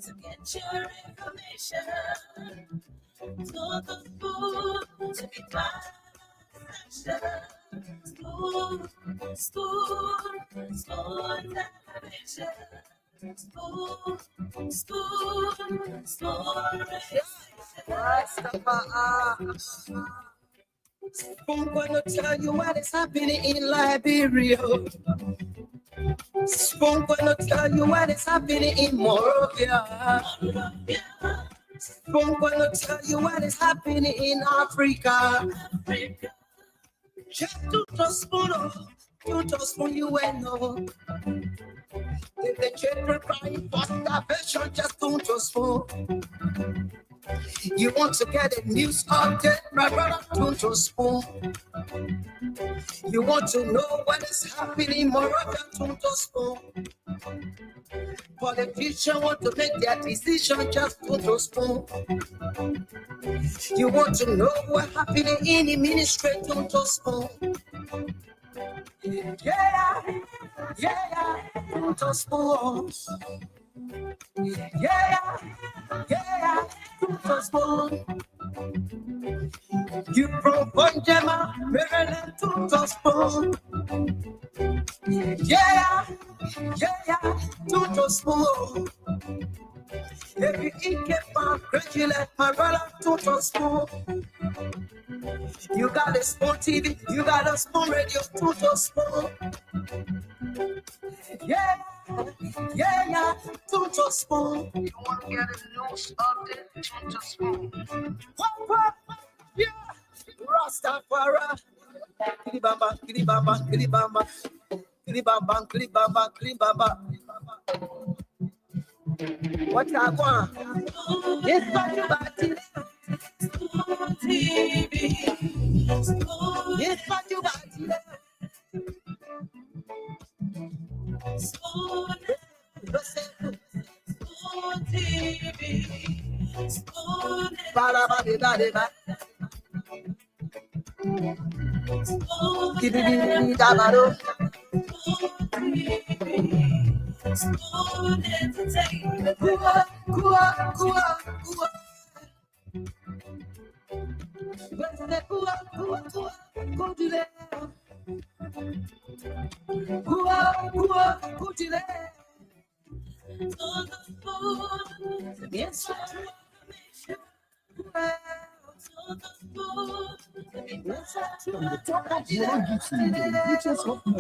to get your information. To the school to be by section. School television. School I'm gonna tell you what is happening in Liberia. I'm gonna tell you what is happening in Morovia. I'm gonna tell you what is happening in Africa. Just to trust you and know. If the children crying for starvation, just don't trust for. You want to get a news update, my brother, don't trust for. You want to know what is happening, Morocco, don't trust for. Politicians want to make their decision, just don't trust for. You want to know what happening in the ministry, don't trust for. Yeah, don't trust for. Yeah, don't trust for. You from Bonjama, Maryland, don't trust for. Yeah, don't trust for. If you eat my graduate, my brother, don't trust for. You got a small TV, you got a small radio, don't trust for. Yeah, don't trust for. You want to get a news update, don't trust for. Yeah, Rastafari. Kiribamba, kiribamba, kiribamba. Kiribamba, kiribamba, kiribamba. What I want? Yes, but you got it. Yes, but you got it.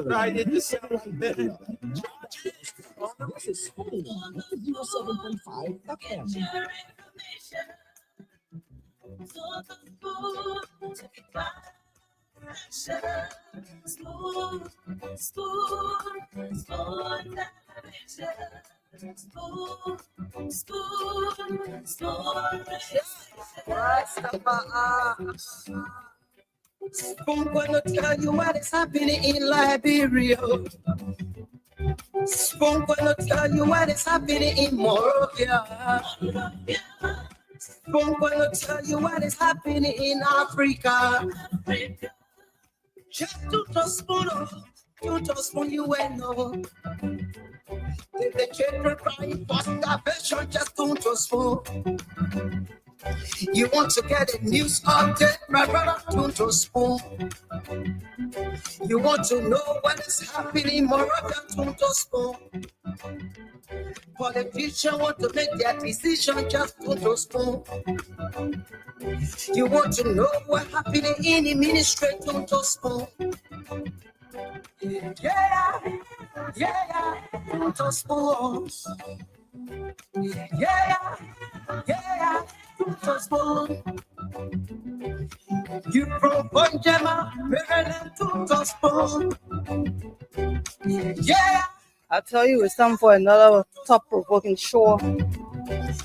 Right in the center of the this is school. 07.5 FM. I'm gonna tell you what is happening in Liberia. I'm gonna tell you what is happening in Morovia. I'm gonna tell you what is happening in Africa. Just to trust you and know. If the children crying for starvation, just don't trust for. You want to get a news update, my brother, don't trust for. You want to know what is happening, Morocco, don't trust for. Politicians want to make their decision, just don't trust for. You want to know what happening in the ministry, don't trust for. Yeah, don't trust for. Yeah, don't trust for. You from Bonjama, Maryland, don't trust for. Yeah. I tell you, it's time for another thought-provoking show.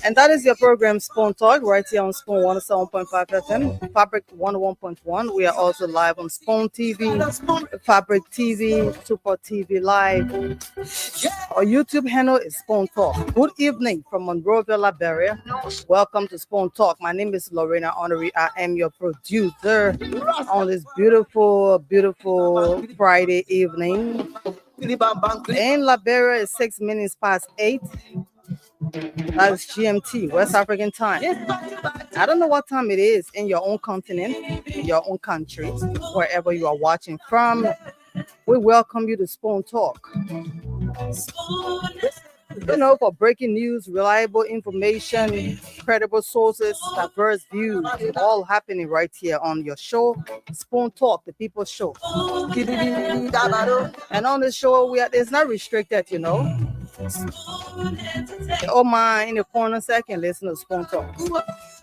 And that is your program, Spoon Talk, right here on Spoon 107.5 FM, Fabric 101.1. We are also live on Spoon TV, Fabric TV, Super TV Live. Our YouTube handle is Spoon Talk. Good evening from Monrovia, Liberia. Welcome to Spoon Talk. My name is Lorena Honoré. I am your producer on this beautiful, beautiful Friday evening. In Liberia, it's 6 minutes past 8. That's GMT, West African time. I don't know what time it is in your own continent, your own country, wherever you are watching from. We welcome you to Spoon Talk. You know, for breaking news, reliable information, credible sources, diverse views, all happening right here on your show, Spoon Talk, the People's Show. And on the show, it's not restricted, you know. Oh my, in the corner second, listen to Spoon Talk.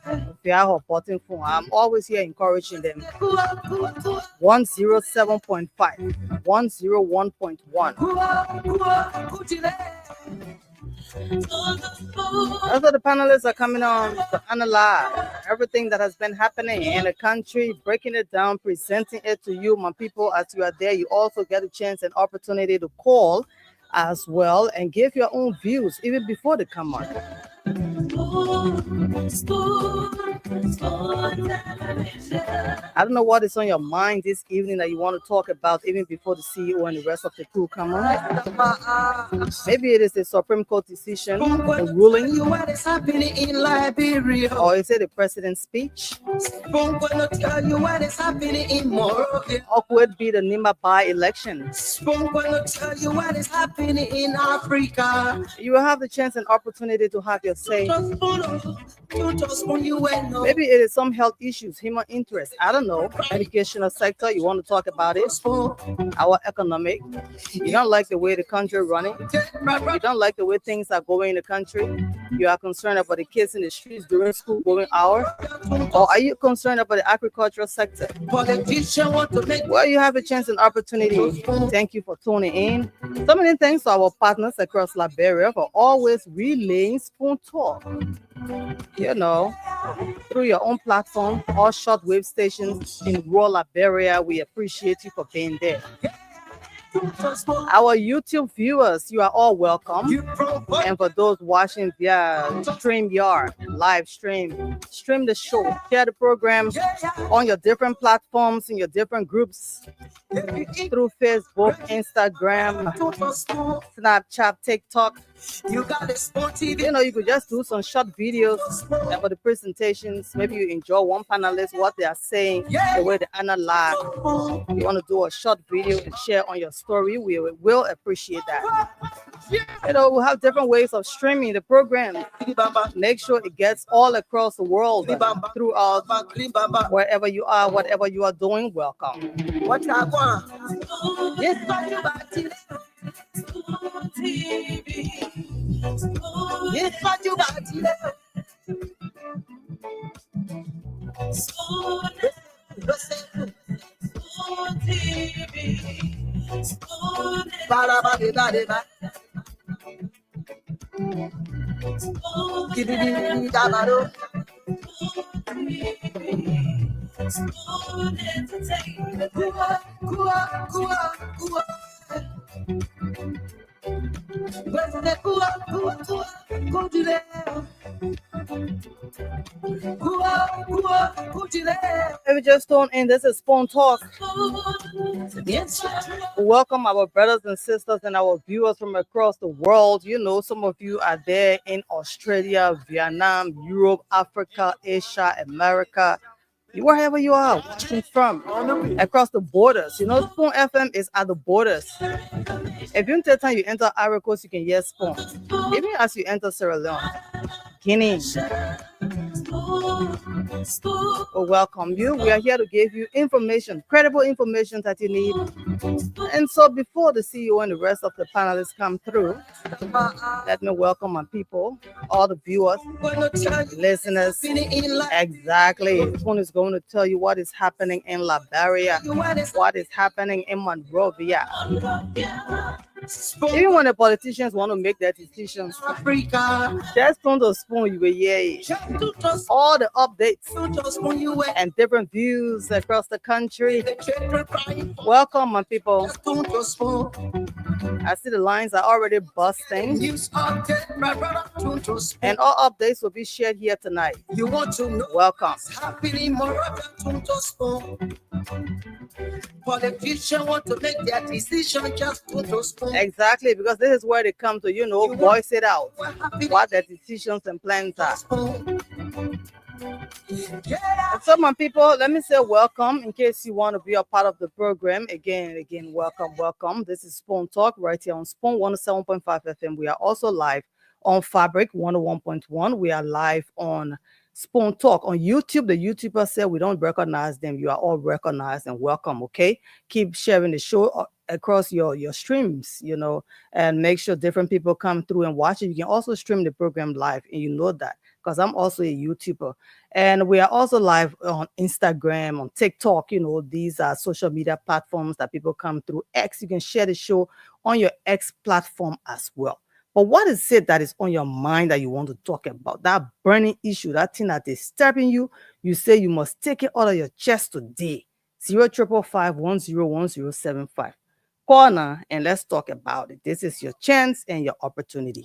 If you have a button phone, I'm always here encouraging them. 107.5, 101.1. Also, the panelists are coming on to analyze everything that has been happening in the country, breaking it down, presenting it to you, my people. As you are there, you also get a chance and opportunity to call as well and give your own views even before they come on. I don't know what is on your mind this evening that you want to talk about even before the CEO and the rest of the crew come on. Maybe it is the Supreme Court decision, the ruling, What is happening in Liberia? or is it the president's speech, Spoon gonna tell you what is happening in Morocco. or could it be the Nima by-election? Spoon gonna tell you what is happening in Africa. You will have the chance and opportunity to have your say. Maybe it is some health issues, human interest. I don't know. Educational sector, you want to talk about it. Our economic. You don't like the way the country is running. You don't like the way things are going in the country. You are concerned about the kids in the streets during school going hours. Or are you concerned about the agricultural sector? Well, you have a chance and opportunity. Thank you for tuning in. So many thanks to our partners across Liberia for always relaying Spoon Talk. You know, through your own platform, all shortwave stations in rural Liberia. We appreciate you for being there. Our YouTube viewers, you are all welcome. And for those watching via StreamYard, live stream the show, share the program on your different platforms, in your different groups, through Facebook, Instagram, Snapchat, TikTok. You know, you could just do some short videos for the presentations. Maybe you enjoy one panelist, what they are saying, the way they analyze. You want to do a short video and share on your story, we will appreciate that. You know, we'll have different ways of streaming the program. Make sure it gets all across the world throughout wherever you are, whatever you are doing. Welcome. What I want? Yes, yes, what you got? If you just tuned in, this is Spoon Talk. Welcome our brothers and sisters and our viewers from across the world. You know, some of you are there in Australia, Vietnam, Europe, Africa, Asia, America, wherever you are watching from, across the borders. You know, Spoon FM is at the borders. If you take time you enter Ivory Coast, you can hear Spoon. Even as you enter Sierra Leone, Guinea, we welcome you. We are here to give you information, credible information that you need. And so before the CEO and the rest of the panelists come through, let me welcome my people, all the viewers, listeners. Exactly. Spoon is going to tell you what is happening in Liberia, what is happening in Monrovia. Even when the politicians want to make their decisions, just on the Spoon, you will hear it. All the updates and different views across the country. Welcome, my people. I see the lines are already busting, and all updates will be shared here tonight. Welcome. Politicians want to make their decision just to postpone. Exactly, because this is where they come to, voice it out. What their decisions and plans are. And so, my people, let me say welcome in case you want to be a part of the program. Again, welcome. This is Spoon Talk right here on Spoon 107.5 FM. We are also live on Fabric 101.1. We are live on Spoon Talk on YouTube. The YouTubers said we don't recognize them. You are all recognized and welcome, okay? Keep sharing the show across your streams, and make sure different people come through and watch it. You can also stream the program live, and you know that because I'm also a YouTuber. And we are also live on Instagram, on TikTok. These are social media platforms that people come through. X, you can share the show on your X platform as well. But what is it that is on your mind that you want to talk about? That burning issue, that thing that is disturbing you, you say you must take it out of your chest today. 055101075. Call now and let's talk about it. This is your chance and your opportunity.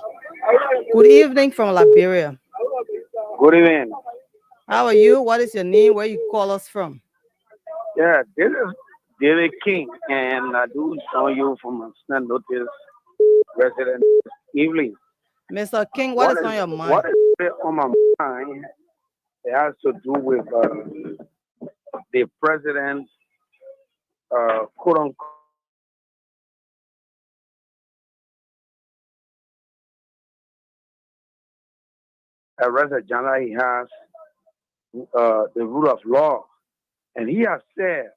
Good evening from Liberia. Good evening. How are you? What is your name? Where you call us from? Yeah, this is David King, and I do show you from a stand notice resident evening. Mr. King, what is on your mind? What is on my mind? It has to do with the president's quote unquote arrest agenda he has, the rule of law. And he has said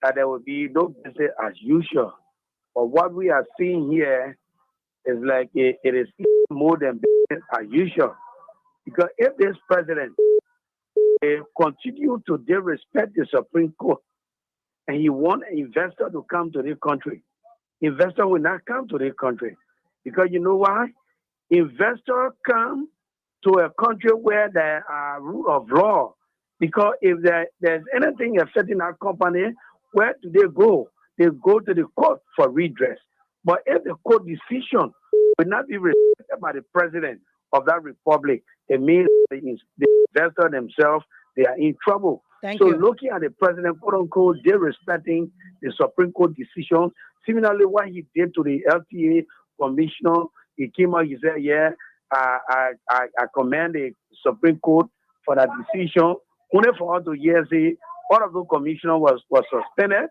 that there will be no business as usual. But what we are seeing here is like it is more than business as usual. Because if this president continue to disrespect the Supreme Court and he want an investor to come to this country, investor will not come to this country. Because you know why? Investors come to a country where there are rule of law. Because if there's anything affecting our company, where do they go? They go to the court for redress. But if the court decision will not be respected by the president of that republic, it means the investor themselves, they are in trouble. Thank you. Looking at the president, quote unquote, they're respecting the Supreme Court decision. Similarly, what he did to the LTA commissioner, he came out, he said, yeah, I commend the Supreme Court for that decision. Only for us to hear, say, all of the commissioners was suspended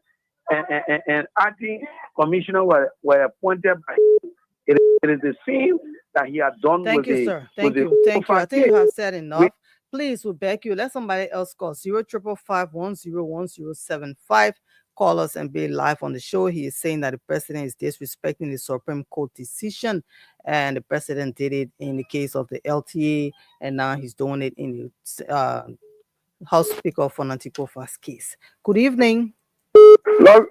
and acting commissioner were appointed by him. It is the same that he had done Thank with you, the sir. Thank you. I think you have said enough. Please, we beg you, let somebody else call 05551011075. Call us and be live on the show. He is saying that the president is disrespecting the Supreme Court decision, and the president did it in the case of the LTA, and now he's doing it in the House Speaker for Nantikofa's case. Good evening. Good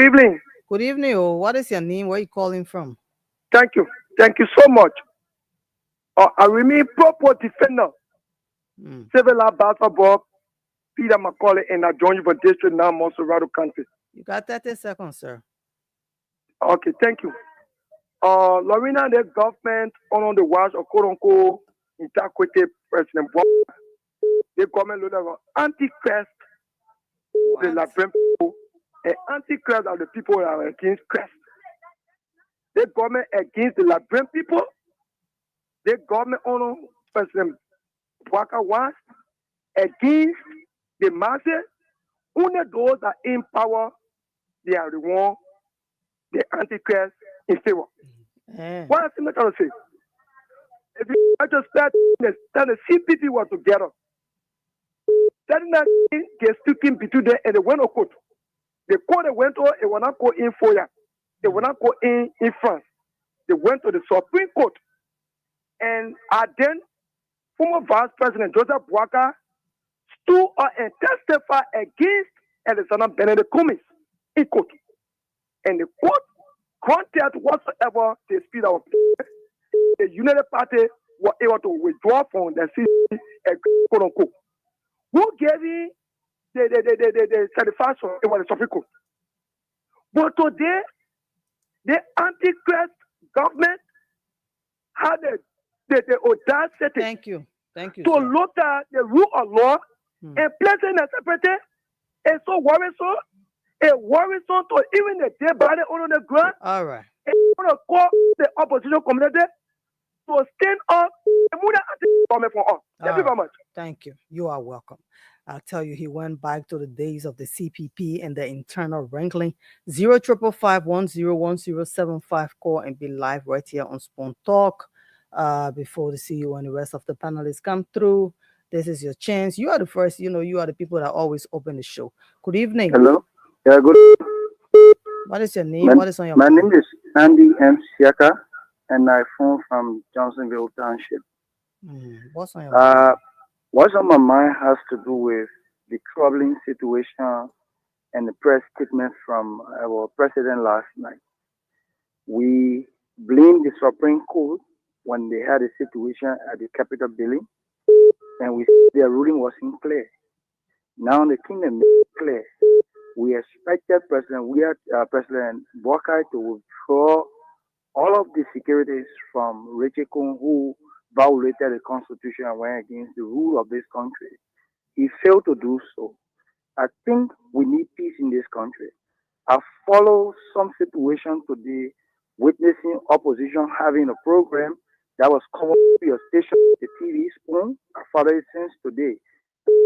evening. Good evening. Oh, what is your name? Where are you calling from? Thank you. Thank you so much. I remain proper defender. Civil Ambassador Bob, Peter McCauley, and I join you for District now, Monserrato County. You got 30 seconds, sir. Okay, thank you. Lorena, the government on the watch of quote unquote integrated President Bob. The government look like anti-Christ, the Liberian people, and anti-Christ are the people that are against Christ. The government against the Liberian people. The government on President Waka was against the masses. Only those that in power, they are the one, the antichrist in favor. What I'm trying to say? If you just start the CPP were together, that gets sticking between them and they went to court. The court they went to, it will not go in Foya. They will not go in France. They went to the Supreme Court. And then former Vice President Joseph Boakai stood up and testified against Alexander Benedict Cummings in court. And the court granted whatsoever the speed of the United Party were able to withdraw from the city, quote unquote. Who gave him the satisfaction? It was the Supreme Court. But today, the Antichrist government had the audacity Thank you. to look at the rule of law and place it in a separate It's so worrisome. It's worrisome to even the dead body on the ground. All right. It's going to call the opposition community to stand up. The Muda coming for us. Thank you very much. Thank you. You are welcome. I'll tell you, he went back to the days of the CPP and the internal wrangling. 0555101075. Call and be live right here on Spoon Talk. Before the CEO and the rest of the panelists come through, this is your chance. You are the first. You are the people that always open the show. Good evening. Hello. Yeah, good. What is your name? What is on your My mind? name is Andy M. Siaka, and I phone from Johnsonville Township. What's on your mind? What's on my mind has to do with the troubling situation and the press statement from our president last night. We blamed the Supreme Court when they had a situation at the Capitol building, and we said their ruling was unclear. Now the kingdom is clear. We expected President Walker to withdraw all of the securities from Richard Cohen, who violated the Constitution and went against the rule of this country. He failed to do so. I think we need peace in this country. I follow some situation today, witnessing opposition having a program that was covered to your station, the TV Spoon. I follow it since today.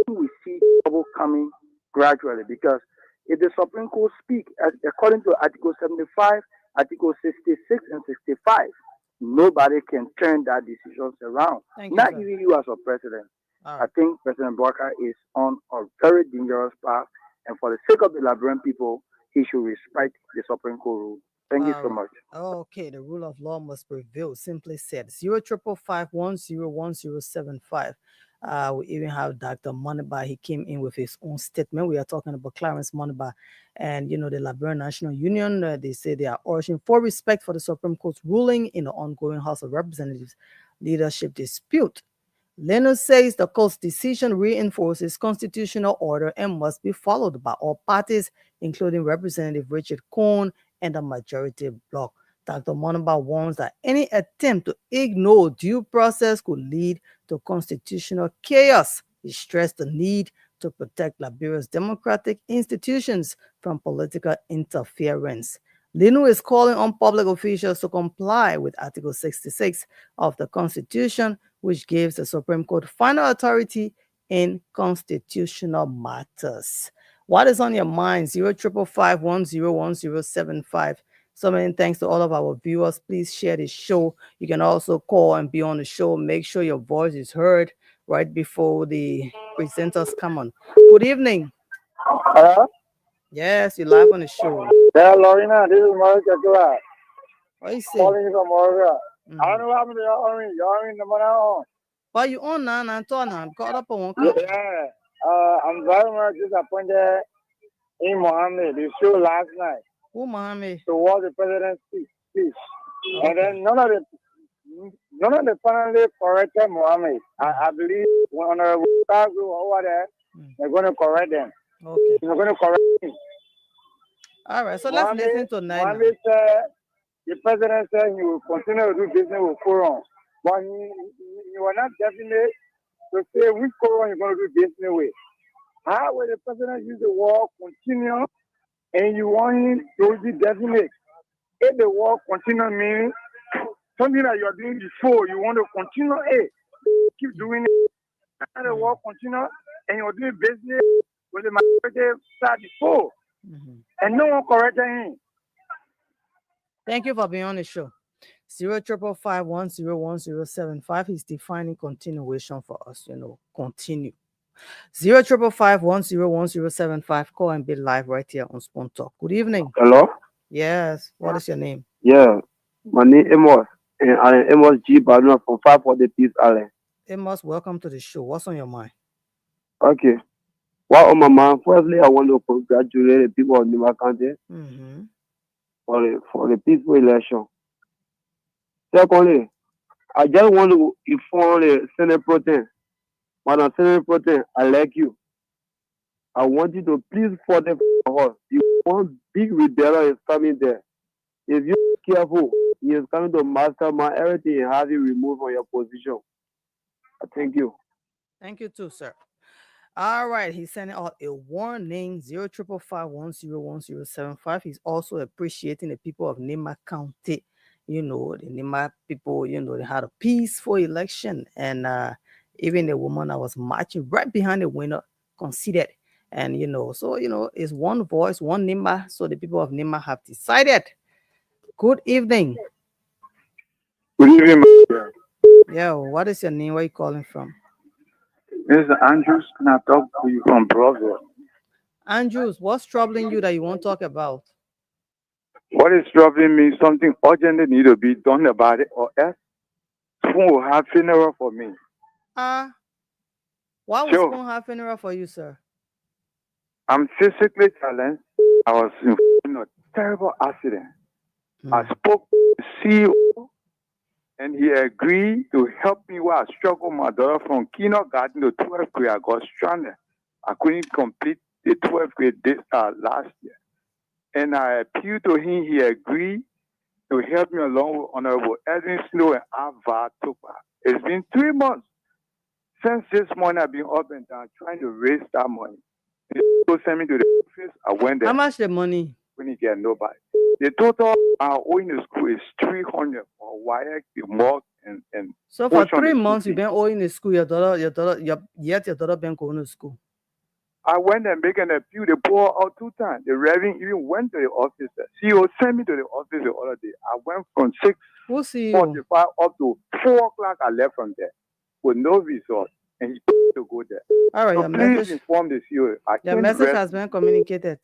We see trouble coming gradually because if the Supreme Court speak according to Article 75, Article 66 and 65, nobody can turn that decisions around. Not even you as a president. I think President Walker is on a very dangerous path, and for the sake of the Liberian people, he should respect the Supreme Court rule. Thank you so much. Okay, the rule of law must prevail. Simply said. 0555101075. We even have Dr. Moneyba. He came in with his own statement. We are talking about Clarence Moneyba and the Liberian National Union. They say they are urging for respect for the Supreme Court's ruling in the ongoing House of Representatives leadership dispute. Leno says the court's decision reinforces constitutional order and must be followed by all parties, including Representative Richard Cohen and the majority bloc. Dr. Moneyba warns that any attempt to ignore due process could lead to constitutional chaos. He stressed the need to protect Liberia's democratic institutions from political interference. Leno is calling on public officials to comply with Article 66 of the Constitution, which gives the Supreme Court final authority in constitutional matters. What is on your mind? 0555101075. So many thanks to all of our viewers. Please share this show. You can also call and be on the show. Make sure your voice is heard right before the presenters come on. Good evening. Hello? Yes, you're live on the show. Yeah, Lorena, this is Maurice Kakula. What you say? Calling you from Oregon. I don't know what happened to your orange. Your orange number now. Why you on now? I'm caught up on one. Yeah. I'm very much disappointed in Mohammed. The show last night. Who Mohammed? Towards the president's speech. Okay. And then none of the panelists corrected Mohammed. I believe when Honorable Kazu over there, they're going to correct them. Okay. They're going to correct him. All right, so let's listen to Nine. Mohammed said, the president said he will continue to do business with Quorum. But he was not definite to say which Quorum you're going to do business with. How will the president use the word continue and you want him to be definite? If the word continue means something that you're doing before, you want to continue it, keep doing it. And the word continue and you're doing business with the majority start before. And no one corrected him. Thank you for being on the show. 0555101075. He's defining continuation for us, continue. 0555101075. Call and be live right here on Spoon Talk. Good evening. Hello? Yes. What is your name? Yeah. My name is Amos. And I'm Amos G. Barnum from 540 Peace Island. Amos, welcome to the show. What's on your mind? Okay. What on my mind? Firstly, I want to congratulate the people of Nima County for the peaceful election. Secondly, I just want to inform the Senate President. Madam Senate President, I like you. I want you to please fight for us. The one big rebellion is coming there. If you're careful, he is coming to mastermind everything and have you removed from your position. Thank you. Thank you too, sir. All right, he's sending out a warning 0555101075. He's also appreciating the people of Nima County. The Nima people, they had a peaceful election, and even the woman that was marching right behind the winner conceded. And it's one voice, one Nima. So the people of Nima have decided. Good evening. Good evening, my dear. Yeah, what is your name? Where are you calling from? This is Andrews, and I talk to you from Brother. Andrews, what's troubling you that you won't talk about? What is troubling me? Something urgently need to be done about it, or else someone will have funeral for me. Why was Sure, Spoon have funeral for you, sir? I'm physically challenged. I was in a terrible accident. I spoke to the CEO, and he agreed to help me while I struggled my daughter from kindergarten to 12th grade. I got stranded. I couldn't complete the 12th grade last year. And I appealed to him. He agreed to help me along with Honorable Edwin Snow and Ava Tupa. It's been 3 months since this morning. I've been up and down trying to raise that money. They sent me to the office. I went there. How much the money? Couldn't get nobody. The total I owe in the school is 300 for wire, the mug, and So for portion of 3 the months school you've fee. been owing the school, yet your daughter been going to school. I went and make an appeal. They pulled out 2 times. The Reverend even went to the office. The CEO sent me to the office the other day. I went from Who see you? 6:45 up to 4 o'clock. I left from there with no result. And he told me to go there. All right, So your please message inform the CEO. I your can't message rest. has been communicated.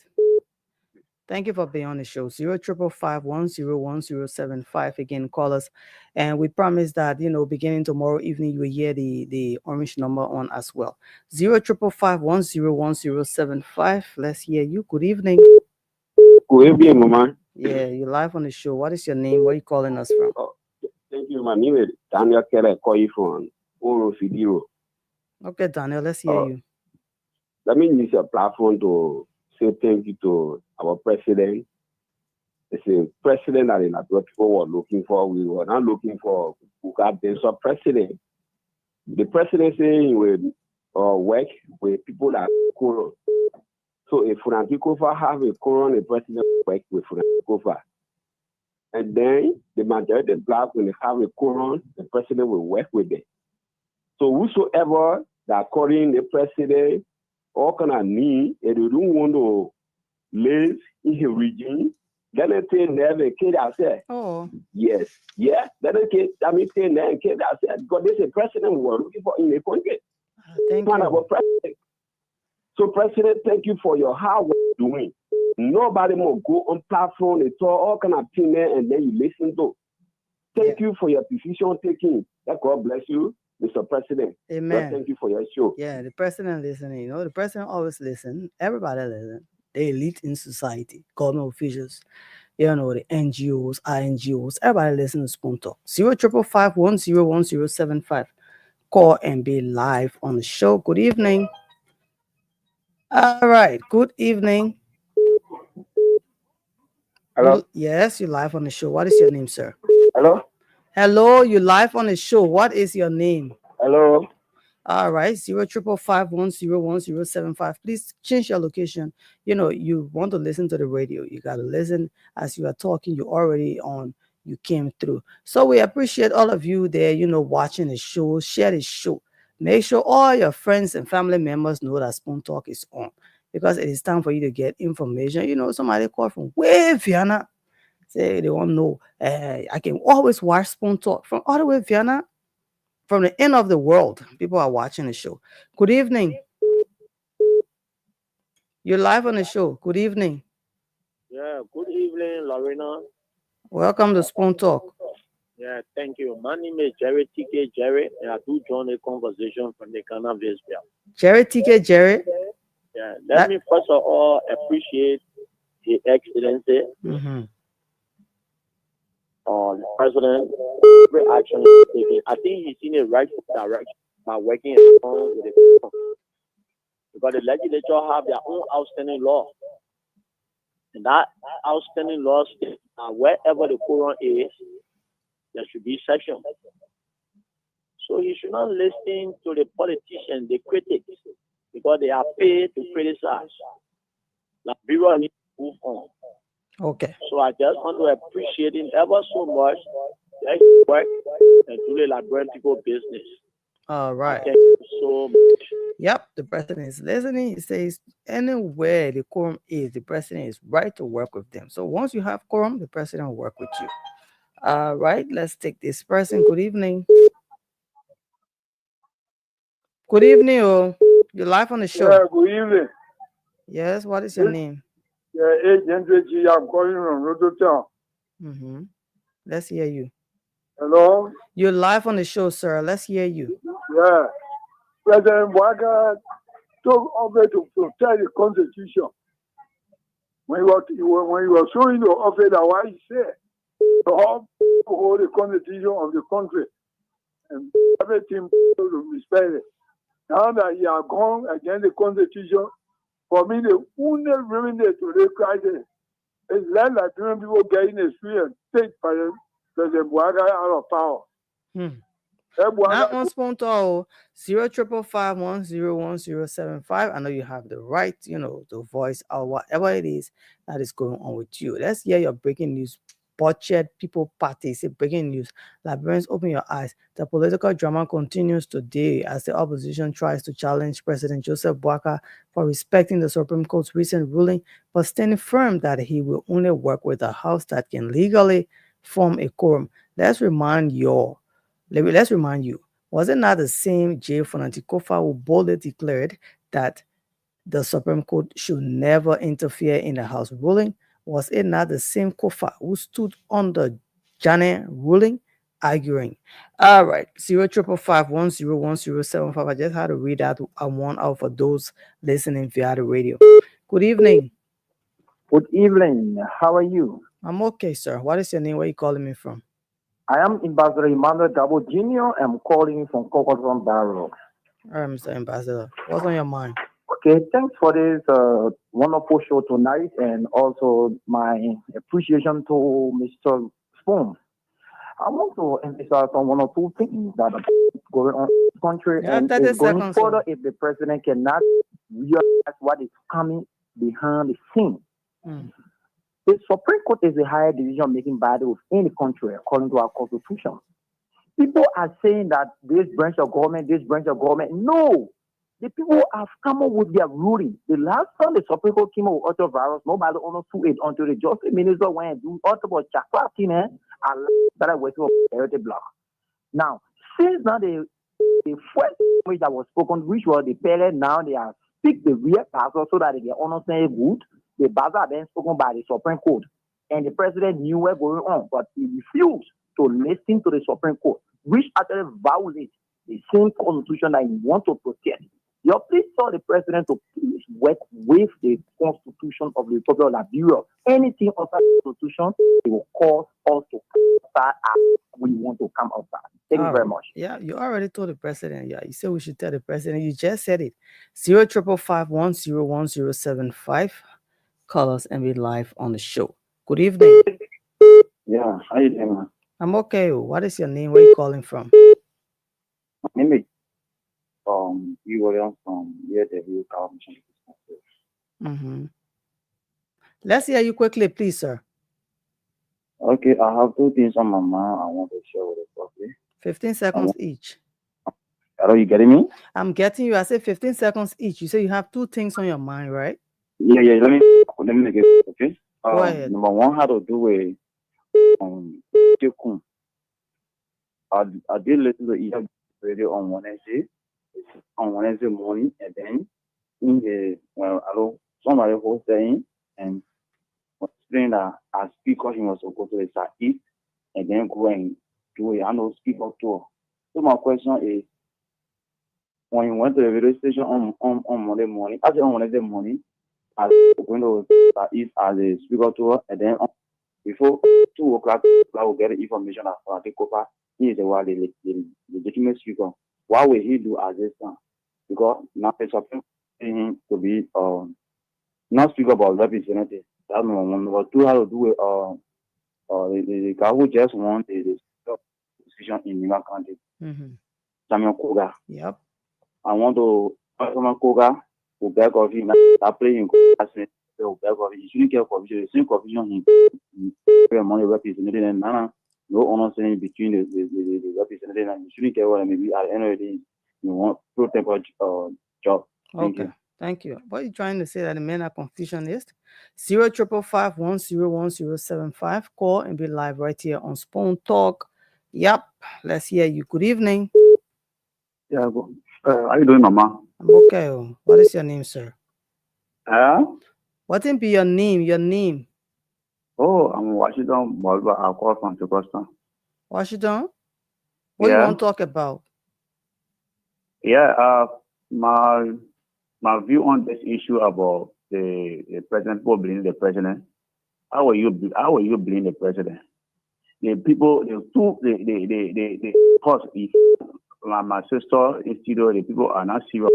Thank you for being on the show. 0555101075. Again, call us. And we promise that, beginning tomorrow evening, you will hear the orange number on as well. 0555101075. Let's hear you. Good evening. Good evening, Mama. Yeah, you're live on the show. What is your name? Where are you calling us from? Oh, thank you. My name is Daniel Keller. I call you from Oro Fidiro. Okay, Daniel, let's hear you. Let me use your platform to say thank you to our president. It's a president that what people were looking for. We were not looking for who got this president. The president saying he will work with people that Koro. So if Francofa have a Koro, the president will work with Francofa. And then the majority of the black, when they have a Quran, the president will work with them. So whosoever that calling the president, all kind of need, and they don't want to live in his region, then they say never kid ourselves. Oh. Yes. Yeah. Then they say never kid ourselves. Because this is a president we were looking for in the country. Thank you. President. So, President, thank you for your hard work doing. Nobody will go on platform and talk all kind of things there, and then you listen to. Thank you for your decision taking. That God bless you, Mr. President. Amen. God, thank you for your show. Yeah, the president listening. The president always listen. Everybody listen. The elite in society, government officials, the NGOs, INGOs, everybody listen to Spoon Talk. 0555101075. Call and be live on the show. Good evening. All right. Good evening. Hello? Yes, you're live on the show. What is your name, sir? Hello? Hello, you're live on the show. What is your name? Hello? All right, 0555101075. Please change your location. You want to listen to the radio. You got to listen as you are talking. You're already on. You came through. So we appreciate all of you there, watching the show. Share the show. Make sure all your friends and family members know that Spoon Talk is on, because it is time for you to get information. Somebody called from way Vienna. Say they want to know. I can always watch Spoon Talk from all the way Vienna. From the end of the world, people are watching the show. Good evening. You're live on the show. Good evening. Yeah, good evening, Lorena. Welcome to Spoon Talk. Yeah, thank you. My name is Jerry TK Jerry, and I do join the conversation from the Ghana Vesbia. Jerry TK Jerry. Yeah, let me first of all appreciate His Excellency, the President, every action he's taking. I think he's in the right direction by working along with the people. Because the legislature have their own outstanding law. And that outstanding law states that wherever the Quran is, there should be section. So he should not listen to the politicians, the critics, because they are paid to criticize. Liberia needs to move on. Okay. So I just want to appreciate him ever so much. Let's work and do the Liberian people business. All right. Thank you so much. Yep, the president is listening. He says anywhere the quorum is, the president is right to work with them. So once you have quorum, the president will work with you. All right, let's take this person. Good evening. Good evening, oh. You're live on the show. Yeah, good evening. Yes, what is your name? Yeah, Agent G, I'm calling from Rototown. Mm-hmm. Let's hear you. Hello? You're live on the show, sir. Let's hear you. Yeah. President Waka took over to protect the Constitution. When he was showing the office that what he said, to hold the Constitution of the country and everything to respect it. Now that he has gone against the Constitution, for me, the only remedy to the crisis is let Liberian people getting a free and take President Waka out of power. Now on Sponto 0555101075. I know you have the right, to voice out whatever it is that is going on with you. Let's hear your breaking news. Butchered People Party. Say breaking news. Liberians, open your eyes. The political drama continues today as the opposition tries to challenge President Joseph Boakai for respecting the Supreme Court's recent ruling, but standing firm that he will only work with a house that can legally form a quorum. Let's remind you, was it not the same J. Fonanti Kofa who boldly declared that the Supreme Court should never interfere in the House ruling? Was it not the same Kofa who stood on the Jane ruling, arguing? All right, 0555101075. I just had to read out one out for those listening via the radio. Good evening. Good evening. How are you? I'm okay, sir. What is your name? Where are you calling me from? I am Ambassador Emmanuel Dabo Jr. I'm calling from Cocoton Barrow. All right, Mr. Ambassador. What's on your mind? Okay, thanks for this wonderful show tonight, and also my appreciation to Mr. Spoon. I want to emphasize on one or two things that are going on in the country, and it's going further if the president cannot realize what is coming behind the scene. The Supreme Court is the higher decision-making body within the country, according to our constitution. People are saying that this branch of government. No! The people have come up with their ruling. The last time the Supreme Court came up with auto virus, nobody understood it until the Justice Minister went and do auto chakra and started working on the priority block. Now, since now the first language that was spoken, which was the parent, now they are speak the real pastor so that they can understand good. The buzzer had been spoken by the Supreme Court, and the president knew what was going on, but he refused to listen to the Supreme Court, which actually violates the same constitution that he wants to protect. You please tell the president to please work with the Constitution of the Republic of Liberia. Anything outside the Constitution, it will cause us to come outside as we want to come outside. Thank you very much. Yeah, you already told the president. Yeah, you said we should tell the president. You just said it. 0555101075. Call us and be live on the show. Good evening. Yeah, how you doing, man? I'm okay. What is your name? Where are you calling from? My name is William from here, the Hill Commission. Let's hear you quickly, please, sir. Okay, I have two things on my mind I want to share with you. Okay? 15 seconds each. Hello, you getting me? I'm getting you. I said 15 seconds each. You say you have two things on your mind, right? Yeah. Let me make it okay. Go ahead. Number one had to do with I did listen to EF radio on Wednesday morning, and then in the somebody was saying and was saying that as speaker he was to go to the southeast and then go and do a speaker tour. So my question is, when you went to the radio station on Monday morning, actually on Wednesday morning, I went to the southeast as a speaker tour, and then before 2 o'clock, I will get the information that Fonanti Kofa is the legitimate speaker. What will he do as this time? Because now it's up to him to be not speak about representative. That's number one. Number two, how to do it. The guy who just won the position in Nima County, Samuel Koga. Yep. I want to Samuel Koga will back off him. I play in will back off. You shouldn't care confusion. The same confusion in money represented and no understanding between the representative and you shouldn't care what I mean. At the end of the day, you want protect job. Thank you. What are you trying to say that the men are confusionist? 055510107. Call and be live right here on Spoon Talk. Yep. Let's hear you. Good evening. Yeah. How you doing, Mama? I'm okay. What is your name, sir? What will be your name? Your name? Oh, I'm Washington Malva. I call from Chicago. Washington? What do you want to talk about? Yeah. My view on this issue about the president, people blaming the president. How will you blame the president? The people, the cause if my sister in studio, the people are not serious.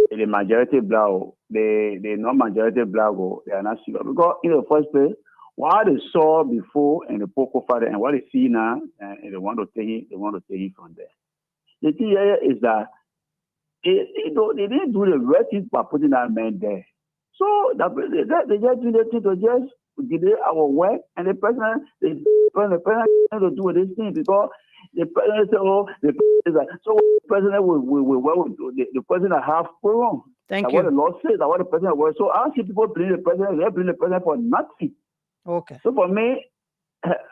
The majority black, the non-majority black, they are not serious. Because in the first place, what they saw before and the Poco father and what they see now, and they want to take it from there. The thing here is that they didn't do the right thing by putting that man there. So they just do the thing to just delay our work, and the president to do this thing because the president said, "Oh, the president." So the president will the president have wrong. Thank you. What the law says, that what the president was. So I see people blame the president. They blame the president for nothing. Okay. So for me,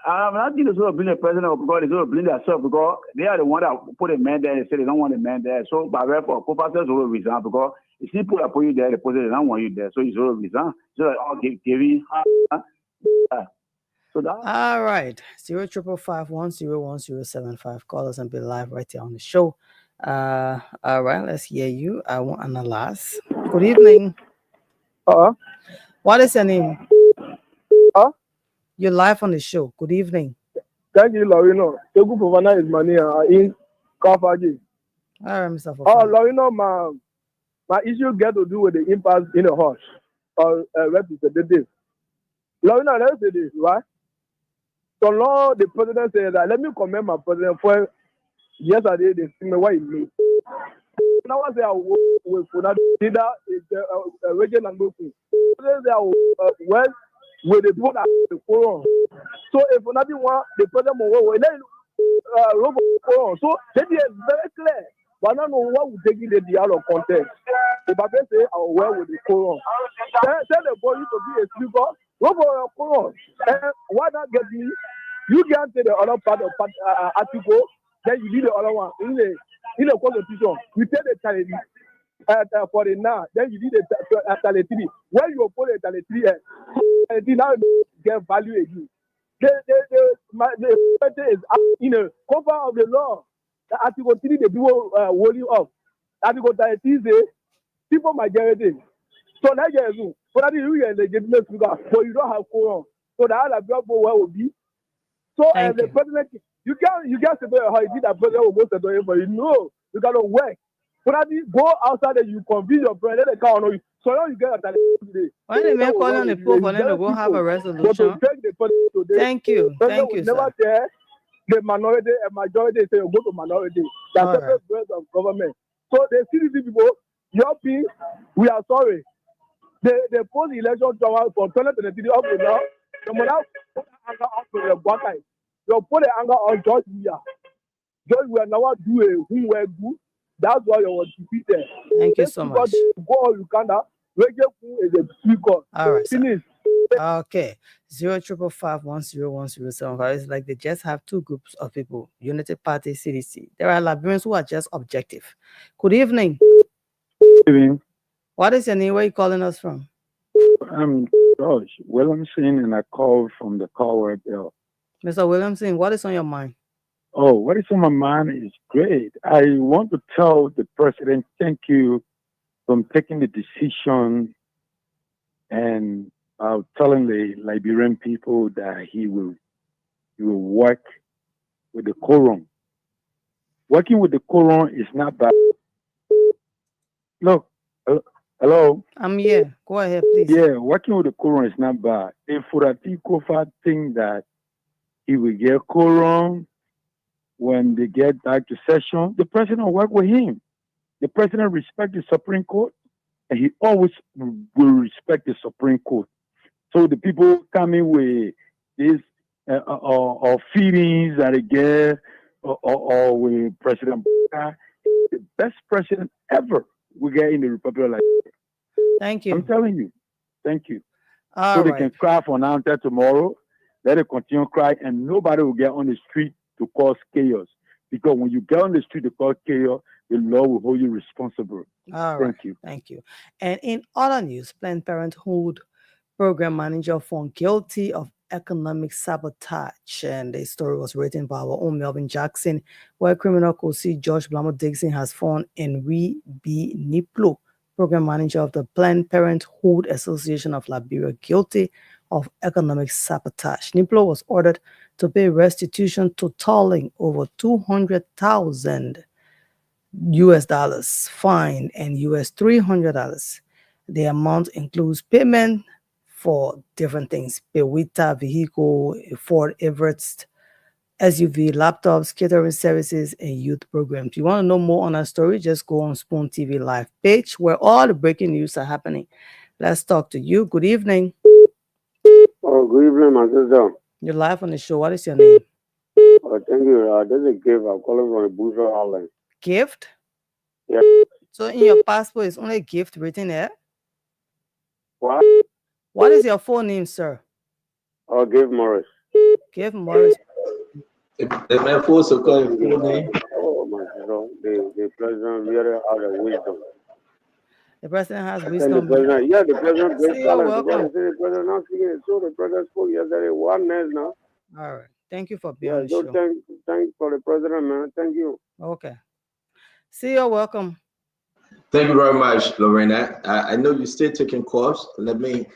I'm not going to blame the president because they're going to blame themselves because they are the one that put a man there. They say they don't want a man there. So by therefore, co-pastor's will resign because if people that put you there, the president don't want you there. So he's going to resign. So like, oh, Gary. So that. All right. 055510107. Call us and be live right here on the show. All right. Let's hear you. I want analyze. Good evening. What is your name? You're live on the show. Good evening. Thank you, Lorino. Togu Fofana is my name in Kafaji. All right, Mr. Fofana. Oh, Lorino, my issue get to do with the impasse in the house or representative. Lorino, let's say this, right? So long the president said that, let me commend my president for yesterday, they see me what he made. Now I say I will for that leader is region and go to. Well, with the people that the forum. So if another one, the president will then forum. So that is very clear. But I don't know what we take in the dialogue context. The Bible say I will well with the forum. Tell the boy to be a speaker. Go for your forum. Why not get me? You can't say the other part of article. Then you need the other one in the constitution. You take the challenge. For the now, then you need a tally. When you put a tally, now get value again. The is in a cover of the law. The article 3, the people holding up. Article 30 says people majority. So that is for that you are legitimate figure, but you don't have quorum. So the other people will be. So the president, you can't say how you did that president will go to the for you. No, you cannot work. So that you go outside and you convince your friend, let the car on you. So now you get a today. Why the man calling on the Pope for them to go have a resolution? Thank you. Thank you, never sir. The minority and majority say you go to minority. That's separate branch of government. So the CDC people, your peace, we are sorry. The post-election trial from 2023 up to now, the monarch put anger up to the Bakai. You put the anger on George Weah. George Weah now do a who were good. That's why you was defeated. Thank you so much. Go all Uganda. Reggae is a speaker. All right. Finish. Okay. 055510107. It's like they just have two groups of people. Unity Party, CDC. There are Liberians who are just objective. Good evening. Good evening. What is your name? Where are you calling us from? I'm George Williamson, and I call from the Caldwell Bill. Mr. Williamson, what is on your mind? Oh, what is on my mind is great. I want to tell the president thank you for taking the decision and telling the Liberian people that he will work with the quorum. Working with the quorum is not bad. Look, hello? I'm here. Go ahead, please. Yeah, working with the quorum is not bad. If Furati Kofa think that he will get quorum when they get back to session, the president will work with him. The president respects the Supreme Court, and he always will respect the Supreme Court. So the people coming with this or feelings that they get, or with President Buhari, the best president ever we get in the Republic of Nigeria. Thank you. I'm telling you. Thank you. All so right. They can cry for now until tomorrow. Let it continue cry, and nobody will get on the street to cause chaos. Because when you get on the street to cause chaos, the law will hold you responsible. All Thank right. you. Thank you. And in other news, Planned Parenthood program manager found guilty of economic sabotage. And the story was written by our own Melvin Jackson, where criminal co-C George Blamo Dixon has found Henry B. Niplo, program manager of the Planned Parenthood Association of Liberia, guilty of economic sabotage. Niplo was ordered to pay restitution totaling over $200,000 US dollars, fine, and US $300. The amount includes payment for different things: Pewita vehicle, Ford Everest SUV, laptops, catering services, and youth programs. You want to know more on our story? Just go on Spoon TV Live page where all the breaking news are happening. Let's talk to you. Good evening. Oh, good evening, my sister. You're live on the show. What is your name? Oh, thank you. This is a gift. I'm calling from the Booster Island. Gift? Yeah. So in your passport, it's only gift written there? What? What is your full name, sir? Oh, Gift Morris. Gift Morris. The man force to call your full name. Oh, my sister. The president really has the wisdom. The president has The wisdom. president, yeah, the president See, breaks you're silence welcome. because the president not speaking. So the president spoke yesterday. Oneness now. All right. Thank you for being Yeah, on the so show. thank for the president, man. Thank you. Okay. See, you're welcome. Thank you very much, Lorena. I know you're still taking calls. Let me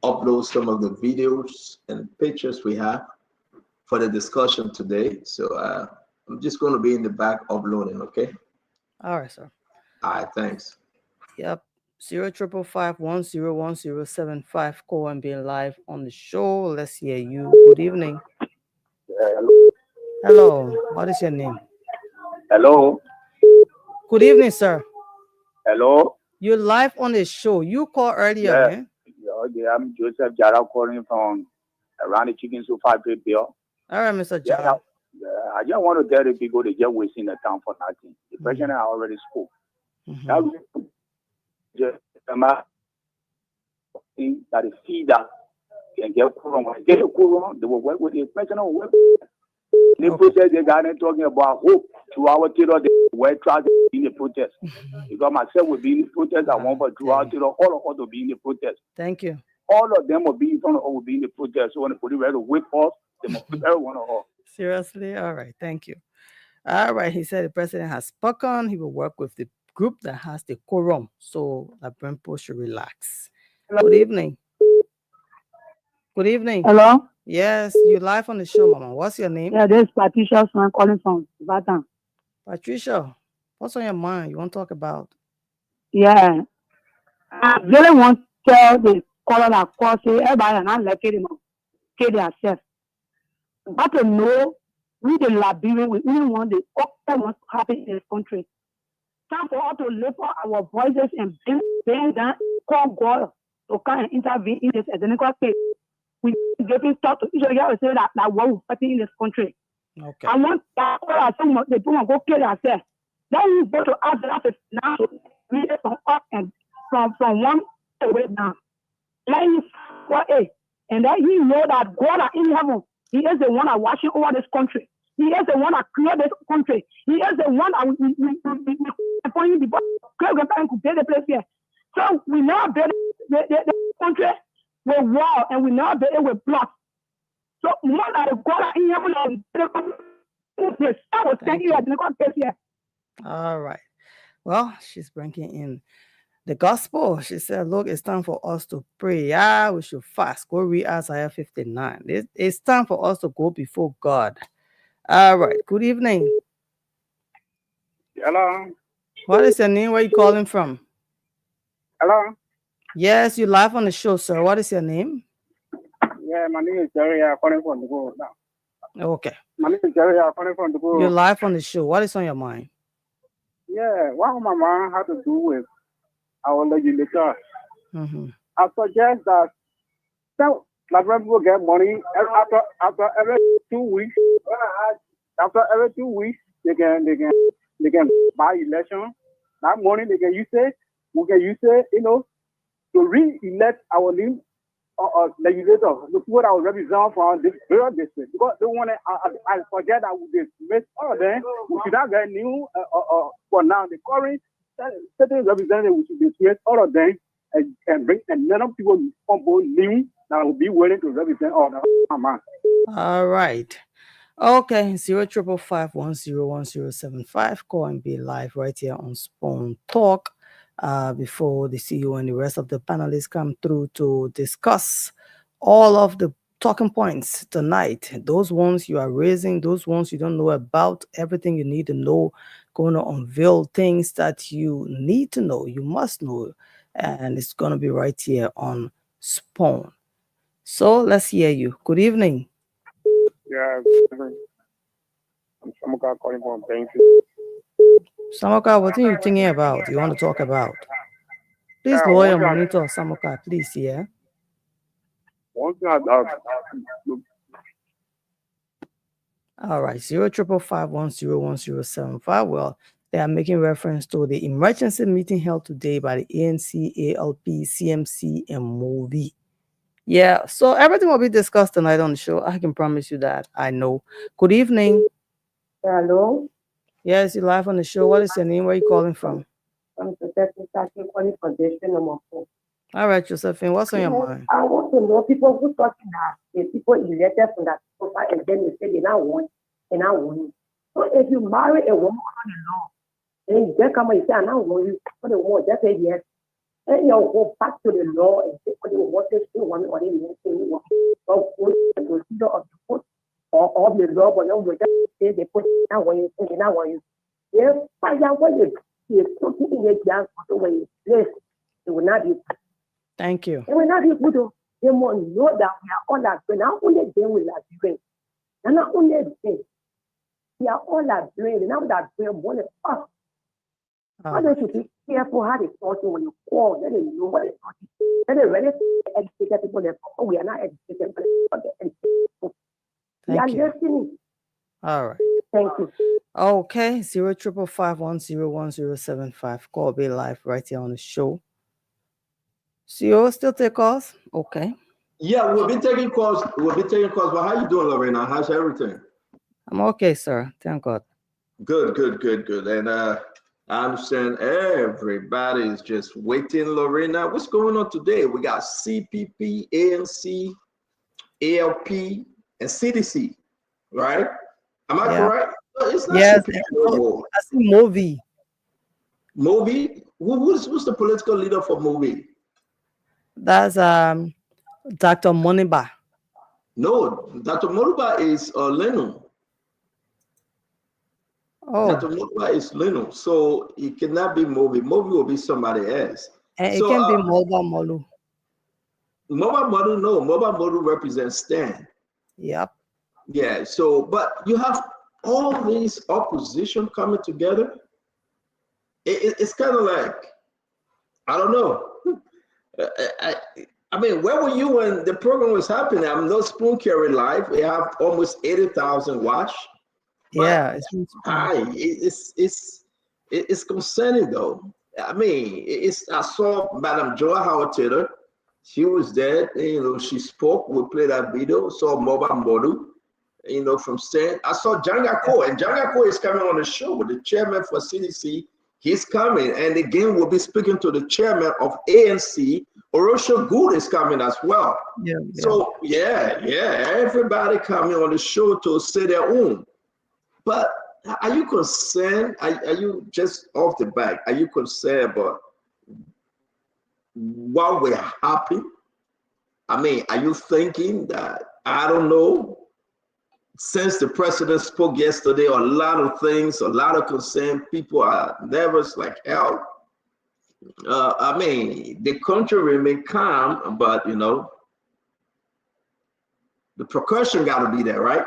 upload some of the videos and pictures we have for the discussion today. So I'm just going to be in the back uploading, okay? All right, sir. All right, thanks. Yep. 055101075 call and being live on the show. Let's hear you. Good evening. Hello. What is your name? Hello. Good evening, sir. Hello. You're live on the show. You called earlier, Yeah. man. Yeah, I'm Joseph Jara calling from around the chicken soup factory bill. All right, Mr. Jara. Yeah, I just want to tell the people they're just wasting the time for nothing. The president already spoke. That just that the feeder can get Quran. When they get Quran, they will work with the president. The protest they got talking about hope to our terror. They were trying to be in the protest. Because myself will be in the protest. I want for 2 hours terror. All of us will be in the protest. Thank you. All of them will be in front of us, will be in the protest. So when the police ready to whip us, they must whip every one of us. Seriously? All right. Thank you. All right. He said the president has spoken. He will work with the group that has the quorum. So that Brempo should relax. Good evening. Good evening. Hello? Yes, you're live on the show, Mama. What's your name? Yeah, this is Patricia son calling from Baton. Patricia, what's on your mind? You want to talk about? Yeah. I really want to tell the caller that calls, say, everybody and I'm lucky to kill themselves. But to know, we the Liberian, we only want the all what's happening in this country. Time for us to lift up our voices and bring down, call God to come and intervene in this identical case. We giving talk to each other and say that what we're fighting in this country. Okay. I want that some of the people go kill themselves. Then we go to ask that now to read it from up and from one way down. Let him and then he know that God are in heaven. He is the one that watching over this country. He is the one that created this country. He is the one that we appointing the grandparents to build the place here. So we now build the country with wall and we now build it with blocks. So more than the God in heaven I was thank you at the here. All right. Well, she's bringing in the gospel. She said, look, it's time for us to pray. Yeah, we should fast. Go read Isaiah 59. It's time for us to go before God. All right. Good evening. Hello. What is your name? Where are you calling from? Hello. Yes, you're live on the show, sir. What is your name? Yeah, my name is Jerry. I'm calling from the go now. Okay. My name is Jerry. I'm calling from the go. You're live on the show. What is on your mind? Yeah, what my mom had to do with our legislators. Mm-hmm. I suggest that some like when people get money after every 2 weeks. After every 2 weeks, they can buy election. That money they can use it. We can use it, to re-elect our new legislators, the people that will represent from this various district. Because they want to, I forget that we dismiss all of them. We should not get new, for now, the current certain representatives, we should dismiss all of them and bring another people on board new that will be willing to represent all the amount. All right. Okay, 0555101075. Call and be live right here on Spoon Talk. Before the CEO and the rest of the panelists come through to discuss all of the talking points tonight. Those ones you are raising, those ones you don't know about, everything you need to know, going to unveil things that you need to know, you must know, and it's going to be right here on Spoon. So let's hear you. Good evening. Yeah, I'm Samuka calling from Bank. Samoka, what are you thinking about? You want to talk about? Please Yeah, lower your one thing monitor, Samoka, please, yeah? one thing All right, 0555101075. Well, they are making reference to the emergency meeting held today by the ANC, ALP, CMC, and MOVI. Yeah, so everything will be discussed tonight on the show. I can promise you that. I know. Good evening. Hello. Yes, you're live on the show. What is your name? Where are you calling from? I'm Josephine Saki calling for district number 4. All right, Josephine, what's on your Yes, mind? I want to know people who talking that the people elected from that profile and then they say they not want and I want you. So if you marry a woman on the law, and you just come and say I not want you for the woman, just say yes. And you go back to the law and say what they want to say one or they want to say one. So the procedure of the court or of the law, but you just say they put not want you, say they not want you. Yes, but yeah, what you putting in the gas for the way place, it will not be. Thank you. It will not be good. They must know that we are all agreeing. Not only they will agree. And not only they, we are all agreeing. Now that we are more than us. How they should be careful how they talk when you call. Let them know what they're talking. Let them really educated people. Oh, we are not educated, but we are Thank you. listening. All right. Thank you. Okay, 0555101075. Call be live right here on the show. CEO still take calls? Okay. Yeah, we'll be taking calls. But how you doing, Lorena? How's everything? I'm okay, sir. Thank God. Good. And I understand everybody is just waiting, Lorena. What's going on today? We got CPP, ANC, ALP, and CDC, right? Am I correct? It's not Yes. CPP no more. I see MOVI. MOVI? Who's the political leader for MOVI? That's Dr. Moniba. No, Dr. Moniba is Leno. Oh. Dr. Moniba is Leno. So it cannot be MOVI. MOVI will be somebody else. And it So, can be Moba Molu. Moba Molu, no. Moba Molu represents Stan. Yep. Yeah, so, but you have all these opposition coming together. It's kind of like, I don't know. I mean, where were you when the program was happening? I'm no Spoon Carry Live. We have almost 80,000 watch. Yeah, it's concerning though. I mean, I saw Madam Joa Howard Taylor. She was there. She spoke. We played that video. Saw Moba Modu. From Stan. I saw Jangako, and Jangako is coming on the show with the chairman for CDC. He's coming, and again, we'll be speaking to the chairman of ANC. Orosho Good is coming as well. Yeah. So, everybody coming on the show to say their own. But are you concerned? Are you just off the back? Are you concerned about what will happen? I mean, are you thinking that, I don't know, since the president spoke yesterday, a lot of things, a lot of concern, people are nervous like hell. I mean, the country remain calm, but the precaution got to be there, right?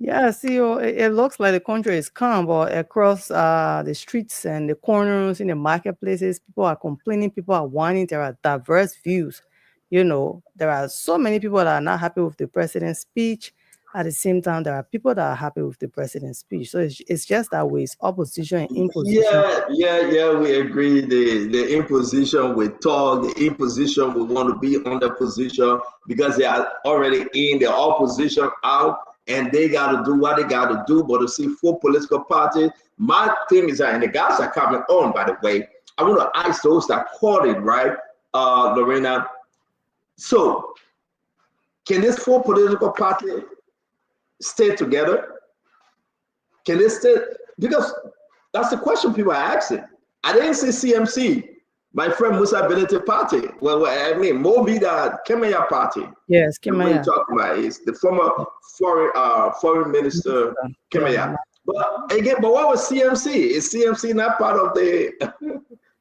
Yeah, see, it looks like the country is calm, but across the streets and the corners in the marketplaces, people are complaining, people are whining. There are diverse views. There are so many people that are not happy with the president's speech. At the same time, there are people that are happy with the president's speech. So it's just that way. It's opposition and imposition. Yeah, we agree. The imposition we talk, the imposition we want to be on the position because they are already in the opposition out and they got to do what they got to do. But to see four political parties, my thing is that, and the guys are coming on, by the way, I want to ask those that called it, right, Lorena? So, can this four political party stay together? Can they stay? Because that's the question people are asking. I didn't see CMC, my friend Musa Benete party. Well, I mean, Movida Kemaya party. Yes, The one Kimaya. talking about is the former foreign minister Kemaya. But again, but what was CMC? Is CMC not part of the?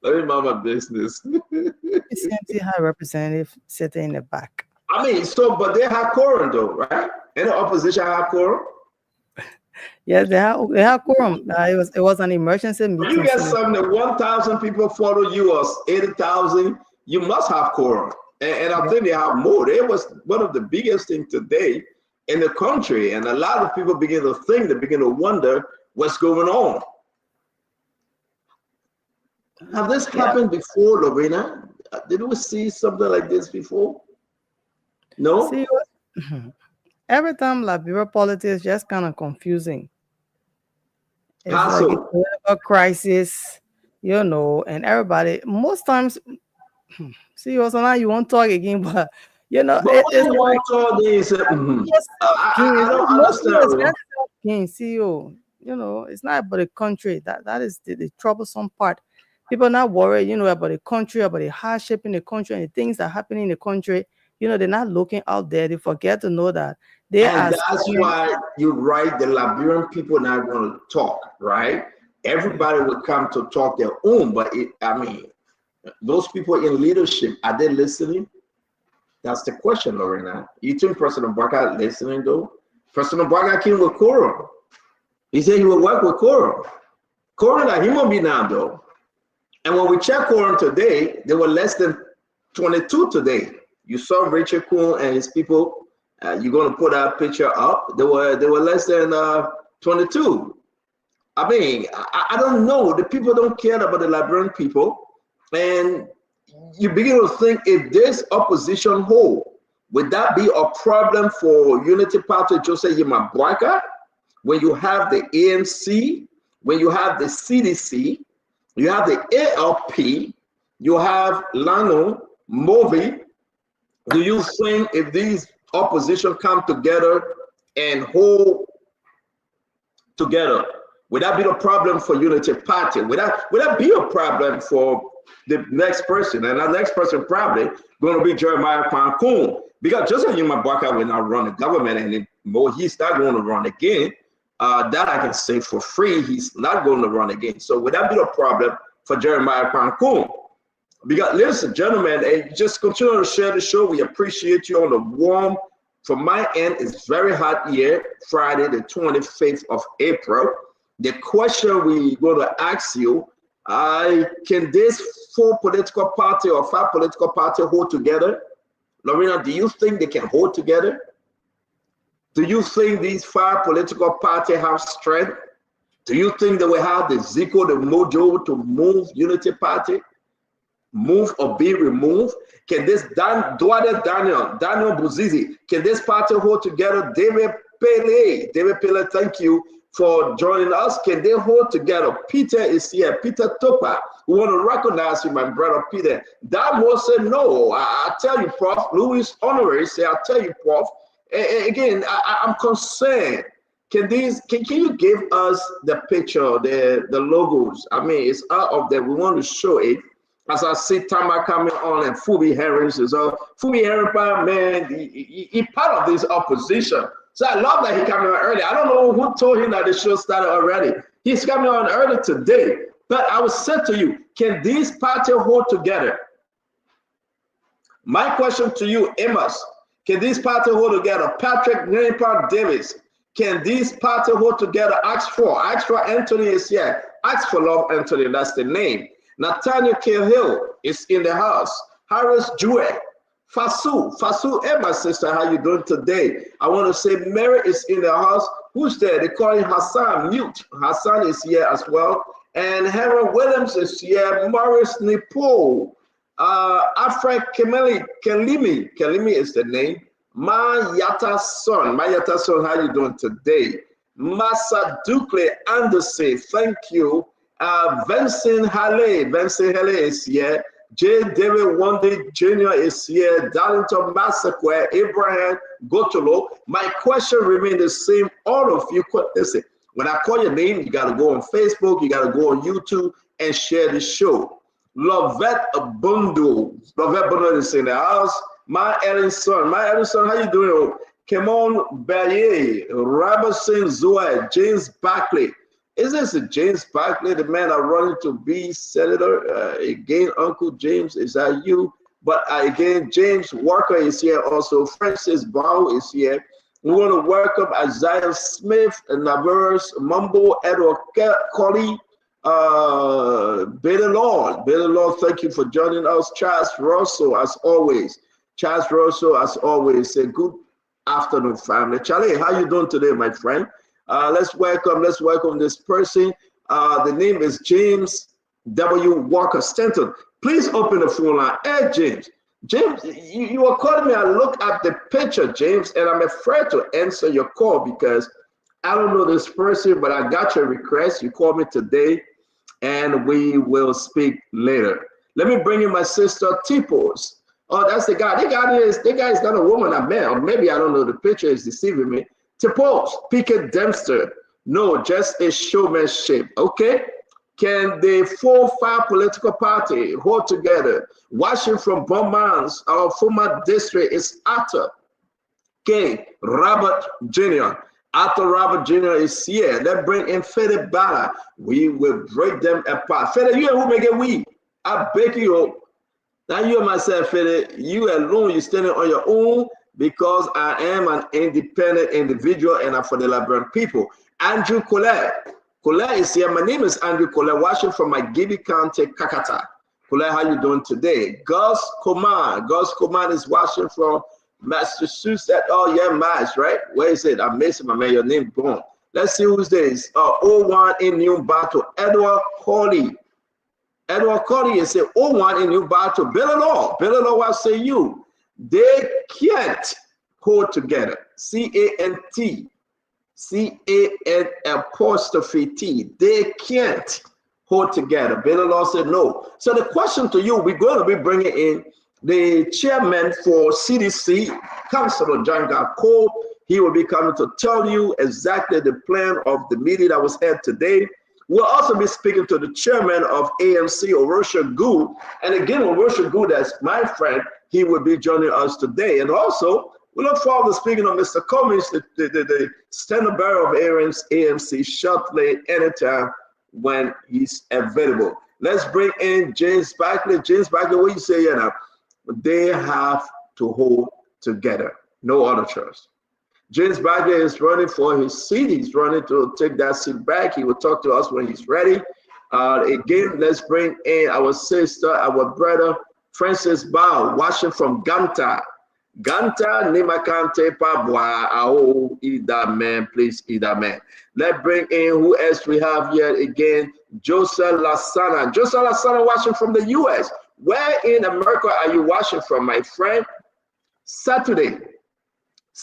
Let me mind my business. CMC had a representative sitting in the back. I mean, but they had quorum though, right? And the opposition had quorum. Yes, they have quorum. It was an emergency meeting. When you get something, 1,000 people follow you or 80,000, you must have quorum. And I think they have more. It was one of the biggest things today in the country. And a lot of people begin to think, they begin to wonder what's going on. Have this happened before, Lorena? Did we see something like this before? No? See, every time Liberia politics is just kind of confusing. It's like a political crisis, and everybody, most times, see, also now you won't talk again, but it's like, I don't understand. CEO, it's not about the country. That is the troublesome part. People are not worried, about the country, about the hardship in the country and the things that happen in the country. They're not looking out there. They forget to know that and that's why you're right. The Liberian people are not going to talk, right? Everybody will come to talk their own, but those people in leadership, are they listening? That's the question, Lorena. You think President Barker listening though? President Barker came with quorum. He said he will work with quorum. Quorum that he won't be now though. And when we check quorum today, there were less than 22 today. You saw Richard Kuhn and his people. You're going to put that picture up. They were less than 22. I don't know. The people don't care about the Liberian people. And you begin to think, if this opposition hold, would that be a problem for Unity Party Joseph Yimabwaka? When you have the ANC, when you have the CDC, you have the ALP, you have Lano, Movi. Do you think if these opposition come together and hold together, would that be a problem for Unity Party? Would that be a problem for the next person? And that next person probably going to be Jeremiah Kwankun, because Joseph Yimabwaka will not run the government anymore. He's not going to run again. That I can say for free, he's not going to run again. So would that be a problem for Jeremiah Kwankun? Because listen, gentlemen, and just continue to share the show. We appreciate you on the warm. From my end, it's very hot here, Friday, the 25th of April. The question we're going to ask you, can this 4 political party or 5 political party hold together? Lorena, do you think they can hold together? Do you think these 5 political parties have strength? Do you think they will have the Zico, the mojo to move Unity Party? Move or be removed? Can this Daniel Buzizi, can this party hold together? David Pele, thank you for joining us. Can they hold together? Peter is here. Peter Topa, we want to recognize you, my brother Peter. That was said no. I tell you, Prof. Louis Honorary say, I tell you, Prof. Again, I'm concerned. Can you give us the picture, the logos? It's out of there. We want to show it. As I see Tama coming on and Fubi Herring says, Fubi Herring, man, he part of this opposition. So I love that he coming on early. I don't know who told him that the show started already. He's coming on early today. But I will say to you, can these parties hold together? My question to you, Amos, can these parties hold together? Patrick Nipper Davis, Can these parties hold together? Ask for Anthony is here. Ask for love, Anthony. That's the name. Nathaniel Cahill is in the house. Harris Jewel. Fasu, hey my sister, how you doing today? I want to say Mary is in the house. Who's there? They call him Hassan. Mute. Hassan is here as well. And Harold Williams is here. Morris Nipo. Afra Kelimi is the name. Mayata son, how you doing today? Massa Ducle Anderson, thank you. Vincent Hale is here. J. David Wande Jr. is here. Darlington Massacre, Abraham Gotolo. My question remains the same. All of you, listen, when I call your name, you got to go on Facebook, you got to go on YouTube and share the show. Lovette Bundo is in the house. My Ellison, how you doing? Kemon Baye, Robertson Zoe, James Barkley. Is this James Barkley, the man that running to be senator? Again, Uncle James, is that you? But again, James Walker is here also. Francis Bow is here. We want to welcome Isaiah Smith, Navarus, Mumbo, Edward Colley, Billy Lord, thank you for joining us. Charles Russell, as always. Say good afternoon, family. Charlie, how you doing today, my friend? Let's welcome this person. The name is James W. Walker Stanton. Please open the phone line. Hey, James, you are calling me. I look at the picture, James, and I'm afraid to answer your call because I don't know this person, but I got your request. You called me today, and we will speak later. Let me bring in my sister, Tipos. Oh, that's the guy. The guy is not a woman I met, or maybe I don't know. The picture is deceiving me. Tipos, Pickett Dempster. No, just a showmanship. Okay. Can the 4-5 political party hold together? Watching from Beaumont, our former district is Arthur K. Robert Jr. Arthur Robert Jr. is here. Let's bring in Fede Bala. We will break them apart. Fede, you and who make it we? I beg you. Now you and myself, Fede, you alone, you're standing on your own because I am an independent individual and I'm for the Liberian people. Andrew Colette. Colette is here. My name is Andrew Colette, watching from my Gibby County, Kakata. Colette, how you doing today? Gus Coman is watching from Massachusetts. Oh, yeah, Mass, right? Where is it? I'm missing my man. Your name gone. Let's see who's this. 01 in New Battle. Edward Corley is a 01 in New Battle. Billy Law, what say you? They can't hold together. C-A-N-T. C-A-N''T. They can't hold together. Billy Law said no. So the question to you, we're going to be bringing in the chairman for CDC, Councilor John Cole. He will be coming to tell you exactly the plan of the meeting that was held today. We'll also be speaking to the chairman of AMC, Orosha Gould. And again, Orosha Gould, that's my friend, he will be joining us today. And also, we look forward to speaking of Mr. Cummings, the standard bearer of AMC, shortly, anytime when he's available. Let's bring in James Barkley. James Barkley, what you say here now? They have to hold together. No other choice. James Barkley is running for his seat. He's running to take that seat back. He will talk to us when he's ready. Again, let's bring in our sister, our brother, Francis Bao, watching from Ganta. Ganta Nimakante Pabwa Ao Ida man, please Ida man. Let's bring in who else we have here again. Joseph Lasana. Joseph Lasana watching from the US. Where in America are you watching from, my friend? Saturday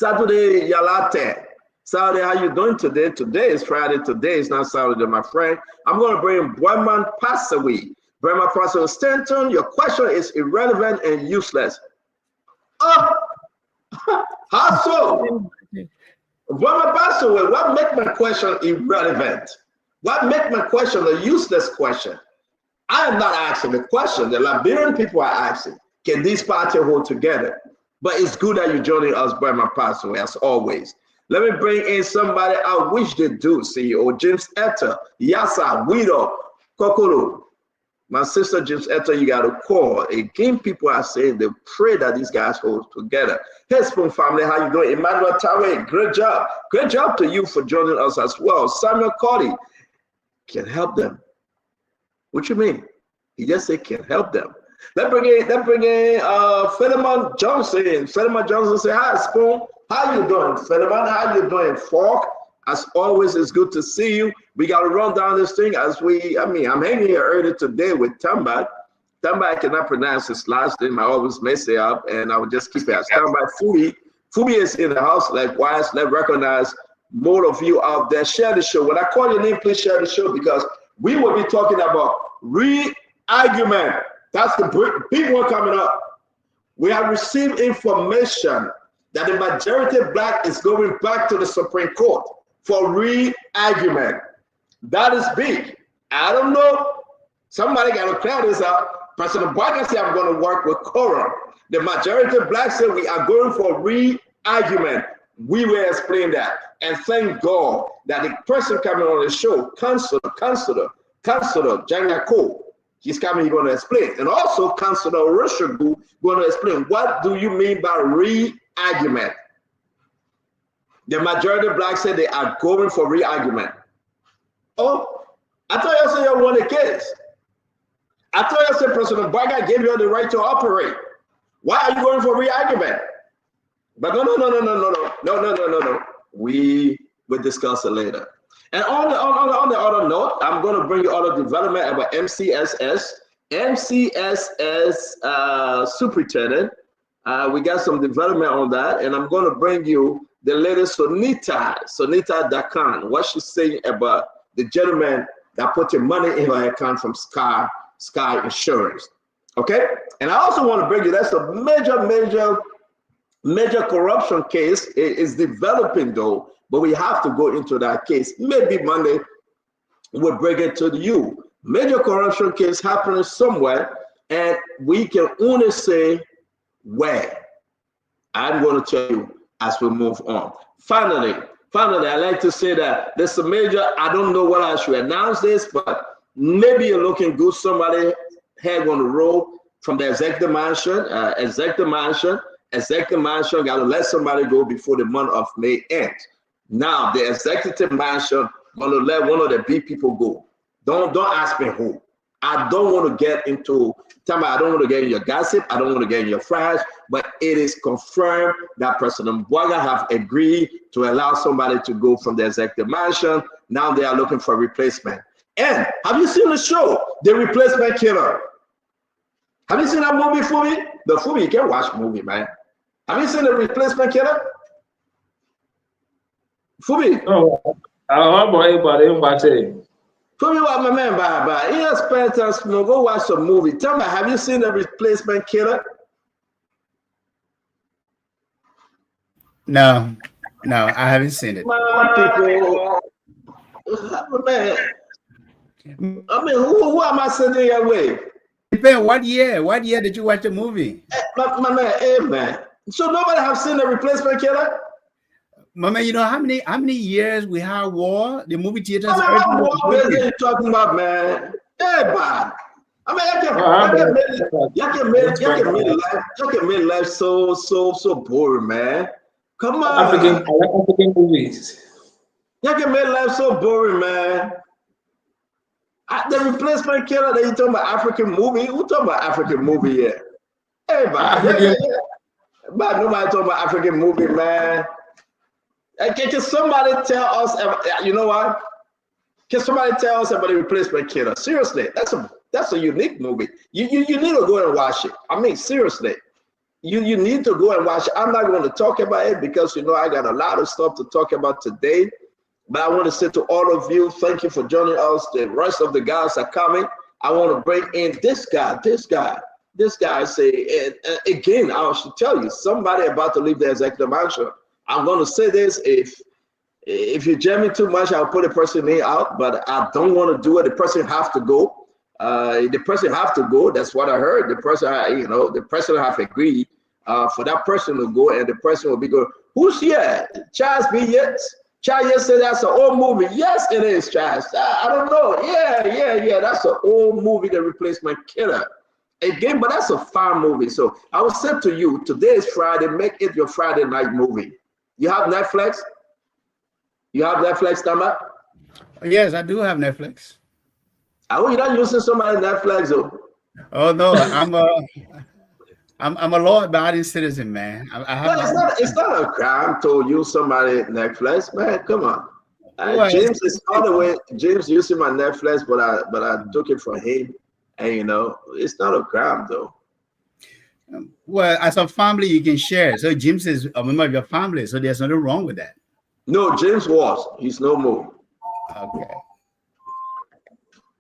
Yalate. Saturday, how you doing today? Today is Friday. Today is not Saturday, my friend. I'm going to bring Boyman Passaway. Boyman Passaway Stanton, your question is irrelevant and useless. Oh, how so? Boyman Passaway, what make my question irrelevant? What make my question a useless question? I am not asking the question. The Liberian people are asking, can these parties hold together? But it's good that you're joining us by my passway, as always. Let me bring in somebody I wish they do, CEO James Etta, Yasa, Guido, Kokoro. My sister James Eto, you got to call. Again, people are saying they pray that these guys hold together. Hey, Spoon family, how you doing? Emmanuel Tawe, great job. Great job to you for joining us as well. Samuel Cody can help them. What you mean? He just said can help them. Let's bring in Philemon Johnson. Philemon Johnson say, hi, Spoon. How you doing, Philemon? How you doing, Fork? As always, it's good to see you. We got to run down this thing as I'm hanging here early today with Tamba. Tamba, I cannot pronounce his last name. I always mess it up, and I will just keep it as Tamba. Fubi is in the house. Likewise, let's recognize more of you out there. Share the show. When I call your name, please share the show because we will be talking about re-argument. That's the big one coming up. We have received information that the majority black is going back to the Supreme Court for re-argument. That is big. I don't know. Somebody got to clear this up. President Biden said, I'm going to work with quorum. The majority of blacks said we are going for re-argument. We will explain that. And thank God that the person coming on the show, Councilor Janga, he's coming, he's going to explain. And also Councilor Rushagu going to explain, what do you mean by re-argument? The majority of blacks said they are going for re-argument. Oh, I thought you said you won the case. I thought you said President Biden gave you the right to operate. Why are you going for re-argument? But no. We will discuss it later. And on the other note, I'm going to bring you other development about MCSS superintendent. We got some development on that, and I'm going to bring you the latest Sonita Dakan, what she's saying about the gentleman that put your money in her account from Sky Insurance. Okay? And I also want to bring you, that's a major corruption case. It is developing though, but we have to go into that case. Maybe Monday we'll bring it to you. Major corruption case happening somewhere, and we can only say where. I'm going to tell you as we move on. Finally, I like to say that there's a major, I don't know what I should announce this, but maybe you're looking good. Somebody head on the road from the executive mansion, executive mansion got to let somebody go before the month of May ends. Now the executive mansion going to let one of the big people go. Don't ask me who. I don't want to get into I don't want to get in your gossip. I don't want to get in your trash, but it is confirmed that President Bwaga have agreed to allow somebody to go from the executive mansion. Now they are looking for a replacement. And have you seen the show, The Replacement Killer? Have you seen that movie, Fubi? The Fubi, you can watch movie, man. Have you seen The Replacement Killer? Fubi? Oh, boy, Fubi, what my man, bye. He has spent time, go watch some movie. Tell me, have you seen The Replacement Killer? No, I haven't seen it. People, man. I mean, who am I sending your way? Depend what year? What year did you watch the movie? My man, hey man. So nobody have seen The Replacement Killer? My man, you know how many years we had war? The movie theaters. What are you talking about, man? Hey, man. I mean, y'all can make life so boring, man. Come on. African movies. Y'all can make life so boring, man. The Replacement Killer that you talking about African movie? Who talking about African movie here? Hey, man. But nobody talking about African movie, man. Can somebody tell us? You know what? Can somebody tell us about The Replacement Killer? Seriously, that's a unique movie. You need to go and watch it. I mean, seriously, you need to go and watch it. I'm not going to talk about it because I got a lot of stuff to talk about today. But I want to say to all of you, thank you for joining us. The rest of the guys are coming. I want to bring in this guy. Say, and again, I should tell you, somebody about to leave the executive mansion. I'm going to say this, if you jam me too much, I'll put the person name out, but I don't want to do it. The person have to go. That's what I heard. The person have agreed for that person to go, and the person will be going, who's here? Charles B. Yates. Child, you say that's an old movie. Yes, it is, Child. I don't know. Yeah. That's an old movie, The Replacement Killer. Again, but that's a fun movie. So I will say to you, today is Friday. Make it your Friday night movie. You have Netflix? You have Netflix, Tama? Yes, I do have Netflix. I hope you're not using somebody's Netflix, though. Oh no, I'm a law-abiding citizen, man. I have. No, it's not a crime to use somebody's Netflix, man. Come on. Well, James is all the way. James using my Netflix, but I took it from him, and you know, it's not a crime though. Well, as a family, you can share. So James is a member of your family, so there's nothing wrong with that. No, James was. He's no more. Okay.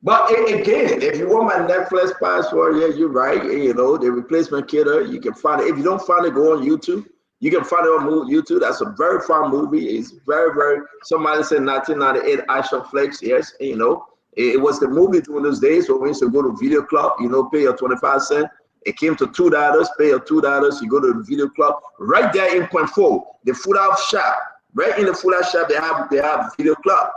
But again, if you want my Netflix password, yeah, you're right. You know, The Replacement Killer, you can find it. If you don't find it, go on YouTube. You can find it on YouTube. That's a very fun movie. It's very, somebody said 1998 action flicks. Yes, you know, it was the movie during those days when we used to go to video club, you know, pay your 25 cents. It came to $2, pay your $2. You go to the video club right there in Point 4, the food out shop. Right in the food out shop, they have video club.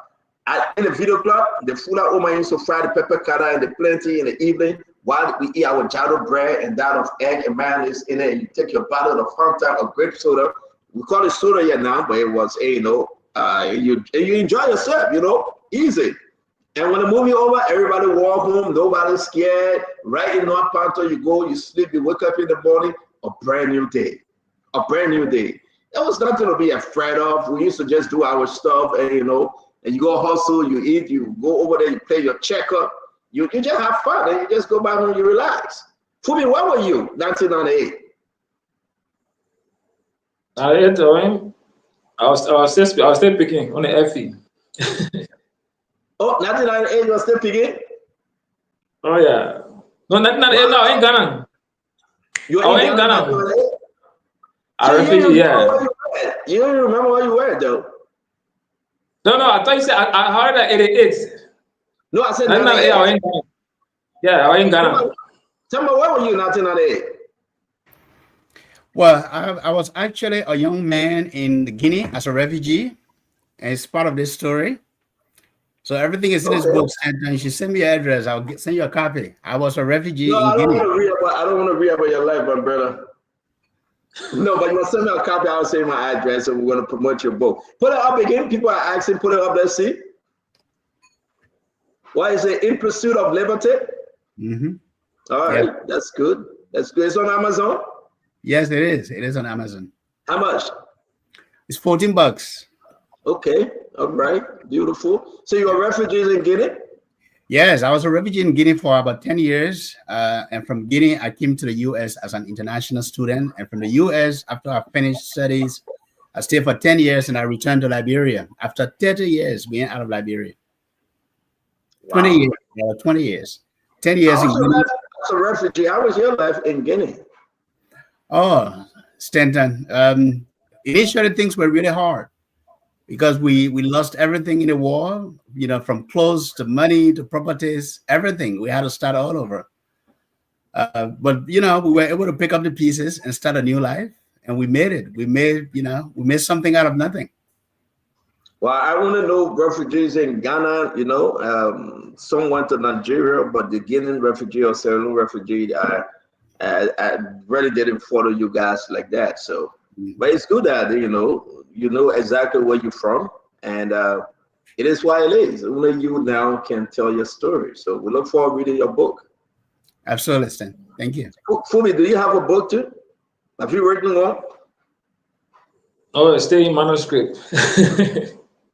In the video club, the Fula Oma used to fry the pepper cutter and the plenty in the evening while we eat our jado bread and that of egg and mayonnaise in it. And you take your bottle of Fanta or grape soda. We call it soda here now, but it was, you know, you enjoy yourself, you know, easy. And when the movie over, everybody walk home, nobody's scared. Right in North Panto, you go, you sleep, you wake up in the morning, a brand new day. A brand new day. There was nothing to be afraid of. We used to just do our stuff and, you know, and you go hustle, you eat, you go over there, you play your checker, you just have fun, and you just go back home, you relax. Fumi, where were you, 1998? I was still picking on the FE. Oh, 1998, you were still picking? Oh yeah. No, 1998, no, in Ghana. You were in Ghana? I refugee, yeah. You don't remember where you were, though. No, I thought you said I heard that 88. No, I said 98. I was in Ghana. Yeah, I was in Ghana. Tell me, where were you in 1998? Well, I was actually a young man in Guinea as a refugee, and it's part of this story. So everything is in this book. And she sent me your address. I'll send you a copy. I was a refugee in Guinea. I don't want to read about your life, my brother. No, but you want to send me a copy, I'll say my address and we're going to promote your book. Put it up again. People are asking, put it up, let's see. Why is it? In Pursuit of Liberty? Mm-hmm. All right, that's good. That's good. It's on Amazon? Yes, it is. It is on Amazon. How much? It's $14. Okay, all right, beautiful. So you are refugees in Guinea? Yes, I was a refugee in Guinea for about 10 years. And from Guinea, I came to the U.S. as an international student. And from the U.S., after I finished studies, I stayed for 10 years and I returned to Liberia. After 30 years being out of Liberia. 20 years. 20 years. 10 years in Guinea. As a refugee, how was your life in Guinea? Oh, Stanton. Initially, things were really hard because we lost everything in the war, you know, from clothes to money to properties, everything. We had to start all over. But, you know, we were able to pick up the pieces and start a new life. And we made it. We made something out of nothing. Well, I want to know refugees in Ghana, you know, some went to Nigeria, but the Guinean refugee or Sierra Leone refugee, I really didn't follow you guys like that. So, but it's good that, you know exactly where you're from. And it is why it is. Only you now can tell your story. So we look forward to reading your book. Absolutely, Stan. Thank you. Fumi, do you have a book too? Have you written one? Oh, it's still in manuscript.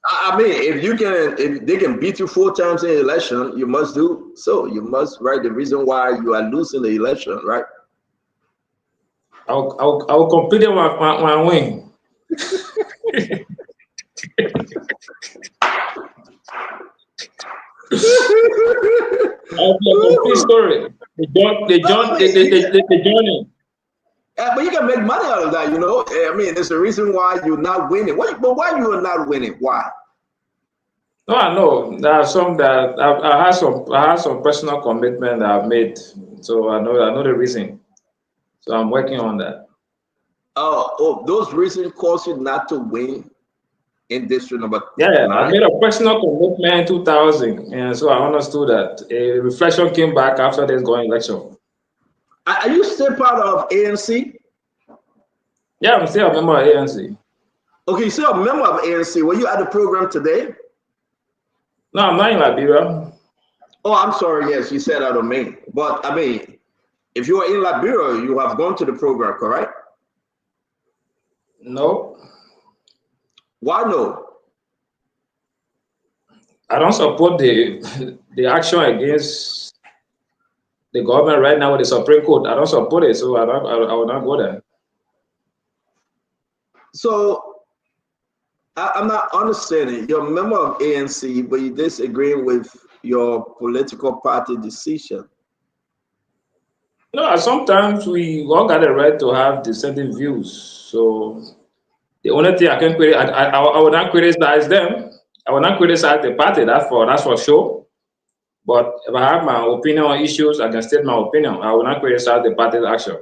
I mean, if they can beat you 4 times in election, you must do so. You must write the reason why you are losing the election, right? I'll complete it when I win. I'll be a complete story. The journey. But you can make money out of that, you know. I mean, there's a reason why you're not winning. But why you are not winning? Why? No, I know there are some that I had some personal commitment that I've made, so I know the reason. So I'm working on that. Oh, those reasons cause you not to win. in district number Yeah, I 9. made a personal commitment in 2000, and so I understood that a reflection came back after this going election. Are you still part of ANC? Yeah, I'm still a member of ANC. Okay, you're still a member of ANC. Were you at the program today? No, I'm not in Liberia. Oh, I'm sorry. Yes, you said out of me. But I mean, if you were in Liberia, you have gone to the program, correct? No. Why no? I don't support the action against the government right now with the Supreme Court. I don't support it, so I will not go there. So I'm not understanding. You're a member of ANC, but you disagree with your political party decision. No, sometimes we all got the right to have dissenting views. So the only thing I can I will not criticize them. I will not criticize the party. That's for sure. But if I have my opinion on issues, I can state my opinion. I will not criticize the party's action.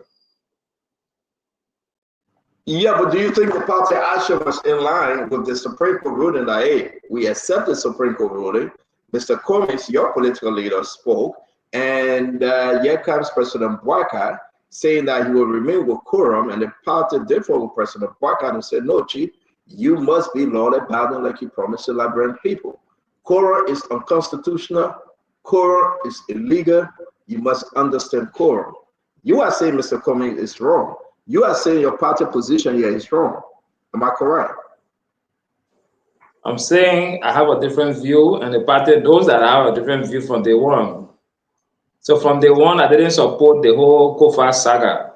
Yeah, but do you think the party action was in line with the Supreme Court ruling that, hey, we accept the Supreme Court ruling? Mr. Cummings, your political leader, spoke, and here comes President Boycott saying that he will remain with quorum, and the party differed with President Boycott and said, no, Chief, you must be law abiding like you promised the Liberian people. Quorum is unconstitutional. Quorum is illegal. You must understand quorum. You are saying Mr. Cummings is wrong. You are saying your party position here is wrong. Am I correct? I'm saying I have a different view, and the party knows that I have a different view from day one. So from day one, I didn't support the whole Kofa saga,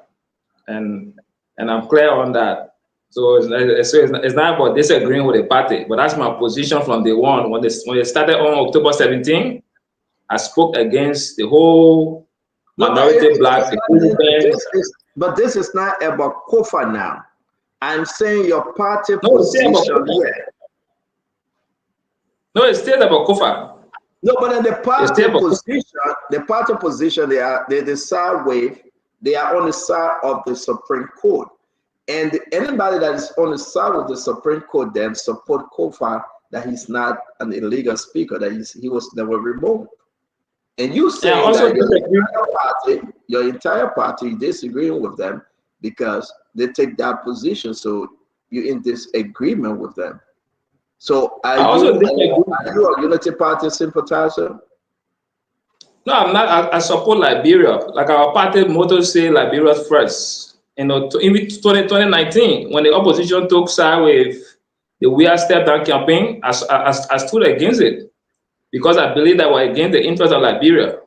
and I'm clear on that. So it's not about disagreeing with the party, but that's my position from day one. When they started on October 17, I spoke against the whole minority black. But this is not about Kofa now. I'm saying your party position here. No, it's still about Kofa. No, but in the party position, they decide with, they are on the side of the Supreme Court. And anybody that is on the side of the Supreme Court then support Kofa that he's not an illegal speaker, that he was never removed. And you say that your entire party disagreeing with them because they take that position. So you're in disagreement with them. So are you a Unity Party sympathizer? No, I'm not. I support Liberia. Like our party motto say, Liberia first. You know, in 2019, when the opposition took side with the We Are Step Down campaign, I stood against it because I believe that we're against the interest of Liberia.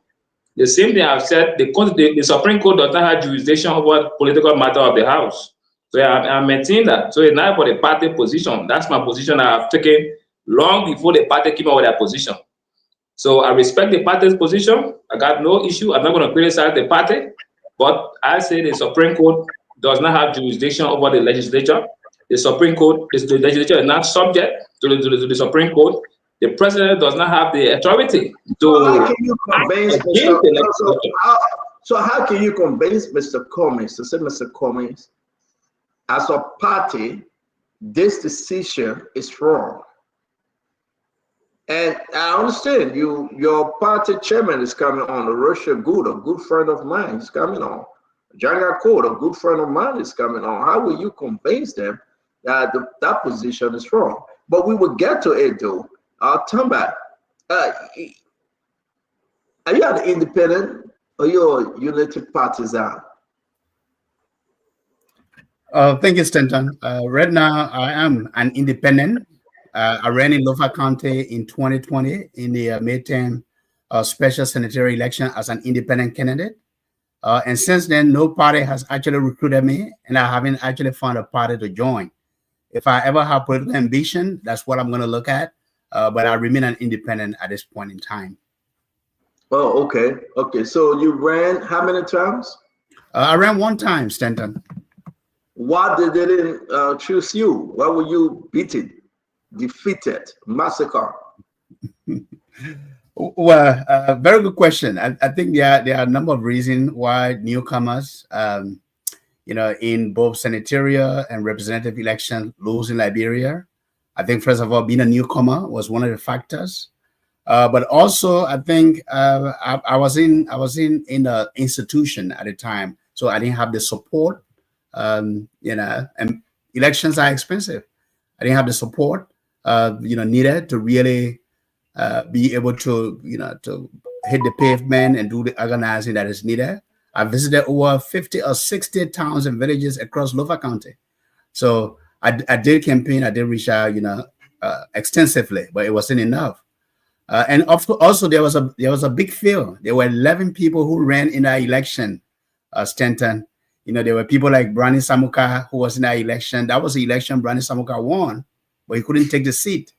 The same thing I've said, the Supreme Court does not have jurisdiction over political matter of the House. So I maintain that. So it's not for the party position. That's my position that I've taken long before the party came out with their position. So I respect the party's position. I got no issue. I'm not going to criticize the party. But I say the Supreme Court does not have jurisdiction over the legislature. The Supreme Court, the legislature is not subject to the Supreme Court. The president does not have the authority to. How can you convince how can you convince Mr. Cummings to say, Mr. Cummings, as a party, this decision is wrong? And I understand your party chairman is coming on, Russia Good, a good friend of mine, is coming on. Janga Code, a good friend of mine, is coming on. How will you convince them that that position is wrong? But we will get to it though. I'll turn back. Are you an independent or you're a Unity partisan? Thank you, Stanton. Right now, I am an independent. I ran in Lofa County in 2020 in the midterm special sanitary election as an independent candidate. And since then, no party has actually recruited me, and I haven't actually found a party to join. If I ever have political ambition, that's what I'm going to look at. But I remain an independent at this point in time. Oh, okay. Okay. So you ran how many times? I ran one time, Stanton. Why they didn't choose you? Why were you beaten, defeated, massacred? Well, very good question. I think there are a number of reasons why newcomers, in both senatorial and representative election lose in Liberia. I think first of all, being a newcomer was one of the factors. But also, I think I was in an institution at the time, so I didn't have the support. And elections are expensive. I didn't have the support, needed to really be able to, to hit the pavement and do the organizing that is needed. I visited over 50 or 60 towns and villages across Lofa County. So I did campaign, I did reach out, extensively, but it wasn't enough. And also there was a big field. There were 11 people who ran in that election, Stanton. There were people like Brani Samuka who was in that election. That was the election Brani Samuka won, but he couldn't take the seat.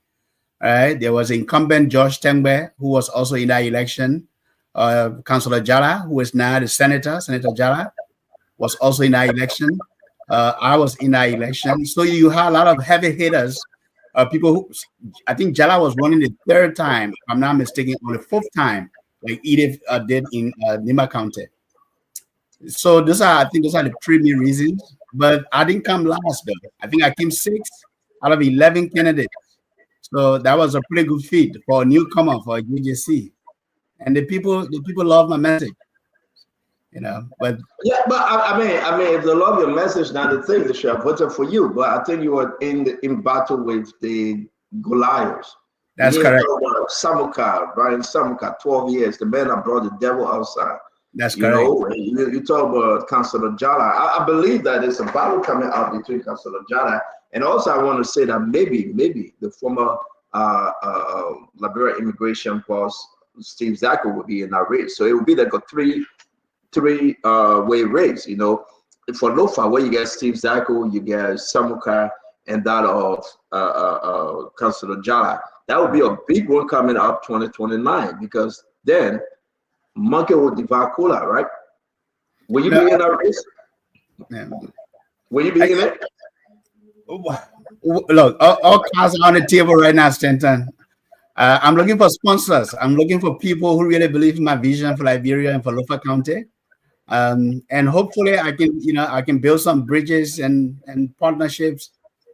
All right. There was incumbent George Tengbe who was also in that election. Councillor Jala, who is now the Senator Jala, was also in that election. I was in that election. So you had a lot of heavy hitters, people who, I think Jala was running the third time, if I'm not mistaken, or the fourth time, like Edith did in Nima County. So I think those are the three main reasons. But I didn't come last though. I think I came 6th out of 11 candidates. So that was a pretty good feat for a newcomer for JJC. And the people love my message. But yeah, but I mean, if they love your message, now the thing they should have voted for you. But I think you were in battle with the Goliaths. That's correct. Samuka, Brian Samuka, 12 years, the man that brought the devil outside. That's correct. You talk about Councillor Jala. I believe that there's a battle coming out between Councillor Jala, and also I want to say that maybe the former Liberia immigration boss Steve Zacko would be in that race. So it would be like a three-way race. For Lofa, where you get Steve Zacko, you get Samuka, and that of Councillor Jala. That would be a big one coming up 2029, because then Monkey will devour Cola, right? Will you be in that race? Yeah. Will you be in it? Look, all cards are on the table right now, Stanton. I'm looking for sponsors. I'm looking for people who really believe in my vision for Liberia and for Lofa County. And hopefully I can build some bridges and partnerships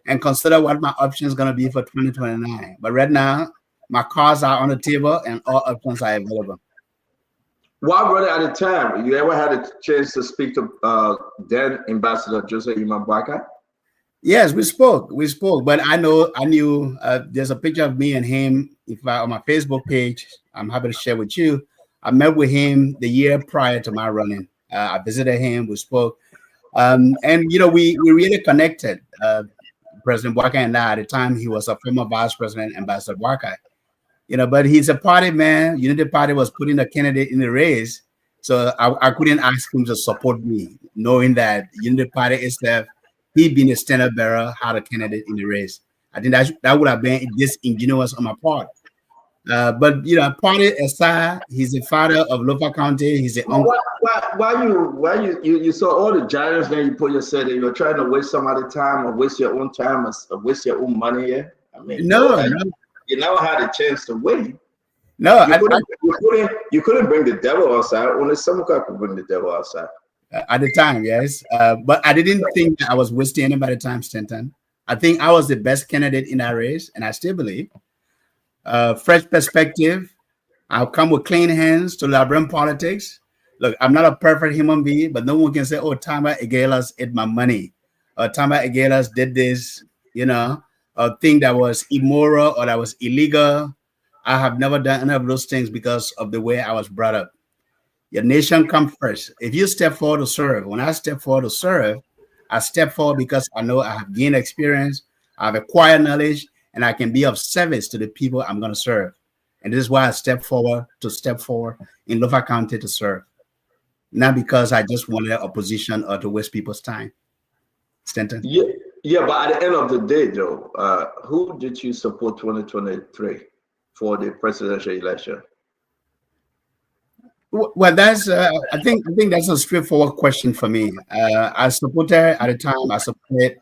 and consider what my option is going to be for 2029. But right now, my cards are on the table and all options are available. While running at the time, you ever had a chance to speak to then Ambassador Joseph Imabwaka? Yes, we spoke, but I knew there's a picture of me and him on my Facebook page. I'm happy to share with you. I met with him the year prior to my running. I visited him, we spoke, and we really connected. President Bwaka and I, at the time, he was a former Vice President, Ambassador Bwaka. But he's a party man. Unity Party was putting a candidate in the race, so I couldn't ask him to support me, knowing that Unity Party itself, he being a standard bearer, had a candidate in the race. I think that would have been disingenuous on my part. But party aside, he's the father of Lofa County. He's the uncle. Why you saw all the giants, then you put yourself there? You're trying to waste somebody's time or waste your own time or waste your own money here? I mean, no. You never had a chance to win. No, you couldn't bring the devil outside. Only someone could bring the devil outside. At the time, yes. But I didn't think that I was wasting anybody's time, Stanton. I think I was the best candidate in that race, and I still believe. Fresh perspective. I'll come with clean hands to Liberian politics. Look, I'm not a perfect human being, but no one can say, oh, Tamba Egelas ate my money. Tamba Egelas did this, a thing that was immoral or that was illegal. I have never done any of those things because of the way I was brought up. Your nation comes first. If you step forward to serve, when I step forward to serve, I step forward because I know I have gained experience, I have acquired knowledge, and I can be of service to the people I'm going to serve. And this is why I step forward in Lofa County to serve. Not because I just wanted a position or to waste people's time. Stanton? Yeah, but at the end of the day, Joe, who did you support 2023 for the presidential election? Well, that's I think that's a straightforward question for me. I supported at the time. I supported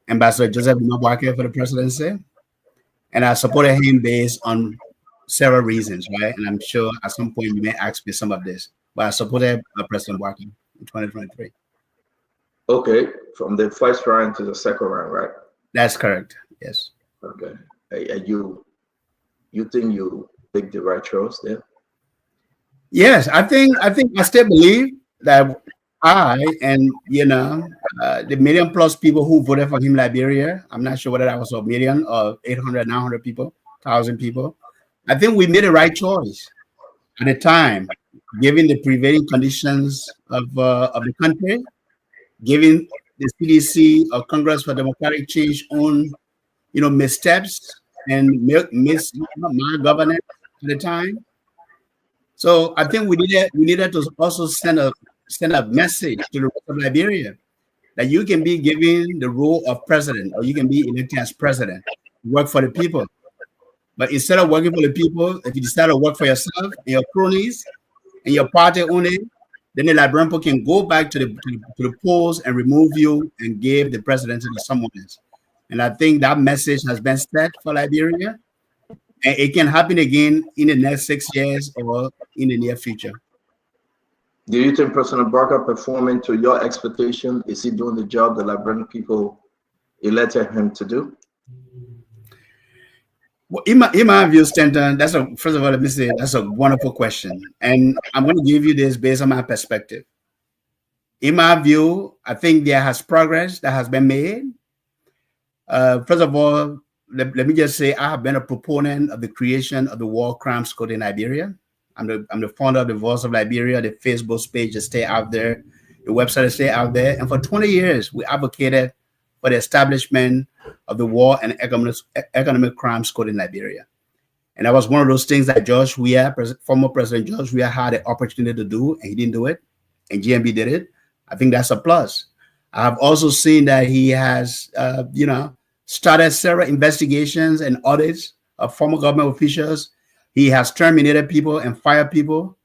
Ambassador Joseph Imabwaka for the presidency, and I supported him based on several reasons, right? And I'm sure at some point you may ask me some of this, but I supported President Bwaka in 2023. Okay, from the first round to the second round, right? That's correct. Yes. Okay. You think you picked the right choice there? Yes, I still believe that I and the million plus people who voted for him in Liberia. I'm not sure whether that was a million or 800, 900 people, 1,000 people. I think we made the right choice at the time, given the prevailing conditions of the country, given the CDC or Congress for Democratic Change own missteps and malgovernance at the time. So I think we needed to also send a message to the rest of Liberia that you can be given the role of president or you can be elected as president, work for the people. But instead of working for the people, if you decide to work for yourself and your cronies and your party only, then the Liberian people can go back to the polls and remove you and give the presidency to someone else. And I think that message has been set for Liberia. And it can happen again in the next 6 years or in the near future. Do you think President Barker performing to your expectation? Is he doing the job the Liberian people elected him to do? Well, in my view, Stanton, first of all, let me say that's a wonderful question. And I'm going to give you this based on my perspective. In my view, I think there has progress that has been made. First of all, let me just say I have been a proponent of the creation of the War Crimes Code in Liberia. I'm the founder of the Voice of Liberia. The Facebook page is still out there. The website is still out there. And for 20 years, we advocated for the establishment of the War and Economic Crimes Code in Liberia. And that was one of those things that former President George Weah had the opportunity to do, and he didn't do it. And GMB did it. I think that's a plus. I have also seen that he has, started several investigations and audits of former government officials. He has terminated people and fired people,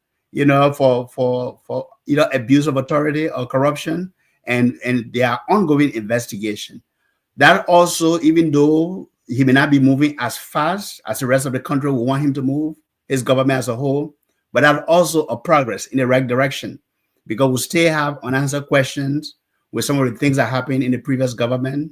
for abuse of authority or corruption, and there are ongoing investigation. That also, even though he may not be moving as fast as the rest of the country will want him to move, his government as a whole, but that also a progress in the right direction, because we still have unanswered questions with some of the things that happened in the previous government,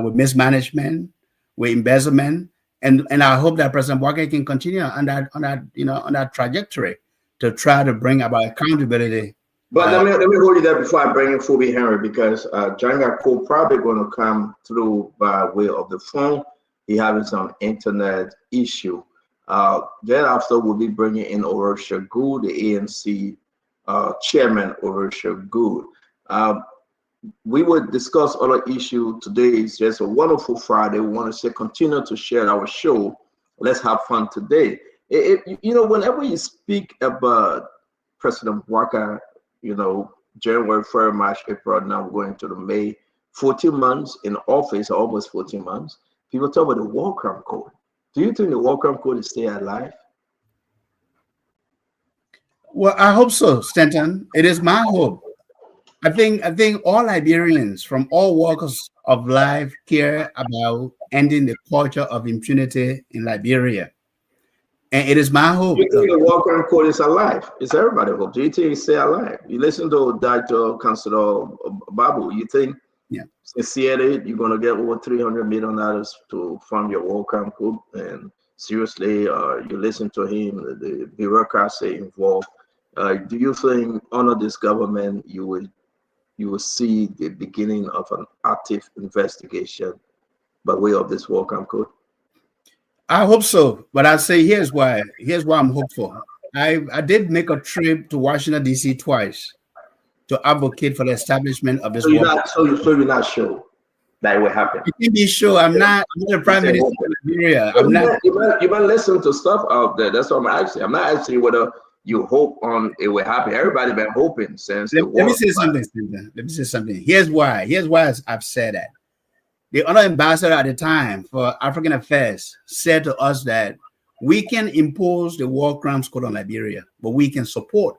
with mismanagement, with embezzlement, and I hope that President Walker can continue on that trajectory to try to bring about accountability. But let me hold you there before I bring in Phoebe Henry, because Janga Cole probably going to come through by way of the phone. He having some internet issue. Thereafter, we'll be bringing in Orosha Good, the ANC chairman, Orosha Good. We would discuss other issue today. It's just a wonderful Friday. We want to say continue to share our show. Let's have fun today. Whenever you speak about President Walker, January, February, March, April, now we're going to the May, 14 months in office, almost 14 months. People talk about the War Crime Code. Do you think the War Crime Code is still alive? Well, I hope so, Stanton. It is my hope. I think all Liberians from all walks of life care about ending the culture of impunity in Liberia. And it is my hope. You think the War Crime Code is alive? It's everybody's hope. Do you think it's still alive? You listen to Dr. Councilor Babu, you think sincerely you're going to get over $300 million to fund your War Crime Code? And seriously, you listen to him, the bureaucracy involved. Do you think under this government you will see the beginning of an active investigation by way of this War Crime Code? I hope so, but I'll say here's why I'm hopeful. I did make a trip to Washington, D.C. twice to advocate for the establishment of this. So you're not sure that it will happen? You can be sure. I'm not the prime minister of Liberia. You might listen to stuff out there. That's what I'm asking. I'm not asking whether you hope on it will happen. Everybody been hoping since the war. Let me say something. Here's why I've said that. The other ambassador at the time for African Affairs said to us that we can impose the War Crimes Code on Liberia, but we can support.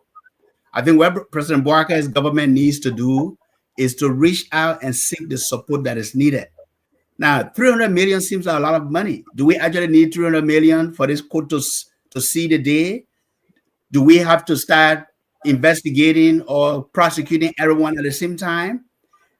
I think what President Walker's government needs to do is to reach out and seek the support that is needed. Now, 300 million seems like a lot of money. Do we actually need 300 million for this code to see the day? Do we have to start investigating or prosecuting everyone at the same time?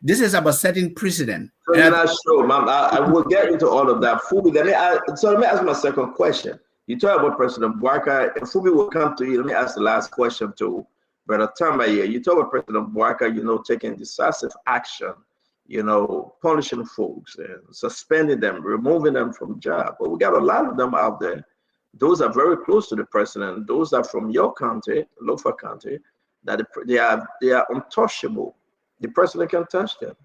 This is about setting precedent. So you're not sure, ma'am. I will get into all of that. Fubi, let me ask my second question. You talk about President Bouaka, and Fubi will come to you. Let me ask the last question to Brother Tamba here. You talk about President Bouaka, taking decisive action, punishing folks and suspending them, removing them from job. But we got a lot of them out there. Those are very close to the president. Those are from your county, Lofa County, that they are untouchable. The president can touch them.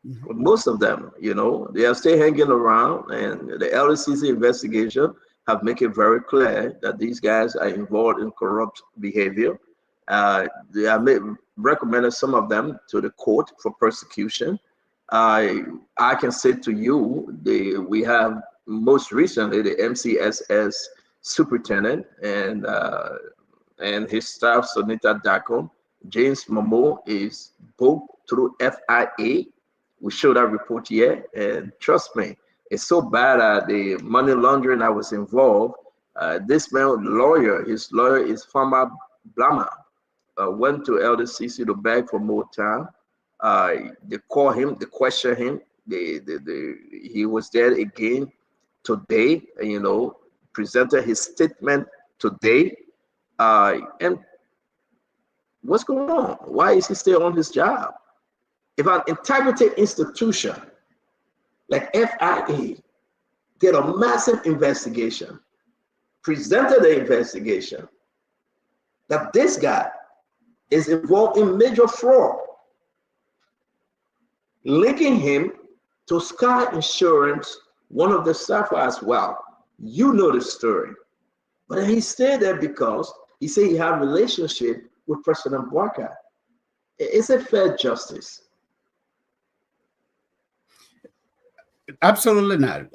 Most of them, they are still hanging around, and the LCC investigation have made it very clear that these guys are involved in corrupt behavior. They have recommended some of them to the court for persecution. I can say to you, we have most recently the MCSS superintendent and his staff, Sonita Dakom. James Momo is booked through FIA. We showed that report here, and trust me, it's so bad. The money laundering that was involved. This man, his lawyer is Farmer Blama, went to LDCC to beg for more time. They call him, they question him. He was there again today, presented his statement today. And what's going on? Why is he still on his job? If an integrity institution like FIA did a massive investigation, presented the investigation that this guy is involved in major fraud, linking him to Sky Insurance, one of the staff as well. You know the story. But he stayed there because he said he had a relationship with President Bouaka. Is it fair justice? Absolutely not.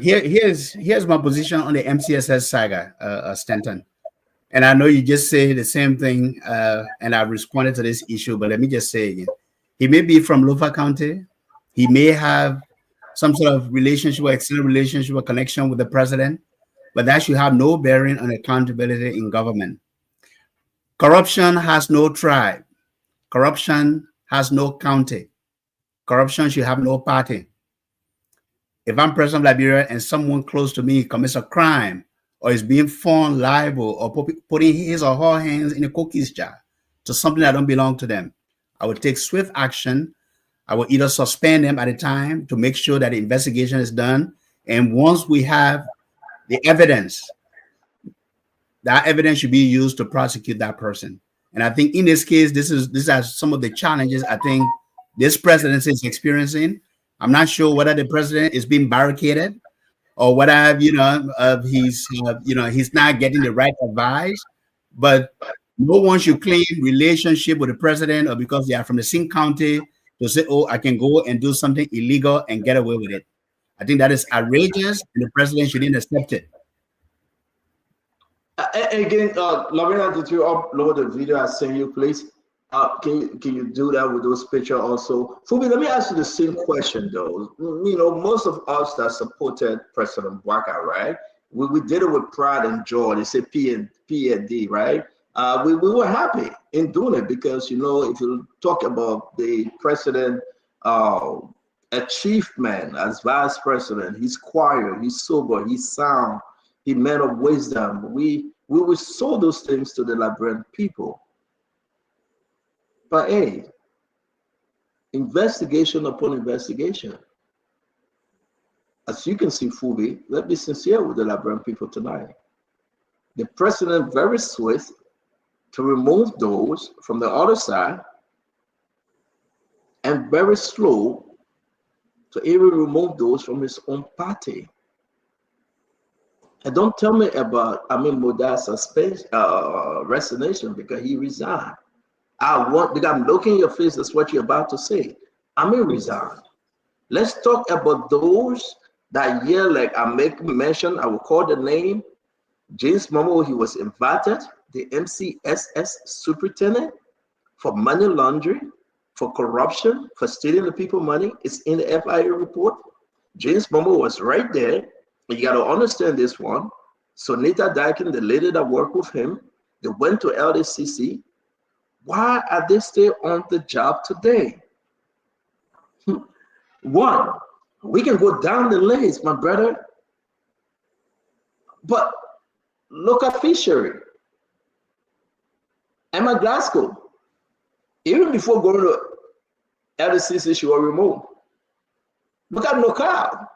Here's my position on the MCSS saga, Stanton. And I know you just say the same thing, and I've responded to this issue, but let me just say again. He may be from Lofa County. He may have some sort of relationship or extended relationship or connection with the president, but that should have no bearing on accountability in government. Corruption has no tribe. Corruption has no county. Corruption should have no party. If I'm president of Liberia and someone close to me commits a crime or is being found liable or putting his or her hands in a cookies jar to something that don't belong to them, I would take swift action. I will either suspend them at a time to make sure that the investigation is done. And once we have the evidence, that evidence should be used to prosecute that person. And I think in this case, these are some of the challenges I think this presidency is experiencing. I'm not sure whether the president is being barricaded or whether, he's not getting the right advice, but no one should claim relationship with the president or because they are from the same county to say, oh, I can go and do something illegal and get away with it. I think that is outrageous and the president shouldn't accept it. Again, Lorena, did you upload the video I sent you, please? Can you do that with those pictures also? Fubi, let me ask you the same question though. Most of us that supported President Bouaka, right? We did it with pride and joy. They say P and D, right? We were happy in doing it because, if you talk about the president achievement as vice president, he's quiet, he's sober, he's sound, he's man of wisdom. We saw those things to the Liberian people. But hey, investigation upon investigation. As you can see, Fubi, let's be sincere with the Liberian people tonight. The president very swift to remove those from the other side and very slow to even remove those from his own party. And don't tell me about Amin Moda's resignation because he resigned. Because I'm looking at your face, that's what you're about to say. Amin resigned. Let's talk about those that year, like I make mention, I will call the name. James Momo, he was invited, the MCSS superintendent, for money laundering, for corruption, for stealing the people money. It's in the FIA report. James Momo was right there. You got to understand this one. Sonita Dakin, the lady that worked with him, they went to LDCC. Why are they still on the job today? One, we can go down the list, my brother. But look at fishery. Emma Glasgow, even before going to LCC, she was removed. Look at Knockout.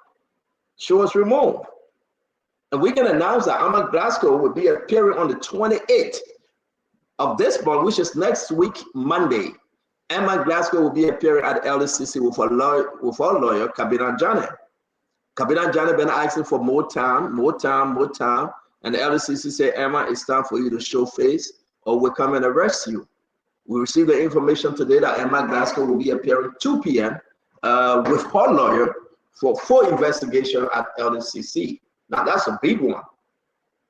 She was removed. And we can announce that Emma Glasgow will be appearing on the 28th of this month, which is next week, Monday. Emma Glasgow will be appearing at LCC with our lawyer, Kabina Jane. Kabina Jane been asking for more time. And the LCC said, Emma, it's time for you to show face or we'll come and arrest you. We received the information today that Emma Glasgow will be appearing 2 p.m. With her lawyer for full investigation at LCC. Now, that's a big one.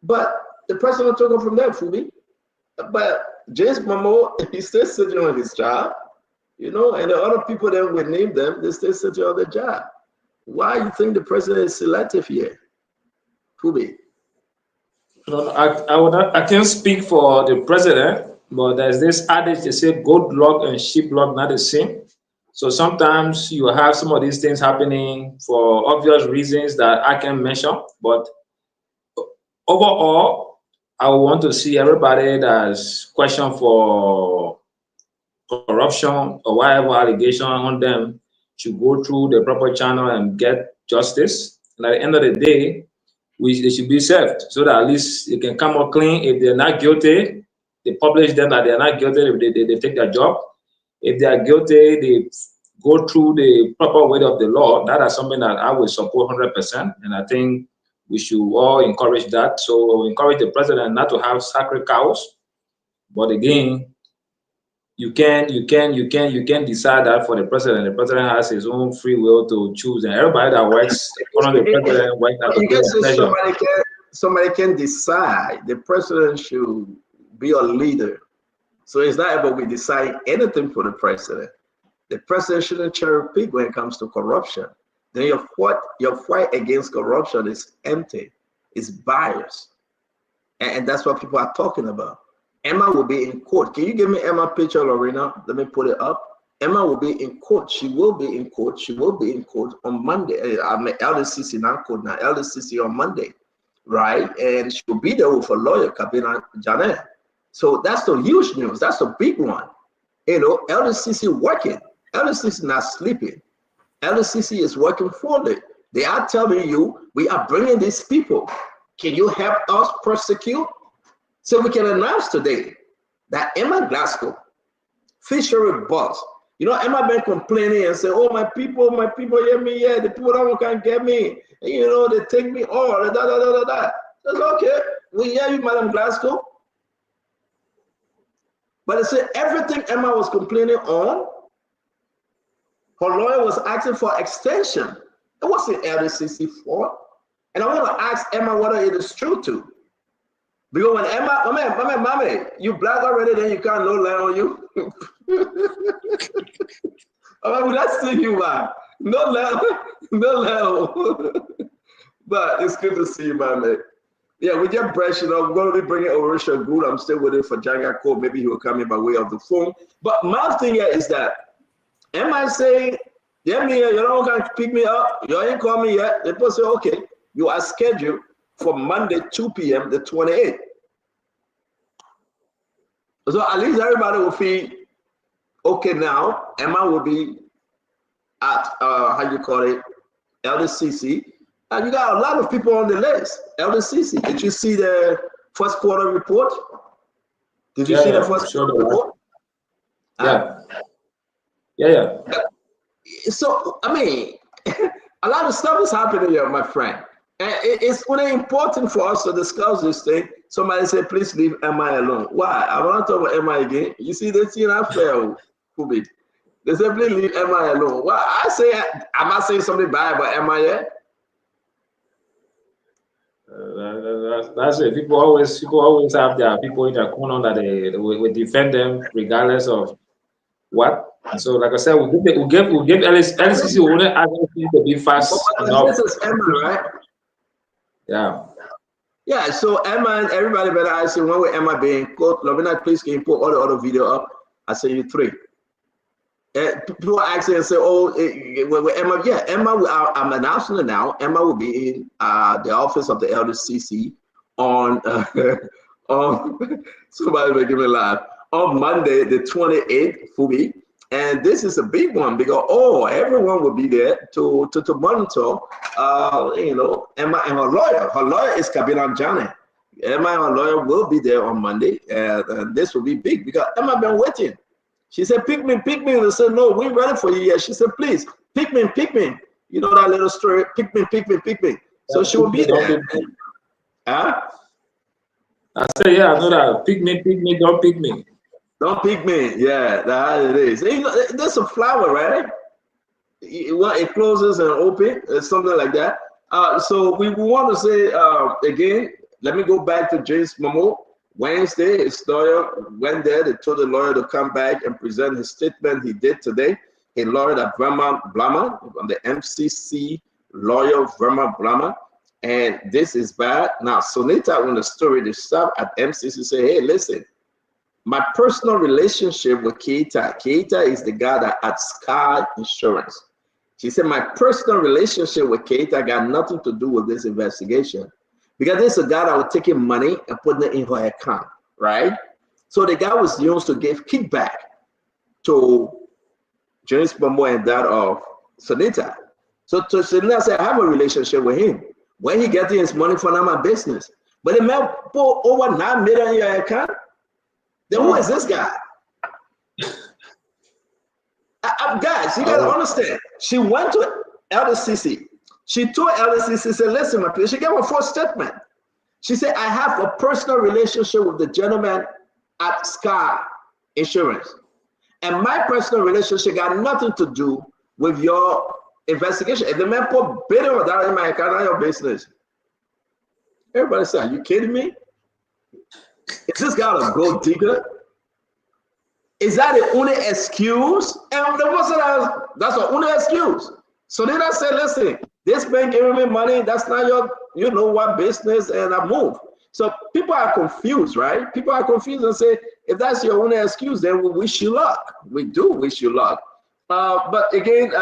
But the president took it from there, Fubi. But James Momo, he's still sitting on his job, and the other people that we name them, they still sitting on their job. Why do you think the president is selective here, Fubi? No, I can't speak for the president, but there's this adage they say goat luck and sheep luck not the same. So sometimes you have some of these things happening for obvious reasons that I can mention, but overall, I want to see everybody that's questioned for corruption or whatever allegation on them should go through the proper channel and get justice. And at the end of the day, they should be served so that at least they can come out clean. If they're not guilty, they publish them that they're not guilty, they take their job. If they are guilty, they go through the proper way of the law. That is something that I would support 100%. And I think we should all encourage that. So encourage the president not to have sacred cows. But again, you can decide that for the president. The president has his own free will to choose, and everybody that works under the president works at You can say somebody can decide. The president should be a leader. So it's not about we decide anything for the president. The president shouldn't cherry pick when it comes to corruption. Then your fight against corruption is empty. It's biased. And that's what people are talking about. Emma will be in court. Can you give me Emma's picture, Lorena? Let me put it up. Emma will be in court. She will be in court. She will be in court on Monday. I mean, LCC, not court now. LCC on Monday, right? And she will be there with a lawyer, Kabina Jane. So that's the huge news. That's the big one. LCC working. LCC not sleeping. LCC is working fully. They are telling you, we are bringing these people. Can you help us prosecute? So we can announce today that Emma Glasgow, fishery boss, Emma been complaining and say, oh, my people hear me, yeah, the people don't can't get me. And, they take me all, That's okay. We hear you, Madam Glasgow. But they say everything Emma was complaining on, her lawyer was asking for extension. It wasn't LCC for. And I want to ask Emma whether it is true too. Because when Emma, mommy, you black already, then you can't no lie on you. Would I see you, man? No lie. But it's good to see you, man. Yeah, we just brushing up. We're going to be bringing Orisha Good. I'm still waiting for Janga Cole. Maybe he will come in by way of the phone. But my thing here is that, am I saying, yeah, me, you don't want to pick me up? You ain't call me yet. They say, okay, you are scheduled for Monday, 2 p.m., the 28th. So at least everybody will feel okay now. Emma will be at, LCC. And you got a lot of people on the list. LCC. Did you see the first quarter report? Did you see the first quarter report? Yeah. So, I mean, a lot of stuff is happening here, my friend. And it's really important for us to discuss this thing. Somebody said, please leave Emma alone. Why? I want to talk about Emma again. You see, they see that fair. They say, please leave Emma alone. Well, I'm not saying something bad about Emma yet. That's it. People always have their people in their corner that they will defend them regardless of what. So, like I said, we'll give LCC. We wouldn't ask LCC to be fast enough. This is Emma, right? Yeah. So Emma and everybody better ask you when will Emma be in court. Lovina, please can you put all the other video up? I say you 3. People actually and say, "Oh, Emma, yeah, Emma." I'm announcing it now. Emma will be in the office of the LDCC on on somebody making me laugh on Monday, the 28th, Fubi, and this is a big one because everyone will be there to monitor. Emma and her lawyer. Her lawyer is Kabila Jane. Emma and her lawyer will be there on Monday, and this will be big because Emma been waiting. She said, pick me. They said, no, we ain't ready for you yet. She said, please, pick me. You know that little story, pick me. So she will be there. Huh? I say, yeah, I know that. Pick me, don't pick me. Don't pick me. Yeah, that's how it is. There's a flower, right? It closes and opens, something like that. So we want to say, again, let me go back to James Momo. Wednesday, his lawyer went there. They told the lawyer to come back and present his statement he did today. A lawyer at Verma Blama, the MCC lawyer Verma Blama. And this is bad. Now, Sonita, when the story, they stop at MCC, say, hey, listen, my personal relationship with Keita is the guy that at Sky Insurance. She said, my personal relationship with Keita got nothing to do with this investigation. Because this is a guy that was taking money and putting it in her account, right? So the guy was used to give kickback to James Bambo and that of Sonita. So to Sonita said, I have a relationship with him. Where he getting his money from, not my business. But the man put over 9 million in your account. Then who is this guy? Guys, you gotta understand. She went to LDCC. She told LDCC, said, listen, my please. She gave a full statement. She said, I have a personal relationship with the gentleman at Sky Insurance. And my personal relationship got nothing to do with your investigation. If the man put $1 billion in my account, not your business. Everybody said, are you kidding me? Is this guy a gold digger? Is that the only excuse? And there wasn't that's the only excuse. So then I said, listen, this bank giving me money, that's not your, you know what, business, and I move. So people are confused, right? People are confused and say, if that's your only excuse, then we wish you luck. We do wish you luck. But again,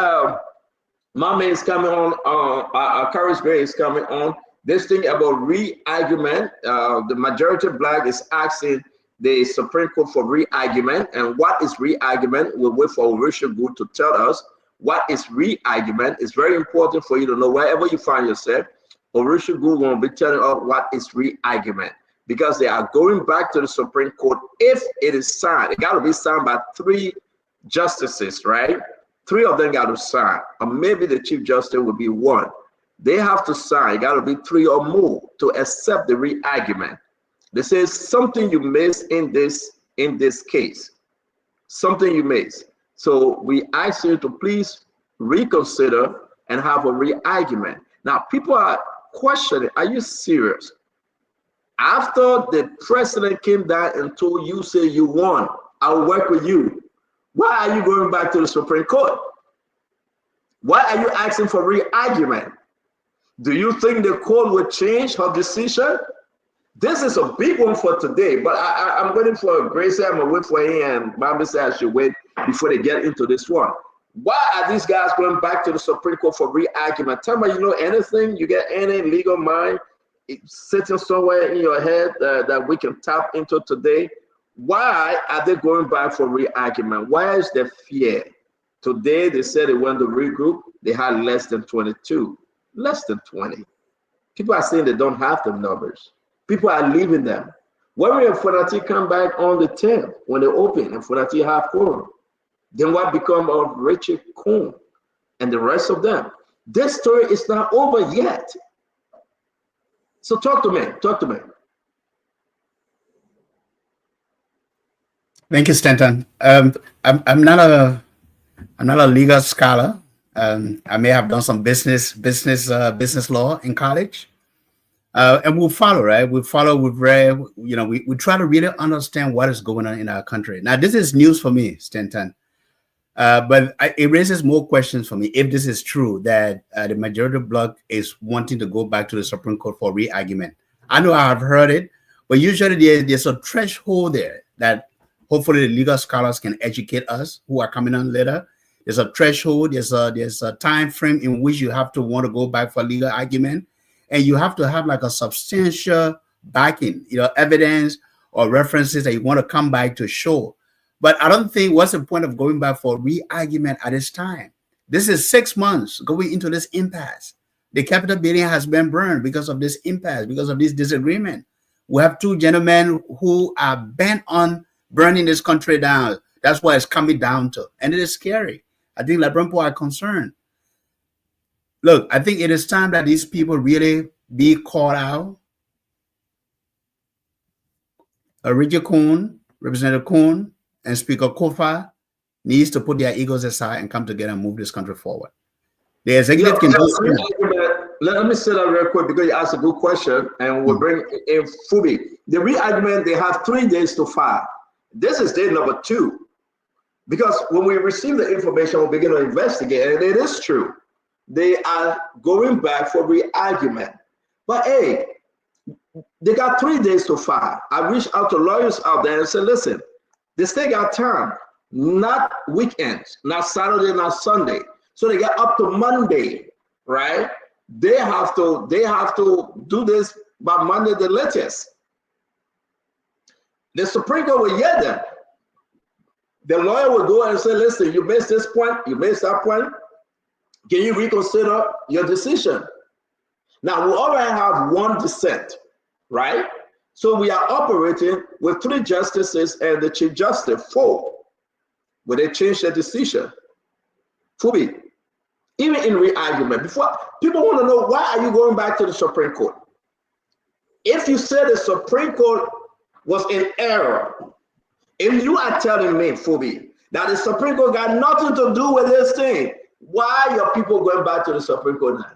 Mama is coming on, Courage Gray is coming on. This thing about re-argument, the majority of Black is asking the Supreme Court for re-argument. And what is re-argument? We'll wait for Orisha Good to tell us what is re-argument. It's very important for you to know wherever you find yourself. Orisha Good will be telling us what is re-argument, because they are going back to the Supreme Court if it is signed. It got to be signed by 3 justices, right? 3 of them got to sign, or maybe the Chief Justice will be 1. They have to sign. It got to be 3 or more to accept the re-argument. They say something you missed in this case, something you missed. So we ask you to please reconsider and have a re-argument. Now people are questioning, are you serious? After the president came down and told you, say you won, I'll work with you. Why are you going back to the Supreme Court? Why are you asking for re-argument? Do you think the court will change her decision? This is a big one for today, but I'm waiting for Gracie. I'm gonna wait for him, and Bobby said I should wait before they get into this one. Why are these guys going back to the Supreme Court for re-argument? Tell me, you know anything? You get any legal mind sitting somewhere in your head that we can tap into today? Why are they going back for re-argument? Why is there fear? Today they said they went to regroup. They had less than 22, less than 20. People are saying they don't have the numbers. People are leaving them. When will Fonati come back on the 10th when they open and Fonati have quorum? Then what become of Richard Cohn and the rest of them? This story is not over yet. So talk to me. Talk to me. Thank you, Stanton. I'm not a legal scholar. I may have done some business law in college. And we'll follow, right? We've read, we try to really understand what is going on in our country. Now, this is news for me, Stanton. But it raises more questions for me if this is true, that the majority bloc is wanting to go back to the Supreme Court for re-argument. I know I have heard it, but usually there's a threshold there that Hopefully the legal scholars can educate us who are coming on later. There's a threshold, there's a time frame in which you have to want to go back for legal argument, and you have to have like a substantial backing, evidence or references that you want to come back to show. But I don't think what's the point of going back for re-argument at this time. This is 6 months going into this impasse. The Capitol building has been burned because of this impasse, because of this disagreement. We have two gentlemen who are bent on burning this country down. That's what it's coming down to. And it is scary. I think people are concerned. Look, I think it is time that these people really be called out. Reggie Kuhn, Representative Kuhn, and Speaker Kofa needs to put their egos aside and come together and move this country forward. The executive can do. Let me say that real quick because you asked a good question, and we'll bring in Fubi. The re-argument, they have 3 days to file. This is day number 2. Because when we receive the information, we'll begin to investigate, and it is true. They are going back for re-argument. But hey, they got 3 days to file. I reached out to lawyers out there and said, listen, they still got time, not weekends, not Saturday, not Sunday. So they got up to Monday, right? They have to do this by Monday the latest. The Supreme Court will hear them. The lawyer will go and say, listen, you missed this point, you missed that point. Can you reconsider your decision? Now, we already have 1 dissent, right? So we are operating with 3 justices and the Chief Justice, 4. Will they change their decision? Fubi, even in re-argument, before people want to know, why are you going back to the Supreme Court? If you say the Supreme Court was in error, if you are telling me, Fubi, that the Supreme Court got nothing to do with this thing, why are people going back to the Supreme Court now?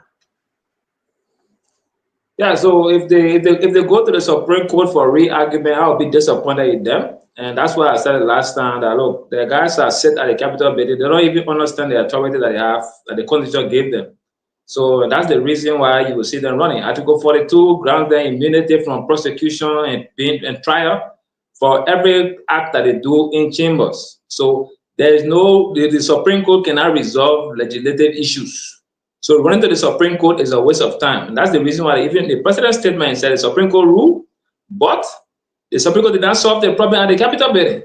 Yeah, so if they go to the Supreme Court for re-argument, I'll be disappointed in them. And that's why I said last time that, look, the guys are sit at the Capitol building, they don't even understand the authority that they have, that the Constitution gave them. So that's the reason why you will see them running. Article 42 grants them immunity from prosecution and trial for every act that they do in chambers. So there is no, the Supreme Court cannot resolve legislative issues. So running to the Supreme Court is a waste of time. And that's the reason why even the president's statement said the Supreme Court ruled, but the Supreme Court did not solve the problem at the Capitol building.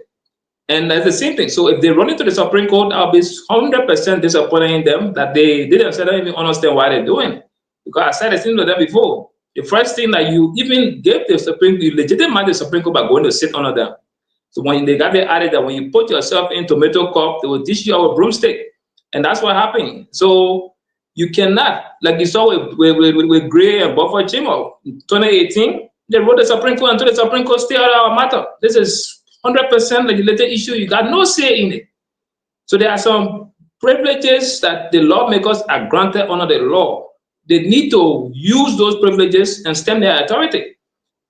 And that's the same thing. So if they run into the Supreme Court, I'll be 100% disappointed in them that they didn't even understand what they're doing. Because I said the same to them before. The first thing that you even gave the Supreme Court, you legitimize the Supreme Court by going to sit under them. So when they got the added that when you put yourself in tomato cup, they will dish you a broomstick. And that's what happened. So you cannot, like you saw with Gray and Buffer Chimo, in 2018, they wrote the Supreme Court until the Supreme Court stay out of our matter. This is 100% legislative issue. You got no say in it. So there are some privileges that the lawmakers are granted under the law. They need to use those privileges and stem their authority.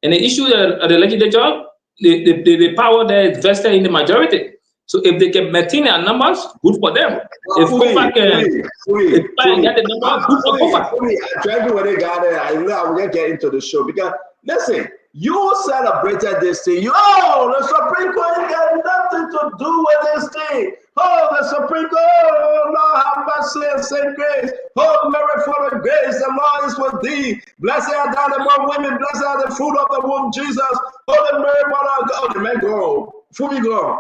And the issue at the legislature, the power that is vested in the majority. So if they can maintain their numbers, good for them. If Kofa can get the numbers, good for Kofa. I tried to what they got it. I know I'm gonna get into the show because listen, you celebrated this thing. The Supreme Court ain't got nothing to do with this thing. Oh, the Supreme Court, oh, Lord, have mercy and save grace. Oh, Mary, for the grace, the Lord is with thee. Blessed are thou among women, blessed are the fruit of the womb, Jesus. Oh, the Mary, mother of God. The man go. Fully go.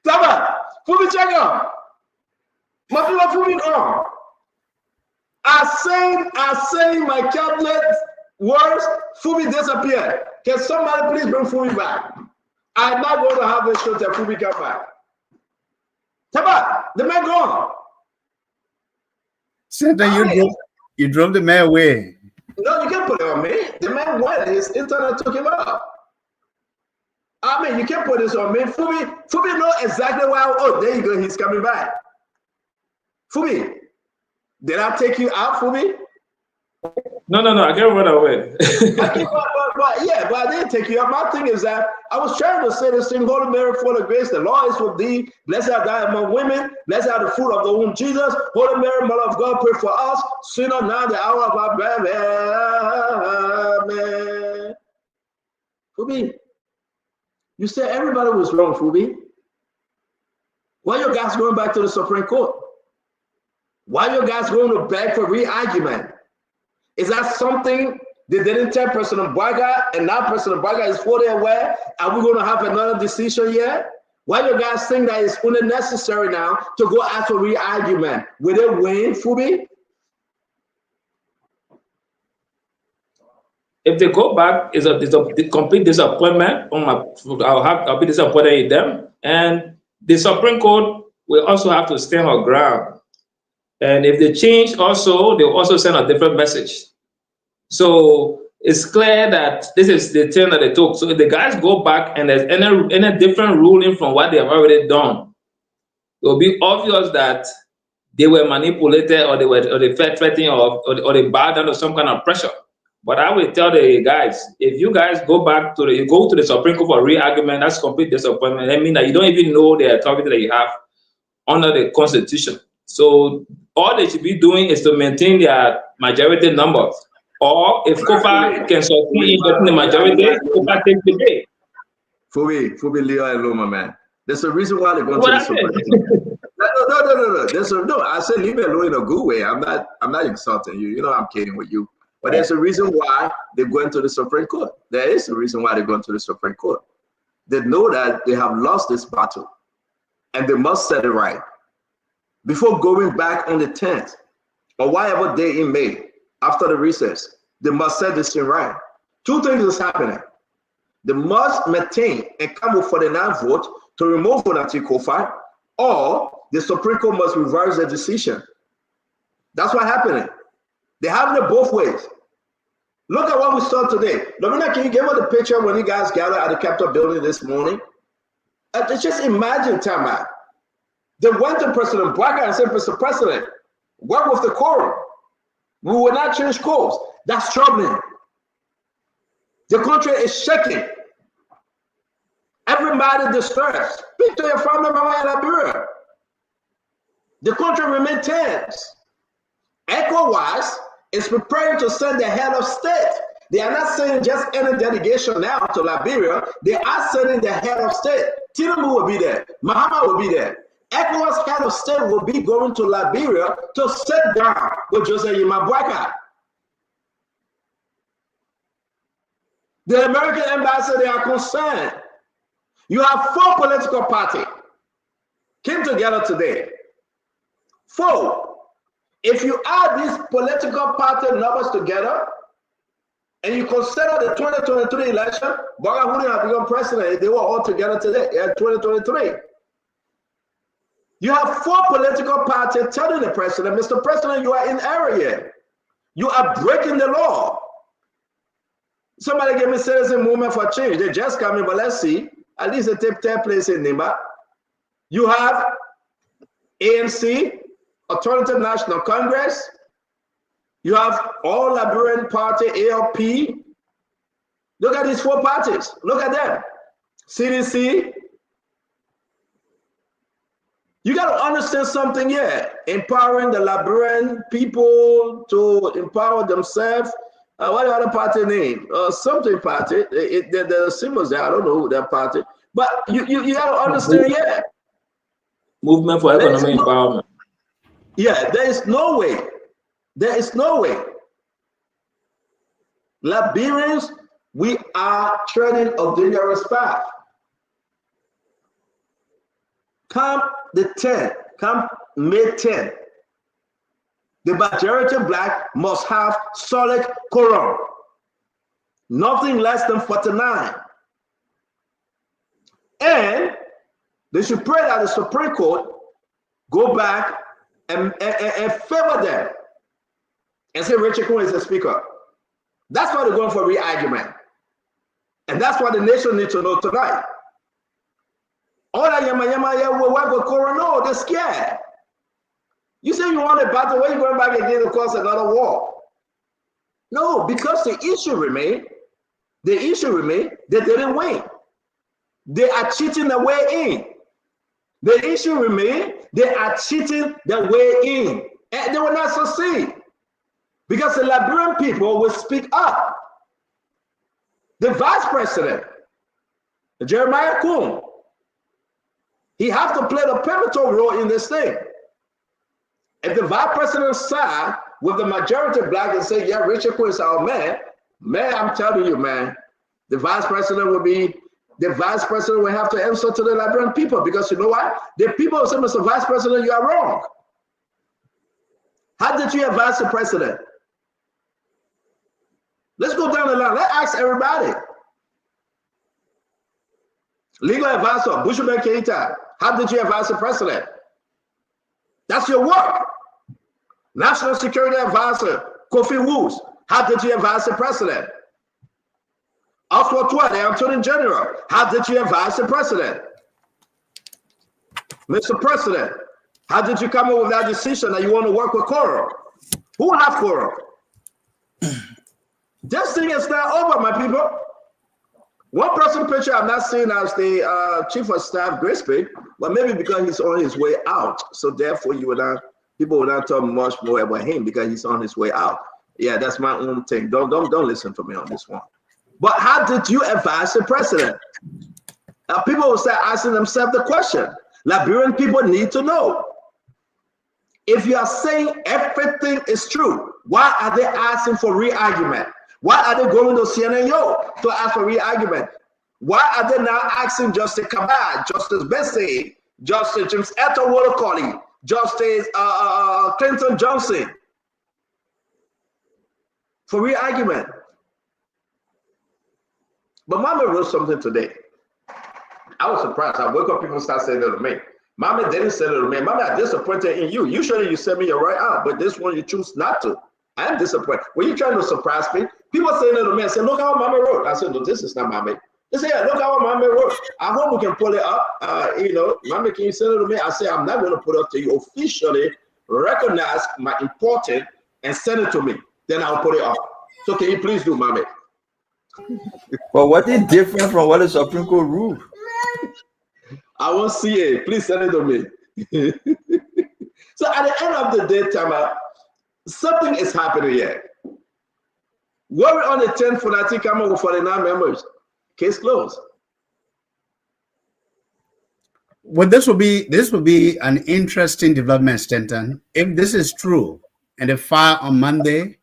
Tama, fully check out. My people, fully go. I saying my cabinet words, Fubi disappeared. Can somebody please bring Fubi back? I'm not going to have this show till Fubi come back. Taba, the man gone. Senator, you drove the man away. No, you can't put it on me. The man went. His internet took him out. I mean, you can't put this on me. Fubi know exactly why. Oh, there you go. He's coming back. Fubi, did I take you out, Fubi? No, I can't run away. But I didn't take you out. My thing is that I was trying to say this thing, Holy Mary, full of grace, the Lord is with thee. Blessed art thou among women. Blessed are the fruit of the womb, Jesus. Holy Mary, Mother of God, pray for us. Sinner now, the hour of our death. Amen. Fubi, you said everybody was wrong, Fubi. Why you guys going back to the Supreme Court? Why you guys going to beg for re-argument? Is that something they didn't tell President Bwaga, and now President Bwaga is fully aware? Are we going to have another decision yet? Why you guys think that it's unnecessary now to go ask for re-argument? Will they win, Fubi? If they go back, it's a complete disappointment. I'll be disappointed in them. And the Supreme Court will also have to stand her ground. And if they change also, they'll also send a different message. So it's clear that this is the turn that they took. So if the guys go back and there's any different ruling from what they have already done, it will be obvious that they were manipulated or they felt threatened or they bowed down to some kind of pressure. But I will tell the guys, if you guys go back to the Supreme Court for re-argument, that's complete disappointment. I mean that you don't even know the authority that you have under the Constitution. So all they should be doing is to maintain their majority numbers. Or if Kofa can succeed in getting the majority, Kofa takes the day. Fubi, Leo and Loma, man. There's a reason why they're going to the Supreme Court. No. I said leave it alone in a good way. I'm not insulting you. You know I'm kidding with you. But there's a reason why they're going to the Supreme Court. There is a reason why they're going to the Supreme Court. They know that they have lost this battle, and they must set it right before going back on the 10th or whatever day in May after the recess. They must set this thing right. Two things is happening. They must maintain and come up for the non-vote to remove Bonati Kofa, or the Supreme Court must reverse the decision. That's what's happening. They're having it both ways. Look at what we saw today. Lorena, can you give us the picture when you guys gathered at the Capitol building this morning? Just imagine, Tama. They went to President Bwaga and said, Mr. President, work with the quorum. We will not change course. That's troubling. The country is shaking. Everybody distressed. Speak to your family member in Liberia. The country remains tense. ECOWAS is preparing to send the head of state. They are not sending just any delegation now to Liberia. They are sending the head of state. Tinubu will be there. Mahama will be there. ECOWAS head of state will be going to Liberia to sit down with Jose Yimabwaka. The American embassy, they are concerned. You have 4 political parties came together today. 4. If you add these political party numbers together and you consider the 2023 election, Bwaga wouldn't have become president. They were all together today in 2023. You have 4 political parties telling the president, Mr. President, you are in error here. You are breaking the law. Somebody gave me citizen movement for change. They just coming, but let's see. At least they take place in Nimba. You have ANC, Alternative National Congress. You have All Liberian Party, ALP. Look at these 4 parties. Look at them. CDC. You got to understand something here. Empowering the Liberian people to empower themselves. What the other party name? Something party. The symbols there. I don't know that party. But you got to understand, yeah. Movement for Economic Empowerment. Yeah, there is no way. There is no way. Liberians, we are treading a dangerous path. Come the 10th, come May 10th, the majority black must have solid quorum. Nothing less than 49. And they should pray that the Supreme Court go back and favor them and say Richard Cohen is the speaker. That's why they're going for re-argument. And that's what the nation needs to know tonight. All that no, they're scared. You say you want a battle, where you going back again to cause another war? No, because the issue remain that they didn't win. They are cheating their way in. The issue remain they are cheating their way in. And they will not succeed. Because the Liberian people will speak up. The vice president, Jeremiah Kuhn, he has to play the pivotal role in this thing. If the vice president side with the majority black and say, yeah, Richard Kuhn is our man, I'm telling you, man, the vice president will have to answer to the Liberian people, because you know what? The people will say, Mr. Vice President, you are wrong. How did you advise the president? Let's go down the line. Let's ask everybody. Legal advisor, Bushman Keita, how did you advise the president? That's your work. National Security Advisor, Kofi Woods, how did you advise the president? Oswald Tuat, the Attorney General, how did you advise the president? Mr. President, how did you come up with that decision that you want to work with Coral? Who has Coral? This thing is not over, my people. One person picture I'm not seeing as the Chief of Staff Grisby, but maybe because he's on his way out. So therefore people will not talk much more about him because he's on his way out. Yeah, that's my own thing. Don't listen to me on this one. But how did you advise the president? Now people will start asking themselves the question. Liberian people need to know. If you are saying everything is true, why are they asking for re-argument? Why are they going to CNN to ask for re-argument? Why are they now asking Justice Kabad, Justice Bessie, Justice James Eto Wolokoli, Justice Clinton Johnson for re-argument? But Mama wrote something today. I was surprised. I woke up, people start saying it to me. Mama didn't say it to me. Mama, I'm disappointed in you. Usually you send me your right out, but this one you choose not to. I'm disappointed. When you're trying to surprise me, people saying it to me. I said, look how Mama wrote. I said, no, this is not Mama. They say, yeah, look how Mama wrote. I hope we can pull it up. Mama, can you send it to me? I say, I'm not going to put it up to you. Officially recognize my importance and send it to me. Then I'll put it up. So can you please do, Mama? But what is different from what the Supreme Court ruled? I won't see it. Please send it to me. So at the end of the day, Tama, something is happening here. We're on the 10th for that come over 49 members. Case closed. Well, this will be an interesting development, Stanton. If this is true, and the file on Monday.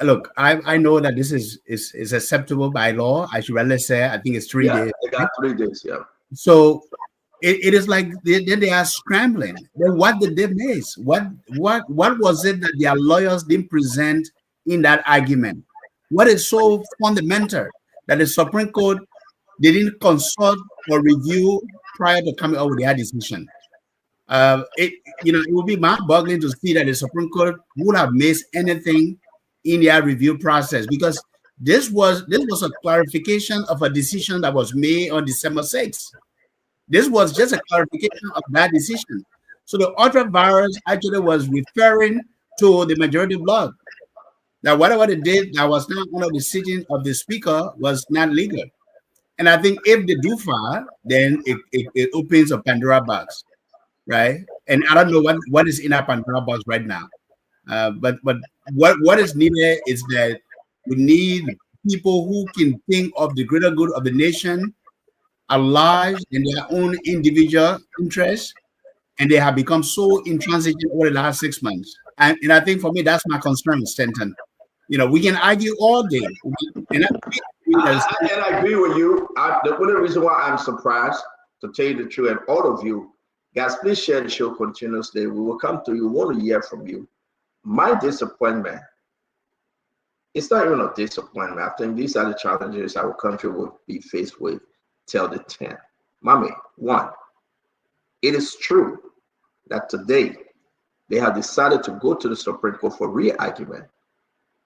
Look, I know that this is acceptable by law. I should rather say I think it's 3 days. They got 3 days, yeah. So it is like they are scrambling. Then what did they miss? What was it that their lawyers didn't present in that argument? What is so fundamental that the Supreme Court didn't consult or review prior to coming up with their decision? It would be mind-boggling to see that the Supreme Court would have missed anything in their review process, because this was a clarification of a decision that was made on December 6th. This was just a clarification of that decision. So the ultra-virus actually was referring to the majority bloc. Now, whatever they did that was not under the sitting of the speaker was not legal. And I think if they do file, then it opens a Pandora box, right? And I don't know what is in our Pandora box right now. But what is needed is that we need people who can think of the greater good of the nation, alive in their own individual interests, and they have become so intransigent over the last 6 months. And I think for me, that's my concern, Stanton. We can argue all day. And I agree with you. The only reason why I'm surprised, to tell you the truth, and all of you, guys, please share the show continuously. We will come to you. We want to hear from you. My disappointment, it's not even a disappointment. I think these are the challenges our country will be faced with till the 10th. Mommy, one, it is true that today they have decided to go to the Supreme Court for re-argument.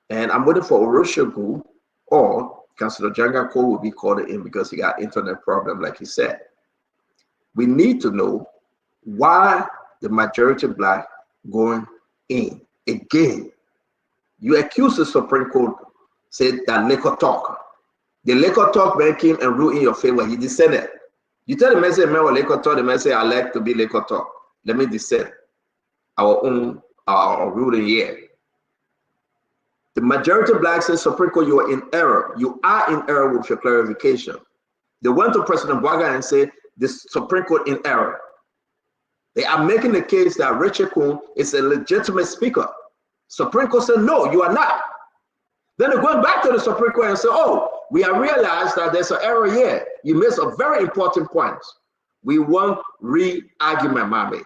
And I'm waiting for Oroshogu, or Councillor Janga Cole will be called in because he got internet problem, like he said. We need to know why the majority black going in. Again, you accuse the Supreme Court, said that liquor talk. The liquor talk man came and ruled in your favor. He descended. You tell the man, say, man, liquor talk, the man say, I like to be liquor talk. Let me descend our ruling here. The majority of blacks say, Supreme Court, you are in error. You are in error with your clarification. They went to President Bwaga and said, the Supreme Court in error. They are making the case that Richard Kuhn is a legitimate speaker. Supreme Court said, no, you are not. Then they're going back to the Supreme Court and say, oh, we have realized that there's an error here. You missed a very important point. We want re-argument, mommy.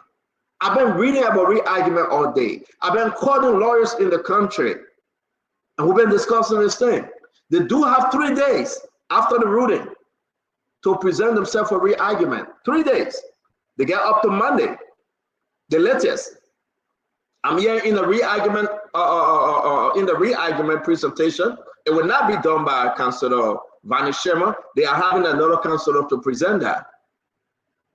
I've been reading about re-argument all day. I've been calling lawyers in the country, and we've been discussing this thing. They do have 3 days after the ruling to present themselves for re-argument. 3 days. They get up to Monday, the latest. I'm here in the re-argument presentation. It will not be done by Councilor Vani Sherma. They are having another councilor to present that.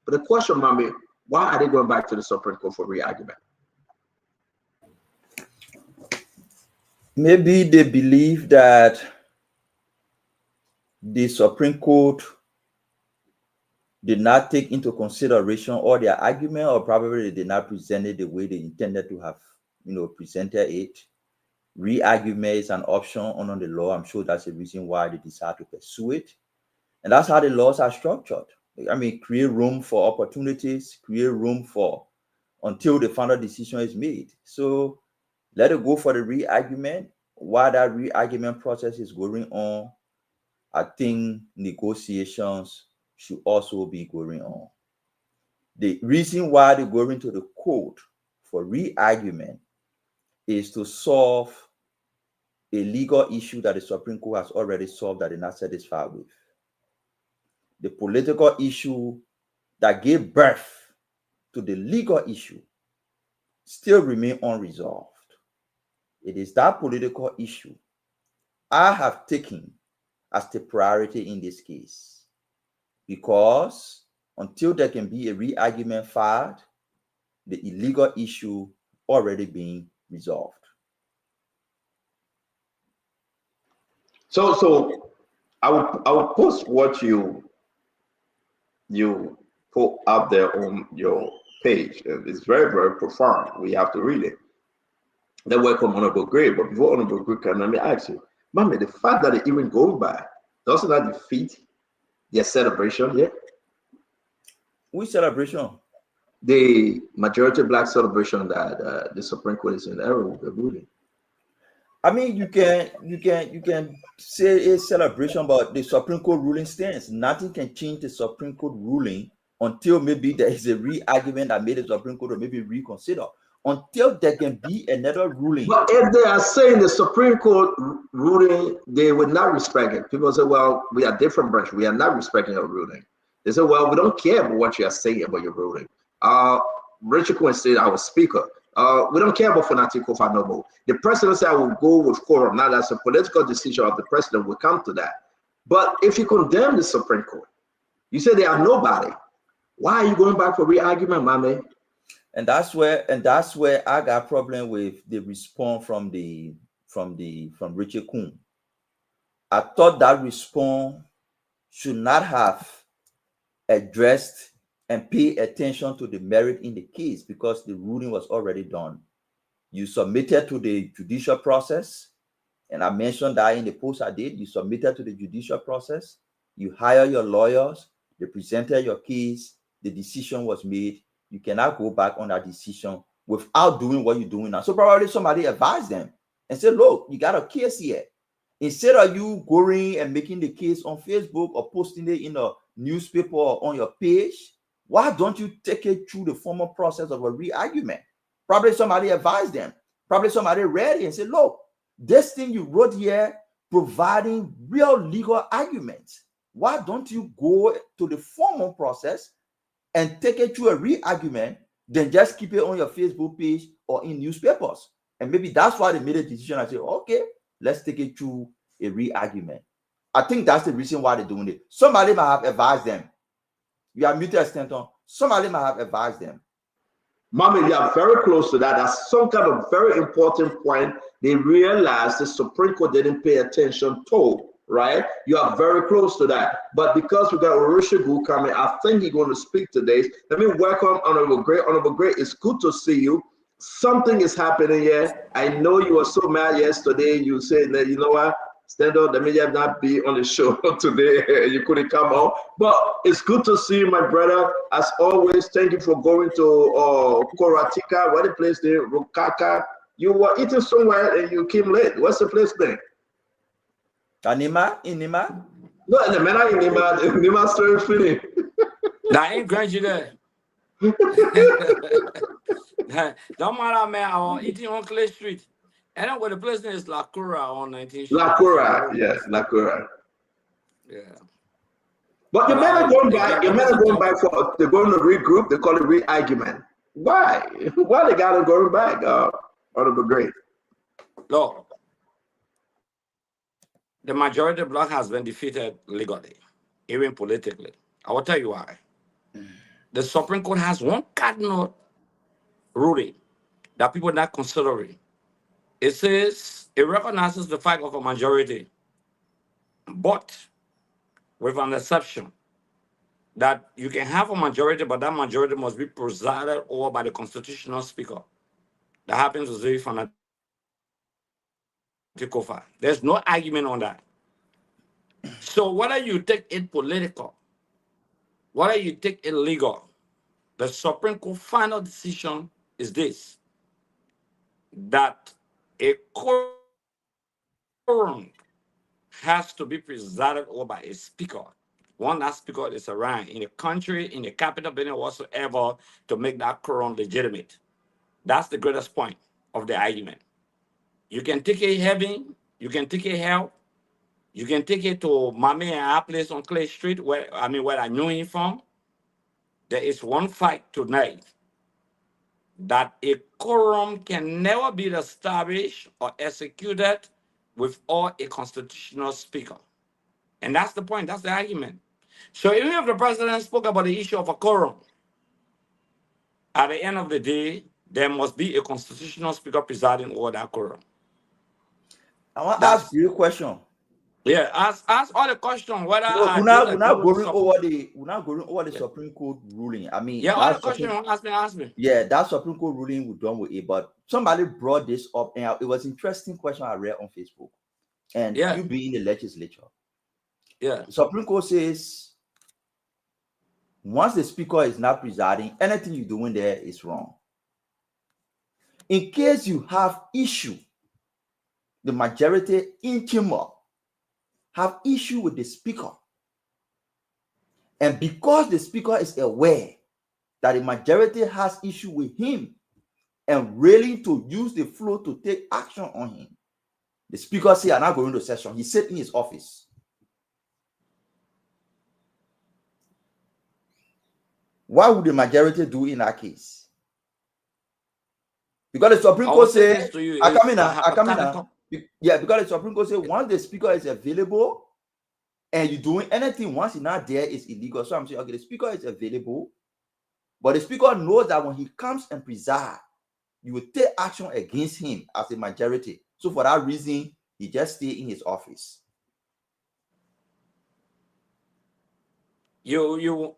But the question, mommy, why are they going back to the Supreme Court for re-argument? Maybe they believe that the Supreme Court did not take into consideration all their argument, or probably they did not present it the way they intended to have, presented it. Re-argument is an option under the law. I'm sure that's the reason why they decide to pursue it. And that's how the laws are structured. I mean, create room for opportunities, create room for until the final decision is made. So let it go for the re-argument. While that re-argument process is going on, I think negotiations should also be going on. The reason why they're going to the court for re-argument is to solve a legal issue that the Supreme Court has already solved that they're not satisfied with. The political issue that gave birth to the legal issue still remain unresolved. It is that political issue I have taken as the priority in this case, because until there can be a re-argument filed, the illegal issue already being resolved. So I will post what you put up there on your page. It's very, very profound. We have to read it. Then welcome Honorable Gray. But before Honorable Gray can, let me ask you, Mommy, the fact that they even go by, doesn't that defeat their celebration here? Which celebration? The majority black celebration that the Supreme Court is in error with the ruling. I mean, you can say a celebration, but the Supreme Court ruling stands. Nothing can change the Supreme Court ruling until maybe there is a re-argument that made the Supreme Court or maybe reconsider. Until there can be another ruling. But if they are saying the Supreme Court ruling, they would not respect it. People say, well, we are different branch. We are not respecting your ruling. They say, well, we don't care about what you are saying about your ruling. Richard Cohen said, our speaker. We don't care about Fanatico Fanobo. The president said I will go with quorum. Now that's a political decision of the president. Will come to that. But if you condemn the Supreme Court, you say they are nobody. Why are you going back for re-argument, my man? And that's where I got problem with the response from Richard Kuhn. I thought that response should not have addressed and pay attention to the merit in the case because the ruling was already done. You submitted to the judicial process, and I mentioned that in the post I did. You submitted to the judicial process, you hire your lawyers, they presented your case, the decision was made. You cannot go back on that decision without doing what you're doing now. So probably somebody advised them and said, look, you got a case here. Instead of you going and making the case on Facebook or posting it in a newspaper or on your page, why don't you take it through the formal process of a re-argument? Probably somebody advised them. Probably somebody read it and said, look, this thing you wrote here providing real legal arguments. Why don't you go to the formal process and take it through a re-argument, then just keep it on your Facebook page or in newspapers? And maybe that's why they made a decision and say, okay, let's take it through a re-argument. I think that's the reason why they're doing it. Somebody might have advised them. You are muted, Stanton. Somebody might have advised them. Mommy, they are very close to that. That's some kind of very important point. They realized the Supreme Court didn't pay attention to, right? You are very close to that. But because we got Oroshagu coming, I think he's going to speak today. Let me welcome Honorable Gray. Honorable Gray, it's good to see you. something is happening here. I know you were so mad yesterday. You said that, you know what, stand up, let me just not be on the show today. You couldn't come out. But it's good to see you, my brother. As always, thank you for going to Koratika. What the place there? Rukaka. You were eating somewhere and you came late. What's the place name? Inima? No, the man in Nima story feeling. That ain't grudge there. Don't matter, man. I was eating on Clay Street. And then where the place is Lakura on 19th Street. Lakura, yes, Lakura. Yeah. But your men are going back. Your men are going back for they're going to regroup. They call it reargument. Why? Why they got them going back? Honorable Great. Look, the majority bloc has been defeated legally, even politically. I will tell you why. The Supreme Court has one cardinal ruling that people are not considering. It says it recognizes the fact of a majority, but with an exception that you can have a majority, but that majority must be presided over by the constitutional speaker. That happens to be from Kofa. There's no argument on that. So whether you take it political, whether you take it legal, the Supreme Court final decision is this: that a quorum has to be presided over by a speaker. One that speaker is around in the country, in the capital building, whatsoever, to make that quorum legitimate. That's the greatest point of the argument. You can take it heavy, you can take it hell, you can take it to Mami and our place on Clay Street, where I knew him from. There is one fact tonight that a quorum can never be established or executed without a constitutional speaker. And that's the point, that's the argument. So even if the president spoke about the issue of a quorum, at the end of the day, there must be a constitutional speaker presiding over that quorum. I want to ask you a question. Yeah, ask all the question whether we're not going over the Supreme Court ruling. I mean, yeah, all the question ask me. Yeah, that Supreme Court ruling we're done with it, but somebody brought this up, and it was an interesting question I read on Facebook. And you being in the legislature, the Supreme Court says once the speaker is not presiding, anything you're doing there is wrong. In case you have issue, the majority in chamber have issue with the speaker, and because the speaker is aware that the majority has issue with him and willing to use the floor to take action on him, the speaker say, "I'm not going to session." He sat in his office. What would the majority do in that case? Because the Supreme Court say, I come in. Yeah, because the Supreme Court say once the speaker is available and you're doing anything, once he's not there, it's illegal. So I'm saying, okay, the speaker is available, but the speaker knows that when he comes and preside, you will take action against him as a majority. So for that reason, he just stay in his office. You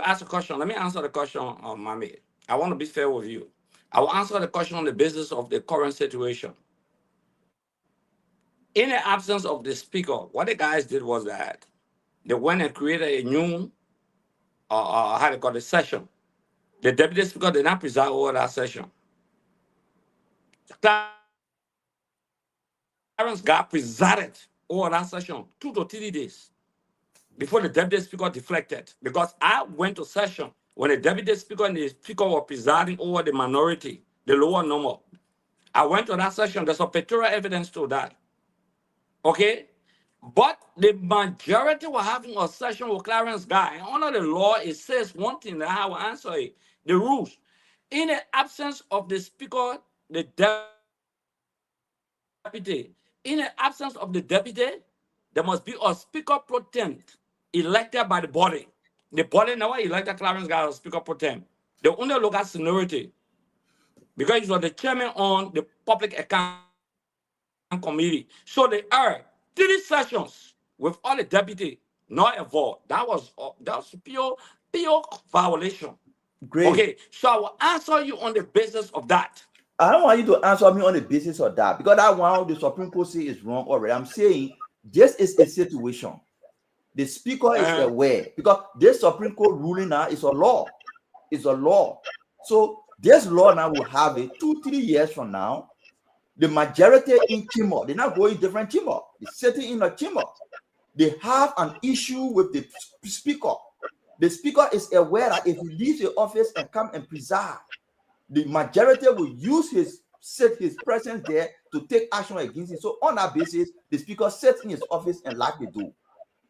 asked a question. Let me answer the question, Mami. I want to be fair with you. I will answer the question on the basis of the current situation. In the absence of the speaker, what the guys did was that they went and created a new, how they call it, session. The deputy speaker did not preside over that session. Clarence got presided over that session 2 to 3 days before the deputy speaker deflected. Because I went to session when the deputy speaker and the speaker were presiding over the minority, the lower number. I went to that session. There's a pictorial evidence to that. Okay? But the majority were having a session with Clarence Guy. And under the law, it says one thing that I will answer it. The rules. In the absence of the speaker, the deputy. In the absence of the deputy, there must be a speaker pro tem elected by the body. The body never elected Clarence Guy as speaker pro tem. They only look at seniority. Because he was the chairman on the public account committee. So they are 3 sessions with all the deputy not involved. That was pure violation. Great. Okay, so I will answer you on the basis of that. I don't want you to answer me on the basis of that, because that one the Supreme Court say is wrong already. I'm saying this is a situation. The speaker is aware, because this Supreme Court ruling now is a law. It's a law. So this law now will have it 2-3 years from now. The majority in chamber, they're not going different chamber. They're sitting in a chamber. They have an issue with the speaker. The speaker is aware that if he leaves the office and come and preside, the majority will use his presence there to take action against it. So on that basis, the speaker sits in his office and lock the door.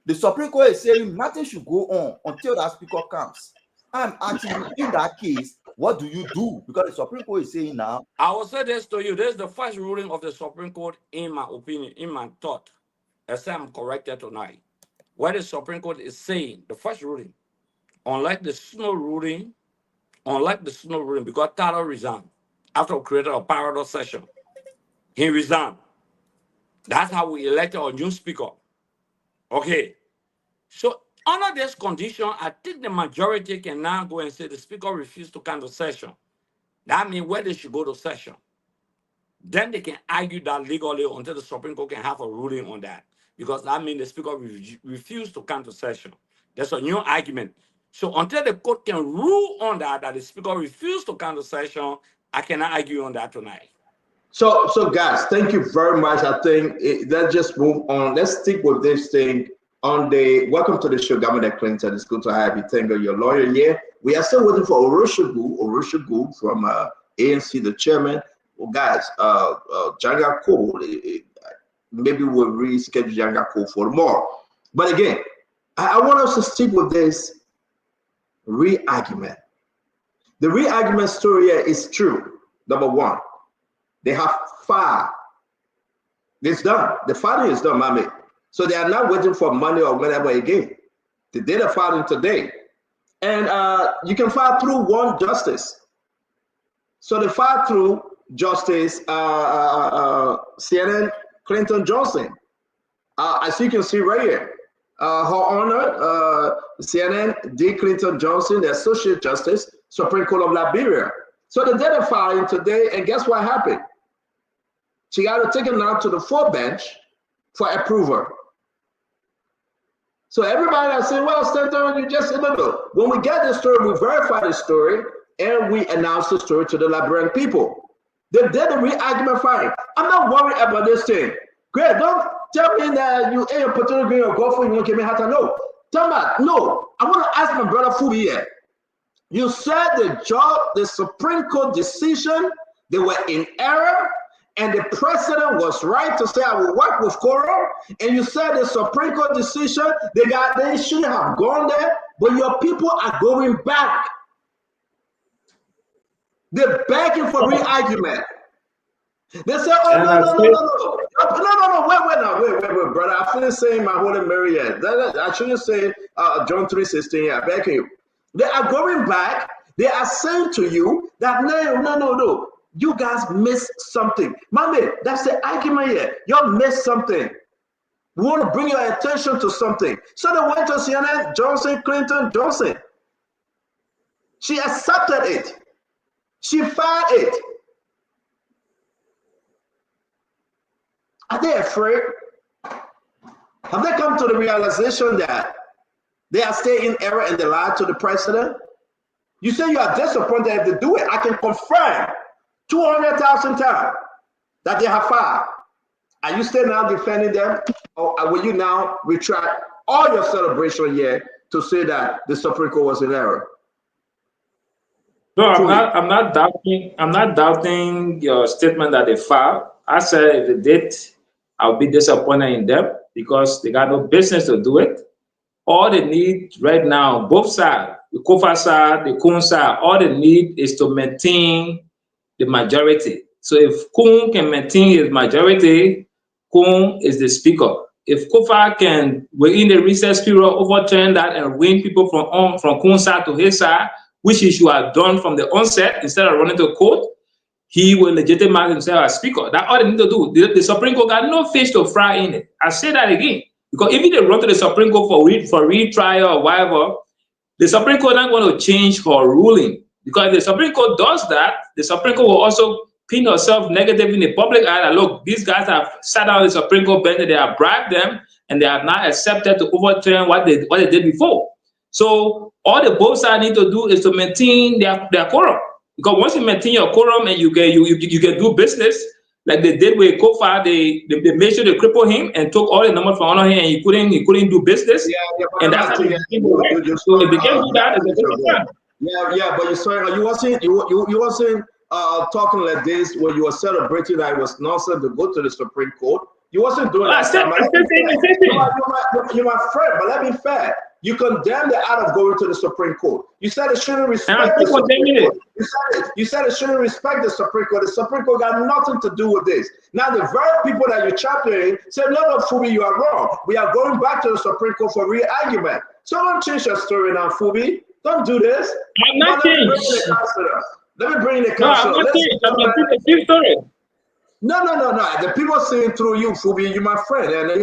The Supreme Court is saying nothing should go on until that speaker comes. I'm asking you, in that case, what do you do? Because the Supreme Court is saying now. I will say this to you. This is the first ruling of the Supreme Court, in my opinion, in my thought, except I'm corrected tonight, where the Supreme Court is saying, the first ruling, unlike the Snow ruling, because Tyler resigned after we created a parallel session. He resigned. That's how we elected a new speaker. Okay. So under this condition, I think the majority can now go and say the speaker refused to come to session. That means where they should go to session. Then they can argue that legally until the Supreme Court can have a ruling on that. Because that means the speaker refused to come to session. That's a new argument. So until the court can rule on that the speaker refused to come to session, I cannot argue on that tonight. So guys, thank you very much. I think let's just move on. Let's stick with this thing on the welcome to the show, Governor Clinton. It's good to have you. Thank you, your lawyer here. We are still waiting for Oroshagu from ANC, the chairman. Well, guys, Janga Cole, maybe we'll reschedule Janga Cole for tomorrow. But again, I want us to stick with this re-argument. The re-argument story here is true. Number one, they have filed. It's done. The filing is done, mommy. So they are not waiting for money or whatever again. They did a filing today. And you can file through one justice. So they filed through Justice CNN Clinton Johnson. As you can see right here, Her Honor, CNN D. Clinton Johnson, the Associate Justice, Supreme Court of Liberia. So they did a filing today, and guess what happened? She got to take it now to the full bench for approval. So everybody that said, well, Stanton, you just no. When we get the story, we verify the story, and we announce the story to the Liberian people. They did the re-argument filing. I'm not worried about this thing. Greg, don't tell me that you ain't a potential green or go for you won't give me hat. No. Tell me, no. I want to ask my brother Fubi here. You said the Supreme Court decision, they were in error, and the president was right to say I will work with Koro. And you said the Supreme Court decision, they shouldn't have gone there, but your people are going back. They're begging for re-argument. They say, oh, wait, brother. I shouldn't say my Holy Mary yet. I shouldn't say John 3:16 yet. Beg you. They are going back. They are saying to you that no. You guys missed something. Mommy, that's the argument here. You missed something. We want to bring your attention to something. So they went to CNN, Clinton Johnson. She accepted it. She filed it. Are they afraid? Have they come to the realization that they are staying in error and they lied to the president? You say you are disappointed if they do it. I can confirm 200,000 times that they have filed. Are you still now defending them? Or will you now retract all your celebration here to say that the Supreme Court was in error? No, I'm not doubting your statement that they filed. I said if they did, I'll be disappointed in them because they got no business to do it. All they need right now, both sides, the Kofa side, the Kun side, all they need is to maintain the majority. So if Kun can maintain his majority, Kun is the speaker. If Kofa can, within the recess period, overturn that and win people from Kun's side to his side, which he should have done from the onset instead of running to court, he will legitimize himself as speaker. That's all they need to do. The Supreme Court got no fish to fry in it. I say that again. Because if they run to the Supreme Court for retrial or whatever, the Supreme Court is not going to change her ruling. Because if the Supreme Court does that, the Supreme Court will also paint yourself negative in the public eye that look, these guys have sat down in the Supreme Court bench and they have bribed them and they have not accepted to overturn what they did before. So all the both sides need to do is to maintain their quorum. Because once you maintain your quorum and you can do business, like they did with Kofa, they made sure they cripple him and took all the numbers from under him and he couldn't do business. And that's how they became right. So if they can't do that, it's a different time. Yeah, but you wasn't talking like this when you were celebrating that it was nonsense to go to the Supreme Court. You wasn't doing that. You're my friend, but let me be fair. You condemn the act of going to the Supreme Court. You said it shouldn't respect the Supreme Court. You said it shouldn't respect the Supreme Court. The Supreme Court got nothing to do with this. Now, the very people that you're championing said, no, Fubi, you are wrong. We are going back to the Supreme Court for re-argument. So don't change your story now, Fubi. Don't do this. I'm not changing. Let me bring the counselor. No, I'm not changing. I'm going to keep the story. No. The people seeing through you, Fubi. You're my friend. And,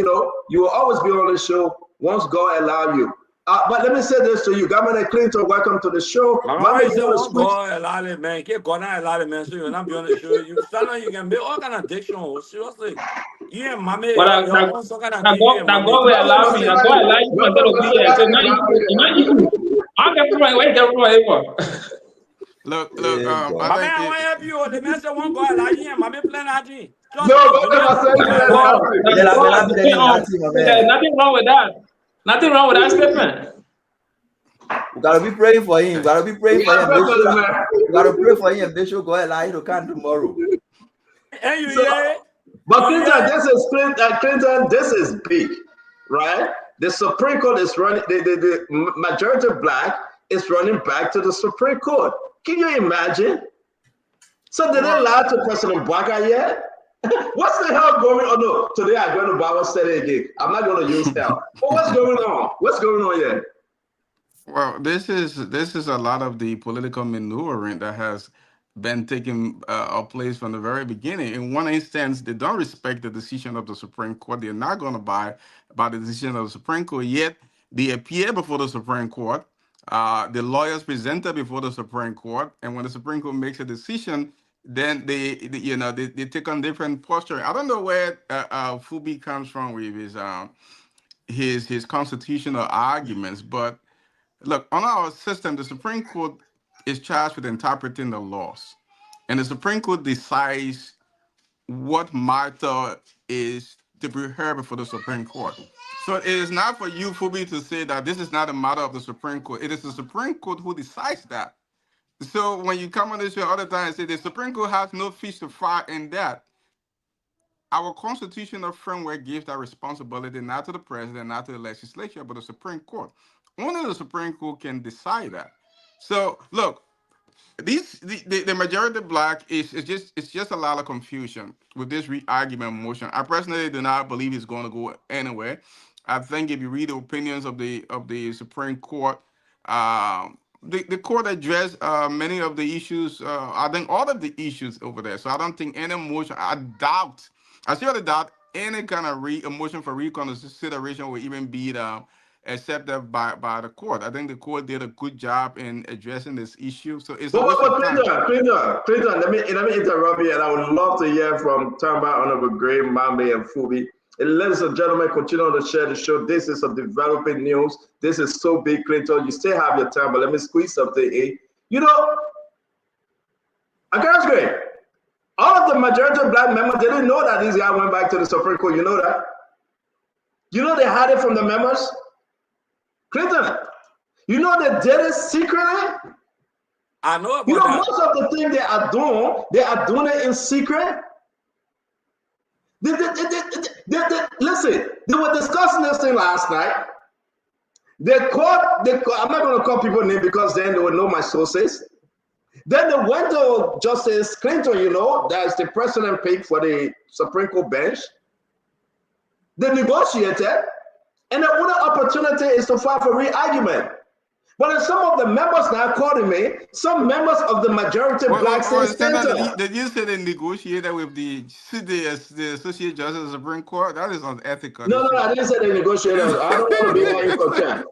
you will always be on the show once God allow you. But let me say this to you, Governor Clinton. Welcome to the show. Man, keep going man. So you're not be on the show. You sound you can be all kind of diction. Seriously, yeah, mommy. That God will allow me. That God allow you to be here. So now you. I'm the Look. I want to help you. The man said one guy like you. Mommy playing that. Nothing wrong with that. Nothing wrong with that statement. We gotta be praying for him. We gotta be praying for him. We gotta pray for him. They should go and to come tomorrow. But Clinton, this is big, right? The Supreme Court is running. The majority black is running back to the Supreme Court. Can you imagine? So did they lie to President Bwaka yet? What's the hell going on? No, today I'm going to Bible study again. I'm not going to use hell. But what's going on? What's going on here? Well, this is a lot of the political maneuvering that has been taking place from the very beginning. In one instance, they don't respect the decision of the Supreme Court. They're not going to buy by the decision of the Supreme Court. Yet they appear before the Supreme Court. The lawyers presented before the Supreme Court, and when the Supreme Court makes a decision, then they take on different posture. I don't know where Fubi comes from with his constitutional arguments, but look, on our system, the Supreme Court is charged with interpreting the laws, and the Supreme Court decides what matter is to be heard before the Supreme Court. So it is not for you, Fubi, to say that this is not a matter of the Supreme Court. It is the Supreme Court who decides that. So when you come on this show all the time and say the Supreme Court has no fish to fry in that, our constitutional framework gives that responsibility not to the president, not to the legislature, but the Supreme Court. Only the Supreme Court can decide that. So look, the majority black it's just a lot of confusion with this re-argument motion. I personally do not believe it's going to go anywhere. I think if you read the opinions of the Supreme Court, the court addressed many of the issues. I think all of the issues over there. So I don't think any motion. I seriously doubt any kind of motion for reconsideration will even be accepted by the court. I think the court did a good job in addressing this issue. So it's Clinton, let me interrupt you, and I would love to hear from Tamba, Honorable Gray, Mambe, and Fubi. And ladies and gentlemen, continue to share the show. This is a developing news. This is so big, Clinton. You still have your time, but let me squeeze something in. Against Gray, all of the majority of black members, they didn't know that this guy went back to the Supreme Court. You know that? You know they had it from the members? Clinton, you know they did it secretly? I know about that. Most of the things they are doing it in secret. Listen, they were discussing this thing last night. I'm not going to call people names because then they will know my sources. Then they went to Justice Clinton, that's the president pick for the Supreme Court bench. They negotiated, and the only opportunity is to file for re-argument. But if some of the members now calling me, some members of the majority black states. Did you say they negotiated with the Associate Justice of the Supreme Court? That is unethical. No, I didn't say they negotiated. I don't want to be here in content.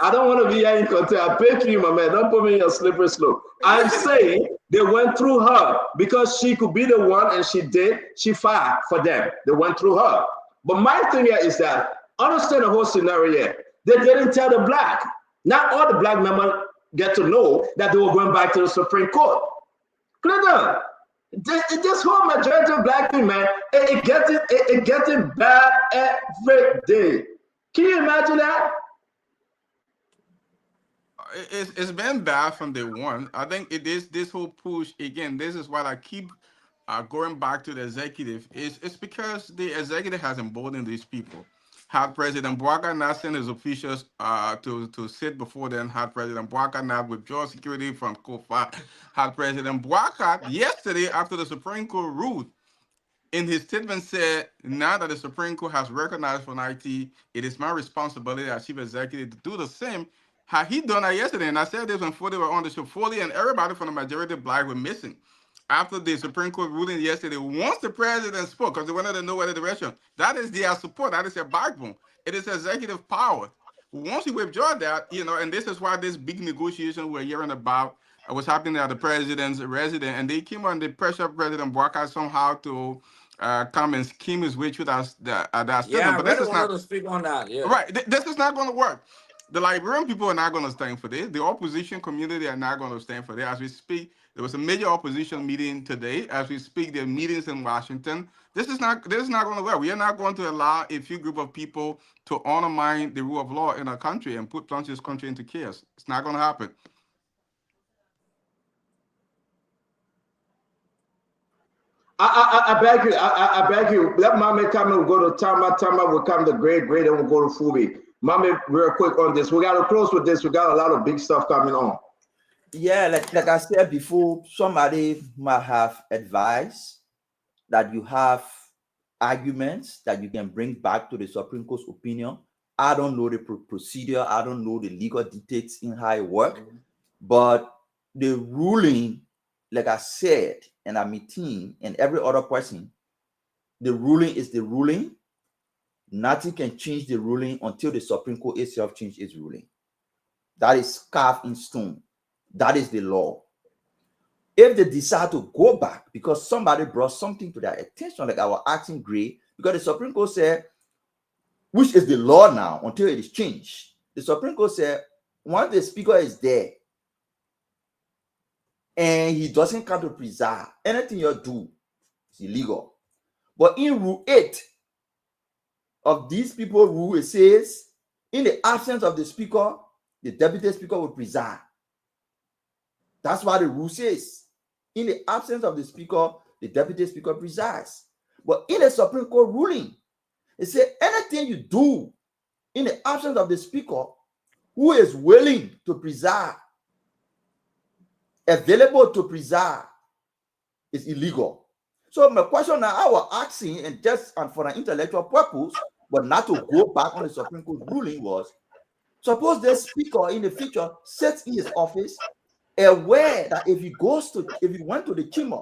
I don't want to be here in content. I beg you, my man. Don't put me in a slippery slope. I'm saying They went through her because she could be the one, and she did. She fought for them. They went through her. But my thing here is that understand the whole scenario here. They didn't tell the black. Not all the black members get to know that they were going back to the Supreme Court. Clinton, this whole majority of black people, man, it getting bad every day. Can you imagine that? It's been bad from day one. I think it is this whole push again. This is why I keep going back to the executive. It's because the executive has emboldened these people. Had President Bouaka not sent his officials to sit before them, had President Bouaka not withdraw security from Kofa, had President Bouaka yesterday after the Supreme Court ruled in his statement said, now that the Supreme Court has recognized for IT, it is my responsibility as chief executive to do the same. Had he done that yesterday, and I said this when Foley were on the show, Foley and everybody from the majority black were missing. After the Supreme Court ruling yesterday, once the president spoke, because they wanted to know whether the direction, that is their support, that is their backbone. It is executive power. Once you withdraw that, and this is why this big negotiation we're hearing about was happening at the president's residence, and they came under pressure of President Bouaka somehow to come and scheme his way through that statement. Yeah, But I this really is wanted not to speak on that. Yeah. right. This is not going to work. The Liberian people are not going to stand for this. The opposition community are not going to stand for this. As we speak, there was a major opposition meeting today. As we speak, there are meetings in Washington. This is not going to work. We are not going to allow a few group of people to undermine the rule of law in our country and plunge this country into chaos. It's not going to happen. I beg you. I beg you. Let Mommy come and we'll go to Tama. Tama will come to Great, and we'll go to Fubi. Mommy, real quick on this. We got to close with this. We got a lot of big stuff coming on. Yeah, like I said before, somebody might have advice that you have arguments that you can bring back to the Supreme Court's opinion. I don't know the procedure. I don't know the legal details in how it works. But the ruling, like I said, and I'm a team and every other person, the ruling is the ruling. Nothing can change the ruling until the Supreme Court itself changes its ruling. That is carved in stone. That is the law. If they decide to go back because somebody brought something to their attention, like I was asking Gray, because the Supreme Court said, which is the law now until it is changed. The Supreme Court said, once the speaker is there and he doesn't come to preside, anything you do is illegal. But in Rule 8 of these people rule, it says, in the absence of the speaker, the deputy speaker will preside. That's what the rule says. In the absence of the speaker, the deputy speaker presides. But in the Supreme Court ruling, it says anything you do in the absence of the speaker who is willing to preside, available to preside, is illegal. So my question now, I was asking, and just for an intellectual purpose, but not to go back on the Supreme Court ruling, was, suppose the speaker in the future sits in his office aware that if he went to the chamber,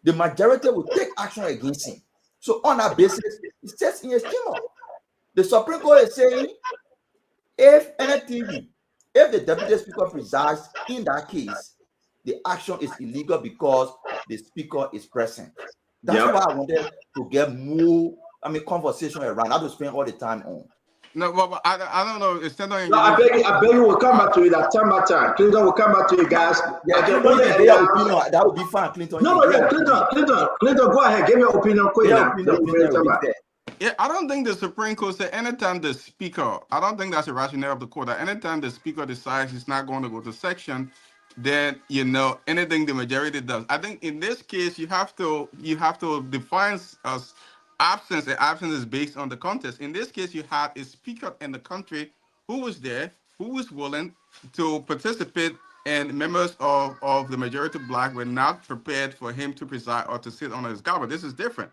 the majority will take action against him. So on that basis, he sits in his chamber. The Supreme Court is saying, if the deputy speaker presides in that case, the action is illegal because the speaker is present. That's why I wanted to get more, conversation around, not to spend all the time on. No, but I don't know. It's not no, I beg you, we'll come back to you. That time. Clinton will come back to you guys. Yeah, that would be fine, Clinton. Clinton, go ahead. Give your opinion quick. Yeah, I don't think the Supreme Court said anytime the speaker, I don't think that's a rationale of the court, that anytime the speaker decides he's not going to go to section, then anything the majority does. I think in this case you have to define as absence, and absence is based on the context. In this case, you had a speaker in the country who was there, who was willing to participate, and members of the majority black were not prepared for him to preside or to sit on his gavel. This is different.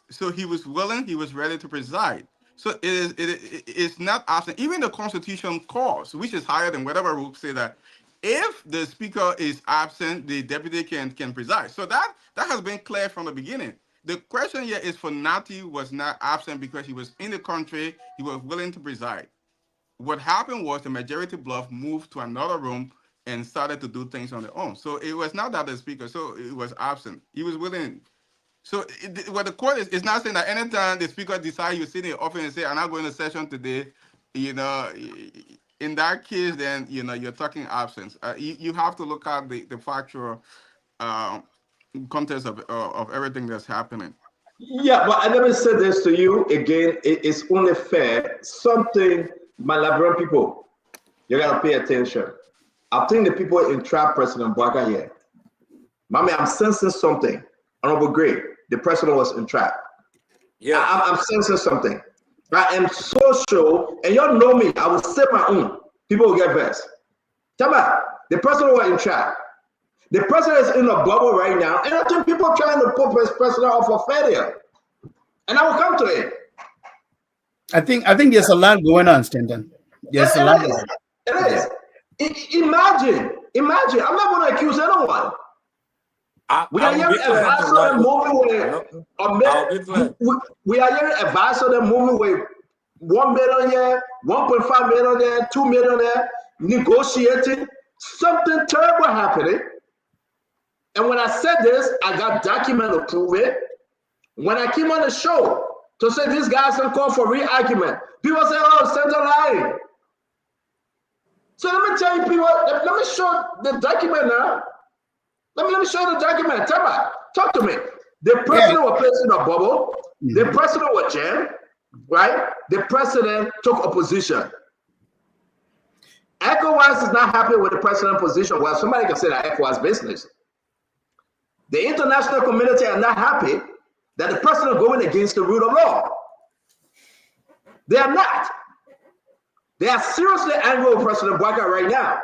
So he was willing, he was ready to preside. So it's not absent. Even the Constitution calls, which is higher than whatever rule, say that if the speaker is absent, the deputy can preside. So that has been clear from the beginning. The question here is for Nati was not absent because he was in the country, he was willing to preside. What happened was the majority bluff moved to another room and started to do things on their own. So it was not that the speaker, so it was absent. He was willing. So what the court is not saying that anytime the speaker decides you sit in the office and say, I'm not going to session today, you know, in that case, then, you know, you're talking absence. You have to look at the factual context of everything that's happening. Yeah, but let me say this to you again. It's only fair. Something, my Liberian people, you gotta pay attention. I think the people entrap President Bwaka here. Mommy, I'm sensing something. Honorable Gray, the president was entrapped. Yeah, I'm sensing something. I am so sure, and y'all know me. I will say my own. People will get vexed. Tell me, the president was entrapped. The president is in a bubble right now, and I think people are trying to put his president off for failure. And I will come to it. I think there's a lot going on, Stanton. There's a lot. It is. Imagine. I'm not going to accuse anyone. We are hearing advice on the movie with we are hearing advice on the movie with 1 million here, 1.5 million there, 2 million there, negotiating. Something terrible happening. And when I said this, I got document to prove it. When I came on the show to say these guys can call for re-argument, people say, oh, center line. So let me tell you, people, let me show the document now. Let me show the document. Talk to me. The president was placed in a bubble. The president was jammed, right? The president took opposition. ECOWAS is not happy with the president's position. Well, somebody can say that ECOWAS business. The international community are not happy that the president going against the rule of law. They are not. They are seriously angry with President Bwaka right now.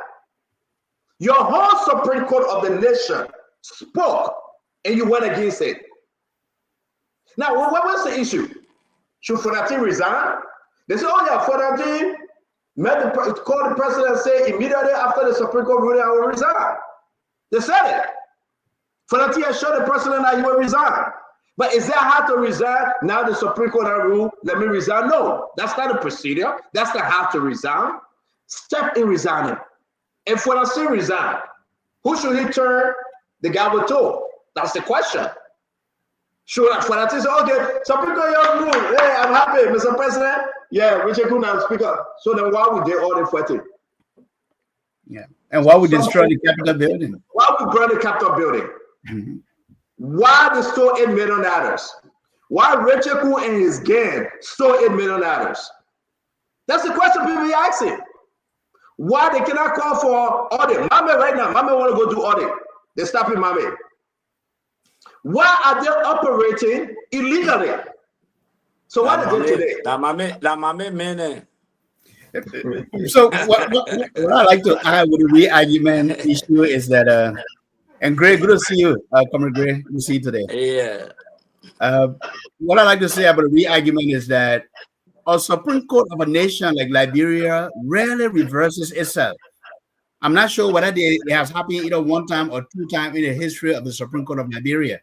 Your whole Supreme Court of the nation spoke and you went against it. Now, what was the issue? Should Fonati resign? They said, oh yeah, Fonati called the president and say immediately after the Supreme Court ruling, I will resign. They said it. Fonati has shown the president that he will resign. But is that how to resign? Now the Supreme Court has ruled, let me resign. No, that's not a procedure. That's not how to resign. Step in resigning. If Fonati resign, who should he turn the gavel to? That's the question. Should Fonati say, okay, Supreme Court, you rule. Hey, I'm happy, Mr. President. Yeah, Richard Kuna, Speaker. So then why would they order fighting? Yeah. And why would they destroy the Capitol building? Why would burn the Capitol building? Why they stole $8 million? Why Richard Kuna and his gang stole $8 million? That's the question people are asking. Why they cannot call for audit? Mame right now, Mame want to go do audit. They're stopping Mame. Why are they operating illegally? So what is it today? La Mame mene. So what I like to add with the re-argument issue is that and Gray, good to see you, Comrade Gray. Good to see you today. Yeah. What I like to say about the re-argument is that a Supreme Court of a nation like Liberia rarely reverses itself. I'm not sure whether it has happened either one time or two times in the history of the Supreme Court of Liberia.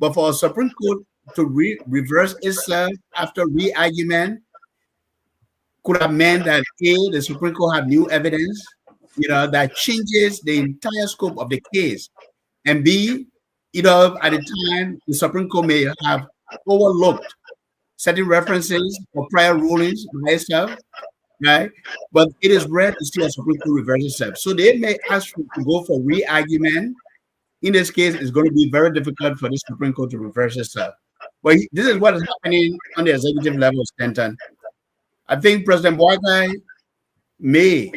But for a Supreme Court to reverse itself after re-argument could have meant that A, the Supreme Court have new evidence, that changes the entire scope of the case. And B, at the time, the Supreme Court may have overlooked certain references or prior rulings by itself, right? But it is rare to see a Supreme Court reverse itself. So they may ask to go for re-argument. In this case, it's going to be very difficult for the Supreme Court to reverse itself. But this is what is happening on the executive level of Stanton. I think President Bwaka may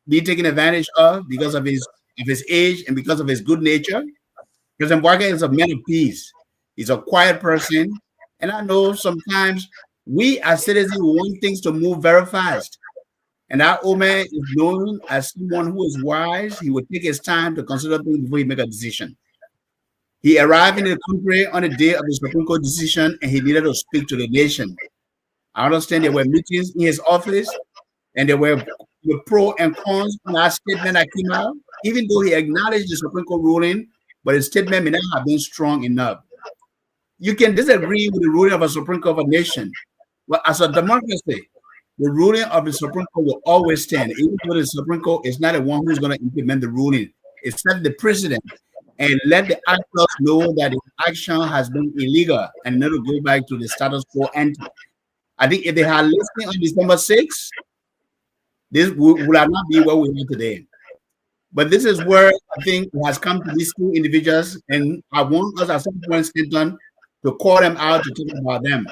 be taken advantage of because of his age and because of his good nature. President Bwaka is a man of peace. He's a quiet person. And I know sometimes we as citizens want things to move very fast. And that old man is known as someone who is wise. He would take his time to consider things before he make a decision. He arrived in the country on the day of the Supreme Court decision, and he needed to speak to the nation. I understand there were meetings in his office, and there were the pro and cons on that statement that came out, even though he acknowledged the Supreme Court ruling, but his statement may not have been strong enough. You can disagree with the ruling of a Supreme Court of a nation, but as a democracy, the ruling of the Supreme Court will always stand, even though the Supreme Court is not the one who's going to implement the ruling. It's not the president, and let the actors know that the action has been illegal and not to go back to the status quo. And I think if they had listened on December 6th, this would not be where we are today. But this is where I think it has come to these two individuals, and I want us at some point, Stanton, to call them out to talk about them,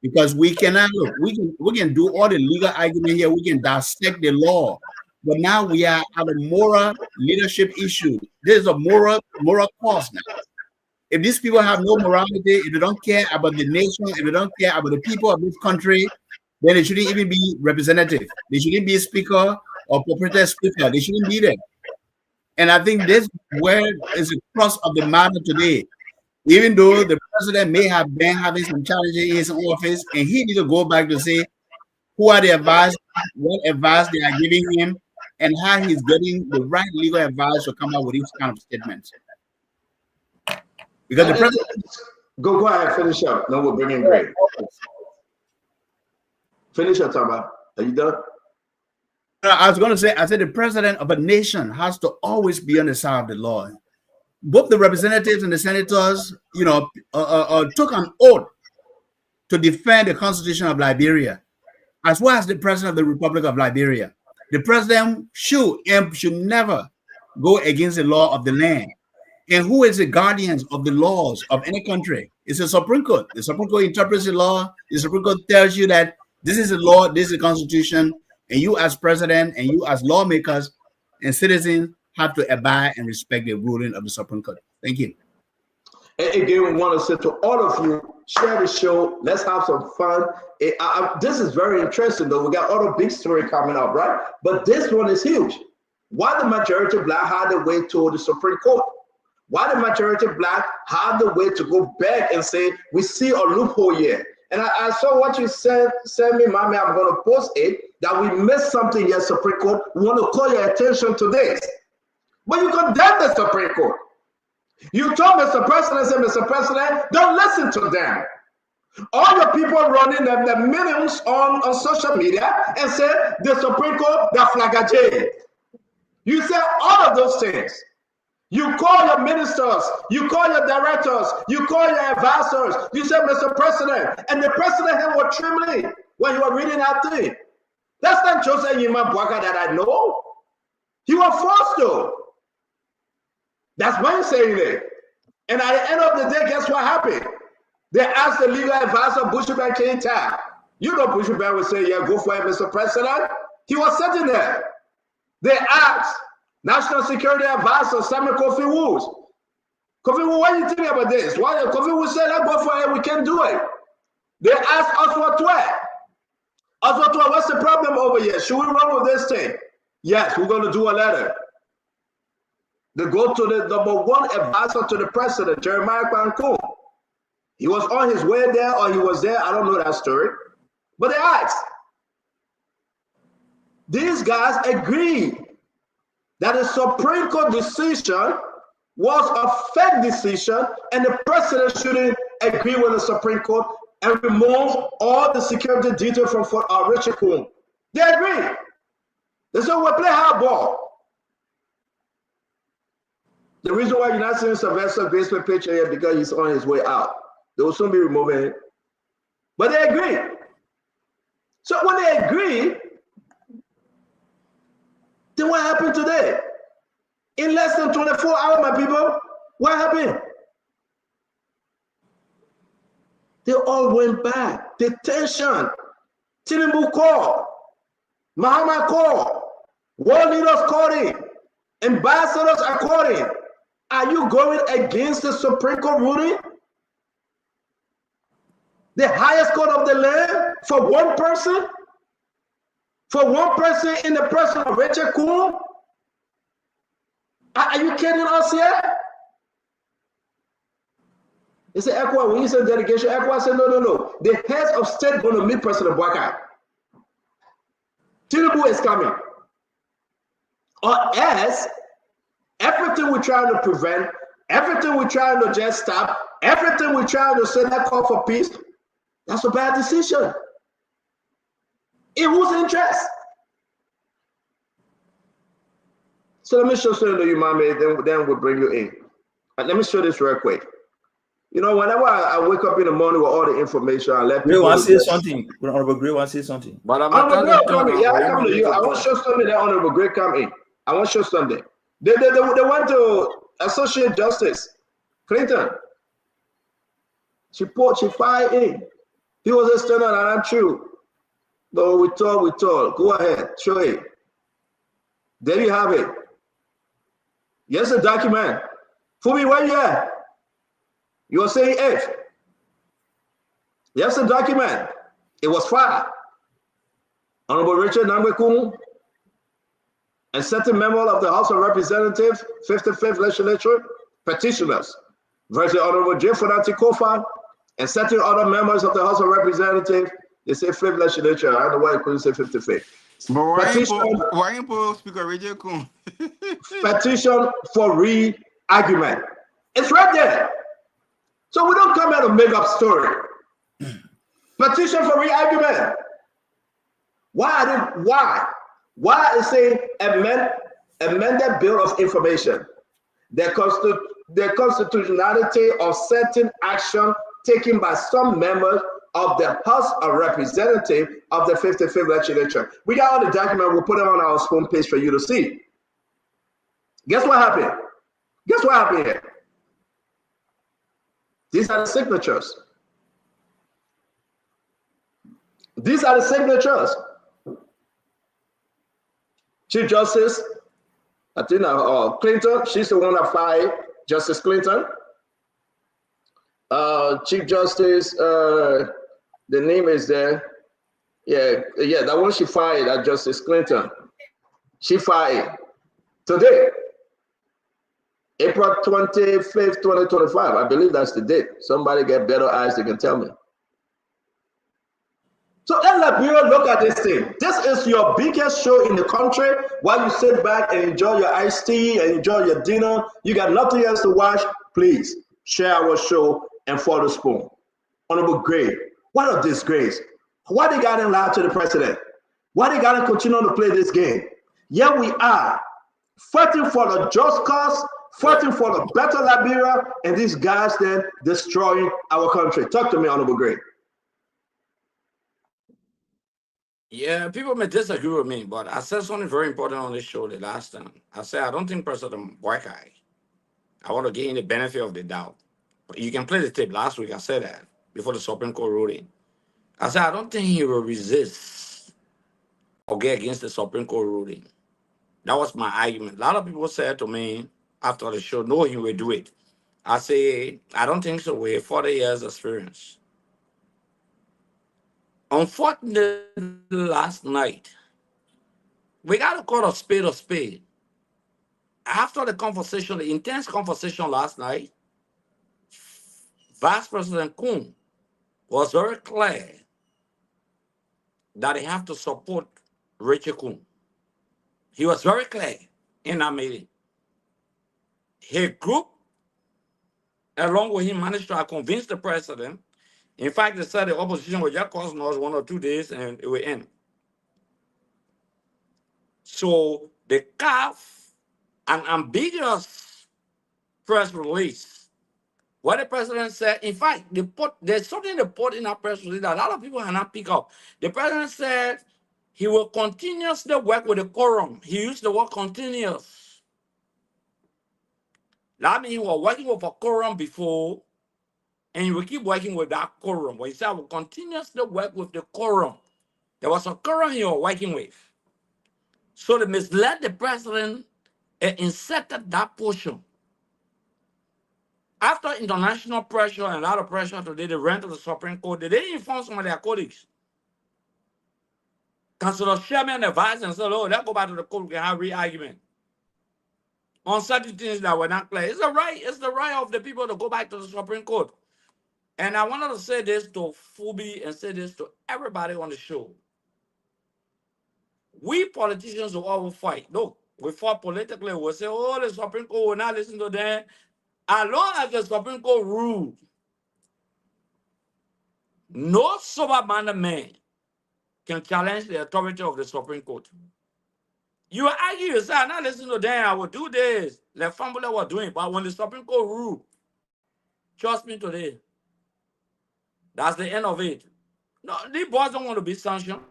because we cannot look. We can do all the legal argument here. We can dissect the law, but now we are at a moral leadership issue. This is a moral cost now. If these people have no morality, if they don't care about the nation, if they don't care about the people of this country, then they shouldn't even be representative. They shouldn't be a speaker or proprietor speaker. They shouldn't be there. And I think this where is the crux of the matter today. Even though the president may have been having some challenges in his office, and he needs to go back to say who are the advice, what advice they are giving him, and how he's getting the right legal advice to come out with these kind of statements. Because the president... Go ahead, finish up. Then we'll bring in Greg. Finish up, Tama. Are you done? I was going to say, I said the president of a nation has to always be on the side of the law. Both the representatives and the senators, took an oath to defend the Constitution of Liberia, as well as the president of the Republic of Liberia. The president should never go against the law of the land. And who is the guardians of the laws of any country? It's the Supreme Court. The Supreme Court interprets the law. The Supreme Court tells you that this is the law, this is the Constitution, and you as president and you as lawmakers and citizens have to abide and respect the ruling of the Supreme Court. Thank you. And again, we want to say to all of you, share the show. Let's have some fun. This is very interesting, though. We got other big story coming up, right? But this one is huge. Why the majority black had the way to the Supreme Court? Why the majority black had the way to go back and say, we see a loophole here? And I saw what you sent me, Mommy. I'm going to post it, that we missed something here, Supreme Court. We want to call your attention to this. But you condemn the Supreme Court. You told Mr. President, said, Mr. President, don't listen to them. All your people running the millions on social media and say the Supreme Court, the flagajay. You said all of those things. You call your ministers, you call your directors, you call your advisors. You said, Mr. President, and the president here was trembling when you were reading that thing. That's not Joseph Yima Bwaka that I know. He was forced to. That's why I'm saying it. And at the end of the day, guess what happened? They asked the legal advisor, Bushiban Keita. You know Bushiban would say, yeah, go for it, Mr. President. He was sitting there. They asked National Security Advisor, Samuel Kofi Woods. Kofi Woods, what do you think about this? Why Kofi Woods said, let's go for it, we can do it. They asked Oswald Twett. Oswald Twett, what's the problem over here? Should we run with this thing? Yes, we're going to do a letter. They go to the #1 advisor to the president, Jeremiah Kwankun. He was on his way there or he was there. I don't know that story. But they asked. These guys agreed that the Supreme Court decision was a fake decision and the president shouldn't agree with the Supreme Court and remove all the security details from Richard Coon. They agreed. They said, we'll play hardball. The reason why you're not seeing Sylvester's basement picture here because he's on his way out. They will soon be removing him. But they agreed. So when they agreed, then what happened today? In less than 24 hours, my people, what happened? They all went back. Detention. Tinubu called. Mahama called. World leaders called in. Ambassadors are calling. Are you going against the Supreme Court ruling? The highest court of the land for one person? For one person in the person of Richard Coon? Are you kidding us here? He said, Ekwa, when you said delegation, Ekwa said, no. The heads of state going to meet President Bwaka. Tinubu is coming. Or else, everything we're trying to prevent, everything we're trying to just stop, everything we're trying to send that call for peace, that's a bad decision. In whose interest? So let me show something to you, mommy, then we'll bring you in. And let me show this real quick. You know, whenever I wake up in the morning with all the information, I let Gray people want to say something. Honorable Gray want to say something. But I'm Honorable Gray come in. Yeah, I you come want to me you. to I want to talk? show something that Honorable Gray come in. I want to show something. They went to Associate Justice Clinton. She fired in. He was a standard and I'm true. But we told. Go ahead, show it. There you have it. Yes, the document. Fumi, where you at? You were saying F. Yes, the document. It was filed. Honorable Richard Nangwekun and certain members of the House of Representatives, 55th Legislature, petitioners, versus Honorable J. Fonati Kofa and certain other members of the House of Representatives, they say 5th Legislature. I don't know why I couldn't say 55th. But why Petition, ain't Speaker Richard Kun? petition for re-argument. It's right there. So we don't come here to make up story. Petition for re-argument. Why is saying amended bill of information? The constitutionality of certain action taken by some members of the House of Representatives of the 55th Legislature. We got all the documents. We'll put them on our phone page for you to see. Guess what happened? Guess what happened here? These are the signatures. These are the signatures. Chief Justice, I think Clinton, she's the one that fired Justice Clinton. Chief Justice, the name is there. Yeah, that one she fired at Justice Clinton. She fired today, April 25th, 2025. I believe that's the date. Somebody get better eyes, they can tell me. So Liberia, look at this thing. This is your biggest show in the country. While you sit back and enjoy your iced tea and enjoy your dinner, you got nothing else to watch, please share our show and follow the spoon. Honorable Gray, what a disgrace. Why they got to lie to the president? Why they got to continue to play this game? Here we are, fighting for the just cause, fighting for the better Liberia, and these guys then destroying our country. Talk to me, Honorable Gray. Yeah, people may disagree with me, but I said something very important on this show the last time. I said I don't think President Boykai. I want to give him the benefit of the doubt. But you can play the tape. Last week I said that before the Supreme Court ruling. I said I don't think he will resist or get against the Supreme Court ruling. That was my argument. A lot of people said to me after the show, no, he will do it. I say, I don't think so. We have 40 years experience. Unfortunately, last night, we got to call a spade a spade. After the conversation, the intense conversation last night, Vice President Kun was very clear that he have to support Richard Kun. He was very clear in that meeting. His group, along with him, managed to convince the president. In fact, they said the opposition was just costing us 1 or 2 days and it will end. So they carved an ambiguous press release. What the president said, in fact, there's something they put in that press release that a lot of people have not picked up. The president said he will continuously work with the quorum. He used the word continuous. That means he was working with a quorum before, and he will keep working with that quorum. But he said, I will continuously work with the quorum. There was a quorum he was working with. So they misled the president and inserted that portion. After international pressure and a lot of pressure today, they ran to the Supreme Court. They didn't inform some of their colleagues. Councilor Chairman advised and said, oh, let's go back to the court, we can have re-argument on certain things that were not clear. It's the right of the people to go back to the Supreme Court. And I wanted to say this to Fubi and say this to everybody on the show. We politicians will all fight. No, we fought politically. We'll say, oh, the Supreme Court will not listen to them. As long as the Supreme Court ruled, no sober-minded man can challenge the authority of the Supreme Court. You argue yourself, now listen to them, I will do this. Like family were doing, but when the Supreme Court rule, trust me today, that's the end of it. No, these boys don't want to be sanctioned.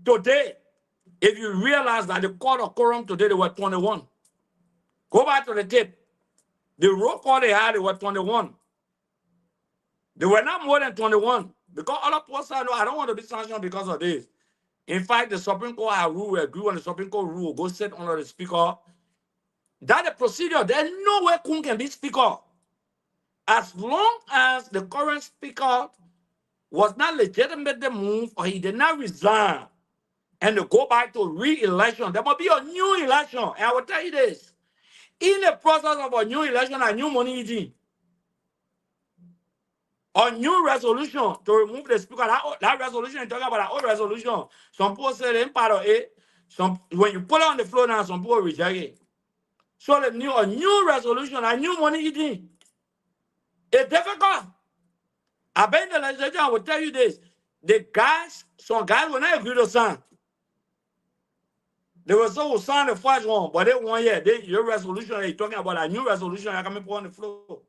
Today, if you realize that the court of quorum today, they were 21. Go back to the tape. The roll call they had, they were 21. They were not more than 21. Because other people said, no, I don't want to be sanctioned because of this. In fact, the Supreme Court had rule, agree on the Supreme Court rule, go sit under the speaker. That's the procedure. There's no way Kun can be speaker. As long as the current speaker was not legitimately moved or he did not resign and to go back to re-election, there must be a new election. And I will tell you this. In the process of a new election, a new money eating, a new resolution to remove the speaker. That resolution, you're talking about that old resolution. Some people say they're part of it. When you put it on the floor now, some people reject it. So a new resolution, a new money eating. It's difficult. I bet the legislature will tell you this. Some guys will not agree to sign. They were so sign the first one, but they won yet. Your resolution, you're talking about a new resolution, I can put on the floor.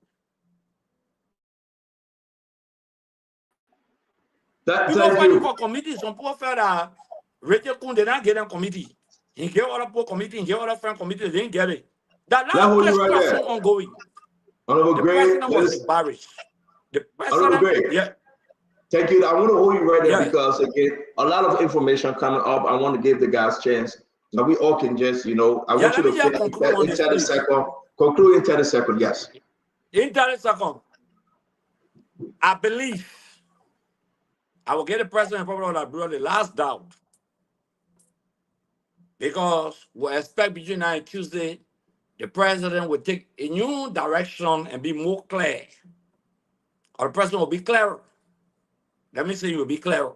People fighting for committee. Some people felt that Rachel Kun did not get them committee. He gave other poor committee, he gave other friend committee, they didn't get it. That discussion ongoing. Honorable Gray, president was embarrassed. The Honorable Gray, yeah. Thank you. I want to hold you right there because again, a lot of information coming up. I want to give the guys a chance. Now we all can just, I want you to finish in 30 seconds. Conclude in 30 seconds, yes. In 30 seconds, I believe I will get the president probably that brought the last doubt. Because we expect between now and Tuesday, the president will take a new direction and be more clear. Or the president will be clearer. Let me say you will be clearer.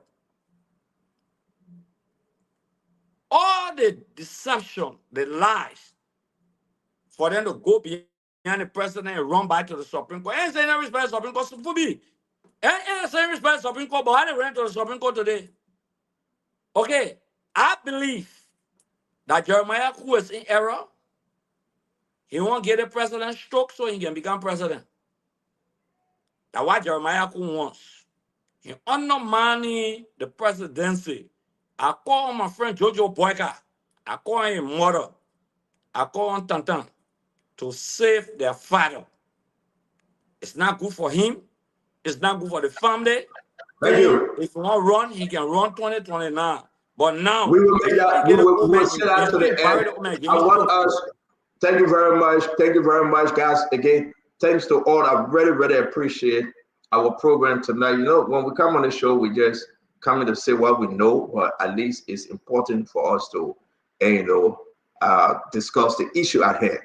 All the deception, the lies, for them to go behind the president and run back to the Supreme Court. Ain't saying respect the Supreme Court to be. Ain't saying respect the Supreme Court, but I went to the Supreme Court today. Okay, I believe that Jeremiah, who is in error, he won't get a president stroke so he can become president. That's what Jeremiah wants. He undermining the presidency. I call on my friend Jojo Boyka. I call on his mother. I call on Tantan to save their father. It's not good for him. It's not good for the family. Thank you. If he want to run, he can run 2029. But now, we will make that. We will sit out to the end. I want us. Thank you very much. Thank you very much, guys. Again, thanks to all. I really, really appreciate our program tonight. When we come on the show, we just come to say what we know, but at least it's important for us to, discuss the issue at hand.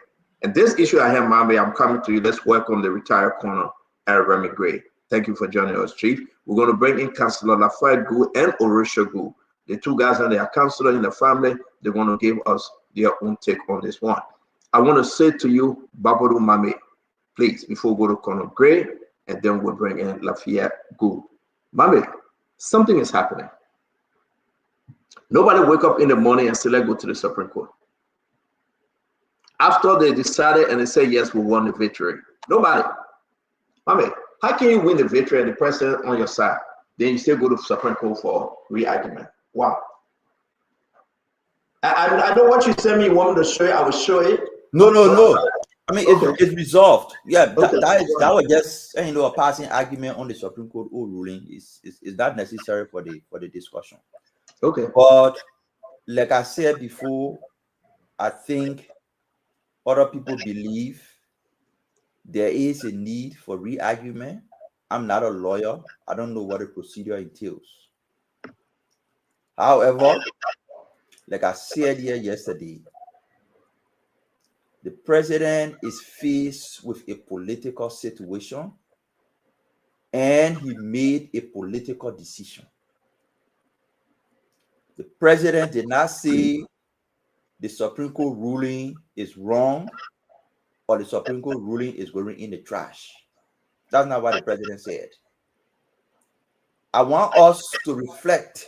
And this issue at hand, Mami, I'm coming to you. Let's welcome the retired Colonel Remy Gray. Thank you for joining us, Chief. We're going to bring in Councilor Lafayette Gu and Orisha Gu. The two guys and their counselor in the family, they're going to give us their own take on this one. I want to say to you, Babadu Mame, please, before we go to Colonel Gray, and then we'll bring in Lafayette Gu. Mame, something is happening. Nobody wake up in the morning and say, let's go to the Supreme Court. After they decided and they say, yes, we won the victory. Nobody. Mame, how can you win the victory and the president on your side? Then you still go to the Supreme Court for re-argument. Wow. I know what you sent me. You want me to show you? I will show it. No. I mean, it's resolved. Yeah, that was just a passing argument on the Supreme Court ruling. Is that necessary for the discussion? Okay. But like I said before, I think other people believe there is a need for re-argument. I'm not a lawyer. I don't know what the procedure entails. However, like I said here yesterday, the president is faced with a political situation and he made a political decision. The president did not say the Supreme Court ruling is wrong or the Supreme Court ruling is going in the trash. That's not what the president said. I want us to reflect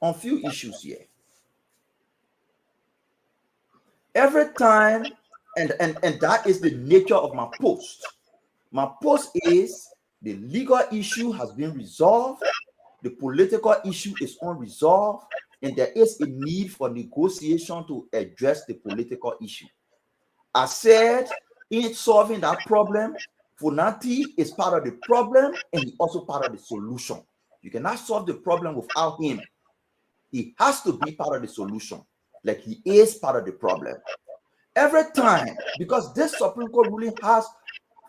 on few issues here. Every time, and that is the nature of my post. My post is the legal issue has been resolved, the political issue is unresolved, and there is a need for negotiation to address the political issue. I said, in solving that problem, Funati is part of the problem and he's also part of the solution. You cannot solve the problem without him. He has to be part of the solution, like he is part of the problem. Every time, because this Supreme Court ruling has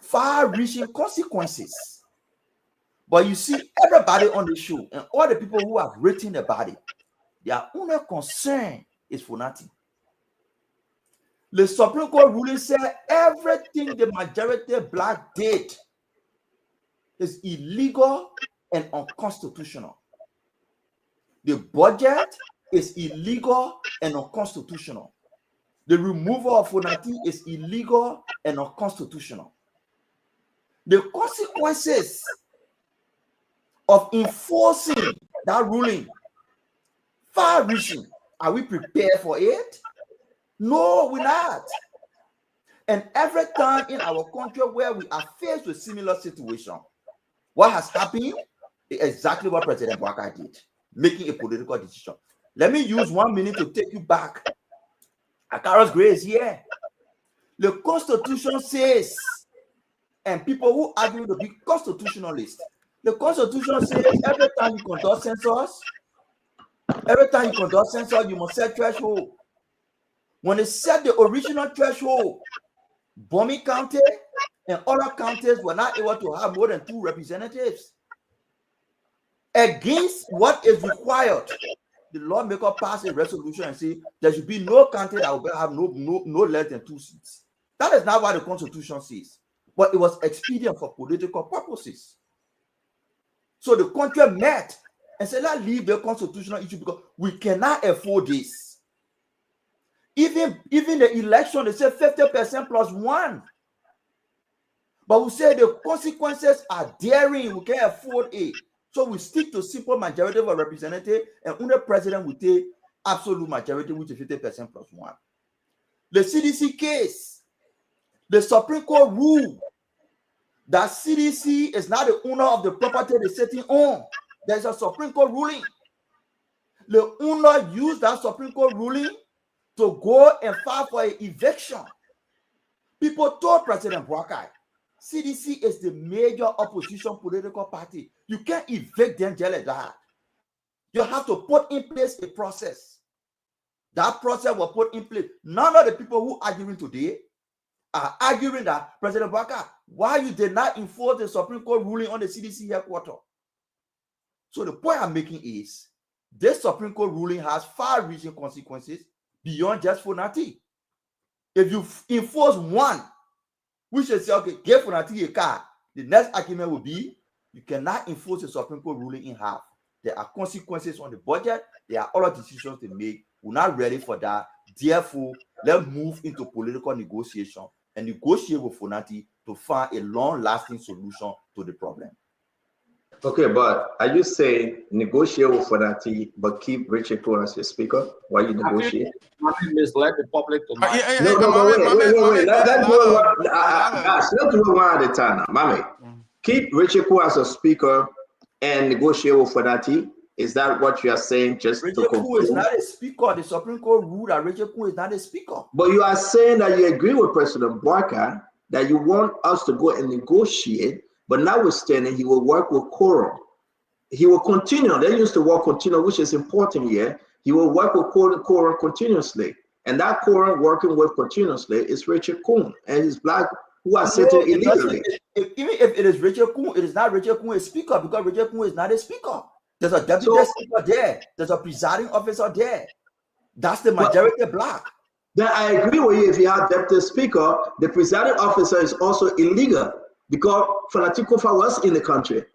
far-reaching consequences. But you see, everybody on the show and all the people who have written about it, their only concern is Funati. The Supreme Court ruling said everything the majority black did is illegal and unconstitutional. The budget is illegal and unconstitutional. The removal of Funati is illegal and unconstitutional. The consequences of enforcing that ruling, far-reaching. Are we prepared for it? No, we're not. And every time in our country where we are faced with similar situation, what has happened is exactly what President Bouakai did, making a political decision. Let me use 1 minute to take you back. Akaros Gray is here. The Constitution says, and people who argue to be constitutionalists, the Constitution says every time you conduct census, you must set threshold. When they set the original threshold, Bomi County and other counties were not able to have more than 2 representatives. Against what is required, the lawmaker passed a resolution and say there should be no county that will have no less than 2 seats. That is not what the Constitution says, but it was expedient for political purposes. So the country met and said, let's leave the constitutional issue because we cannot afford this. Even the election, they say 50% plus 1. But we say the consequences are daring. We can't afford it. So we stick to simple majority of a representative, and under president will take absolute majority, which is 50% plus 1. The CDC case, the Supreme Court ruled that CDC is not the owner of the property they're sitting on. There's a Supreme Court ruling. The owner used that Supreme Court ruling to go and file for an eviction. People told President Bouakai, CDC is the major opposition political party. You can't evict them just like that. You have to put in place a process. That process was put in place. None of the people who are arguing today are arguing that President Bouakai, why you did not enforce the Supreme Court ruling on the CDC headquarters. So the point I'm making is, this Supreme Court ruling has far-reaching consequences beyond just Funati. If you enforce one, we should say, okay, give Funati a car. The next argument will be, you cannot enforce the Supreme Court ruling in half. There are consequences on the budget. There are other decisions to make. We're not ready for that. Therefore, let's move into political negotiation and negotiate with Funati to find a long-lasting solution to the problem. Okay, but are you saying negotiate with Funati, but keep Richard Cohen as your speaker while you negotiate? I misled the public to wait. Let's do it one at a time now. Mami, keep Richard Cohen as a speaker and negotiate with Funati. Is that what you are saying? Just Richard Cohen is not a speaker. The Supreme Court ruled that Richard Cohen is not a speaker. But you are saying that you agree with President Bouakai that you want us to go and negotiate, but notwithstanding, he will work with quorum. He will continue. They used to work continue, which is important here. He will work with quorum continuously. And that quorum working with continuously is Richard Cohen and his black who are sitting illegally. Even if it is Richard Cohen, it is not Richard Cohen a speaker because Richard Cohen is not a speaker. There's a deputy speaker there. There's a presiding officer there. That's the majority black. Then I agree with you. If you have deputy speaker, the presiding officer is also illegal because Funati Kofa was in the country.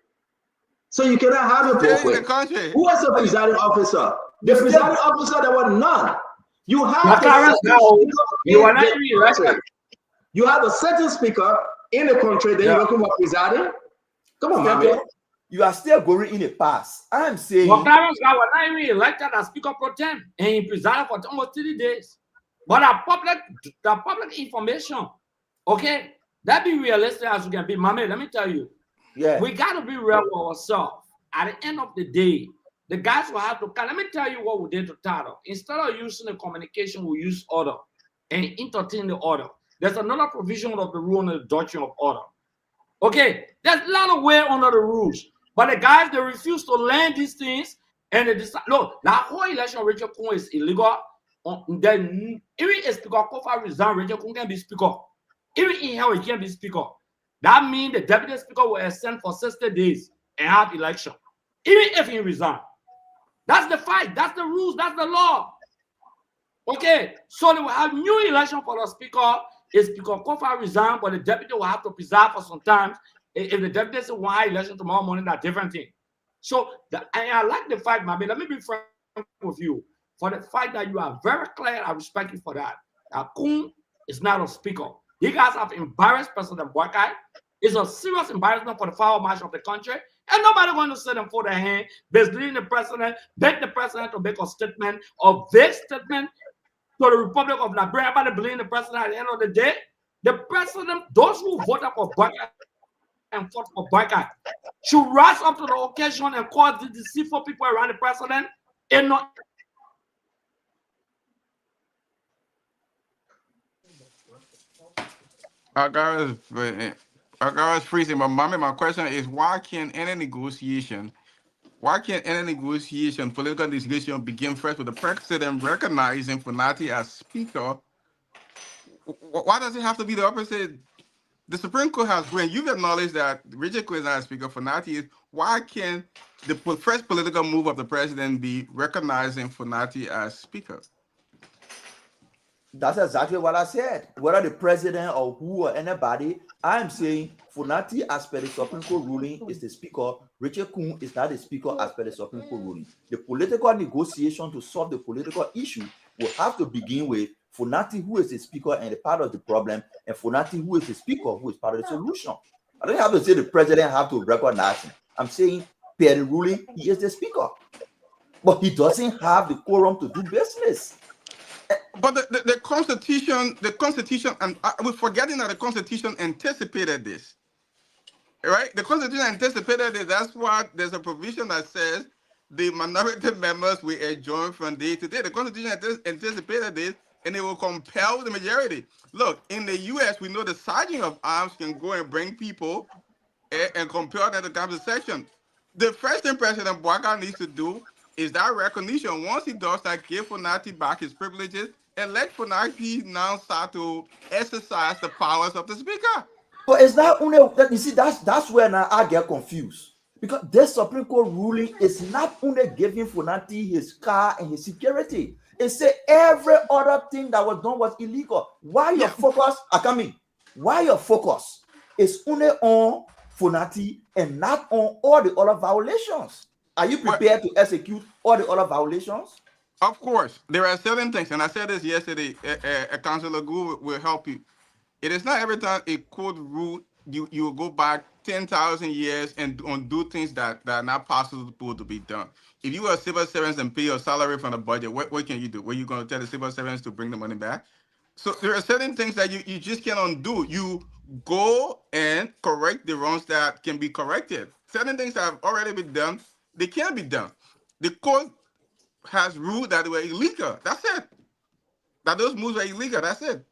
So you cannot have it both ways. Who was the presiding officer? The presiding officer, there were none. You have you have a certain speaker in the country, then you're looking for presiding. Come on, man. You are still going in a pass. I'm saying. But Clarence guy was not even elected as Speaker Pro Tem, and he presided for almost 3 days. But the public information, okay, that be realistic as you can be. Mama, let me tell you, we got to be real with ourselves. At the end of the day, the guys will have to come. Let me tell you what we did to Tado. Instead of using the communication, we use order and entertain the order. There's another provision of the rule on the doctrine of order. Okay, there's a lot of way under the rules. But the guys, they refuse to learn these things. And they decide, look, that whole election of Rachel Kuhn is illegal. Then, even if Speaker Kofa resign, Rachel Kuhn can be Speaker. Even in hell, he can be Speaker. That means the Deputy Speaker will extend for 60 days and have election. Even if he resign. That's the fight. That's the rules. That's the law. Okay, so they will have new election for the Speaker. If Speaker Kofa resign, but the Deputy will have to preside for some time. If the Deputy says one election tomorrow morning, that's different thing. So, I like the fact, Mami. Let me be frank with you. For the fact that you are very clear, I respect you for that. Kuhn is not a speaker. You guys have embarrassed President Boakai. It's a serious embarrassment for the power march of the country. And nobody going to sit and fold their hand, basically the president, beg the president to make a statement, a vague statement to the Republic of Liberia. Everybody believe the president at the end of the day. The president, those who voted for Boakai and fought for Boakai, should rise up to the occasion and cause the deceitful people around the president and not. Our guy is freezing. But mommy, my question is, why can't any negotiation, political negotiation, begin first with the president recognizing Funati as speaker? Why does it have to be the opposite? The Supreme Court has, when you've acknowledged that Richard Quinn is not a speaker, Funati is, why can't the first political move of the president be recognizing Funati as speaker? That's exactly what I said. Whether the president or who or anybody, I'm saying Funati, as per the Supreme Court ruling, is the speaker. Richard Kuhn is not the speaker as per the Supreme Court ruling. The political negotiation to solve the political issue will have to begin with Funati, who is the speaker and the part of the problem, and Funati, who is the speaker, who is part of the solution. I don't have to say the president have to recognize him. I'm saying per the ruling, he is the speaker. But he doesn't have the quorum to do business. But the Constitution, and we're forgetting that the Constitution anticipated this, right? The Constitution anticipated this. That's why there's a provision that says the minority members will adjourn from day to day. The Constitution anticipated this, and it will compel the majority. Look, in the U.S., we know the sergeant of arms can go and bring people and compel them to come to session. The first thing President Boakai needs to do is that recognition. Once he does that, give Funati back his privileges and let Funati now start to exercise the powers of the speaker. But it's not only that, you see, that's where now I get confused. Because this Supreme Court ruling is not only giving Funati his car and his security. It said every other thing that was done was illegal. Why your focus, why your focus is only on Funati and not on all the other violations? Are you prepared to execute all the other violations? Of course. There are certain things, and I said this yesterday, Councilor Gu will help you. It is not every time a court rule, you will go back 10,000 years and undo things that are not possible to be done. If you are civil servants and pay your salary from the budget, what can you do? Were you going to tell the civil servants to bring the money back? So there are certain things that you just can't undo. You go and correct the wrongs that can be corrected. Certain things that have already been done, they can't be done. The court has ruled that they were illegal. That's it. That those moves were illegal. That's it.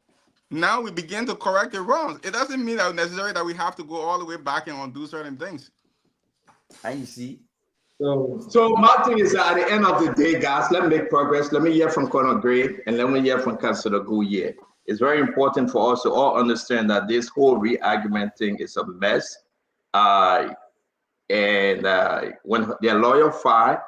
Now we begin to correct the wrongs. It doesn't mean that necessarily that we have to go all the way back and undo certain things. And you see. So my thing is that at the end of the day, guys, let me make progress. Let me hear from Colonel Gray and let me hear from Councilor Gouye. It's very important for us to all understand that this whole re-argument thing is a mess. When their lawyer filed,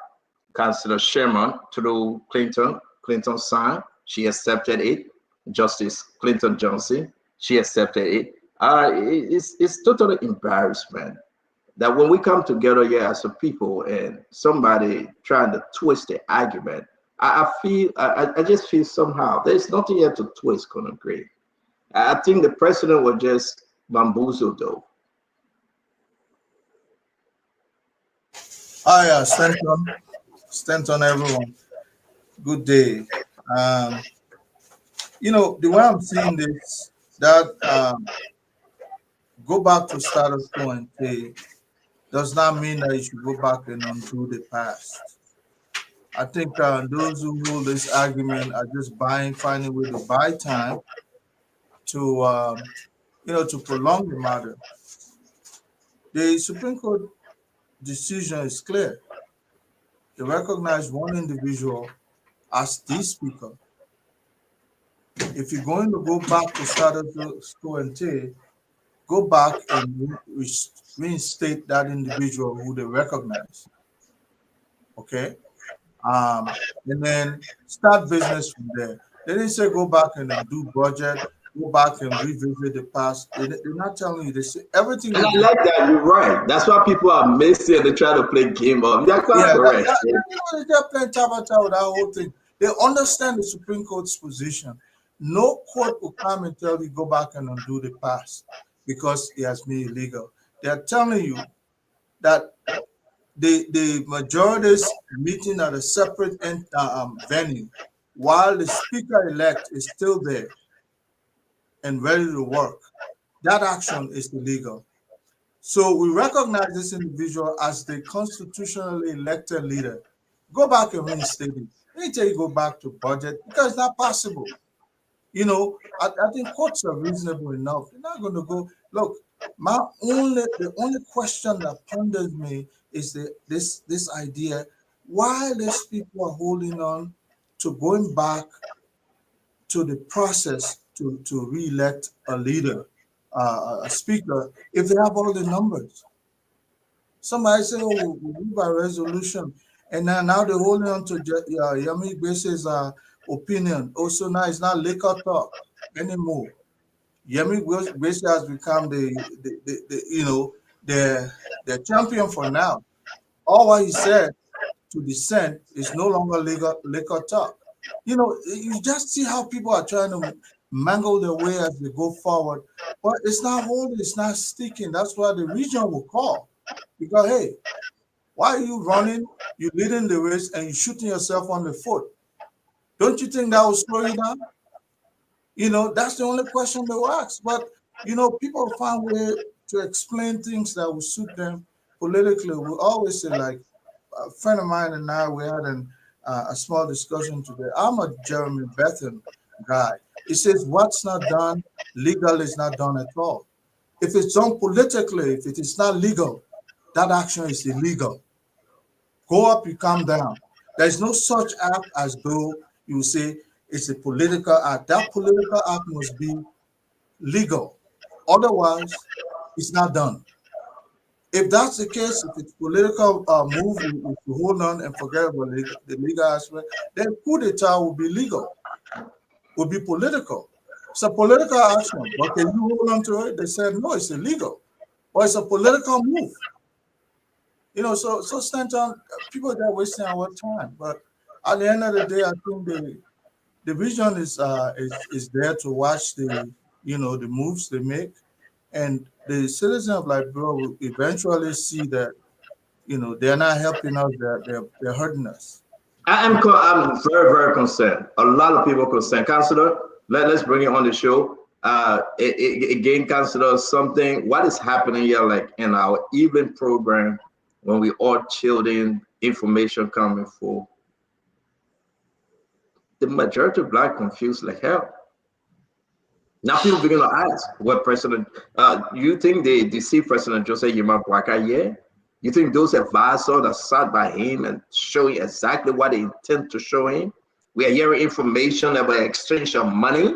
Councilor Sherman through Clinton signed, she accepted it. Justice Clinton Johnson, she accepted it. It's totally embarrassment that when we come together here as a people and somebody trying to twist the argument, I just feel somehow there's nothing here to twist, Colonel Gray. I think the president was just bamboozled though. Hi, Stanton, everyone. Good day. Um, the way I'm seeing this, that go back to status quo and say does not mean that you should go back and undo the past. I think those who hold this argument are just finding a way to buy time to, to prolong the matter. The Supreme Court decision is clear. They recognize one individual as the speaker. If you're going to go back to status quo ante, go back and reinstate that individual who they recognize. Okay? And then start business from there. They didn't say go back and then do budget, go back and revisit the past. They're not telling you. They say everything And will I be. like that. You're right. That's why people are messy and they try to play game of. You're quite Yeah, correct. they're playing tabata with that whole thing. They understand the Supreme Court's position. No court will come and tell you go back and undo the past because it has been illegal. They are telling you that the majority's meeting at a separate venue while the speaker-elect is still there and ready to work. That action is illegal. So we recognize this individual as the constitutionally elected leader. Go back and reinstate it. Anytime you go back to budget, because it's not possible. I think courts are reasonable enough. They're not going to go. Look, the only question that ponders me is this idea: why these people are holding on to going back to the process to re-elect a leader, a speaker, if they have all the numbers. Somebody say, "Oh, we move by resolution," and now they're holding on to Yami Grace's opinion. Also, now it's not liquor talk anymore. Yemi Gracie has become the champion for now. All what he said to dissent is no longer liquor talk. You just see how people are trying to mangle their way as they go forward, but it's not holding, it's not sticking. That's why the region will call. Because hey, why are you running? You're leading the race and you're shooting yourself on the foot. Don't you think that will slow you down? That's the only question they will ask. But people find way to explain things that will suit them politically. We always say, like a friend of mine and I, we had a small discussion today. I'm a Jeremy Bethan guy. He says, what's not done legal is not done at all. If it's done politically, if it is not legal, that action is illegal. Go up, you come down. There's no such act as though you say it's a political act. That political act must be legal. Otherwise, it's not done. If that's the case, if it's political move, we hold on and forget about the legal aspect, then coup d'etat will be legal, will be political. It's a political action, but can you hold on to it? They said, no, it's illegal. But it's a political move. So Stanton, people are wasting our time. But at the end of the day, I think the vision is there to watch the moves they make, and the citizens of Liberia will eventually see that they're not helping us, they're hurting us. I'm very, very concerned. A lot of people concerned. Councillor, let's bring it on the show. Again, Councillor, what is happening here, like in our evening program, when we all children, information coming for the majority of Black confused like hell. Now people begin to ask what you think they see President Joseph Yema Boakai here? You think those advisors that sat by him and showing exactly what they intend to show him? We are hearing information about exchange of money.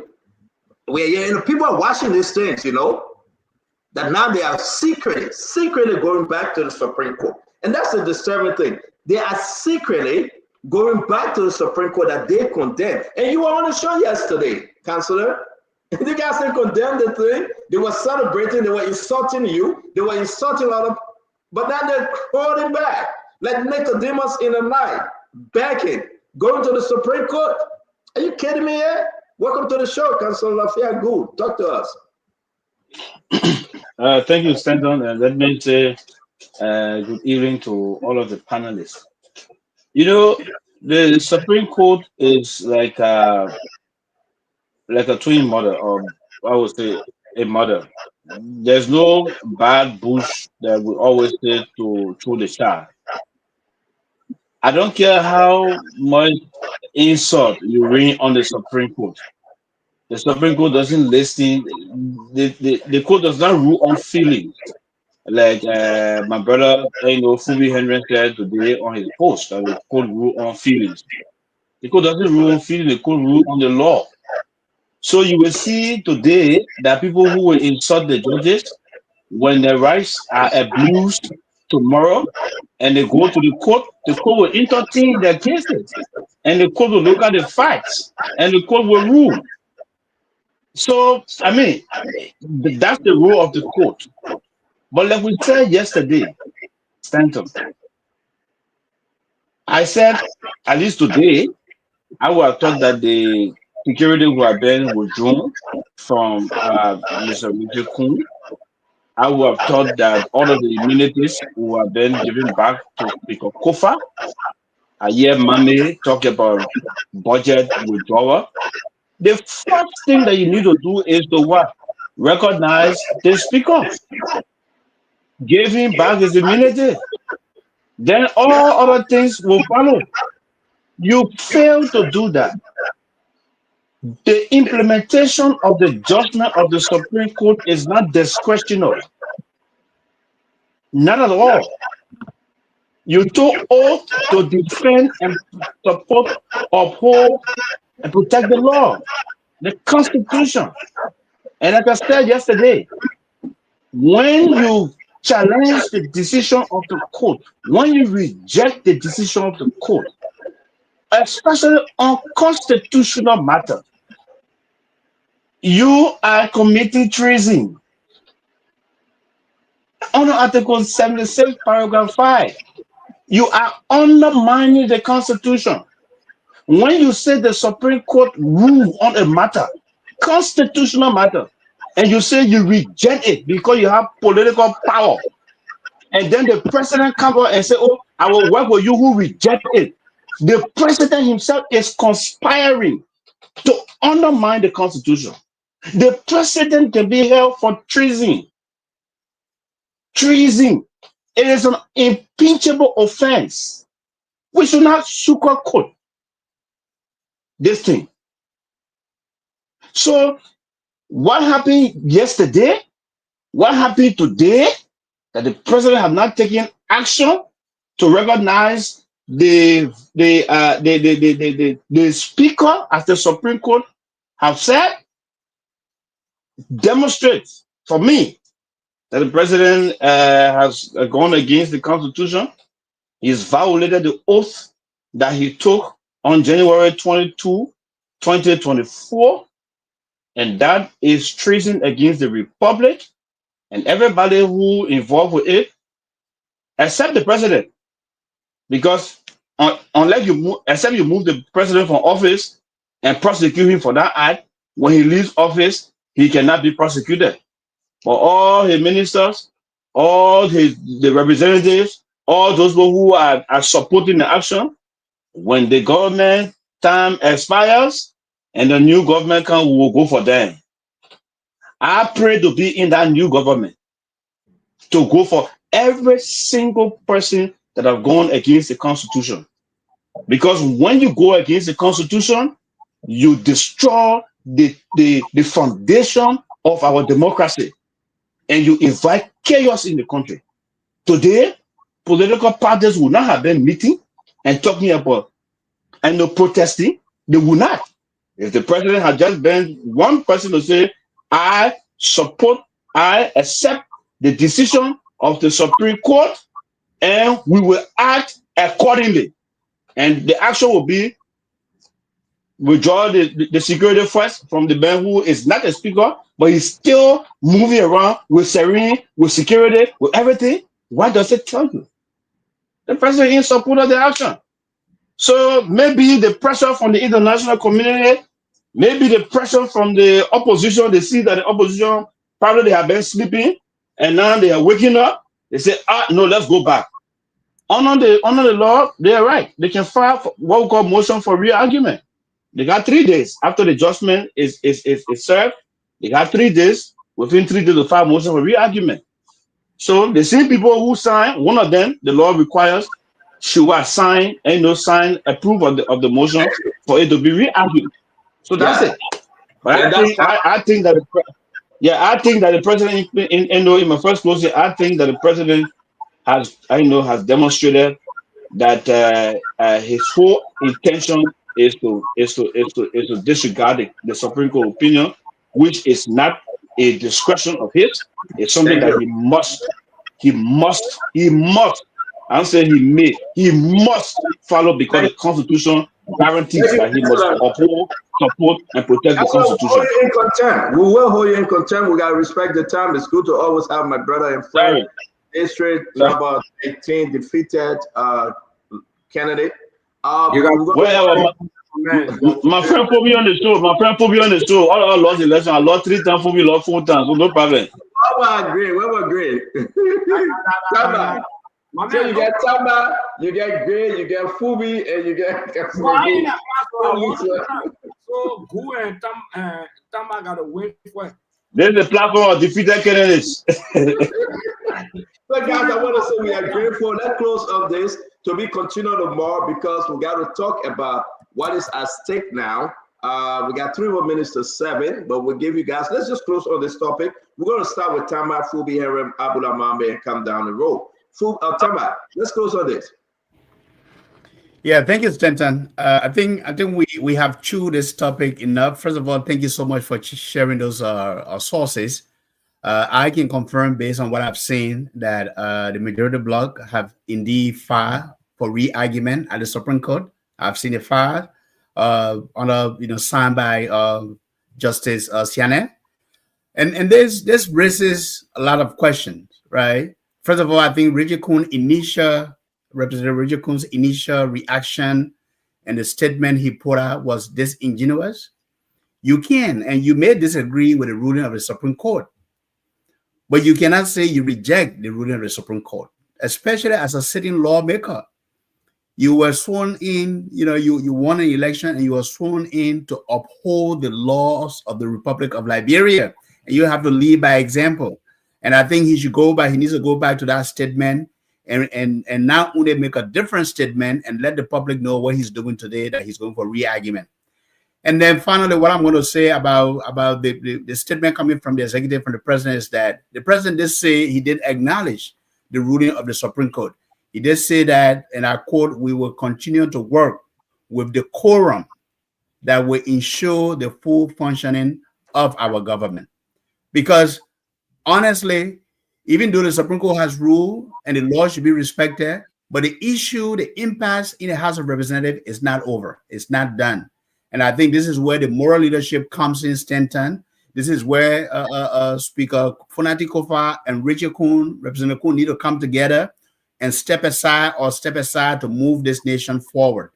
We are hearing, people are watching these things, that now they are secretly going back to the Supreme Court. And that's the disturbing thing. They are secretly going back to the Supreme Court that they condemn. And you were on the show yesterday, Councillor. The guys didn't condemn the thing. They were celebrating. They were insulting you. They were insulting other. But now they're crawling back like Nicodemus in the night, backing, going to the Supreme Court. Are you kidding me here? Welcome to the show, Councillor Lafayette Gould. Talk to us. Thank you, Stanton. And let me say Good evening to all of the panelists. You know, the Supreme Court is like a twin mother, or I would say a mother. There's no bad bush that will always say to throw the child. I don't care how much insult you rain on the Supreme Court. The Supreme Court doesn't listen. The court does not rule on feelings. Like my brother, Fubi Henry said today on his post, that the court rule on feelings. The court doesn't rule on feelings, the court rule on the law. So you will see today that people who will insult the judges, when their rights are abused tomorrow, and they go to the court will entertain their cases, and the court will look at the facts, and the court will rule. So, I mean, that's the rule of the court. But like we said yesterday, Stanton, I said, at least today, I would have thought that the security who have been withdrawn from Mr. Richard Kuhn, I would have thought that all of the immunities who have been given back to Speaker Kofa. I hear Mame talk about budget withdrawal. The first thing that you need to do is to what? Recognize the Speaker. Give him back his immunity. Then all other things will follow. You fail to do that. The implementation of the judgment of the Supreme Court is not discretionary. Not at all. You took oath to defend and support, uphold, and protect the law, the Constitution. And like I said yesterday, when you challenge the decision of the court, when you reject the decision of the court, especially on constitutional matters, you are committing treason. Under Article 76, Paragraph 5, you are undermining the Constitution. When you say the Supreme Court rule on a matter, constitutional matter, and you say you reject it because you have political power, and then the president comes out and say, "Oh, I will work with you who reject it." The president himself is conspiring to undermine the Constitution. The president can be held for treason. Treason. It is an impeachable offense. We should not sugarcoat this thing. So, what happened yesterday? What happened today? That the president have not taken action to recognize the speaker, as the Supreme Court have said, demonstrates for me that the president has gone against the Constitution. He's violated the oath that he took on January 22, 2024, and that is treason against the Republic and everybody who involved with it, except the president. Because unless you move, except you move the president from office and prosecute him for that act, when he leaves office, he cannot be prosecuted. But all his ministers, all the representatives, all those who are supporting the action, when the government time expires and the new government comes, we will go for them. I pray to be in that new government, to go for every single person that have gone against the Constitution. Because when you go against the Constitution, you destroy the foundation of our democracy, and you invite chaos in the country. Today, political parties will not have been meeting and talking about and no protesting. They will not. If the president had just been one person to say, I support, I accept the decision of the Supreme Court, and we will act accordingly. And the action will be withdraw the security force from the man who is not a speaker, but he's still moving around with serene, with security, with everything. What does it tell you? The president is in support of the action. So maybe the pressure from the international community, maybe the pressure from the opposition, they see that the opposition probably they have been sleeping and now they are waking up. They say, no, let's go back. Under the law, they are right. They can file for what we call motion for re-argument. They got 3 days after the judgment is served. They got 3 days. Within 3 days to file motion for re-argument. So the same people who sign, one of them, the law requires, should sign and no sign approve of the motion for it to be re-argued. So that's it. But I think that I think that the president in my first closing, I think that the president has demonstrated that his whole intention is to disregard the Supreme Court opinion, which is not a discretion of his. It's something that he must. I'm saying he must follow because the Constitution guarantees that he must uphold, support, and protect the Constitution. Hold you in contempt. We will hold you in contempt. We gotta respect the time. It's good to always have my brother and friend. District number 18 defeated candidate. My friend put me on the show. All lost election. I lost 3 times. For me, lost 4 times. So no problem. We agree. Tamba. So you get Tamba, you get Gray, you get Fubi, and you get. So Gu and Tamba got to win for. There's the platform of defeated candidates. So guys, I want to say we are grateful. Let's close on this to be continued tomorrow because we got to talk about what is at stake now. We got 3 more minutes to 7, but we'll give you guys. Let's just close on this topic. We're going to start with Tamba, Fubi, Herem, Abula Mambe, and come down the road. Tamba, let's close on this. Yeah, thank you, Stanton. I think we have chewed this topic enough. First of all, thank you so much for sharing those sources. I can confirm based on what I've seen that the majority bloc have indeed filed for re-argument at the Supreme Court. I've seen it filed signed by Justice Siane. And this raises a lot of questions, right? First of all, I think Representative Richard Kuhn's initial reaction and the statement he put out was disingenuous. You can and you may disagree with the ruling of the Supreme Court, but you cannot say you reject the ruling of the Supreme Court, especially as a sitting lawmaker. You were sworn in, you won an election and you were sworn in to uphold the laws of the Republic of Liberia. And you have to lead by example. And I think he needs to go back to that statement and now only make a different statement and let the public know what he's doing today, that he's going for re-argument. And then finally, what I'm going to say about the statement coming from the executive, from the president, is that the president did say he did acknowledge the ruling of the Supreme Court. He did say that, and I quote, "We will continue to work with the quorum that will ensure the full functioning of our government." Because honestly, even though the Supreme Court has ruled and the law should be respected, but the issue, the impasse in the House of Representatives is not over. It's not done. And I think this is where the moral leadership comes in, Stanton. This is where Speaker Funati Kofa and Richard Kuhn, Representative Kuhn, need to come together and step aside to move this nation forward.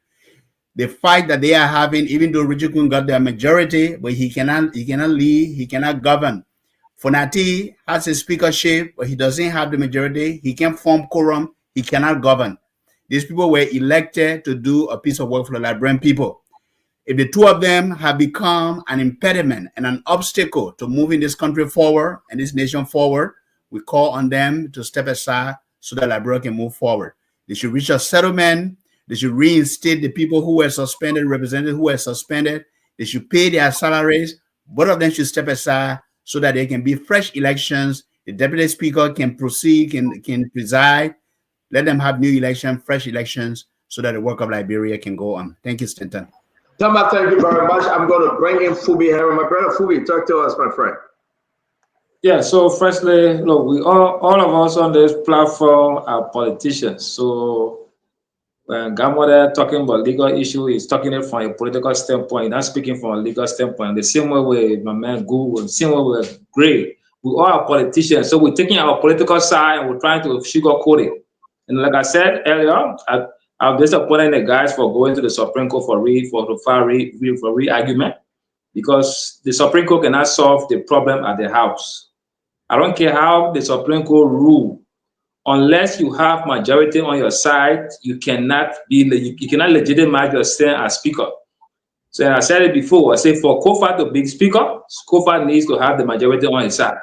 The fight that they are having, even though Richard Kuhn got their majority, but he cannot lead, he cannot govern. Funati has his speakership, but he doesn't have the majority. He can't form quorum. He cannot govern. These people were elected to do a piece of work for the Liberian people. If the two of them have become an impediment and an obstacle to moving this country forward and this nation forward, we call on them to step aside so that Liberia can move forward. They should reach a settlement. They should reinstate the people who were suspended, representatives who were suspended. They should pay their salaries. Both of them should step aside so that there can be fresh elections. The deputy speaker can proceed, can preside. Let them have new election, fresh elections, so that the work of Liberia can go on. Thank you, Stanton. Tamba, thank you very much. I'm going to bring in Fubi here. My brother Fubi, talk to us, my friend. Yeah, so firstly, look, we all of us on this platform are politicians. So when Gamode talking about legal issue, he's talking it from a political standpoint, not speaking from a legal standpoint. The same way with my man Google, the same way with Gray. We all are politicians. So we're taking our political side and we're trying to sugarcoat it. And like I said earlier, I'm disappointed in the guys for going to the Supreme Court for re-argument, because the Supreme Court cannot solve the problem at the House. I don't care how the Supreme Court rule unless you have majority on your side, you cannot legitimize yourself as speaker. So I said it before. I said for Kofa to be speaker, Kofa needs to have the majority on his side.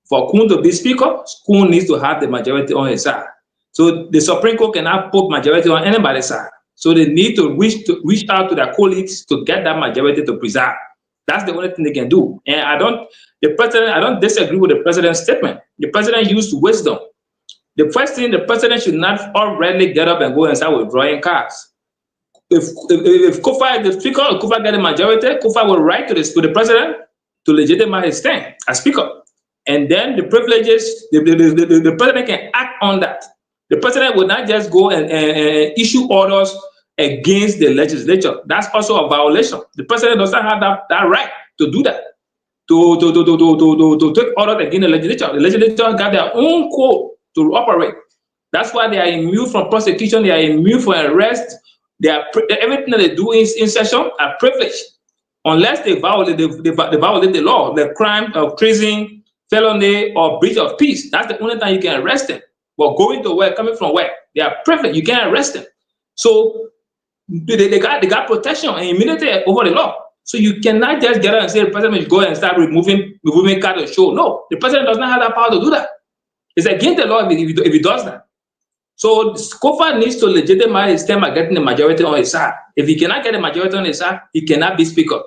For Kun to be speaker, Kun needs to have the majority on his side. So the Supreme Court cannot put majority on anybody's side. So they need to reach out to their colleagues to get that majority to preside. That's the only thing they can do. And I don't disagree with the president's statement. The president used wisdom. The first thing, the president should not already get up and go and start withdrawing cards. If Kofa is the speaker, or Kofa get a majority, Kofa will write to the president to legitimize his stand as speaker. And then the privileges, the president can act on that. The president will not just go and issue orders against the legislature. That's also a violation. The president does not have that right to do that, to take orders against the legislature. The legislature got their own code to operate. That's why they are immune from prosecution. They are immune from arrest. Everything that they do in session are privileged, unless they violate the law, the crime of treason, felony, or breach of peace. That's the only time you can arrest them. But going to work, coming from work, they are privileged. You can't arrest them. So they got protection and immunity over the law. So you cannot just get out and say the president should go and start removing cards of show. No, the president does not have that power to do that. It's against the law if he does that. So Kofa needs to legitimize his term by getting the majority on his side. If he cannot get the majority on his side, he cannot be speaker.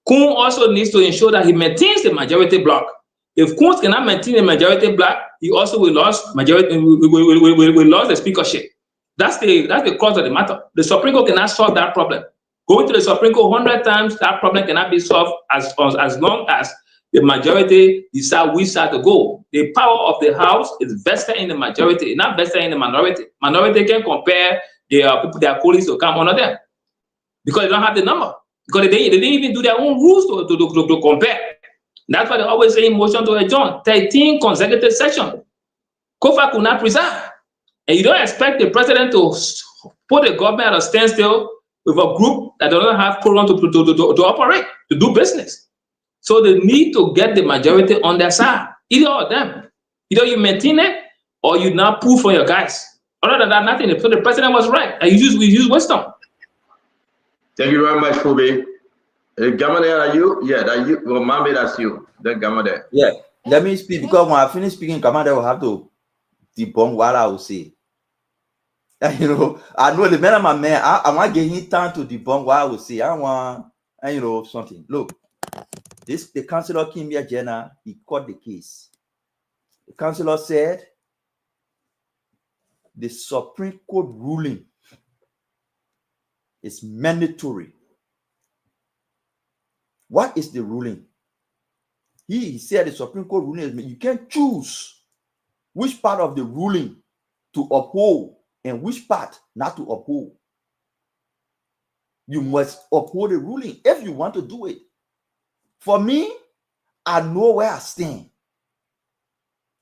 Kun also needs to ensure that he maintains the majority block. If Kun cannot maintain the majority block, he also will lose the speakership. That's the cause of the matter. The Supreme Court cannot solve that problem. Going to the Supreme Court 100 times, that problem cannot be solved as long as the majority decide which side to go. The power of the House is vested in the majority, not vested in the minority. Minority can compare their colleagues to come under them because they don't have the number. Because they didn't even do their own rules to compare. That's why they always say motion to adjourn. 13 consecutive sessions. Kofa could not preside. And you don't expect the president to put the government at a standstill with a group that doesn't have quorum to operate, to do business. So they need to get the majority on their side. Either of them. Either you maintain it or you now pull for your guys. Other than that, nothing. So the president was right. And we use wisdom. Thank you very much, Kobe. Gamade, are you? Yeah, that you. Well, Mami, that's you. Then Gamade. Yeah, let me speak because when I finish speaking, Gamade will have to debunk what I will say. And, I know the man of my man. I want to get him time to debunk what I will say. I want, something. Look, the councillor came here, Jenna. He caught the case. The councillor said the Supreme Court ruling is mandatory. What is the ruling? He said the Supreme Court ruling is you can't choose which part of the ruling to uphold and which part not to uphold. You must uphold the ruling if you want to do it. For me, I know where I stand.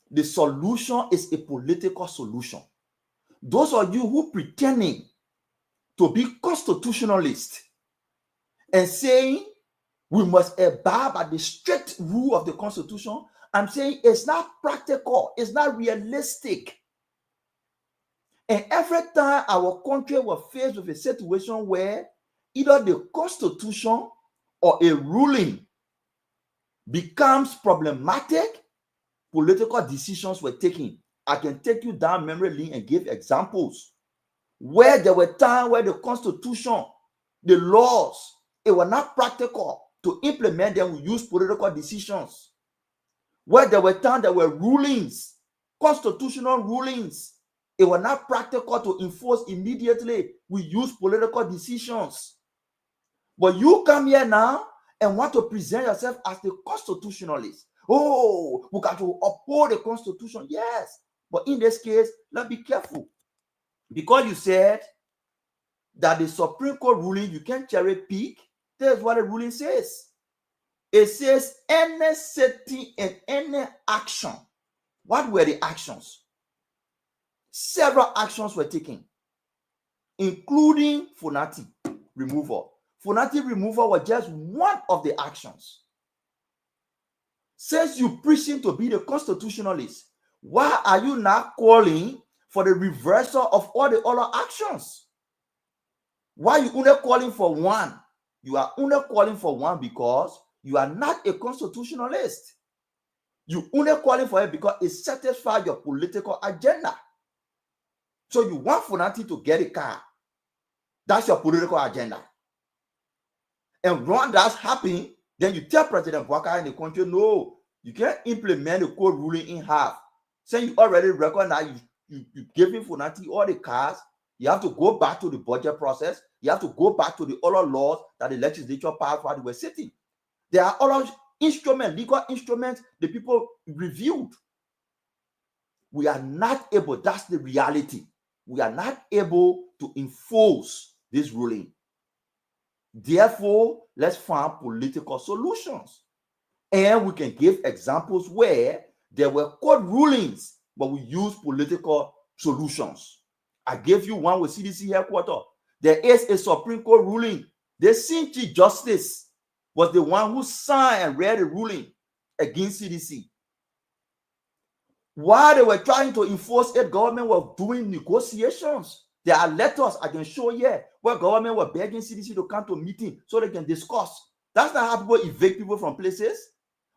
The solution is a political solution. Those of you who pretending to be constitutionalists and saying we must abide by the strict rule of the Constitution, I'm saying it's not practical, it's not realistic. And every time our country was faced with a situation where either the Constitution or a ruling becomes problematic, political decisions were taken. I can take you down memory lane and give examples where there were times where the Constitution, the laws, it was not practical to implement them. We use political decisions. Where there were times there were rulings, constitutional rulings, it was not practical to enforce immediately. We use political decisions. But you come here now and want to present yourself as the constitutionalist. Oh, we got to uphold the Constitution. Yes. But in this case, let's be careful. Because you said that the Supreme Court ruling, you can't cherry pick. That's what the ruling says. It says any setting and any action. What were the actions? Several actions were taken, including Funati removal. Funati removal was just one of the actions. Since you preaching to be the constitutionalist, why are you not calling for the reversal of all the other actions? Why are you only calling for one? You are only calling for one because you are not a constitutionalist. You only calling for it because it satisfies your political agenda. So you want Funati to get a car. That's your political agenda. And when that's happening, then you tell President Bwaka in the country, no, you can't implement the court ruling in half. Saying you already recognize you giving Funati all the cars, you have to go back to the budget process. You have to go back to the other laws that the legislature passed while they were sitting. There are other instruments, legal instruments, the people reviewed. We are not able, that's the reality. We are not able to enforce this ruling. Therefore, let's find political solutions. And we can give examples where there were court rulings, but we use political solutions. I gave you one with CDC headquarters. There is a Supreme Court ruling. The senior Chief Justice was the one who signed and read the ruling against CDC. While they were trying to enforce it, government was doing negotiations. There are letters I can show here where government were begging CDC to come to a meeting so they can discuss. That's not how people evict people from places.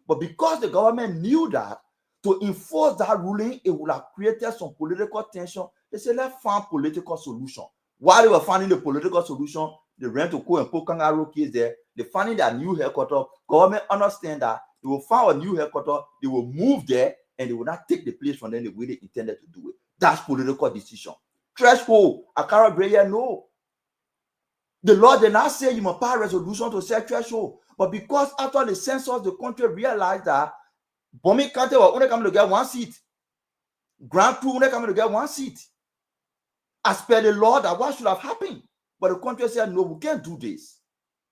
But because the government knew that, to enforce that ruling, it would have created some political tension. They said, let's find political solution. While they were finding the political solution, they ran to Ko and Po Kangaroo case there. They finding their new headquarters. Government understand that they will find a new headquarters. They will move there and they will not take the place from them the way they intended to do it. That's political decision. Threshold, Akara Breyer, no. The law did not say you must pass resolution to set threshold. But because after the census, the country realized that Bomi County was only coming to get one seat. Grand Crew only coming to get one seat. As per the law, that what should have happened. But the country said, no, we can't do this.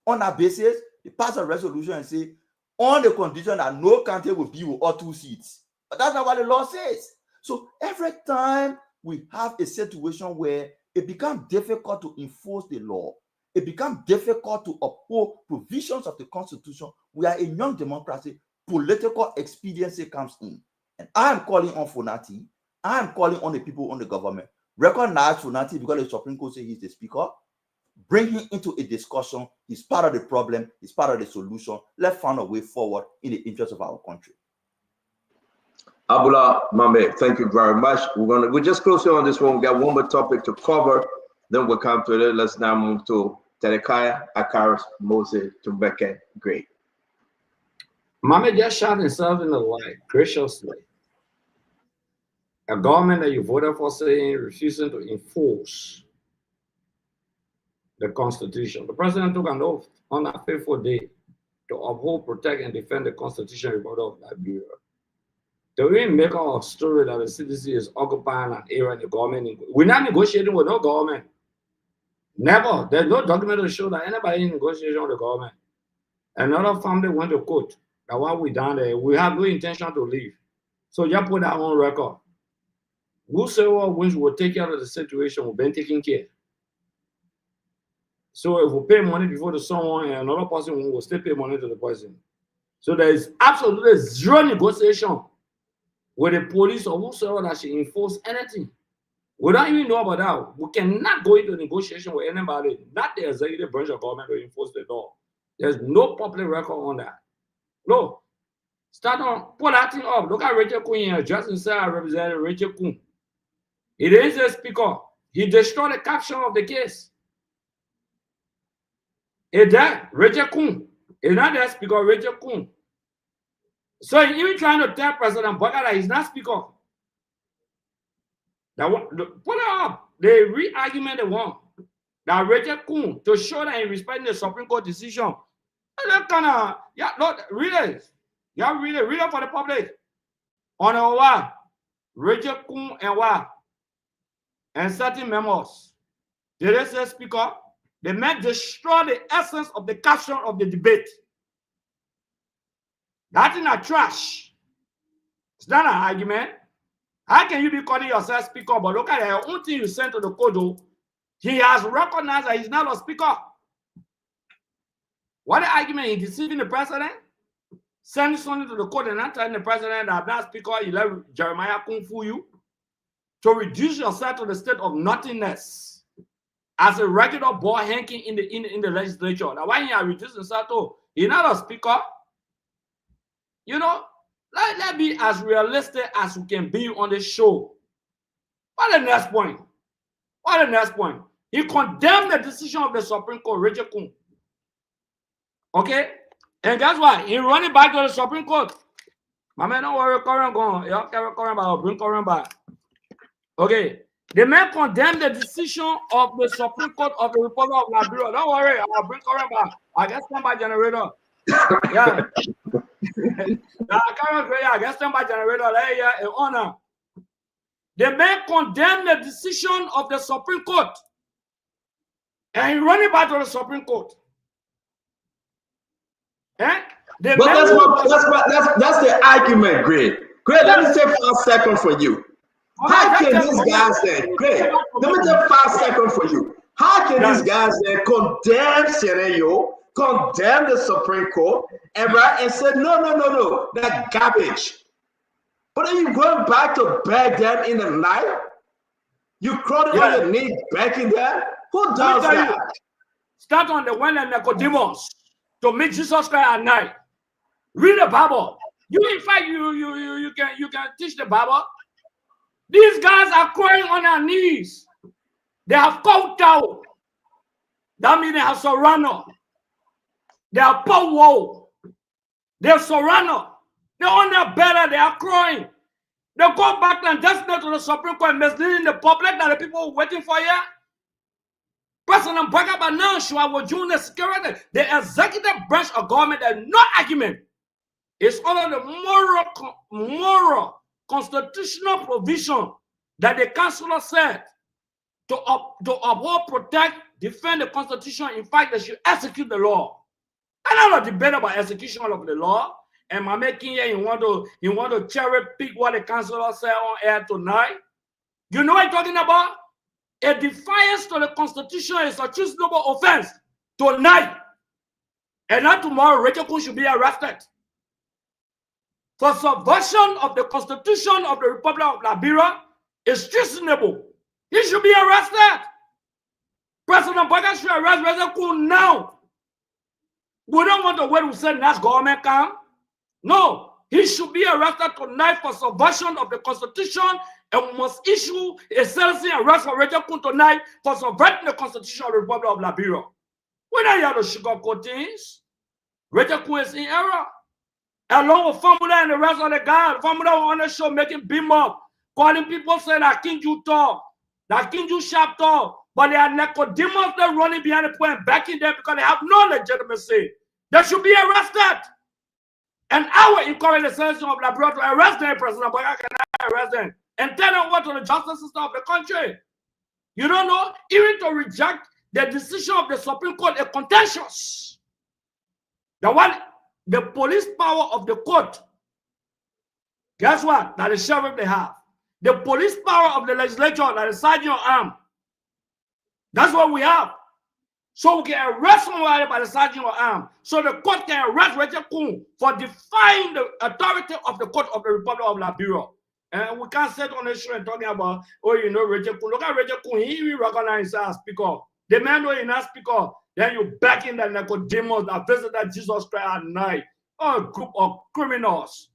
On that basis, they passed a resolution and say, on the condition that no county will be with all 2 seats. But that's not what the law says. So every time we have a situation where it becomes difficult to enforce the law, it becomes difficult to uphold provisions of the Constitution, we are a young democracy, political expediency comes in. And I am calling on Funati, I am calling on the people on the government. Recognize Funati because the Supreme Court says he's the speaker. Bring him into a discussion. He's part of the problem, he's part of the solution. Let's find a way forward in the interest of our country. Abula Mame, thank you very much. We're just closing on this one. We got one more topic to cover. Then we'll come to it. Let's now move to Terekaya, Akaris, Moses, Tumbeke. Great. Mame just shot himself in the leg graciously. A government that you voted for saying refusing to enforce the Constitution. The president took an oath on that fateful day to uphold, protect, and defend the Constitution Republic of Liberia. The way make our story that the CDC is occupying an area in the government, we're not negotiating with no government. Never. There's no document to show that anybody in negotiation with the government. Another family went to court. That while we down there, we have no intention to leave. So just put that on record. Whosoever wins will take care of the situation, will be taken care. So if we pay money before to someone and another person will still pay money to the person. So there is absolutely zero negotiation with the police or whosoever that should enforce anything. We don't even know about that. We cannot go into negotiation with anybody, not the executive branch of government, to enforce the law. There's no public record on that. No. Start on, put that thing up. Look at Rachel Kuhn here. Justin said I represented Rachel Kuhn. He didn't say speaker. He destroyed the caption of the case. It's that Rachel Kuhn. It's not that speaker, Rachel Kuhn. So he's even trying to tell President Bwaka that he's not speaker. That put it up. The re-argument they want that Rachel Kuhn to show that he respecting the Supreme Court decision. That kind of, yeah, no, read it. Yeah, read it for the public. On a what? Rachel Kuhn and what? And certain members. Did they say speaker? They meant destroy the essence of the caption of the debate. That's not trash. It's not an argument. How can you be calling yourself speaker? But look at the own thing you sent to the code. He has recognized that he's not a speaker. What the argument? He's deceiving the president? send something to the court and not telling the president that that speaker, you let Jeremiah Kung Fu you, to reduce yourself to the state of nothingness as a regular boy hanging in the legislature. Now, why you are reducing yourself to, you're not a speaker, you know, let's be as realistic as we can be on this show. What the next point? What the next point? He condemned the decision of the Supreme Court, Richard Kuhn. Okay? And guess what? He running back to the Supreme Court. My man, don't worry, Corin gone. Y'all carry Corin back, bring Corin back. Okay. The man condemned the decision of the Supreme Court of the Republic of Liberia. Don't worry, I'll bring Corin back. I guess standby generator. Yeah. I guess standby generator. Yeah, an honor. The man condemned the decision of the Supreme Court. And he running back to the Supreme Court. Eh? But that's the argument, Greg. Greg, let me take 5 seconds for you. How can these guys then, Greg, let me take 5 seconds for you. How can these guys then condemn Seneyo, condemn the Supreme Court, and say, no, that's garbage. But then you going back to beg them in the night? You crawling on your knees begging them? Who does that? Start on the one and Nicodemus to meet Jesus Christ at night. Read the Bible. You, in fact, you can teach the Bible. These guys are crying on their knees. They have called out. That means they have surrendered. They are power. They have surrendered. They're on their bed. They are crying. They go back and designate to the Supreme Court, misleading the public that the people are waiting for here. President Barack Obama was doing the security. The executive branch of government, there's no argument. It's under the moral constitutional provision that the councilor said to uphold, protect, defend the Constitution. In fact, they should execute the law. I don't know debate about execution of the law. And my making here, you want to cherry pick what the councilor said on air tonight. You know what I'm talking about? A defiance to the Constitution is a treasonable offense tonight. And not tomorrow, Rachel Kuhn should be arrested. For subversion of the Constitution of the Republic of Liberia is treasonable. He should be arrested. President Biden should arrest Rachel Kuhn now. We don't want to wait to say next government come. No, he should be arrested tonight for subversion of the Constitution and must issue a sentencing arrest for Rachel Kuhn tonight for subverting the Constitution of the Republic of Liberia. We don't have to sugarcoat things. Rachel Kuhn is in error. Along with Formula and the rest of the guys, Formula on the show making beam up, calling people saying that King Ju talk, that King Ju sharp talk, but they are Nicodemus they're running behind the point, backing them because they have no legitimacy. They should be arrested. And I will encourage the citizens of Liberia to arrest them, President Barack and arrest them, and tell them what to the justice system of the country. You don't know, even to reject the decision of the Supreme Court is contentious. The police power of the court, guess what? That the sheriff they have. The police power of the legislature, that is sergeant arm. That's what we have. So we can arrest somebody by the sergeant arm. So the court can arrest Rachel Kuhn for defying the authority of the court of the Republic of Liberia. And we can't sit on the show and talking about, oh, you know, Rachel Kuhn. Look at Rachel Kuhn. He even recognizes as speaker. The man who is not speaker. Then you back in the Nicodemus that visited Jesus Christ at night. Oh, a group of criminals.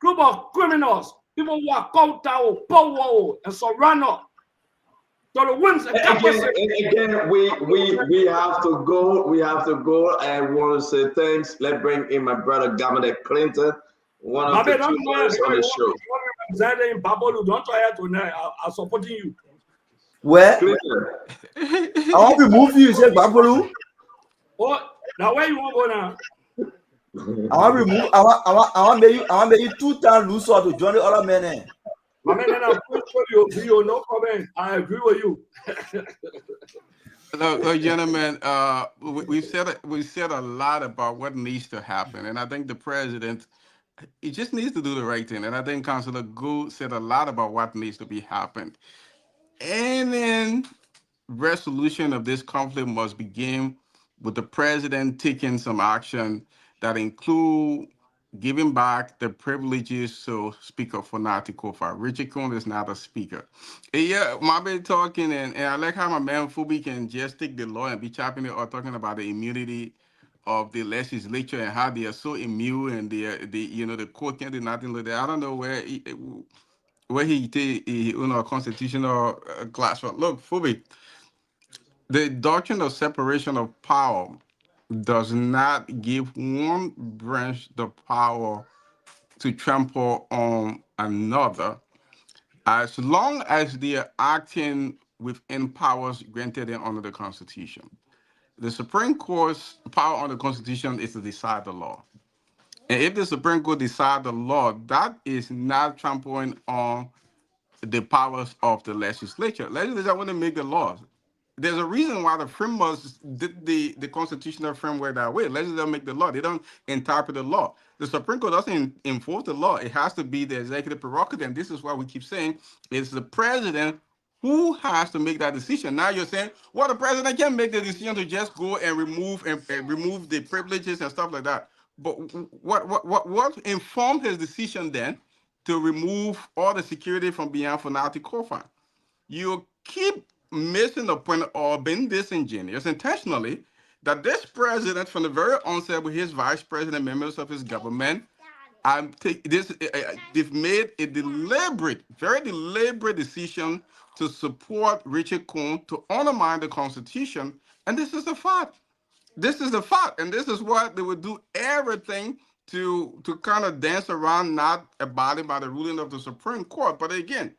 Group of criminals. People who are caught out, power, and surrender. So the wins and again, we have to go. We have to go. I want to say thanks. Let's bring in my brother Governor Clinton, one of the two lawyers on the show. Don't try it tonight. I'm supporting you. Where? I want to move you, say Babolu. Oh, now where you want to go now? I want to remove. I want you 2 times lose or to join the other men. My man, I'm going to you. No comment. I agree with you. Look, gentlemen, we've said a lot about what needs to happen, and I think the president, he just needs to do the right thing. And I think Councilor Gould said a lot about what needs to be happened. And then resolution of this conflict must begin with the president taking some action that include giving back the privileges to Speaker for Nati Kofa. Richard Coon is not a speaker. And yeah, my been talking, and I like how my man Fubi can just take the law and be chopping it or talking about the immunity of the legislature and how they are so immune and the court can't do nothing like that. I don't know where he take constitutional class. But look, Fubi, the doctrine of separation of power does not give one branch the power to trample on another as long as they are acting within powers granted them under the Constitution. The Supreme Court's power under the Constitution is to decide the law. And if the Supreme Court decide the law, that is not trampling on the powers of the legislature. Legislature want to make the laws. There's a reason why the framers did the constitutional framework that way. Legislators make the law. They don't interpret the law. The Supreme Court doesn't enforce the law. It has to be the executive prerogative. And this is why we keep saying it's the president who has to make that decision. Now you're saying, well, the president can make the decision to just go and remove the privileges and stuff like that. But what informed his decision then to remove all the security from beyond Fanati Kofa? You keep missing the point or being disingenuous intentionally that this president, from the very onset with his vice president, members of his government, they've made a very deliberate decision to support Richard Coon to undermine the Constitution, and this is a fact. This is the fact, and this is what they would do everything to kind of dance around not abiding by the ruling of the Supreme Court. But again,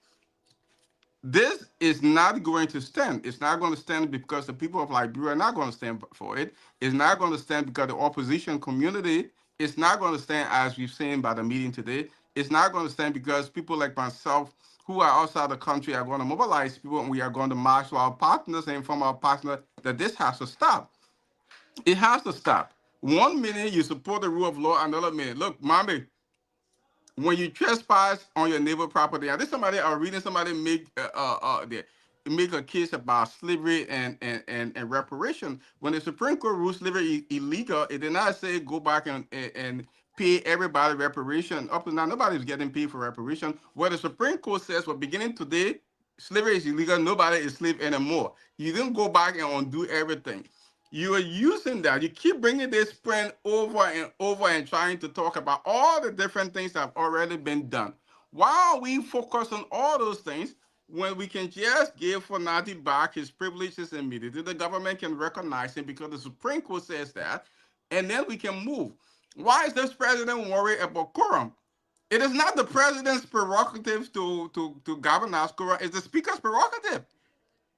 this is not going to stand. It's not going to stand because the people of Liberia are not going to stand for it. It's not going to stand because the opposition community is not going to stand, as we've seen by the meeting today. It's not going to stand because people like myself who are outside the country are going to mobilize people, and we are going to march to our partners and inform our partners that this has to stop. It has to stop. 1 minute you support the rule of law, another minute. Look, mommy, when you trespass on your neighbor property, I think somebody I was reading somebody make a case about slavery and reparation. When the Supreme Court ruled slavery illegal, it did not say go back and pay everybody reparation. Up to now, nobody's getting paid for reparation. What the Supreme Court says, well, beginning today, slavery is illegal. Nobody is slave anymore. You didn't go back and undo everything. You are using that. You keep bringing this point over and over and trying to talk about all the different things that have already been done. Why are we focus on all those things when we can just give Fonati back his privileges immediately? The government can recognize him because the Supreme Court says that, and then we can move. Why is this president worried about quorum? It is not the president's prerogative to govern our quorum. It's the speaker's prerogative.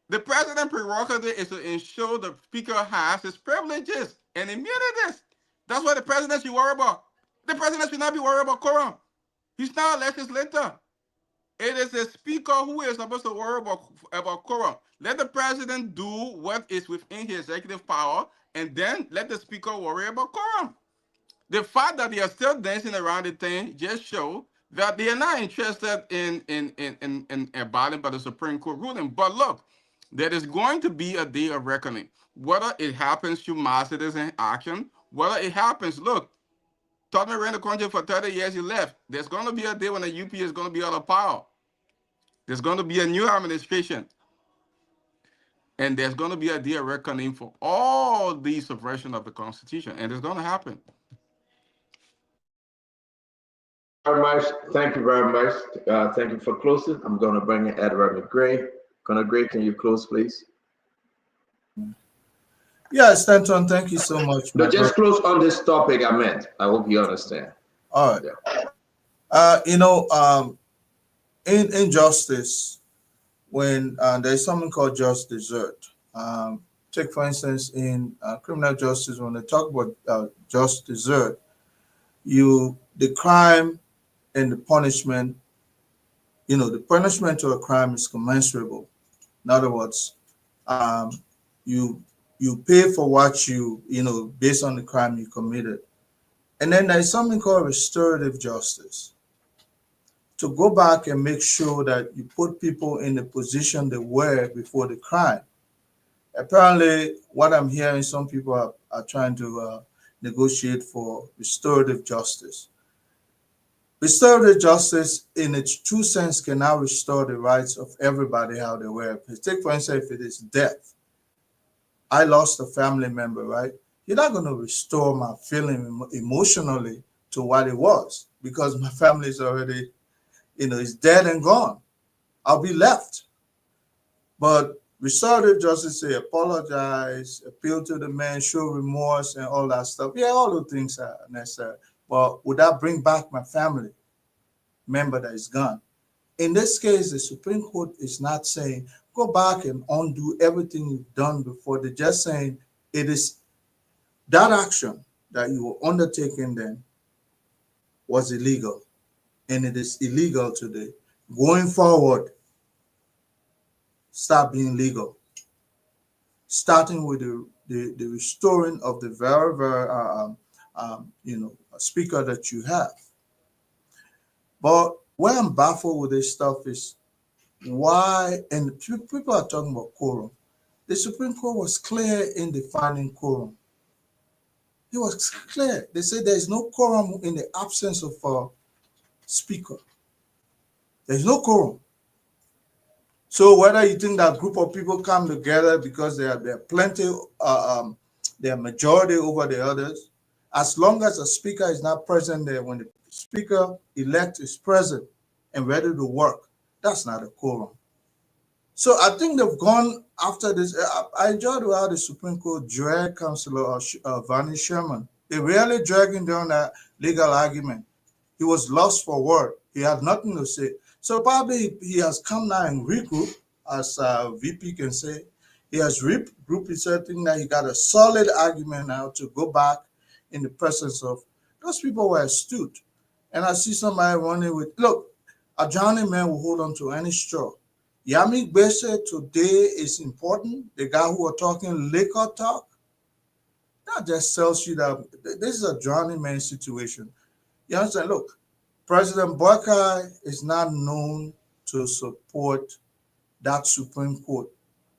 The president's prerogative is to ensure the speaker has his privileges and immunities. That's what the president should worry about. The president should not be worried about quorum. He's not a legislator. It is the speaker who is supposed to worry about quorum. Let the president do what is within his executive power, and then let the speaker worry about quorum. The fact that they are still dancing around the thing just shows that they are not interested in abiding by the Supreme Court ruling. But look, there is going to be a day of reckoning. Whether it happens through mass citizen action, whether it happens, look, Tubman ran the country for 30 years, he left. There's going to be a day when the UP is going to be out of power. There's going to be a new administration. And there's going to be a day of reckoning for all the subversion of the Constitution. And it's going to happen. Very much. Thank you very much. Thank you for closing. I'm going to bring in Edward McGray. Conor Gray, can you close, please? Yeah, Stanton, thank you so much. No, just close on this topic I meant. I hope you understand. All right. Yeah. In justice, when there's something called just desert. Take, for instance, in criminal justice, when they talk about just desert, the crime and the punishment, the punishment to a crime is commensurable. In other words, you pay for what based on the crime you committed. And then there's something called restorative justice. To go back and make sure that you put people in the position they were before the crime. Apparently, what I'm hearing, some people are trying to negotiate for restorative justice. Restorative justice, in its true sense, cannot restore the rights of everybody how they were. Take, for instance, if it is death. I lost a family member, right? You're not going to restore my feeling emotionally to what it was because my family is already, is dead and gone. I'll be left. But restorative justice say apologize, appeal to the man, show remorse, and all that stuff. Yeah, all those things are necessary. But would that bring back my family member that is gone? In this case, the Supreme Court is not saying go back and undo everything you've done before. They're just saying it is that action that you were undertaking then was illegal, and it is illegal today. Going forward, start being legal, starting with the restoring of the very, very, speaker that you have. But where I'm baffled with this stuff is why, and people are talking about quorum. The Supreme Court was clear in defining quorum. It was clear. They said there is no quorum in the absence of a speaker. There's no quorum. So whether you think that group of people come together because they are plenty, they are majority over the others, as long as the speaker is not present there, when the speaker elect is present and ready to work, that's not a quorum. So I think they've gone after this. I enjoyed how the Supreme Court dragged Councilor Vani Sherman. They really dragged him down that legal argument. He was lost for word. He had nothing to say. So probably he has come now and regroup, as VP can say. He has regrouped himself, thinking that he got a solid argument now to go back in the presence of those people were astute. And I see somebody running with, look, a drowning man will hold on to any straw. Yami Gbese today is important. The guy who are talking liquor talk, that just tells you that this is a drowning man situation. You understand? Look, President Buckeye is not known to support that Supreme Court.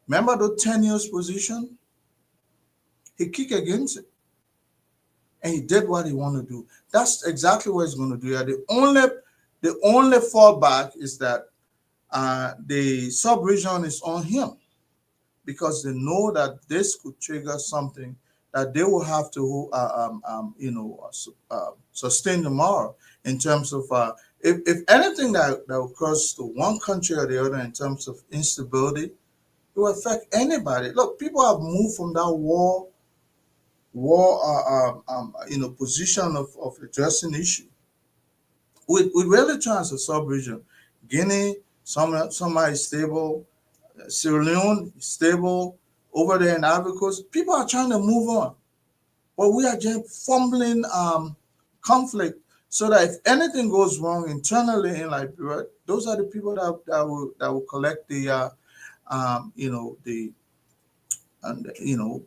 Remember the 10 years position? He kicked against it. And he did what he wanted to do. That's exactly what he's going to do. Yeah, the only fallback is that the sub-region is on him, because they know that this could trigger something that they will have to, sustain tomorrow in terms of if anything that occurs to one country or the other in terms of instability, it will affect anybody. Look, people have moved from that position of addressing issue. We really try as a sub-region. Guinea, somebody stable. Sierra Leone, stable. Over there in Ivory Coast, people are trying to move on. But we are just fumbling conflict so that if anything goes wrong internally in Liberia, those are the people that will collect the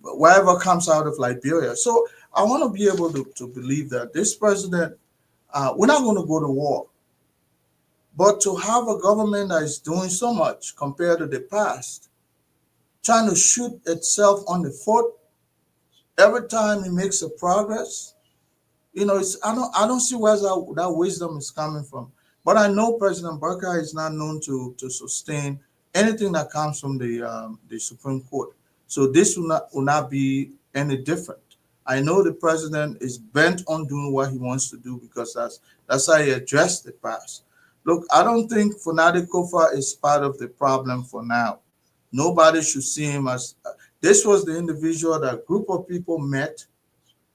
whatever comes out of Liberia. So I want to be able to believe that this president, we're not going to go to war. But to have a government that is doing so much compared to the past, trying to shoot itself on the foot every time it makes a progress, I don't see where that wisdom is coming from. But I know President Barker is not known to sustain anything that comes from the Supreme Court. So this will not be any different. I know the president is bent on doing what he wants to do because that's how he addressed the past. Look, I don't think Funadi Kofa is part of the problem for now. Nobody should see him as this was the individual that a group of people met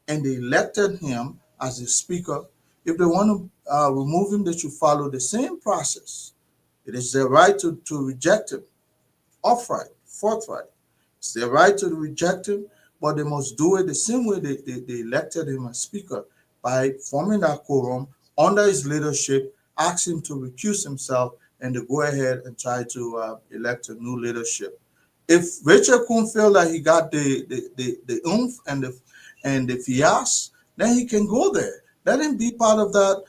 and they elected him as a speaker. If they want to remove him, they should follow the same process. It is their right to reject him, forthright. It's their right to reject him, but they must do it the same way they elected him as speaker, by forming that quorum under his leadership, ask him to recuse himself, and to go ahead and try to elect a new leadership. If Richard Kuhn feel that he got the oomph and the fias, then he can go there. Let him be part of that.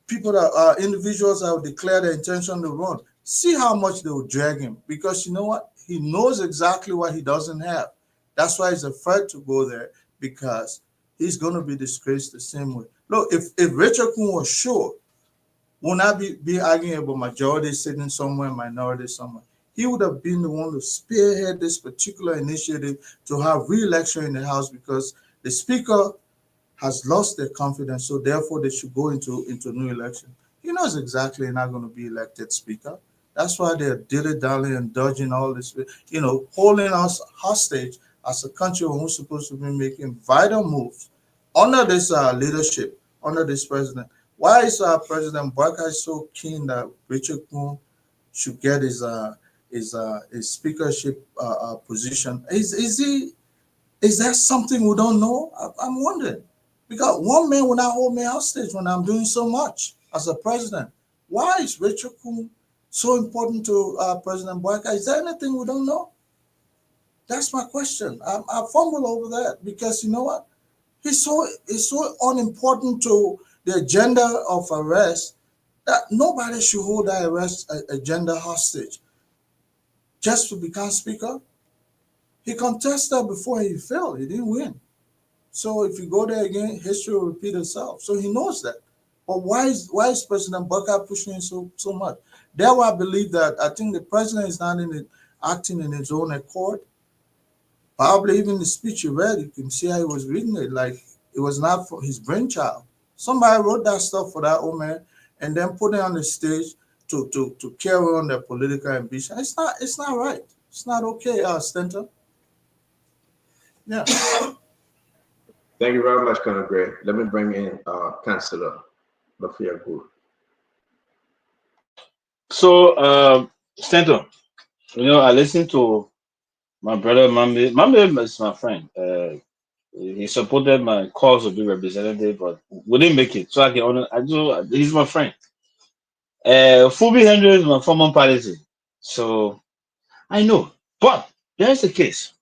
People that are individuals that will declare their intention to run. See how much they will drag him, because you know what? He knows exactly what he doesn't have. That's why he's afraid to go there, because he's going to be disgraced the same way. Look, if Richard Kuhn was sure Will not be arguing about majority sitting somewhere, minority somewhere. He would have been the one to spearhead this particular initiative to have re-election in the House because the Speaker has lost their confidence, so therefore they should go into new election. He knows exactly he's not going to be elected Speaker. That's why they're dilly-dally and dodging all this, holding us hostage as a country who's supposed to be making vital moves under this leadership, under this president. Why is President Barker so keen that Richard Kuhn should get his speakership position? Is that something we don't know? I'm wondering. Because one man will not hold me hostage when I'm doing so much as a president. Why is Richard Kuhn so important to President Barker? Is there anything we don't know? That's my question. I fumble over that because you know what? He's so unimportant to the agenda of arrest that nobody should hold that arrest agenda hostage just to become speaker. He contested before he failed. He didn't win. So if you go there again, history will repeat itself. So he knows that. But why is President Barker pushing him so much? Therefore, I believe that I think the president is not acting in his own accord. Probably even the speech you read, you can see how he was reading it like it was not for his brainchild. Somebody wrote that stuff for that old man and then put it on the stage to carry on their political ambition. It's not right. It's not okay, Stenton. Yeah. Thank you very much, Colonel Gray. Let me bring in Councillor Lafayette Good. So, Stenton, I listened to my brother Mambe. Mambe is my friend. He supported my cause to be representative, but we didn't make it. So I can honor. He's my friend. Phoebe Henry is my former party. So I know. But there's a case.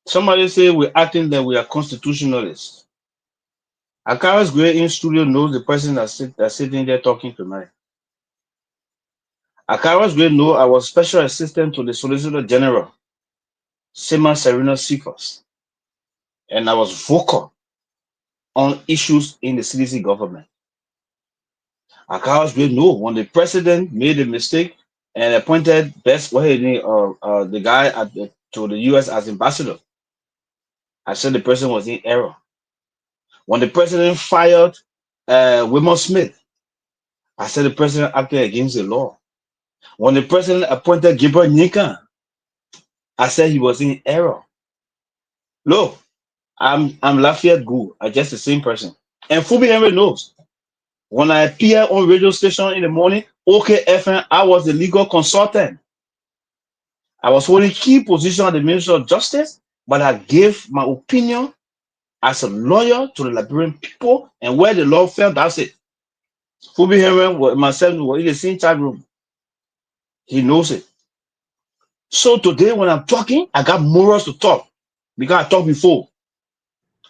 Somebody say we're acting that we are constitutionalists. Akara's Gray in studio knows the person that's sitting there talking tonight. Akara's Gray know I was special assistant to the Solicitor General, Sema Serena Cephas, and I was vocal on issues in the CDC government. Akara's Gray know when the president made a mistake and appointed the guy to the US as ambassador. I said the person was in error. When the president fired Wilmot Smith, I said the president acted against the law. When the president appointed Gabriel Nika, I said he was in error. Look, I'm Lafayette Gu. I'm just the same person. And Phoebe Henry knows. When I appear on radio station in the morning, OKFM, I was the legal consultant. I was holding key position at the Ministry of Justice, but I gave my opinion as a lawyer to the Liberian people, and where the law fell, that's it. Phoebe Henry, myself, were in the same chat room. He knows it. So today, when I'm talking, I got morals to talk because I talked before.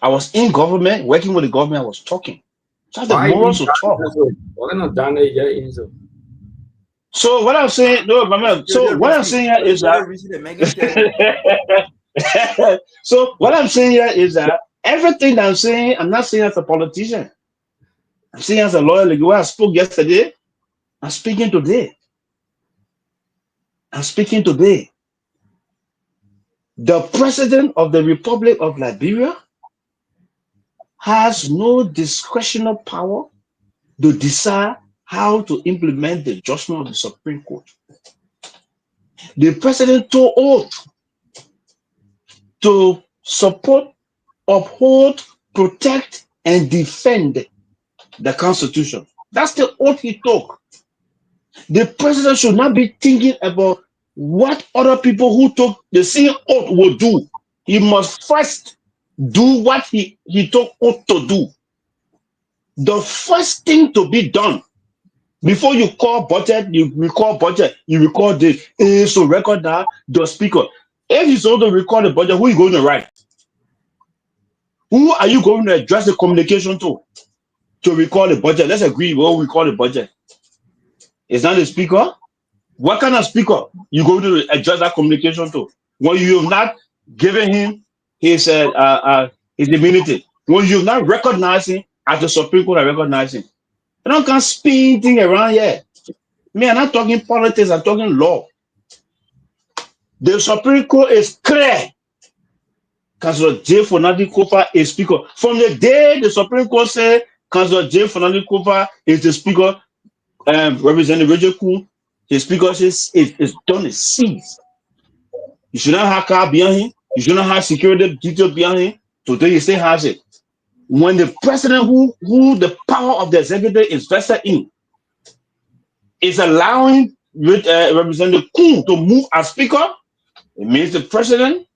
I was in government, working with the government. I was talking. So I have the morals to talk. So what I'm saying, no, man. So what I'm saying here is that. So what I'm saying here is that everything that I'm saying, I'm not saying as a politician. I'm saying as a lawyer. Like when I spoke yesterday, I'm speaking today. I'm speaking today. The president of the Republic of Liberia has no discretional power to decide how to implement the judgment of the Supreme Court. The president took oath to support, uphold, protect, and defend the Constitution. That's the oath he took. The president should not be thinking about what other people who took the same oath will do. He must first do what he took oath to do. The first thing to be done before you call budget, you record this. So record that the speaker. If he's going to record the budget, who are you going to write? Who are you going to address the communication to record the budget? Let's agree we'll record the budget. Is that the speaker? What kind of speaker you going to address that communication to? When you have not given him his immunity, when you have not recognized him as the Supreme Court recognized him, I don't can spin thing around here. Me, I'm not talking politics, I'm talking law. The Supreme Court is clear. Councillor J. Fernandez Kofa is speaker. From the day the Supreme Court said Councillor J. Fernandez Kofa is the speaker, Representative Roger Kuhn, his speakership is done, is seized. You should not have car behind him. You should not have security detail behind him. Today he still has it. When the president who the power of the executive is vested in is allowing Representative Kuhn to move as speaker, it means the president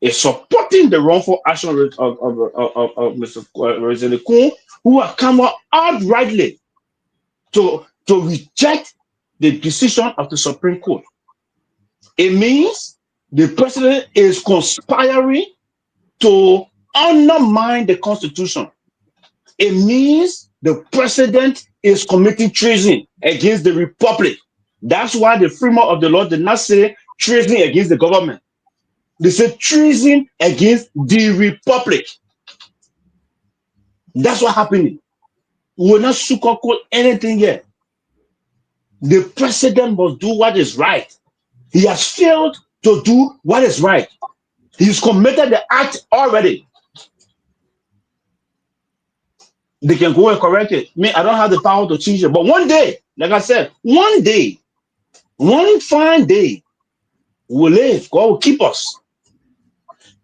is supporting the wrongful action of Mr. Representative Kuhn, who have come out outrightly to reject the decision of the Supreme Court. It means the president is conspiring to undermine the Constitution. It means the president is committing treason against the Republic. That's why the framework of the law did not say treason against the government. They said treason against the Republic. That's what happening. We will not sugarcoat anything here. The president must do what is right. He has failed to do what is right. He's committed the act already. They can go and correct it. Me, I don't have the power to change it. But one day, like I said, one day, one fine day, we'll live. God will keep us.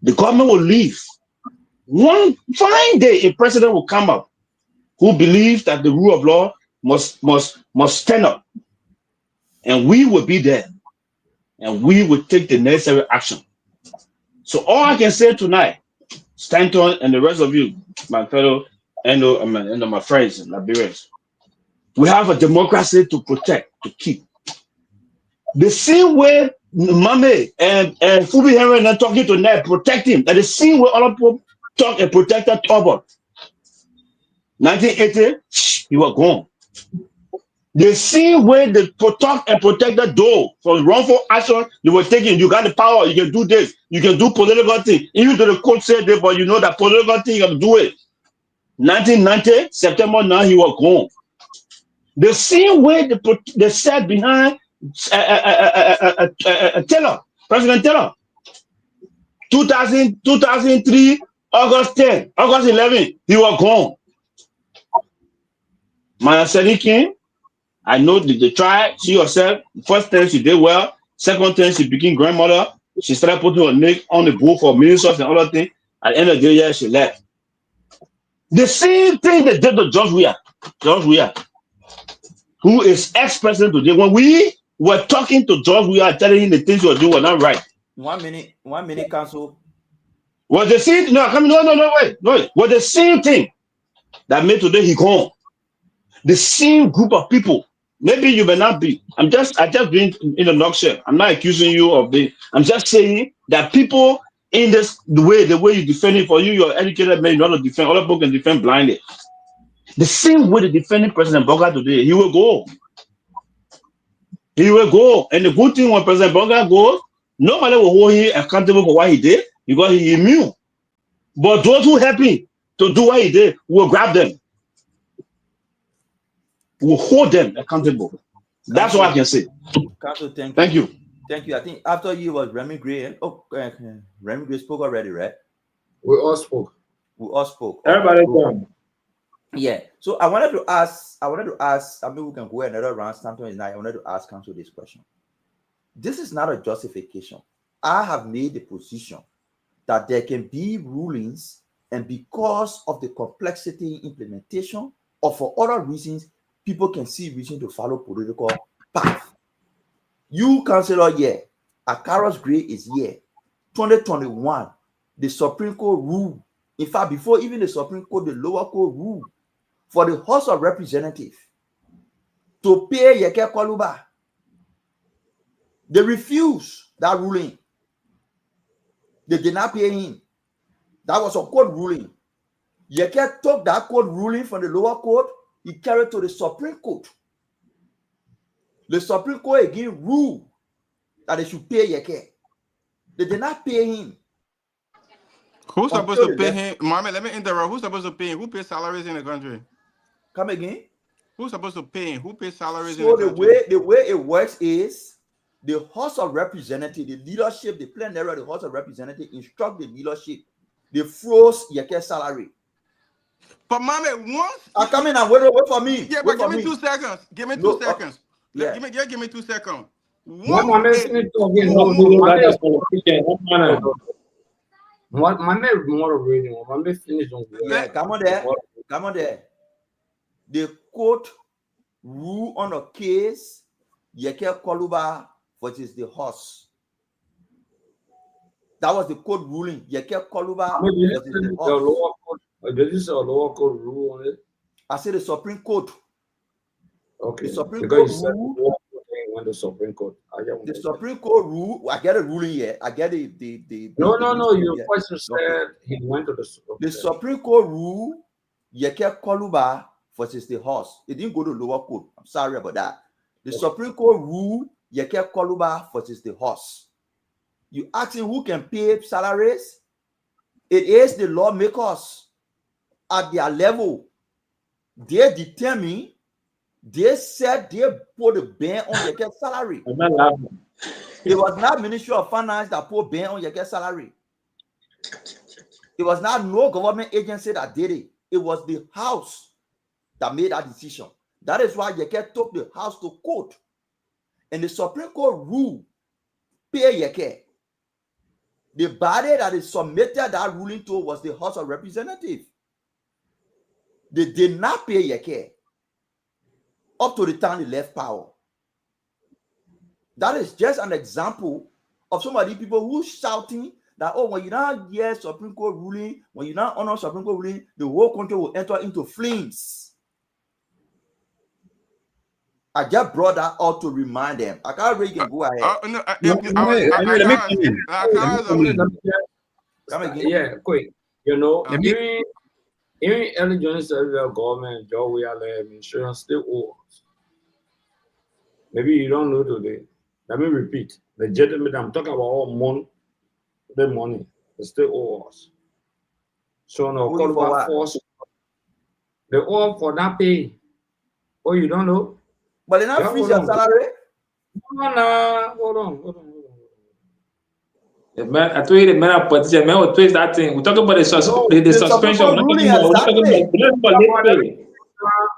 The government will leave. One fine day, a president will come up who believes that the rule of law must stand up. And we will be there. And we will take the necessary action. So all I can say tonight, Stanton and the rest of you, my fellow and my friends and Liberians, we have a democracy to protect, to keep. The same way Mame and Fubi Henry are talking to Ned, protect him. That the same way other people talk and protect that Tobot. 1980, he was gone. The same way they protect and protect the door from wrongful action they were taking. You got the power, you can do this, you can do political thing. Even though the court said that, but you know that political thing, you have to do it. 1990, September 9, he was gone. The same way they sat behind Taylor, President Taylor. 2003, August 10, August 11, he was gone. Maya Sadikin, I know they tried. She herself, first time she did well. Second time she became grandmother. She started putting her neck on the book for ministers and other things. At the end of the year, she left. The same thing they did to George Weah, who is ex-president today. When we were talking to George Weah, telling him the things he was doing were not right. 1 minute, council. Was the same? No, wait. Was the same thing that made today he gone. The same group of people. Maybe you may not be. I just being in a nutshell. I'm not accusing you of the. I'm just saying that people in this the way you defend it for you, you're educated man, you don't defend. Other people can defend blindly. The same way the defending President Bonga today, he will go. He will go. And the good thing when President Bonga goes, nobody will hold him accountable for what he did because he immune. But those who help him to do what he did will grab them. Will hold them accountable. That's what I can say. Council, thank you. Thank you. I think after you was Remy Gray. Remy Gray spoke already, right? We all spoke. Everybody done. Yeah. So I wanted to ask, I mean, we can go another round, Stanton is not. I wanted to ask Council this question. This is not a justification. I have made the position that there can be rulings, and because of the complexity in implementation or for other reasons, people can see reason to follow political path. You, Councillor, here, Akaros Gray is here. 2021, the Supreme Court ruled. In fact, before even the Supreme Court, the lower court ruled for the House of Representatives to pay Yeke Koluba. They refused that ruling. They did not pay him. That was a court ruling. Yeke took that court ruling from the lower court. He carried to the Supreme Court. The Supreme Court again ruled that they should pay Yeke. They did not pay him. Who's supposed to pay him? Mohammed, let me interrupt. Who's supposed to pay him? Who pays salaries in the country? Come again? Who's supposed to pay? Who pays salaries in So the country? the way it works is the House of Representatives, the leadership, the plenary of the House of Representatives instruct the leadership. They froze your salary. But mommy, once I come in and wait for me. Yeah, Wait but for give me me. 2 seconds. Give me No, 2 seconds. yeah. Give me 2 seconds. What Once my man it, finished talking, mo- no, mo- no, that is politician. What my man more reading, my man finished on Yeah, come on there. Come on there. The court rule on a case, Yeke Koluba versus the horse. That was the court ruling. Yeke Koluba versus the horse. lower court. Did you say a lower court rule on it? I said the Supreme Court. Okay. The Supreme Because Court you said rule. the lower court went to Supreme Court. The Supreme Court rule. I get a ruling here. I get the No. ruling Your here. question said he went to the The Supreme Court rule, Yeke Koluba versus the horse. It didn't go to lower court. I'm sorry about that. The Supreme Court rule, Yeke Koluba versus the horse. You asking who can pay salaries? It is the lawmakers at their level. They determine, they said they put a ban on Yeke salary. It was not Ministry of Finance that put ban on Yeke salary. It was not no government agency that did it. It was the House that made that decision. That is why Yeke took the House to court. And the Supreme Court ruled, pay Yeke. The body that is submitted that ruling to was the House of Representatives. They did not pay Yeke up to the time they left power. That is just an example of some of the people who shouting that, oh, when you don't hear Supreme Court ruling, when you don't honor Supreme Court ruling, the whole country will enter into flames. I just brought that out to remind them. I can't really go ahead. Yeah, quick. You know, even early joining service government, job we are insurance still owes. Maybe you don't know today. Let me repeat. Legitimate, I'm talking about all money, the money, they still owe us. So no, call about force. They owe for that pay. Oh, you don't know? But they're not freeze your salary. Hold on. The man, I told you the man of politician, man will twist that thing. We talk about the suspension.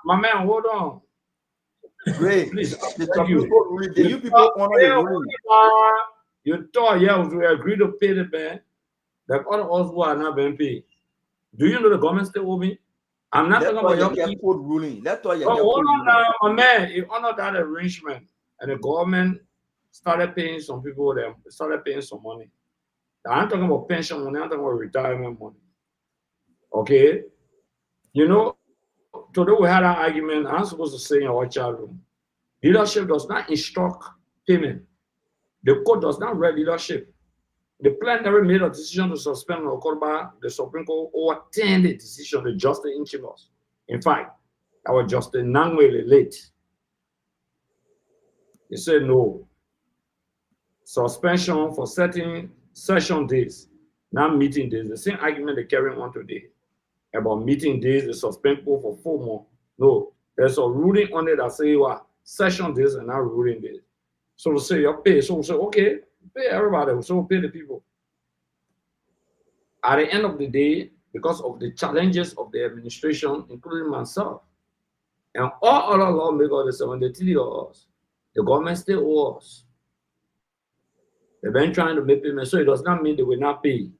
My man, hold on. Great. Please, the you people honor the ruling. You thought, yeah, we agreed to pay the man. Like all of us who are not being paid. Do you know the government still owe me? I'm not talking about your court ruling. Let's talk about hold on now, my man. You honor that arrangement, and the government started paying some people. They started paying some money. I'm talking about pension money. I'm talking about retirement money. Okay, you know, today we had an argument. I'm supposed to say in our chat room, leadership does not instruct payment. The court does not read leadership. The plenary made a decision to suspend Okorba. The Supreme Court overturned the decision to Justice Inchilos. In fact, that was Justice Nangwele late. He said no. Suspension for certain session days, not meeting days. The same argument they carry on today about meeting days, they suspend people for 4 months. No, there's a ruling on it that say well, session days and not ruling days. So we say you pay. So we say, okay, pay everybody. So we pay the people. At the end of the day, because of the challenges of the administration, including myself, and all other lawmakers, when they tell us, the government still owes us. They've been trying to make payments, so it does not mean they will not pay.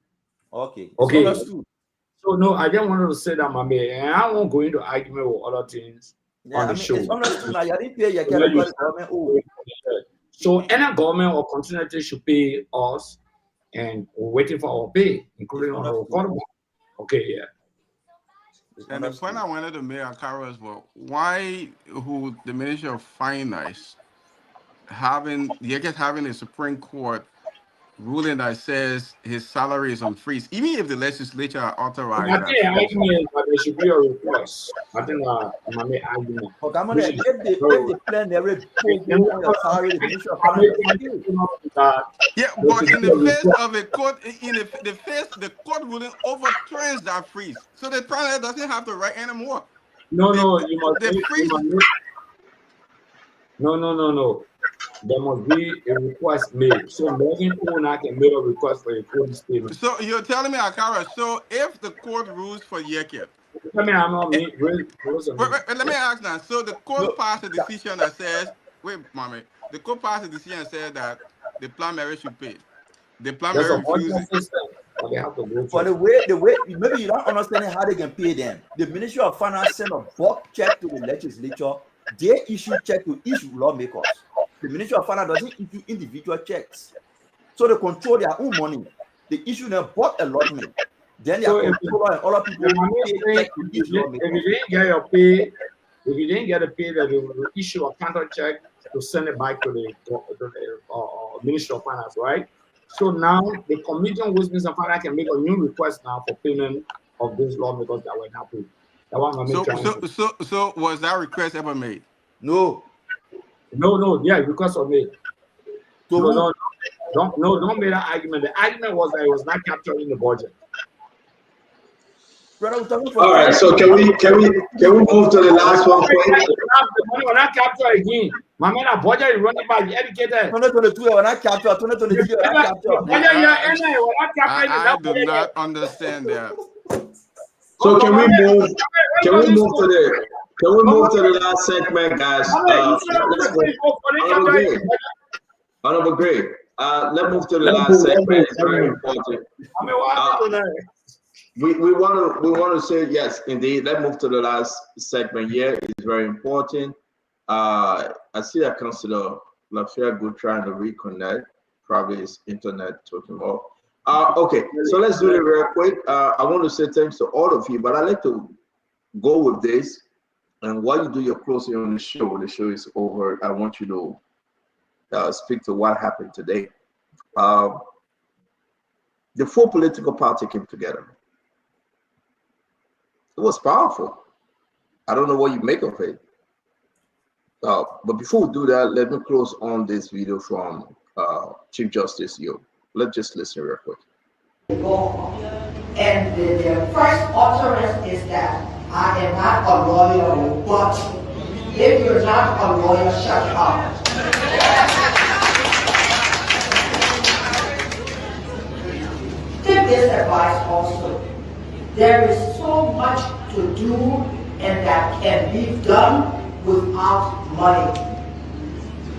Okay. So no, I just wanted to say that, my man, and I won't go into argument with other things on the show. It's understood now. You didn't pay your government. So any government or continuity should pay us, and we're waiting for our pay, including on our government. Okay, yeah. And the point I wanted to make, Akara, is well, why who the Ministry of Finance having a Supreme Court ruling that says his salary is on freeze, even if the legislature authorized that. I think argument that there should be a request. I think my main argument. If the plenary on your salary, the Ministry of Finance. Yeah, but in the face of a court, the court ruling overturns that freeze, so the plenary doesn't have to write anymore. No, you must the make, free. no. There must be a request made. So Morgan owner can make a request for a police statement. So you're telling me, Akara, so if the court rules for Yeket, Tell me I'm not me. let me ask now. So the court passed a decision that says, wait, mommy, the court passed a decision that says that the primary should pay. The There's primary a budget refuses. system that they have to go For through. the way, maybe you don't understand how they can pay them. The Ministry of Finance send a bulk check to the legislature. They issue check to each lawmakers. The Ministry of Finance doesn't issue individual checks. So they control their own money. They issue them bulk allotment. Then their controller and other people pay check to each lawmaker. If you didn't get your pay, if you didn't get a pay, then they will issue a counter check to send it back to the Ministry of Finance, right? So now the Committee on Ways, Means and Finance can make a new request now for payment of those lawmakers that were not paid. That one So was that request ever made? No. Yeah, request was made. Don't make that argument. The argument was that it was not captured in the budget. All right, so can we move to the last one, please? The money will not capture again. My man, a budget is running by the educated. 2022, will not capture. 2023, will not capture. I do not understand that. So can we move to the last segment, guys? Honorable Gray. Let's move to the last segment. It's very important. We want to say yes, indeed. Let's move to the last segment here. It's very important. I see that Councillor Lafayette Good trying to reconnect. Probably his internet talking about. Okay, so let's do it real quick. I want to say thanks to all of you, but I'd like to go with this. And while you do your closing on the show is over. I want you to speak to what happened today. The four political parties came together. It was powerful. I don't know what you make of it. But before we do that, let me close on this video from Chief Justice Yo. Let's just listen real quick. And the first utterance is that I am not a lawyer, but if you're not a lawyer, shut up. Take this advice also. There is so much to do and that can be done without money.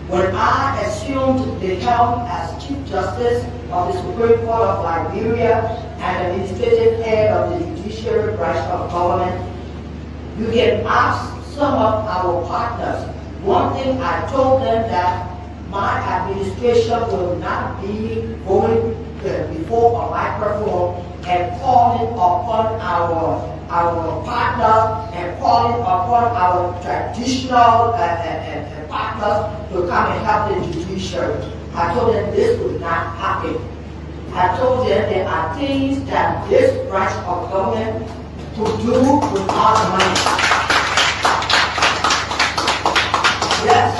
When I assumed the helm as Chief Justice of the Supreme Court of Liberia and administrative head of the judiciary branch of government, you can ask some of our partners. One thing I told them that my administration will not be going before a microphone and calling upon our partners and calling upon our traditional partners to come and help the judiciary. I told them this would not happen. I told them there are things that this branch of government could do without money. Yes,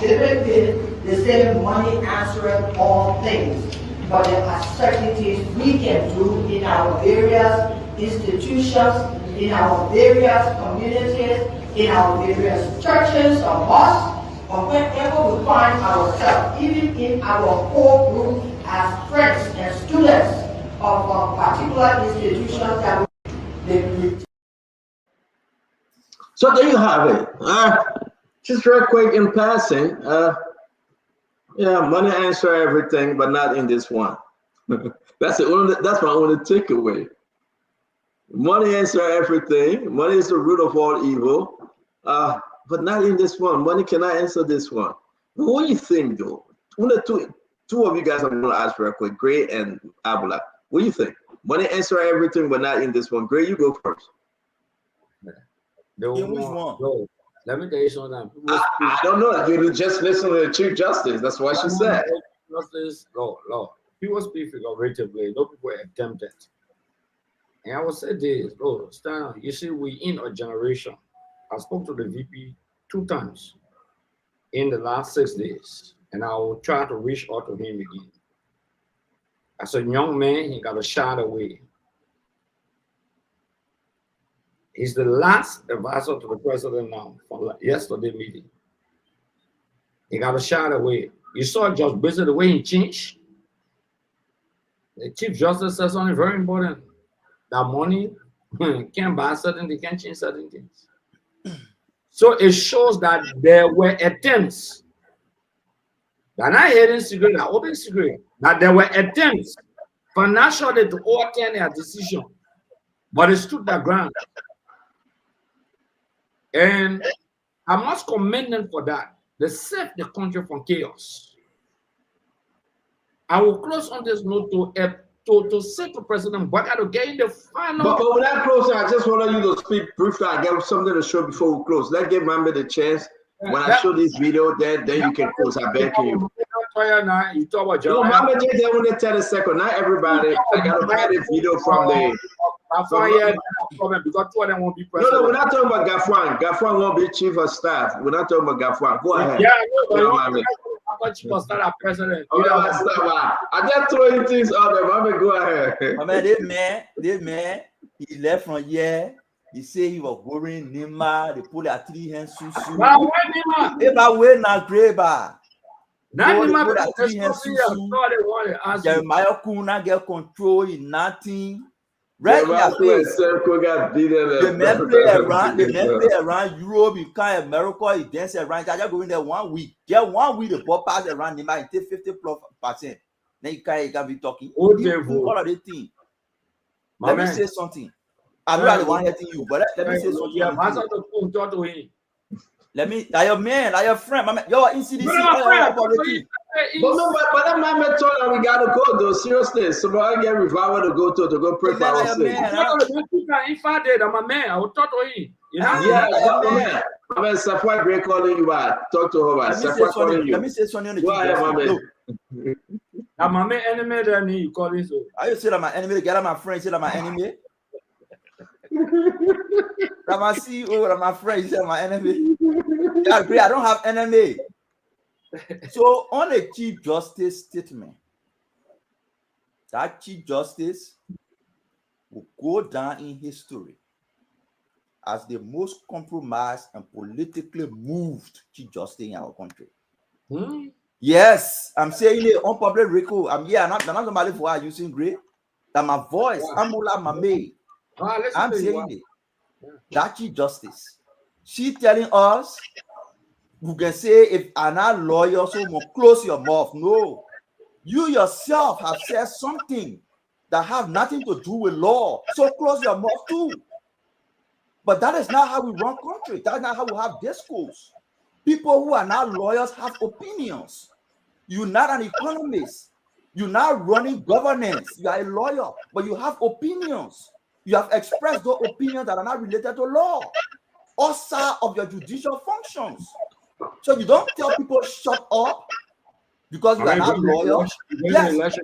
they say money answers all things. But there are certain things we can do in our various institutions, in our various communities, in our various churches or mosques, or wherever we find ourselves, even in our core group as friends and students of particular institutions that we. So there you have it. Just real quick in passing. Yeah, money answer everything, but not in this one. That's my only takeaway. Money answer everything. Money is the root of all evil, but not in this one. Money cannot answer this one. What do you think, though? Two of you guys I'm going to ask real quick, Gray and Abula. What do you think? Money answer everything, but not in this one. Gray, you go first. In which one? No. Let me tell you something. I don't know. You just listen to the Chief Justice. That's what she said. Justice, Lord. People speak figuratively. No people attempt it. And I will say this, Stan, you see, we in a generation. I spoke to the VP 2 times in the last 6 days, and I will try to reach out to him again. As a young man, he got a shot away. He's the last advisor to the president now for yesterday meeting. He got a shot away. You saw Judge Brizzy, the way he changed. The Chief Justice said something very important. That money can't buy certain things, can't change certain things. So it shows that there were attempts. They're not hidden secret, they're open secret. That there were attempts financially to overturn their decision. But it stood their ground. And I must commend them for that. They saved the country from chaos. I will close on this note to say to President Baka to get in the final. But when I close, I just want you to speak briefly. I got something to show before we close. Let's give Mamba the chance. When I show this video, then you can close. I beg you. You talk about no, Mamba just I want to tell a second. Not everybody. I got to play the video from the. Because two of them won't be president. No, we're not talking about Gafwan. Gafwan won't be chief of staff. We're not talking about Gafwan. Go ahead. Yeah, I know, but chief of staff president. I just throwing things out there. Mama, go ahead. I mean, this man, he left from here. He said he was worrying Nima. They put a 3 hands susu. Eba we na greba. Jeremiah Kuna get control in nothing. Right in their face. The men play around Europe, you can America, he dance around. I just go in there 1 week. Get 1 week, the ball pass around him and take 50%. Then you can be talking. All of the thing. Let me say something. I'm not the one hitting you, but let me say something. Let me, like your man, like your friend, my man, yo, in CDC. But that man told us we gotta go though. Seriously, so I get revival to go pray for our sake. If I did, I'm a man. I will talk to him. Yeah, I mean, Safwa Great calling you back. Talk to her. Safwa calling you. Let me say something on the go ahead, my man. I'm my man enemy. Then you calling so. Are you say that my enemy? Get out my friend. Say that my enemy. That my CEO, that my friend. Say my enemy. I agree. I don't have enemy. So on a Chief Justice statement, that Chief Justice will go down in history as the most compromised and politically moved Chief Justice in our country. Yes, I'm saying it on public record. I'm here. Not somebody for using great. That my voice, Amula Mame. I'm saying it. That Chief Justice. She telling us. You can say if I'm not lawyer, so close your mouth. No, you yourself have said something that have nothing to do with law. So close your mouth too. But that is not how we run country. That's not how we have discourse. People who are not lawyers have opinions. You're not an economist. You're not running governance. You are a lawyer, but you have opinions. You have expressed those opinions that are not related to law. Outside of your judicial functions. So you don't tell people shut up because you are not lawyers. Yes.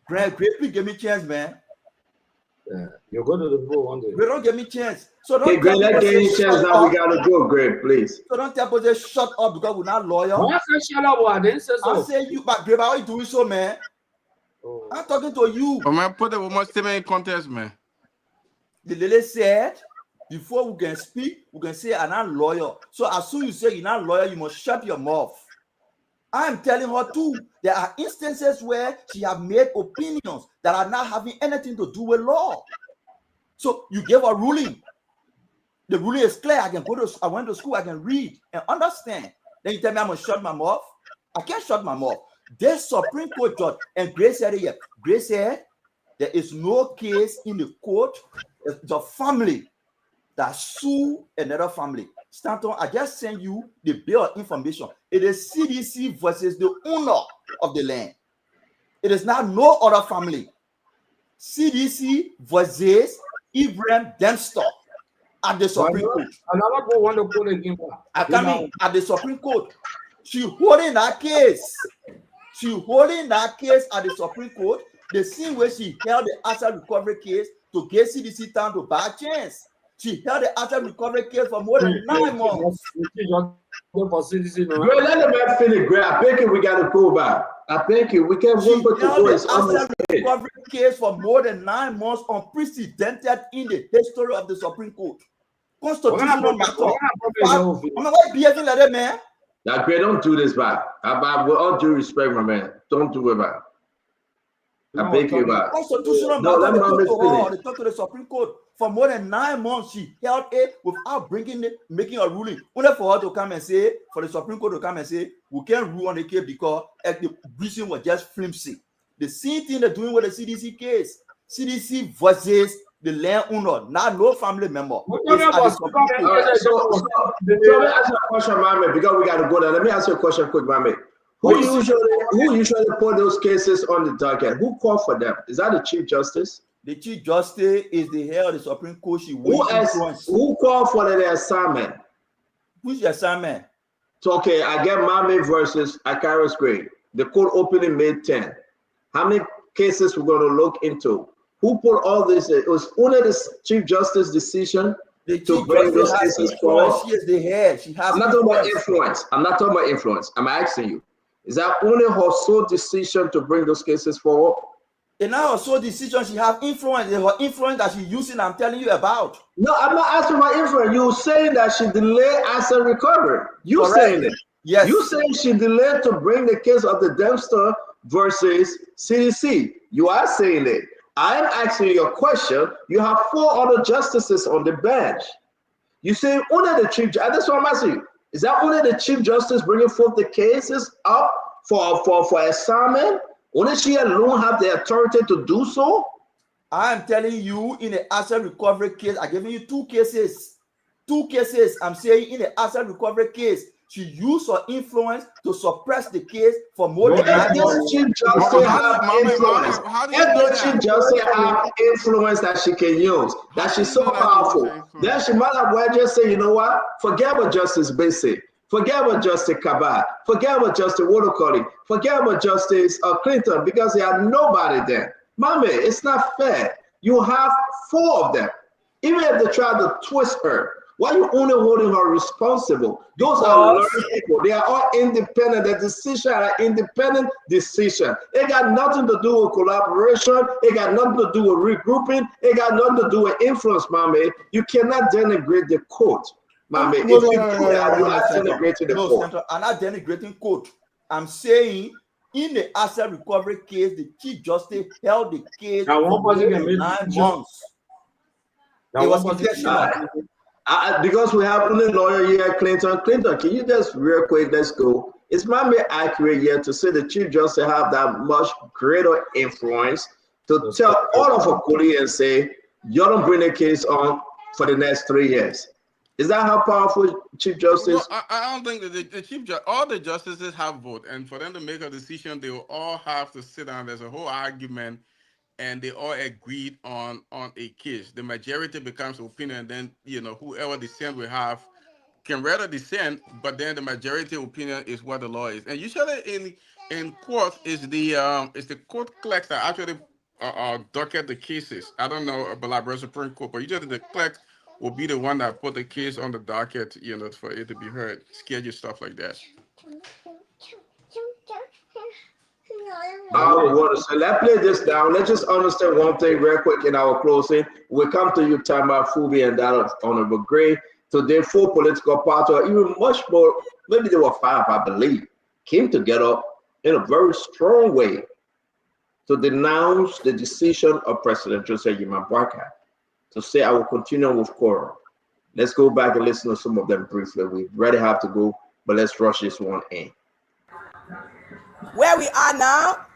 Greg, please give me a chance, man. You're going to the vote one day. We don't give me a chance. So don't Greg, let's give you a chance now. We gotta go, Greg, please. So don't tell people shut up because we're not lawyers. I said shut up, I didn't say so. I say you, but Greg, how are you doing so, man? I'm talking to you. Oh, man, put the woman statement in contest, man. The lady said, before we can speak, we can say I'm not lawyer. So as soon as you say you're not lawyer, you must shut your mouth. I'm telling her too, there are instances where she have made opinions that are not having anything to do with law. So you gave a ruling. The ruling is clear. I went to school, I can read and understand. Then you tell me I'm gonna shut my mouth. I can't shut my mouth. There's Supreme Court judge, and Grace said it here. Grace said there is no case in the court. The family that sue another family. Stanton, I just sent you the bill of information. It is CDC versus the owner of the land. It is not no other family. CDC versus Ibrahim Dempster at the Supreme Court. I come in at the Supreme Court. She holding that case. She holding that case at the Supreme Court. The same way she held the asset recovery case to get CDC time to buy a chance. She held the asset recovery case for more than 9 months. Great, let the man finish. Great, I think we got to go back. I think we can't wait for the voice. recovery case for more than 9 months, unprecedented in the history of the Supreme Court. Constitutional matter. I mean, why behaving like that, man? Now, Greg, don't do this, man. With all due respect, my man, don't do it, man. I beg you, man. Constitutional No, matter. let They me finish. talk to the Supreme Court for more than 9 months. She held it without making a ruling. Only for her to come and say, for the Supreme Court to come and say, we can't rule on the case because the reason was just flimsy. The same thing they're doing with the CDC case. CDC versus the landowner, not no family member. Let me ask you a question, Mame, because we got to go there. Let me ask you a question quick, Mame. Who usually put those cases on the docket? Who called for them? Is that the Chief Justice? The Chief Justice is the head of the Supreme Court. Who called for the assignment? Who's the assignment? So, okay, I get Mame versus Akaris Gray. The court opening May 10. How many cases we're going to look into? Who put all this? It was only the Chief Justice decision to bring those cases forward. She is the head. She has. I'm not talking about influence. I'm not talking about influence. I'm asking you. Is that only her sole decision to bring those cases forward? And now her sole decision, she has influence. Her influence that she's using, I'm telling you about. No, I'm not asking about influence. You saying that she delayed asset recovery. You Correct. Saying it. Yes. You saying she delayed to bring the case of the Dempster versus CDC. You are saying it. I am asking you a question. You have 4 other justices on the bench. You say only the Chief Justice. That's what I'm asking you. Is that only the Chief Justice bringing forth the cases up for assignment? Only she alone have the authority to do so? I am telling you, in the asset recovery case, I'm giving you 2 cases. 2 cases. I'm saying in the asset recovery case, she used her influence to suppress the case for more than 9 months. Chief Justice have influence. Every Chief Justice have influence that she can use. That she's so powerful. Then she might have well just say, you know what? Forget about Justice Basic. Forget about Justice Kabah. Forget about Justice Wodokoli. Forget about Justice Clinton because they are nobody there. Mommy, it's not fair. You have 4 of them. Even if they try to twist her, why are you only holding her responsible? Those are learned people. They are all independent. The decision are independent decision. It got nothing to do with collaboration. It got nothing to do with regrouping. It got nothing to do with influence, Mommy. You cannot denigrate the court, Mommy. If you do that, you are denigrating the court. I'm not denigrating court. I'm saying in the asset recovery case, the Chief Justice held the case for more than 9 months. It was intentional. Because we have only lawyer here, Clinton. Clinton, can you just real quick, let's go. It's not accurate yet to say the Chief Justice have that much greater influence to tell all of our colleagues and say, you don't bring the case on for the next 3 years. Is that how powerful Chief Justice? No, I don't think that the Chief Justice, all the justices have vote, and for them to make a decision, they will all have to sit down. There's a whole argument, and they all agreed on a case. The majority becomes opinion, then whoever dissent will have can rather dissent, but then the majority opinion is what the law is. And usually in court is the court clerks that actually docket the cases. I don't know about the Supreme Court, but usually the clerk will be the one that put the case on the docket, for it to be heard, schedule stuff like that. So let's play this down. Let's just understand one thing real quick in our closing. We'll come to you, Tama, Fubi, and that Honorable Gray. Today, 4 political parties, or even much more, maybe there were 5, I believe, came together in a very strong way to denounce the decision of President Joseph Boakai to say, I will continue with quorum. Let's go back and listen to some of them briefly. We really have to go, but let's rush this one in. Where we are now,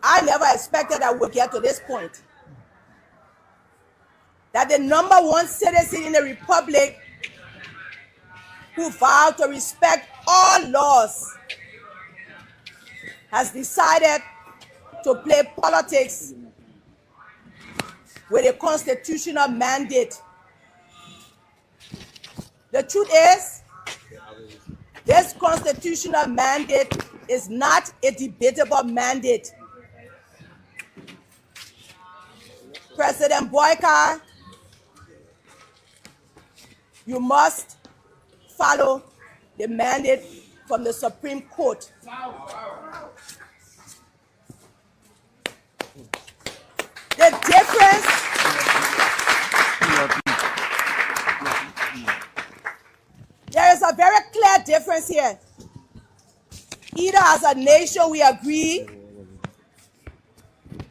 I never expected I would get to this point. That the number 1 citizen in the republic who vowed to respect all laws has decided to play politics with a constitutional mandate. The truth is, this constitutional mandate is not a debatable mandate. President Boakai, you must follow the mandate from the Supreme Court. a difference here. Either as a nation we agree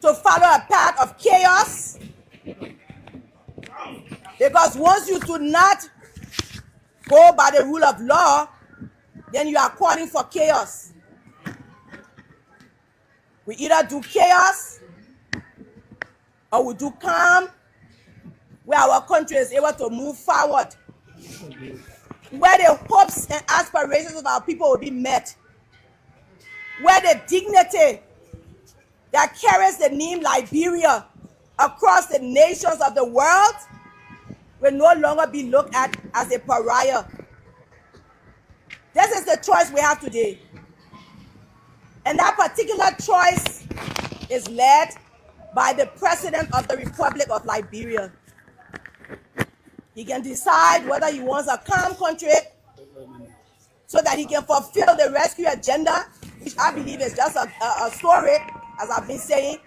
to follow a path of chaos, because once you do not go by the rule of law, then you are calling for chaos. We either do chaos or we do calm, where our country is able to move forward, where the hopes and aspirations of our people will be met, where the dignity that carries the name Liberia across the nations of the world will no longer be looked at as a pariah. This is the choice we have today. And that particular choice is led by the President of the Republic of Liberia. He can decide whether he wants a calm country so that he can fulfill the rescue agenda, which I believe is just a story, as I've been saying,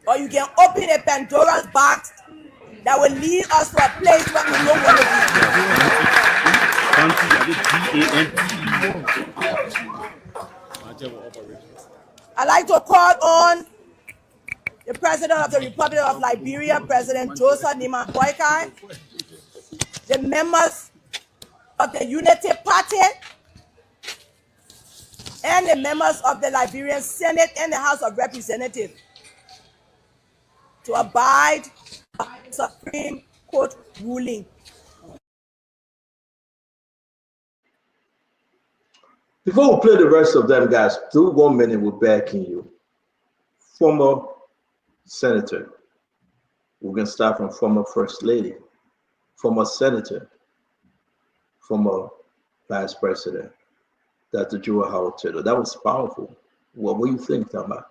or you can open a Pandora's box that will lead us to a place where we don't want to be. I'd like to call on the President of the Republic of Liberia, President Joseph Nima Boykai, the members of the Unity Party, and the members of the Liberian Senate and the House of Representatives to abide by the Supreme Court ruling. Before we play the rest of them, guys, do 1 minute, we're backing you. Former senator. We're going to start from former first lady, former senator, former vice president, Dr. Jewel Howard Taylor. That was powerful. What do you think, Tama?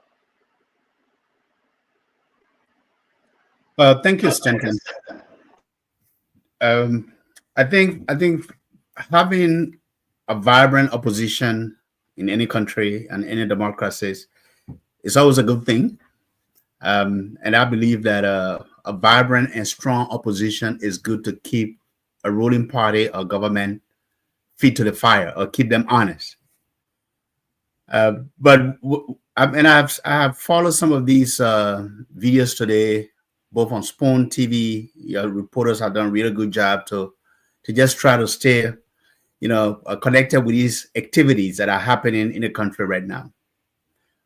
Thank you, Stanton. I think having a vibrant opposition in any country and any democracies is always a good thing. And I believe that a vibrant and strong opposition is good to keep a ruling party or government feet to the fire or keep them honest. I have followed some of these videos today, both on Spoon TV. Your reporters have done a really good job to just try to stay, connected with these activities that are happening in the country right now.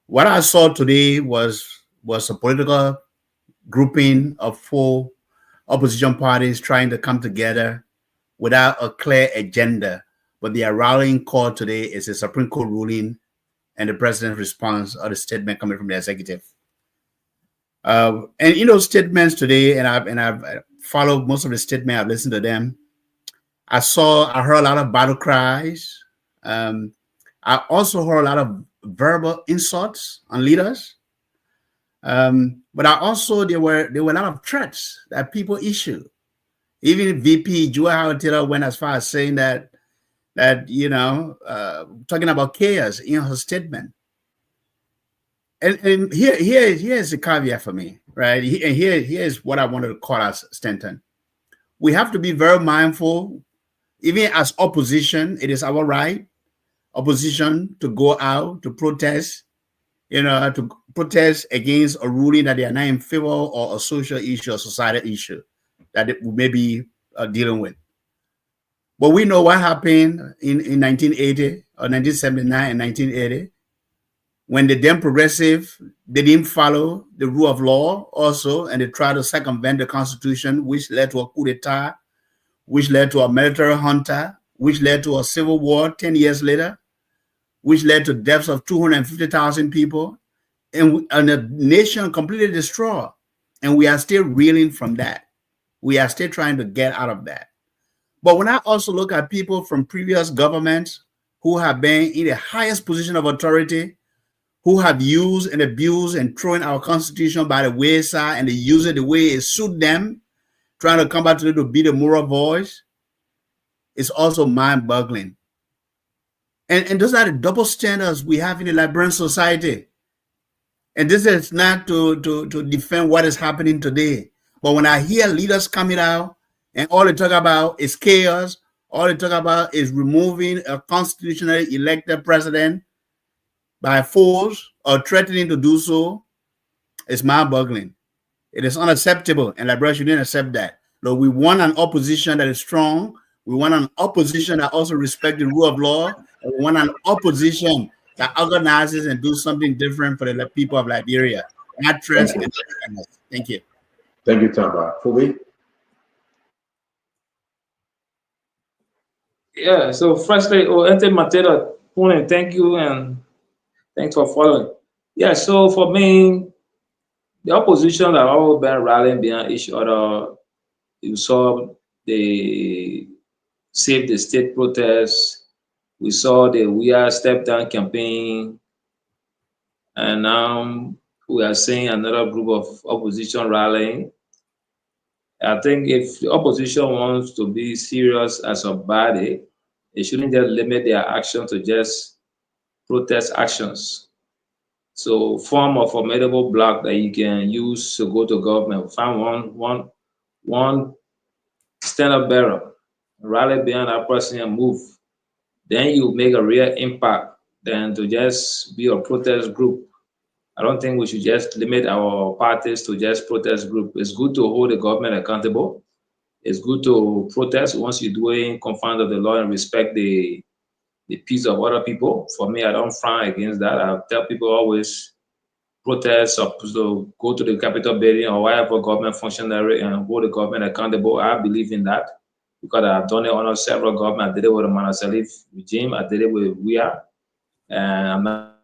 What I saw today was a political grouping of 4 opposition parties trying to come together without a clear agenda. But their rallying call today is a Supreme Court ruling and the president's response or the statement coming from the executive. Statements today, and I've followed most of the statements. I've listened to them. I heard a lot of battle cries. I also heard a lot of verbal insults on leaders. But there were a lot of threats that people issued. Even VP Jewel Howard Taylor went as far as saying that talking about chaos in her statement. And here's the caveat for me, right? Here's what I wanted to call us, Stanton. We have to be very mindful, even as opposition. It is our right, opposition, to go out to protest, to protest against a ruling that they are not in favor or a social issue or societal issue that we may be dealing with. But we know what happened in 1980 or 1979 and 1980 when the then progressive, they didn't follow the rule of law also, and they tried to circumvent the Constitution, which led to a coup d'etat, which led to a military junta, which led to a civil war 10 years later, which led to deaths of 250,000 people, and the nation completely destroyed. And we are still reeling from that. We are still trying to get out of that. But when I also look at people from previous governments who have been in the highest position of authority, who have used and abused and thrown our Constitution by the wayside, and they use it the way it suits them, trying to come back to be the moral voice, it's also mind-boggling. And those are the double standards we have in the Liberian society. And this is not to defend what is happening today. But when I hear leaders coming out and all they talk about is chaos, All they talk about is removing a constitutionally elected president by force or threatening to do so. It's mind-boggling. It is unacceptable, and Liberia shouldn't accept that. Look, we want an opposition that is strong. We want an opposition that also respects the rule of law. And we want an opposition that organizes and do something different for the people of Liberia. Not threats and threats. Thank you. Thank you, Tamba. Fubi? Yeah, so firstly, Ente Matera, thank you and thanks for following. Yeah, so for me, the opposition have all been rallying behind each other. You saw the Save the State protests. We saw the We Are Step Down campaign. And now we are seeing another group of opposition rallying. I think if the opposition wants to be serious as a body, they shouldn't just limit their action to just protest actions. So form a formidable block that you can use to go to government. Find one stand-up bearer, rally behind that person and move. Then you make a real impact than to just be a protest group. I don't think we should just limit our parties to just protest group. It's good to hold the government accountable. It's good to protest once you're doing confines of the law and respect the peace of other people. For me, I don't frown against that. I tell people always protest or to go to the Capitol building or whatever government functionary and hold the government accountable. I believe in that because I've done it under several governments. I did it with the Manasalif regime. I did it with WIA. And I'm not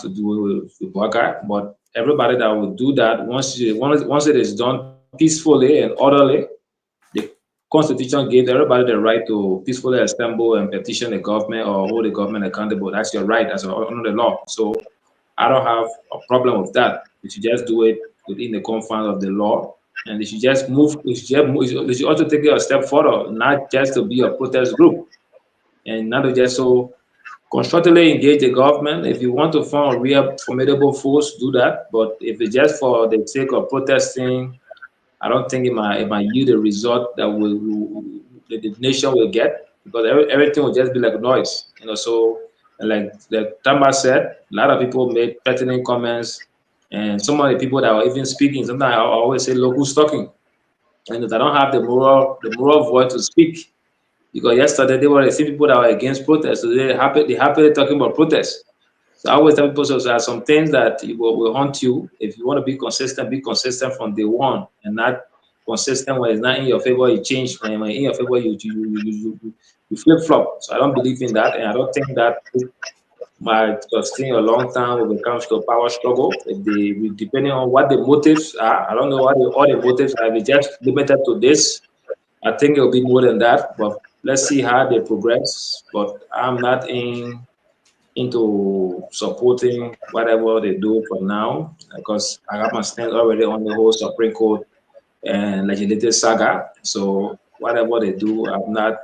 to do with Waka, but everybody that will do that once it is done peacefully and orderly, the Constitution gives everybody the right to peacefully assemble and petition the government or hold the government accountable. That's your right as under the law. So I don't have a problem with that. You should just do it within the confines of the law, and they should just move. They should also take it a step further, not just to be a protest group, and not to just so constructively engage the government. If you want to form a real formidable force, do that. But if it's just for the sake of protesting, I don't think it might yield a result that the nation will get because everything will just be like noise, So, like the Tamba said, a lot of people made pertinent comments, and some of the people that were even speaking, sometimes I always say, "Look who's talking," and if I don't have the moral voice to speak, because yesterday they were the same people that were against protests, so they happily talking about protests. So I always tell people, so there are some things that will haunt you. If you want to be consistent from day one, and not consistent when it's not in your favor, you change. When it's in your favor, you flip flop. So I don't believe in that, and I don't think that might sustain a long time when it comes to power struggle. Depending on what the motives are, I don't know what all the motives are. If it's just limited to this, I think it'll be more than that. But let's see how they progress. But I'm not into supporting whatever they do for now because I got my stand already on the whole Supreme Court and legislative saga. So whatever they do, I'm not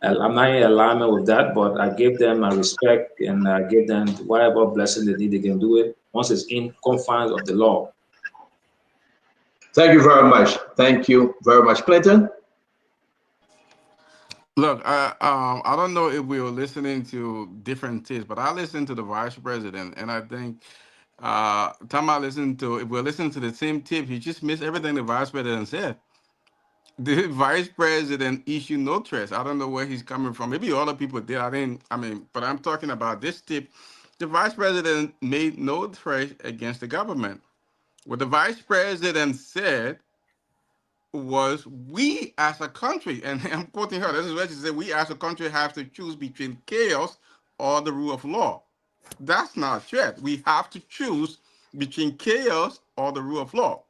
in alignment with that, but I give them my respect and I give them whatever blessing they need, they can do it once it's in confines of the law. Thank you very much. Thank you very much, Clinton. Look, I don't know if we were listening to different tapes, but I listened to the vice president, and I think time I listened to, if we're listening to the same tape, he just missed everything the vice president said. The vice president issued no threats. I don't know where he's coming from. Maybe other people did. But I'm talking about this tip. The vice president made no threat against the government. What the vice president said was, we as a country, and I'm quoting her, this is what she said, we as a country have to choose between chaos or the rule of law. That's not a threat. We have to choose between chaos or the rule of law.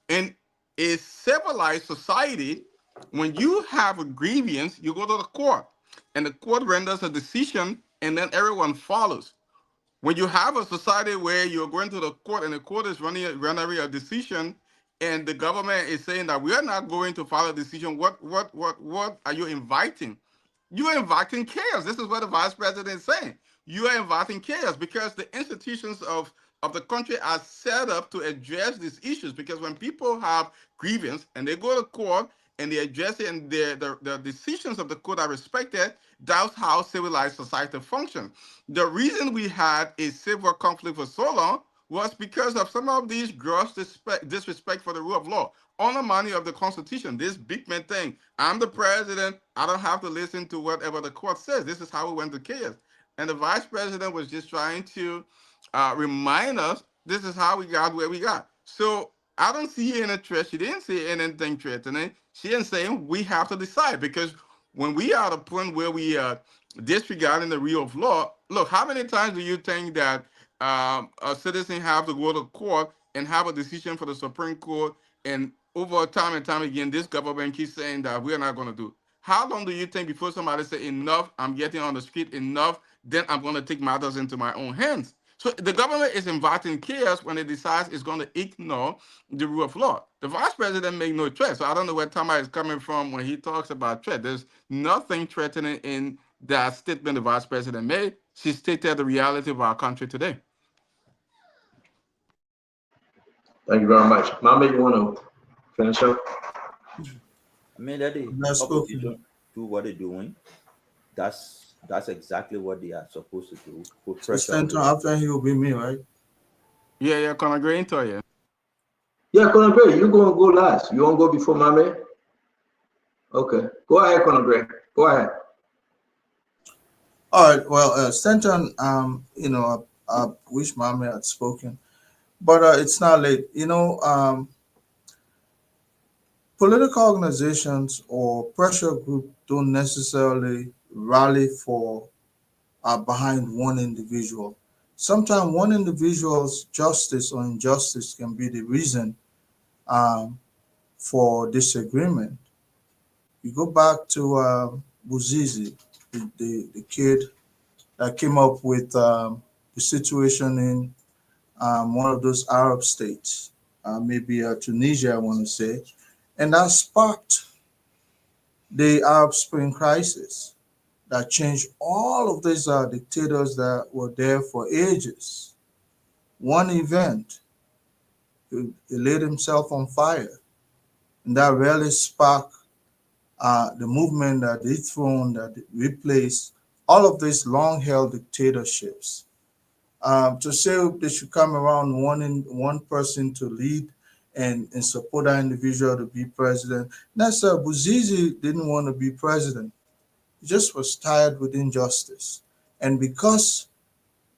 In a civilized society, when you have a grievance, you go to the court, and the court renders a decision, and then everyone follows. When you have a society where you're going to the court and the court is rendering a decision, and the government is saying that we are not going to follow the decision, what are you inviting? You are inviting chaos. This is what the vice president is saying. You are inviting chaos because the institutions of the country are set up to address these issues. Because when people have grievance and they go to court and the address and the decisions of the court are respected, that's how civilized society functions. The reason we had a civil conflict for so long was because of some of these gross disrespect for the rule of law, undermining of the Constitution. This big man thing, I'm the president, I don't have to listen to whatever the court says. This is how we went to chaos. And the vice president was just trying to remind us this is how we got where we got. So I don't see any threat. She didn't say anything threatening. She didn't say we have to decide, because when we are at a point where we are disregarding the rule of law, look, how many times do you think that a citizen have to go to court and have a decision for the Supreme Court, and over time and time again, this government keeps saying that we're not going to do? How long do you think before somebody say enough, I'm getting on the street, enough, then I'm going to take matters into my own hands? So the government is inviting chaos when it decides it's going to ignore the rule of law. The vice president made no threat. So I don't know where Tama is coming from when he talks about threat. There's nothing threatening in that statement the vice president made. She stated the reality of our country today. Thank you very much. Mama, you want to finish up? I mean, that the opposition do what they're doing. That's exactly what they are supposed to do. Put pressure on After he will be me, right? Yeah, can I agree into you? Yeah, Conagre, you're going to go last. You want to go before Mame? Okay. Go ahead, Conagre. Go ahead. All right. Well, Stanton, I wish Mame had spoken, but it's not late. Political organizations or pressure group don't necessarily rally for behind one individual. Sometimes one individual's justice or injustice can be the reason for disagreement. You go back to Buzizi, the kid that came up with the situation in one of those Arab states, maybe Tunisia, I want to say, and that sparked the Arab Spring crisis that changed all of these dictators that were there for ages. One event, he lit himself on fire, and that really sparked the movement that dethroned, that replaced all of these long-held dictatorships. To say they should come around one person to lead and support that individual to be president. That's Bouzizi didn't want to be president. He just was tired with injustice. And because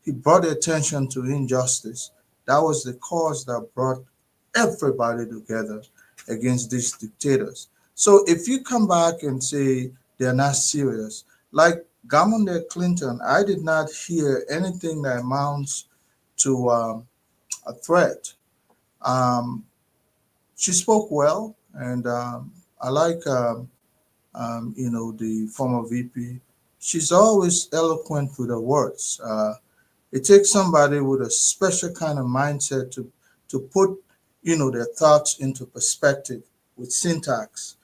he brought attention to injustice, that was the cause that brought everybody together against these dictators. So if you come back and say they're not serious, like Gamonde Clinton, I did not hear anything that amounts to a threat. Um, she spoke well, and I like, the former VP. She's always eloquent with her words. It takes somebody with a special kind of mindset to put, their thoughts into perspective with syntax.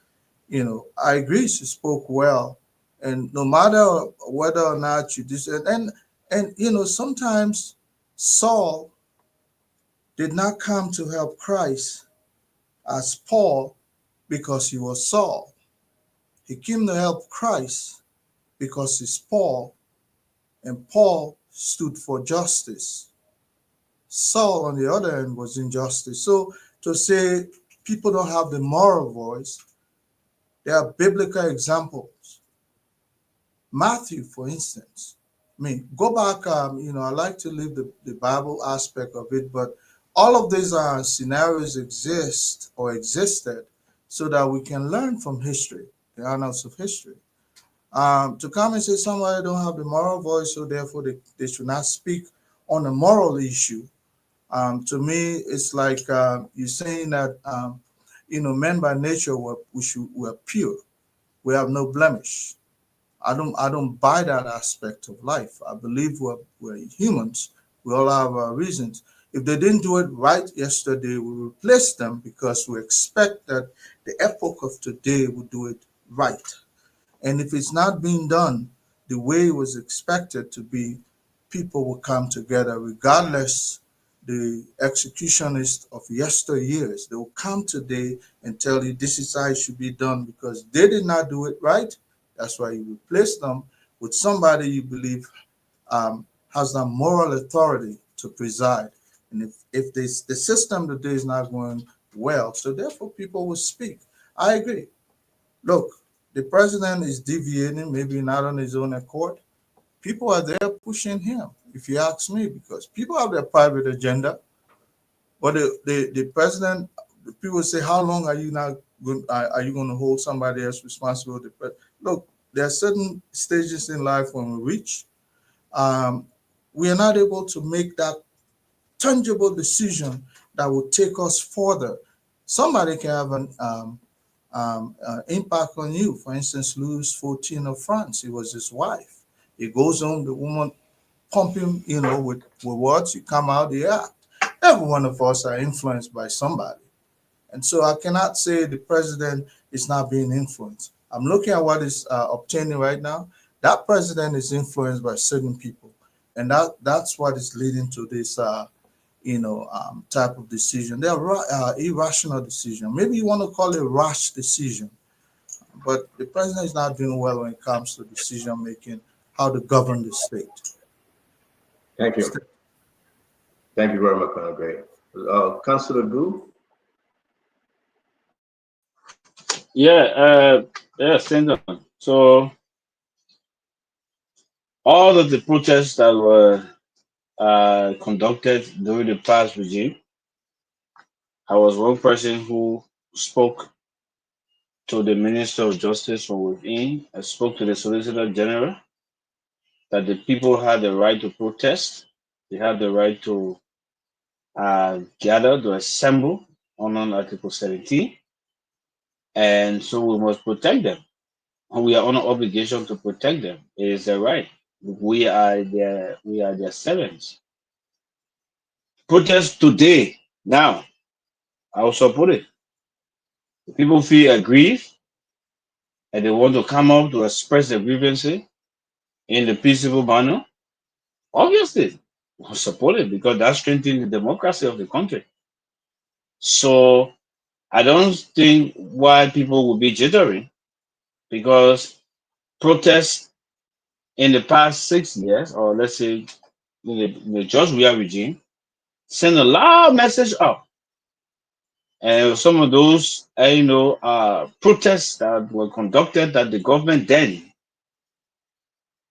I agree she spoke well, and no matter whether or not you dis and sometimes Saul did not come to help Christ as Paul because he was Saul. He came to help Christ because he's Paul, and Paul stood for justice. Saul, on the other hand, was injustice. So to say people don't have the moral voice, there are biblical examples. Matthew, for instance. I mean, go back, I like to leave the Bible aspect of it, but all of these scenarios exist or existed so that we can learn from history, the annals of history. To come and say somebody don't have the moral voice, so therefore they should not speak on a moral issue. To me, it's like you're saying that, men by nature we're pure. We have no blemish. I don't buy that aspect of life. I believe we're humans. We all have our reasons. If they didn't do it right yesterday, we replace them because we expect that the epoch of today will do it right. And if it's not being done the way it was expected to be, people will come together regardless the executionists of yesteryears. They will come today and tell you this is how it should be done because they did not do it right. That's why you replace them with somebody you believe has the moral authority to preside. And if the system today is not going well, so therefore people will speak. I agree. Look, the president is deviating, maybe not on his own accord. People are there pushing him, if you ask me, because people have their private agenda. But the president, the people say, how long are you not are you going to hold somebody else responsible? Look, there are certain stages in life when we reach, we are not able to make that tangible decision that will take us further. Somebody can have an impact on you. For instance, Louis XIV of France, it was his wife. He goes home, the woman pump him, with words. You come out, yeah. Every one of us are influenced by somebody. And so I cannot say the president is not being influenced. I'm looking at what is obtaining right now. That president is influenced by certain people. And that's what is leading to this, type of decision. They are irrational decision. Maybe you want to call it rash decision. But the president is not doing well when it comes to decision making, how to govern the state. Thank you. Thank you very much, Colonel Gray. Councillor Gu? Senator. So all of the protests that were conducted during the past regime, I was one person who spoke to the Minister of Justice from within. I spoke to the Solicitor General that the people had the right to protest. They had the right to gather, to assemble under Article 17. And so we must protect them. And we are on an obligation to protect them. It is their right. We are their servants. Protest today, now, I will support it. If people feel aggrieved and they want to come up to express their grievances in the peaceable manner, obviously, we'll support it because that strengthens the democracy of the country. So I don't think why people will be jittery because protests in the past 6 years, or let's say in the George Weah regime, send a loud message out. And some of those, protests that were conducted that the government then,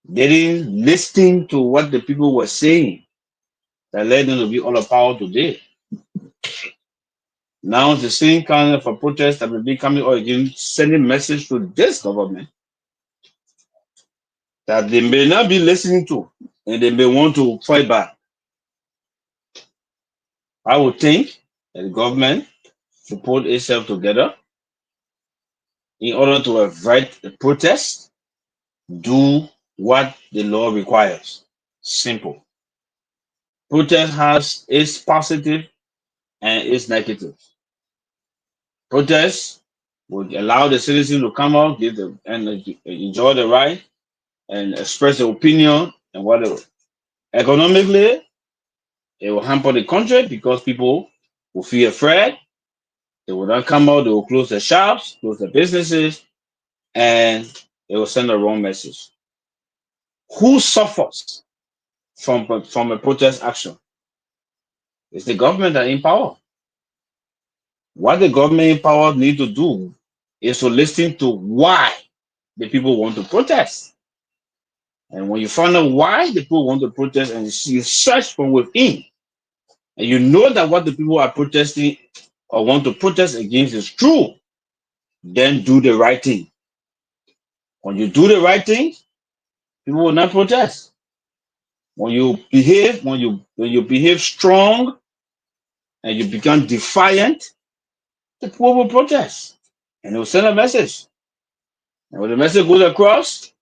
they didn't listen to what the people were saying that led them to be all of power today. Now the same kind of a protest that will be coming out again, sending message to this government that they may not be listening to and they may want to fight back. I would think that the government should put itself together in order to avoid the protest, do what the law requires. Simple. Protest has its positive and its negative. Protest would allow the citizens to come out, enjoy the right and express their opinion and whatever. Economically, it will hamper the country because people will feel afraid. They will not come out, they will close their shops, close their businesses, and it will send the wrong message. Who suffers from a protest action? It's the government that in power. What the government in power need to do is to listen to why the people want to protest. And when you find out why the people want to protest and you search from within, and you know that what the people are protesting or want to protest against is true, then do the right thing. When you do the right thing, people will not protest. When you behave strong and you become defiant, the people will protest and they will send a message. And when the message goes across,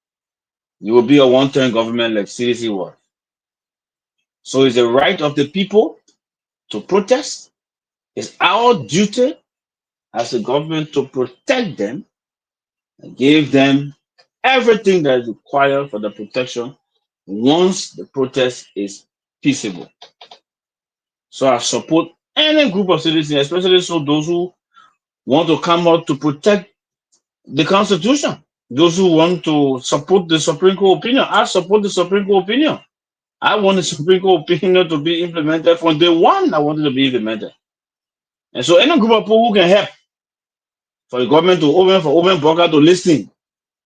you will be a one-term government like CDC was. So it's the right of the people to protest. It's our duty as a government to protect them and give them everything that is required for the protection once the protest is peaceable. So I support any group of citizens, especially so those who want to come out to protect the Constitution. Those who want to support the Supreme Court opinion, I support the Supreme Court opinion. I want the Supreme Court opinion to be implemented from day one. I want it to be implemented. And so any group of people who can help for the government to open broker to listen.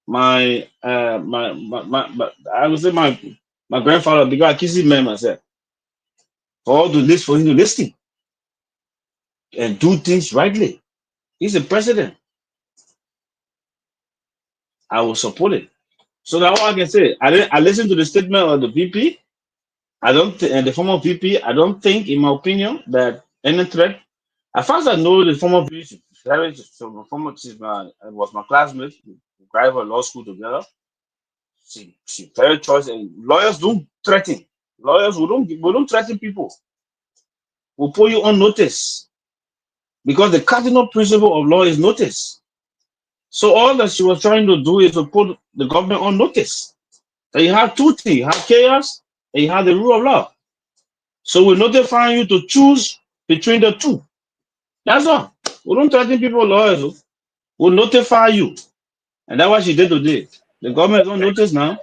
My I would say my grandfather, because I kiss him man myself, for all to list for him to listen and do things rightly. He's the president. I will support it. So that's all I can say. I listened to the statement of the VP. I don't and the former VP. I don't think, in my opinion, that any threat. As far as I know, the former VP, so former was my classmate. We graduated law school together. She very choice, and lawyers don't threaten. Lawyers we don't threaten people. We'll put you on notice because the cardinal principle of law is notice. So all that she was trying to do is to put the government on notice. That you have two things: you have chaos and you have the rule of law. So we're notifying you to choose between the two. That's all. We don't threaten people, lawyers. We'll notify you, and that's what she did today. The government is on notice now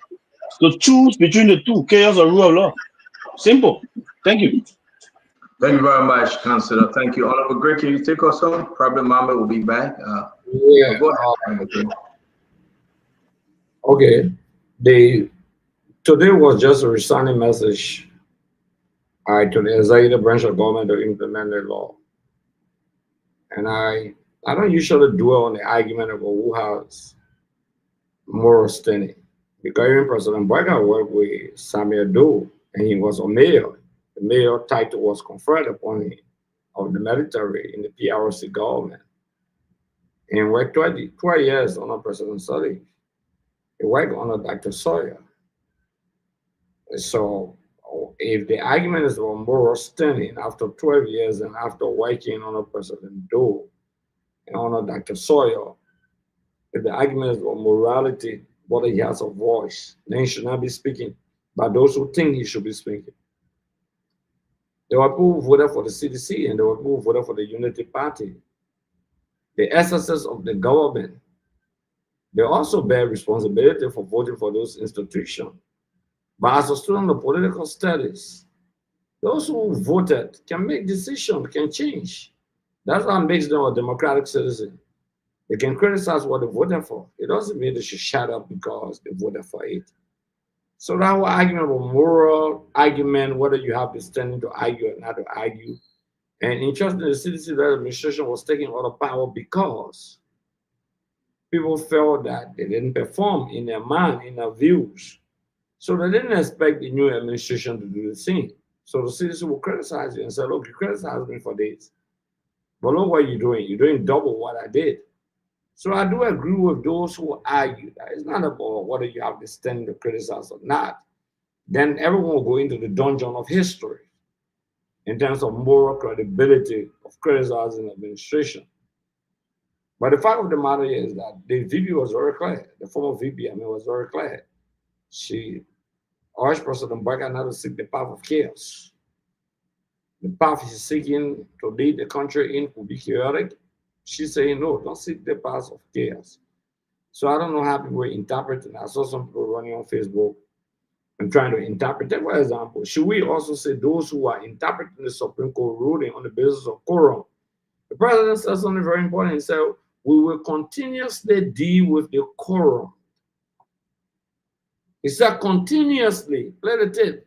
to choose between the two: chaos or rule of law. Simple. Thank you. Thank you very much, Councillor. Thank you. Honorable Greg, can you take us home? Probably Mama will be back. Yeah. Go ahead. Okay. Today was just a resigning message to the executive branch of government to implement the law. And I don't usually dwell on the argument about who has moral standing. Because even President Boyka worked with Samuel Doe, and he was a mayor. The mayor title was conferred upon him of the military in the PRC government. And worked 12 years under President Sirleaf. He worked under Dr. Sawyer. So if the argument is about moral standing after 12 years and after working under President Doe and under Dr. Sawyer, if the argument is about morality, whether he has a voice, then he should not be speaking by those who think he should be speaking. There were people who voted for the CDC and there were people who voted for the Unity Party. The SSS of the government, they also bear responsibility for voting for those institutions. But as a student of political studies, those who voted can make decisions, can change. That's what makes them a democratic citizen. They can criticize what they voted for. It doesn't mean they should shut up because they voted for it. So that whole argument about moral argument, whether you have the standing to argue or not to argue. And interestingly, the CDC administration was taking all the power because people felt that they didn't perform in their mind, in their views. So they didn't expect the new administration to do the same. So the citizens will criticize you and say, look, you criticized me for this. But look what you're doing. You're doing double what I did. So I do agree with those who argue that it's not about whether you have the standing to criticize or not. Then everyone will go into the dungeon of history in terms of moral credibility of criticizing the administration. But the fact of the matter is that the VP was very clear. The former VP, was very clear. She urged President Boyka not to seek the path of chaos. The path he's seeking to lead the country in will be chaotic. She's saying, no, don't seek the path of chaos. So I don't know how people interpret it. I saw some people running on Facebook and trying to interpret it. For example, should we also say those who are interpreting the Supreme Court ruling on the basis of quorum? The president said something very important. He said, we will continuously deal with the quorum. He said continuously, play the tape.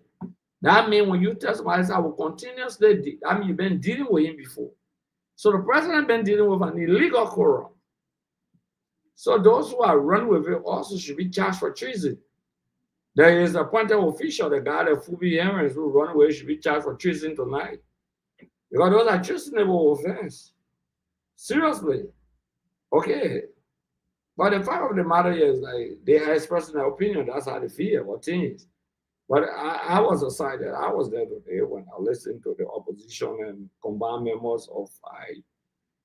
That means when you tell somebody, I will continuously, I mean, you've been dealing with him before. So the president been dealing with an illegal quorum. So those who are run with it also should be charged for treason. There is a appointed official, the guy that Fubi Emerens who run away should be charged for treason tonight. Because those are treasonable offense. Seriously. Okay. But the fact of the matter is, like, they are expressing their opinion. That's how they feel about things. But I was excited. I was there today when I listened to the opposition and combined members of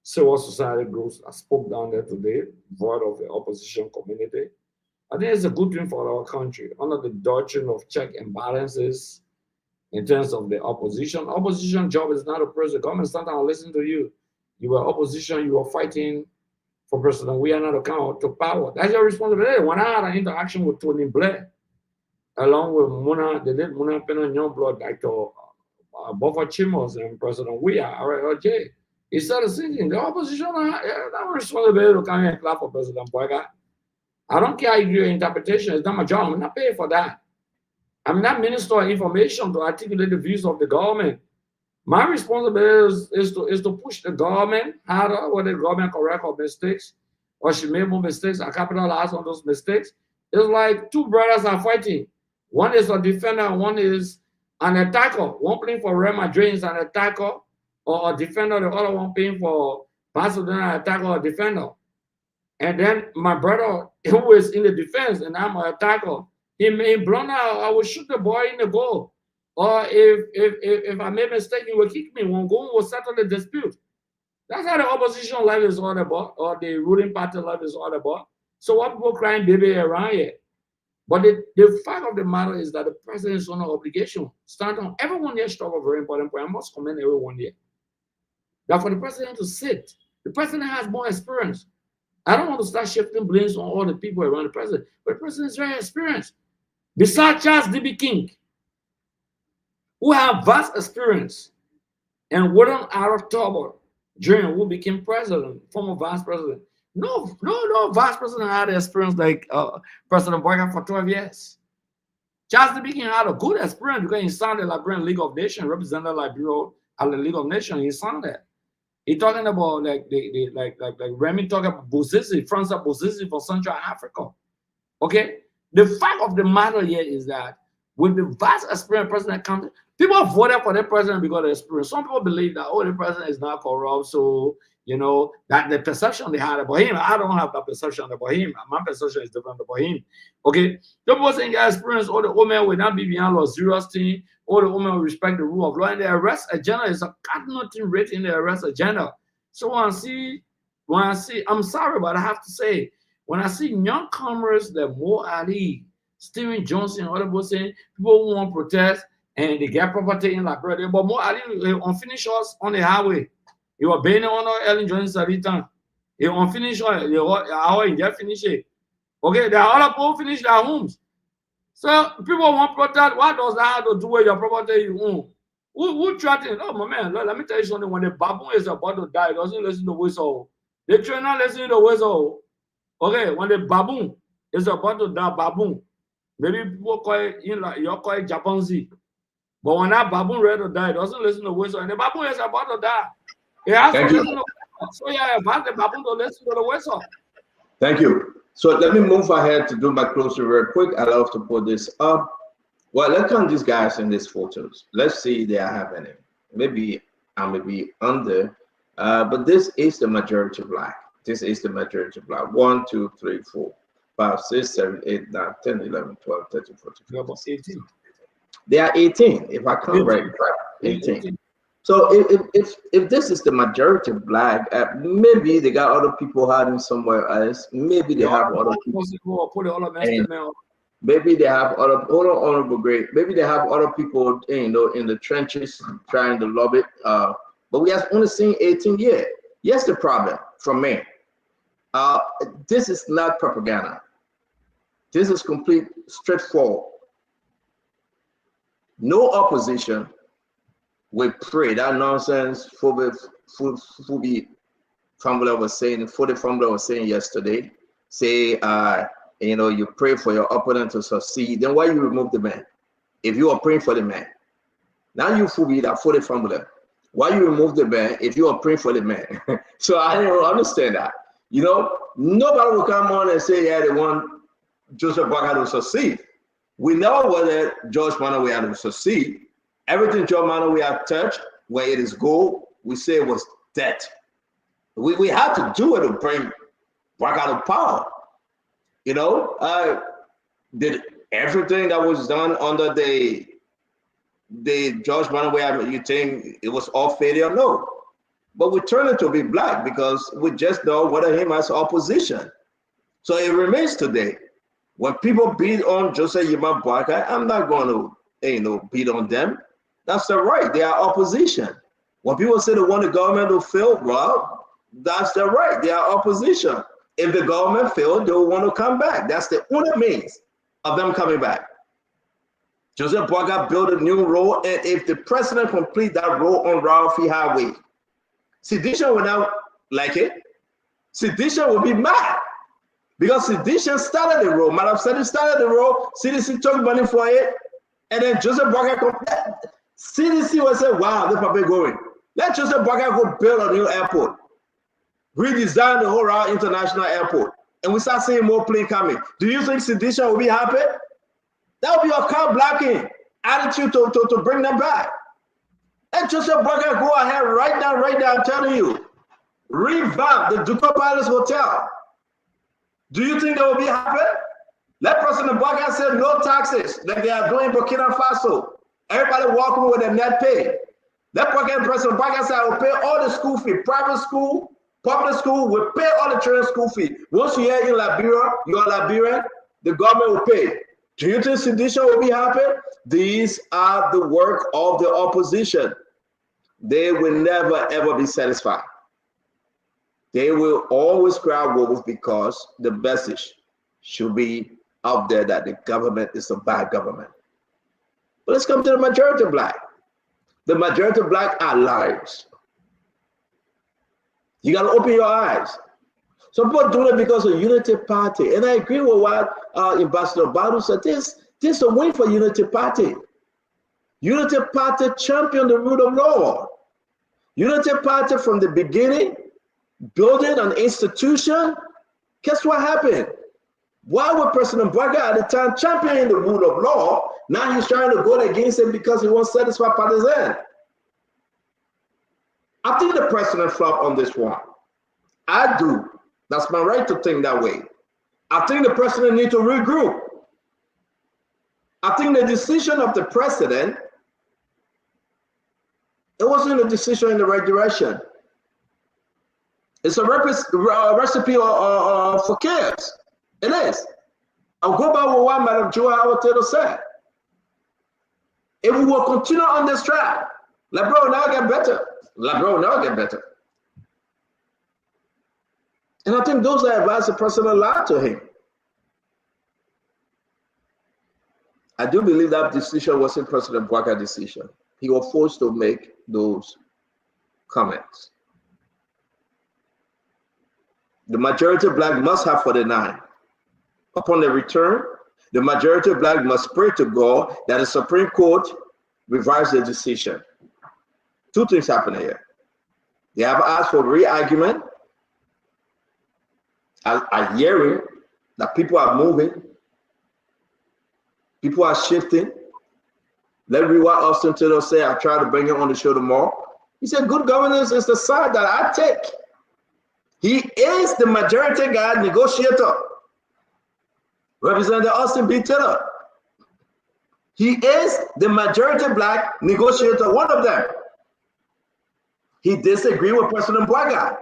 civil society groups. I spoke down there today, voice of the opposition community. I think it's a good thing for our country. Under the doctrine of check and balances, in terms of the opposition. Opposition job is not a president. Government sometimes listen to you. You were opposition, you were fighting for President We are not account to power. That's your responsibility. When I had an interaction with Tony Blair, along with Muna, the late Muna Pena Youngblood, Dr. Buffer Chimos and President We are, RLJ, he started thinking the opposition have responsibility to come here and clap for President Boyga. I don't care how you do your interpretation, it's not my job. I'm not paid for that. I'm not Minister of Information to articulate the views of the government. My responsibility is to push the government harder, whether the government correct her mistakes, or she made more mistakes, I capitalize on those mistakes. It's like two brothers are fighting. One is a defender, and one is an attacker. One playing for Real Madrid is an attacker or a defender, the other one playing for Barcelona, an attacker or defender. And then my brother, who is in the defense, and I'm an attacker, he may blunder, I will shoot the boy in the goal. Or if I made a mistake, he will kick me. One goal will settle the dispute. That's how the opposition life is all about, or the ruling party life is all about. So what people crying baby around here? But the fact of the matter is that the president is under obligation. Stand on. Everyone here struggle very important point. I must commend everyone here. That for the president to sit, the president has more experience. I don't want to start shifting blames on all the people around the president, but the president is very experienced. Besides Charles D.B. King, who have vast experience and wasn't out of trouble during who became president, former vice president. No vice president had experience like President Boyga for 12 years. Charles D.B. King had a good experience because he signed the Liberian League of Nations, represented Liberia at the League of Nations. He signed that. He talking about like Remy talking about Bouzizi, Francois Bouzizi for Central Africa. Okay, the fact of the matter here is that with the vast experience president comes, people voted for the president because of the experience. Some people believe that the president is not corrupt, so that the perception they had about him. I don't have that perception about him. My perception is different about him. Okay, the person got experience. All the women will not be behind luxurious thing. All the women will respect the rule of law. And the arrest agenda is a nothing written in the arrest agenda. So when I see, I'm sorry, but I have to say, when I see newcomers like Mo Ali, Stephen Johnson, other people saying people who want to protest and they get property in Liberia, but Mo Ali unfinished us on the highway. He was bailing on Ellen Johnson Saritan. He unfinished how he just finished it. Okay, there are other people who finish their homes. So people want protest. What does that have to do with your property you own? Who threatened? Oh my man, let me tell you something. When the baboon is about to die, it doesn't listen to whistle. The trainer listen to the whistle. Okay, when the baboon is about to die, baboon. Maybe people call it, you call it Japanese. But when that baboon ready to die, it doesn't listen to whistle. And the baboon is about to die. It has to listen to whistle. So yeah, advise the baboon to listen to the whistle. Thank you. So let me move ahead to do my closure real quick. I love to put this up. Well, let's count these guys in these photos. Let's see if they are happening. Maybe I may be under, but this is the majority black. This is the majority black. 1, 2, 3, 4, 5, 6, 7, 8, 9, 10, 11, 12, 13, 14, 15, 16. They are 18. If I count right, 18. So if this is the majority black, maybe they got other people hiding somewhere else. Maybe they have other people. Maybe they have other. Hold on, honorable great. Maybe they have other people, in the trenches trying to lobby. But we have only seen 18 yet. Here's the problem from me. This is not propaganda. This is complete straightforward. No opposition will pray that nonsense. Fubi Family was saying yesterday. Say you pray for your opponent to succeed. Then why you remove the man? If you are praying for the man, now you Fubi that for the family. Why you remove the man if you are praying for the man? So I don't understand that. Nobody will come on and say, yeah, they want Joseph Boyga to succeed. We know whether George Manowe had to succeed. Everything George Manowe had touched, where it is gold, we say it was debt. We have to do it to bring Boyga to power. Did everything that was done under the George Manowe, you think it was all failure? No. But we turn it to be black because we just know whether him as opposition. So it remains today. When people beat on Joseph Yema Boyga, I'm not going to beat on them. That's their right. They are opposition. When people say they want the government to fail, well, that's their right. They are opposition. If the government failed, they will want to come back. That's the only means of them coming back. Joseph Boakai built a new road, and if the president complete that road on Ralphie Highway, sedition will not like it. Sedition will be mad because sedition started the road. Madam Sedi started the road. CDC took money for it, and then Joseph Boakai, CDC will say, "Wow, this probably going. Let Joseph Boakai go build a new airport, redesign the whole Royal International Airport, and we start seeing more planes coming." Do you think sedition will be happy? That would be a car blocking attitude to bring them back. And Joseph Boakai go ahead right now, I'm telling you. Revamp the Ducal Palace Hotel. Do you think they will be happy? Let President Boakai say no taxes like they are doing in Burkina Faso. Everybody walking with a net pay. Let President Boakai say I will pay all the school fee, private school, public school, will pay all the children's school fee. Once you are in Liberia, you are Liberian, the government will pay. Do you think sedition will be happy? These are the work of the opposition. They will never ever be satisfied. They will always cry wolf because the message should be out there that the government is a bad government. But let's come to the majority black. The majority black are liars. You got to open your eyes. Some people do it because of Unity Party. And I agree with what Ambassador Badu said. This is a win for Unity Party. Unity Party championed the rule of law. Unity Party from the beginning, building an institution. Guess what happened? Why was President Boakai at the time championing the rule of law? Now he's trying to go against it because he wants to satisfy partisan. I think the president flopped on this one. I do. That's my right to think that way. I think the president needs to regroup. I think the decision of the president, it wasn't a decision in the right direction. It's a recipe for chaos. It is. I'll go back with what Madam Joa Awatero said. If we will continue on this track, Labro will now get better. Labro will now get better. And I think those are advice the president lied to him. I do believe that decision wasn't President Boakai's decision. He was forced to make those comments. The majority black must have 49. Upon the return, the majority black must pray to God that the Supreme Court revise the decision. Two things happen here. They have asked for re-argument. I'm hearing that people are moving, people are shifting. Let me read what Austin Taylor said. I tried to bring him on the show tomorrow. He said, good governance is the side that I take. He is the majority guy negotiator. Representative Austin B. Taylor. He is the majority black negotiator, one of them. He disagreed with President Boakai.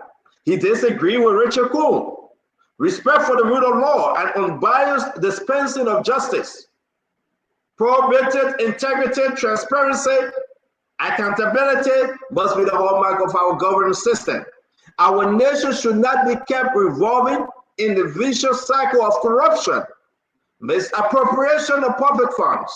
He disagreed with Richard Coon. Respect for the rule of law and unbiased dispensing of justice. Prohibited integrity, transparency, accountability must be the hallmark of our governance system. Our nation should not be kept revolving in the vicious cycle of corruption, misappropriation of public funds,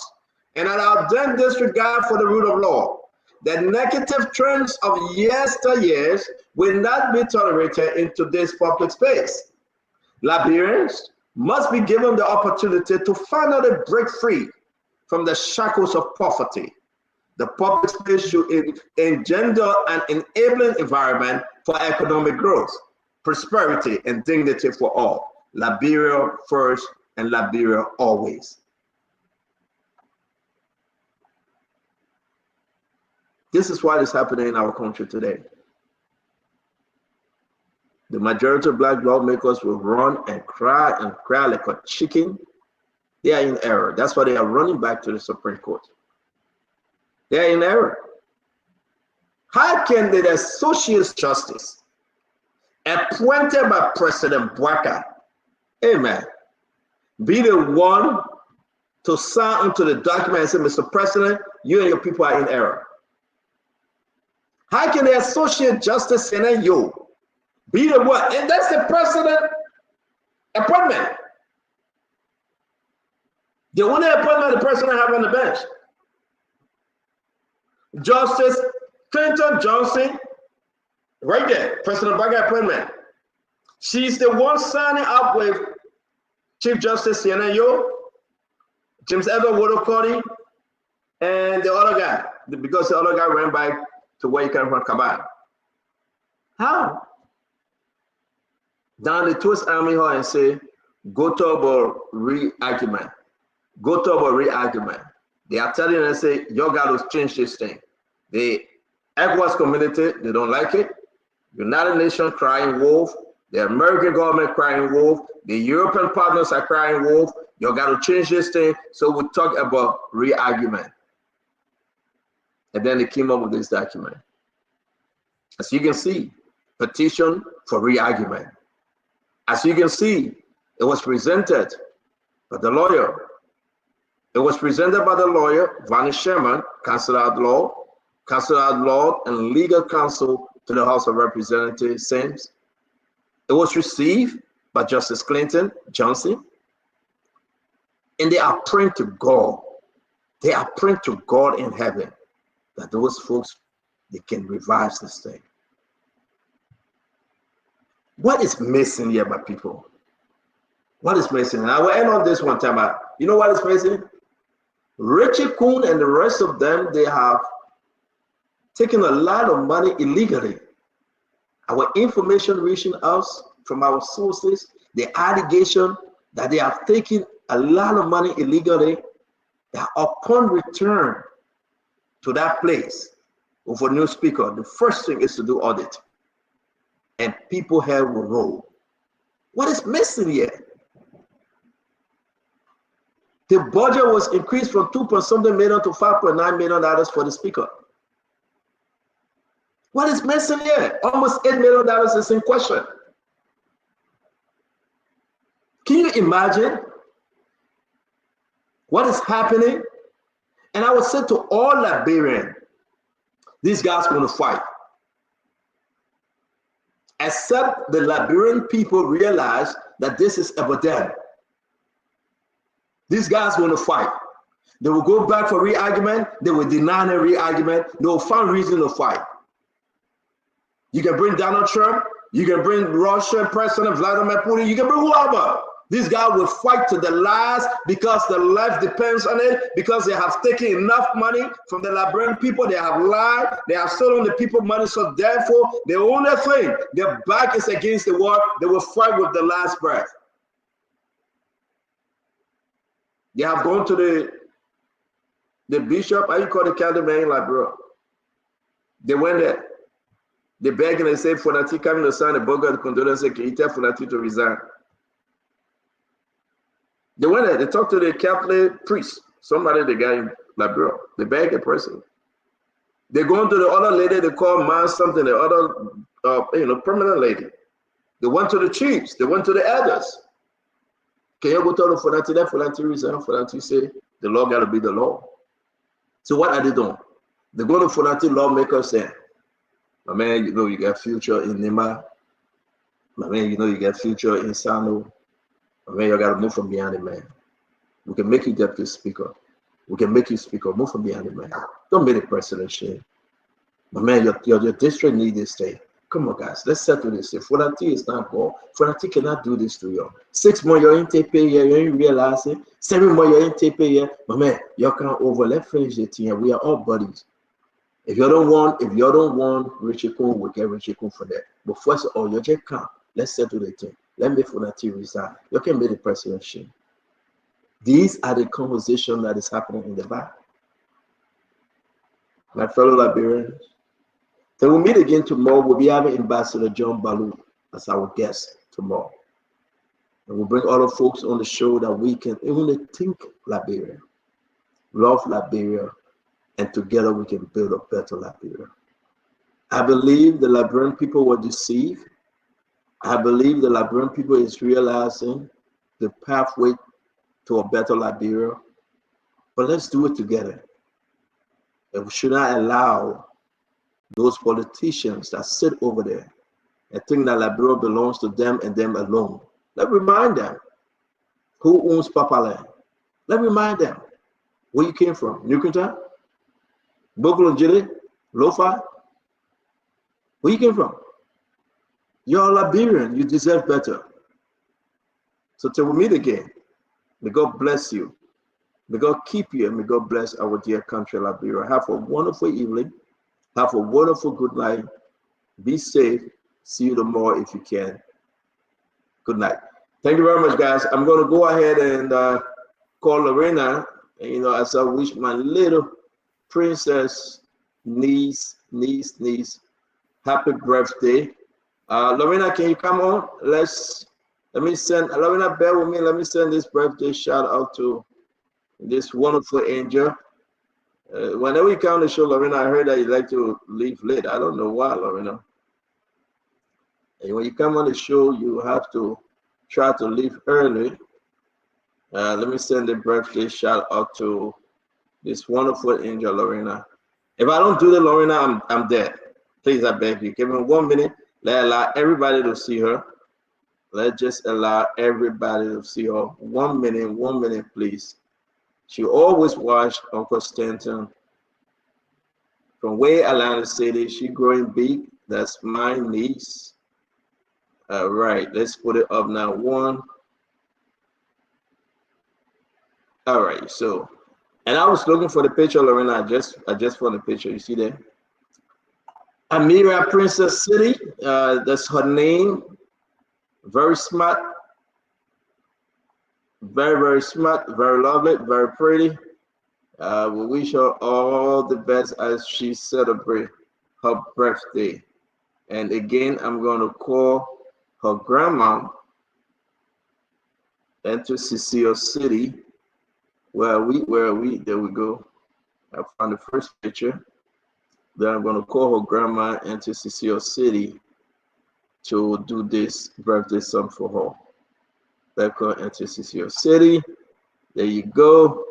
and an outdone disregard for the rule of law. The negative trends of yesteryears will not be tolerated in today's public space. Liberians must be given the opportunity to finally break free from the shackles of poverty. The public space should engender an enabling environment for economic growth, prosperity, and dignity for all. Liberia first and Liberia always. This is what is happening in our country today. The majority of black lawmakers will run and cry like a chicken. They are in error. That's why they are running back to the Supreme Court. They are in error. How can the Associate Justice appointed by President Boakai, amen, be the one to sign onto the document and say, Mr. President, you and your people are in error. How can the associate justice and you be the one? And that's the president appointment. The only appointment the president have on the bench. Justice Clinton Johnson, right there, President Biden appointment. She's the one signing up with Chief Justice Sienna Yo, James Edward Woodall, and the other guy, because the other guy ran back to where he came from, Kabal. How? Then they twist Army Hall and say, go to a re-argument. Go to a re-argument. They are telling them, say, you got to change this thing. The ECOWAS community, they don't like it. United Nations crying wolf. The American government crying wolf. The European partners are crying wolf. You got to change this thing. So we talk about re-argument. And then they came up with this document. As you can see, petition for re-argument. As you can see, it was presented by the lawyer. It was presented by the lawyer, Vani Sherman, Counselor at Law and Legal Counsel to the House of Representatives, Sims. It was received by Justice Clinton Johnson. And they are praying to God. They are praying to God in heaven that those folks, they can revise this thing. What is missing here, my people? What is missing? And I will end on this one time. You know what is missing? Richie Kuhn and the rest of them, they have taken a lot of money illegally. Our information reaching us from our sources, the allegation that they have taken a lot of money illegally, that upon return to that place of a new speaker, the first thing is to do audit. And people here will know. What is missing here? The budget was increased from $2.something million to $5.9 million for the speaker. What is missing here? Almost $8 million is in question. Can you imagine what is happening? And I would say to all Liberians, these guys are going to fight. Except the Liberian people realize that this is about them. These guys want to fight. They will go back for re-argument. They will deny the re-argument. They will find reason to fight. You can bring Donald Trump. You can bring Russian President Vladimir Putin. You can bring whoever. These guys will fight to the last because the life depends on it, because they have taken enough money from the Liberian people. They have lied. They have stolen the people money. So therefore, the only thing, their back is against the wall. They will fight with the last breath. They have gone to the bishop, how you call the county man, like, bro. They went there. They begged and they said, Fonati coming to sign a book of condolence, can you tell Fonati to resign? They went there, they talked to the Catholic priest, somebody, the guy, like, bro. They begged the person. They go to the other lady, they call man something, the other, permanent lady. They went to the chiefs, they went to the elders. Can you go tell the Fonati that Fonati resign? Fonati say, the law got to be the law. So what are they doing? They go to Fonati lawmakers saying, my man, you know you got future in Nima. My man, you know you got future in Sano. My man, you got to move from behind the man. We can make you deputy speaker. We can make you speaker. Move from behind the man. Don't be the president shit. My man, your district needs this thing. Come on, guys, let's settle this. If Fonati is not God, Fonati cannot do this to you. 6 more you're in tape here, you ain't realizing. 7 more you're in tape here. My man, you can't over. Let's finish the thing. We are all buddies. If you don't want Richie Kuhn, we get Richie Kuhn for that. But first of all, you just come. Let's settle the thing. Let me Fonati resign. You can be the president shit. These are the conversations that is happening in the back. My fellow Liberians. Then we'll meet again tomorrow. We'll be having Ambassador John Balu as our guest tomorrow. And we'll bring other folks on the show that we can only think Liberia, love Liberia, and together we can build a better Liberia. I believe the Liberian people were deceived. I believe the Liberian people is realizing the pathway to a better Liberia. But let's do it together. And we should not allow those politicians that sit over there and think that Liberia belongs to them and them alone. Let's remind them who owns Papa Land. Let's remind them where you came from. Newcombe, Bokolo Jide, Lofa. Where you came from? You're a Liberian. You deserve better. So till we meet again, may God bless you. May God keep you, and may God bless our dear country, Liberia. Have a wonderful evening. Have a wonderful good night. Be safe. See you tomorrow if you can. Good night. Thank you very much, guys. I'm going to go ahead and call Lorena, as I wish my little princess niece, happy birthday. Lorena, can you come on? Let me send, Lorena, bear with me. Let me send this birthday shout out to this wonderful angel. Whenever you come on the show, Lorena, I heard that you like to leave late. I don't know why, Lorena. And when you come on the show, you have to try to leave early. Let me send a birthday shout out to this wonderful angel, Lorena. If I don't do the Lorena, I'm dead. Please, I beg you. Give me 1 minute. Let's allow everybody to see her. Let's just allow everybody to see her. 1 minute, please. She always watched Uncle Stanton from way Atlanta City. She growing big. That's my niece. All right, let's put it up now. One. All right, so, and I was looking for the picture, Lorena. I just found the picture. You see there? Amira Princess City. That's her name. Very smart. Very, very smart. Very lovely. Very pretty. We wish her all the best as she celebrates her birthday. And again, I'm going to call her grandma into Cecile City. Where are we? There we go. I found the first picture. Then I'm going to call her grandma into Cecile City to do this birthday song for her. Let her into Cecile City. There you go.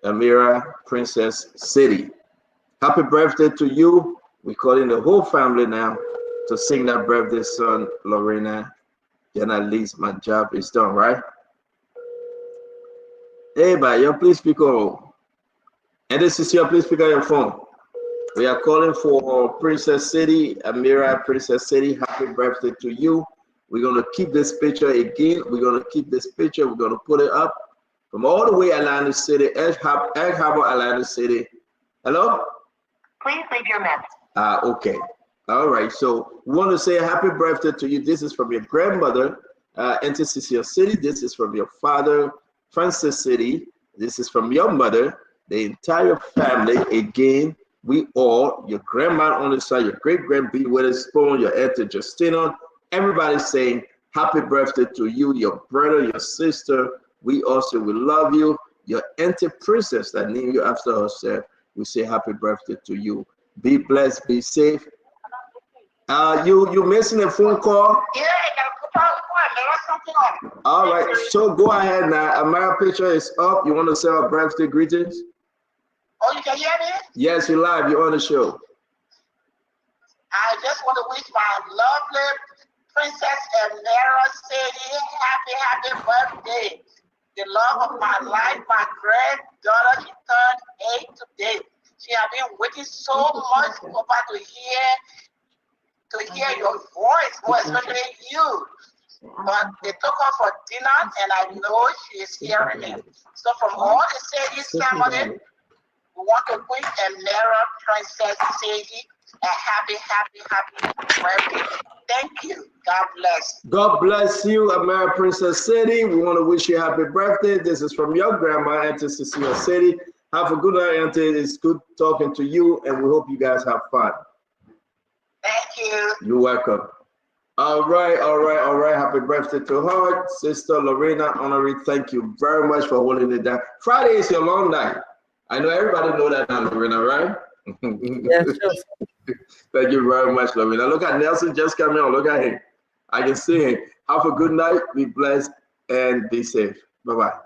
Amira Princess City. Happy birthday to you. We're calling the whole family now to sing that birthday song, Lorena. Then at least my job is done, right? Hey, yo, please speak on. And this is your, please pick up your phone. We are calling for Princess City, Amira Princess City. Happy birthday to you. We're going to keep this picture again. We're going to keep this picture. We're going to put it up from all the way Atlanta City, Egg Harbor, Atlanta City. Hello? Please leave your message. Okay. All right. So we want to say happy birthday to you. This is from your grandmother, Enter Cecile City. This is from your father, Francis City. This is from your mother, the entire family. Again, we all, your grandma on the side, your great-grand B Witherspoon, your Auntie Justina, everybody saying happy birthday to you, your brother, your sister. We also will love you. Your Auntie Princess that named you after herself, we say happy birthday to you. Be blessed, be safe. You missing a phone call? Yeah, all right, so go ahead now. Amara picture is up. You want to say our birthday greetings? Oh, you can hear me? Yes, you're live. You're on the show. I just want to wish my lovely Princess Amira City happy birthday. The love of my life, my granddaughter, she turned 8 today. She has been waiting so much for her to hear your voice, especially you. But they took her for dinner, and I know she is hearing me. So from all the Sadie's family, we want to wish Amira Princess Sadie a happy birthday. Thank you. God bless. God bless you, Amira Princess Sadie. We want to wish you a happy birthday. This is from your grandma, Auntie Cecile Sadie. Have a good night, Auntie. It's good talking to you, and we hope you guys have fun. Thank you. You're welcome. All right. Happy birthday to her, Sister Lorena Honorary. Thank you very much for holding it down. Friday is your long night. I know everybody know that now, Lorena, right? Yes, sure. Thank you very much, Lorena. Look at Nelson just coming on. Look at him. I can see him. Have a good night. Be blessed and be safe. Bye-bye.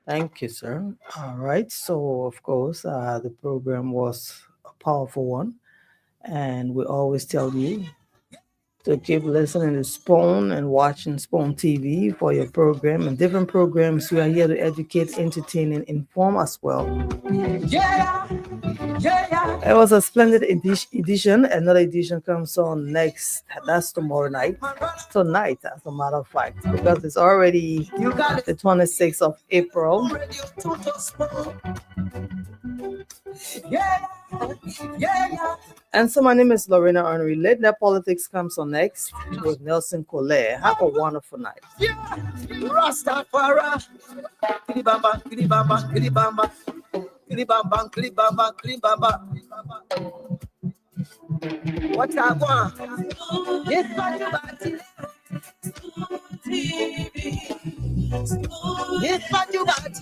Thank you, sir. All right. So, of course, the program was a powerful one. And we always tell you to keep listening to Spoon and watching Spoon TV for your program and different programs. We are here to educate, entertain, and inform as well. Yeah, yeah. It was a splendid edition. Another edition comes on next. That's tomorrow night. Tonight, as a matter of fact, because it's already the 26th of April. Yeah, yeah. And so my name is Lorena Henry. Late Night Politics comes on next with Nelson Collet. Have a wonderful night. Yeah, Rastafari. Kilibamba, kilibamba, kilibamba. Kilibamba, kilibamba, kilibamba. What I want? Yes, what you got? Yes, what you got?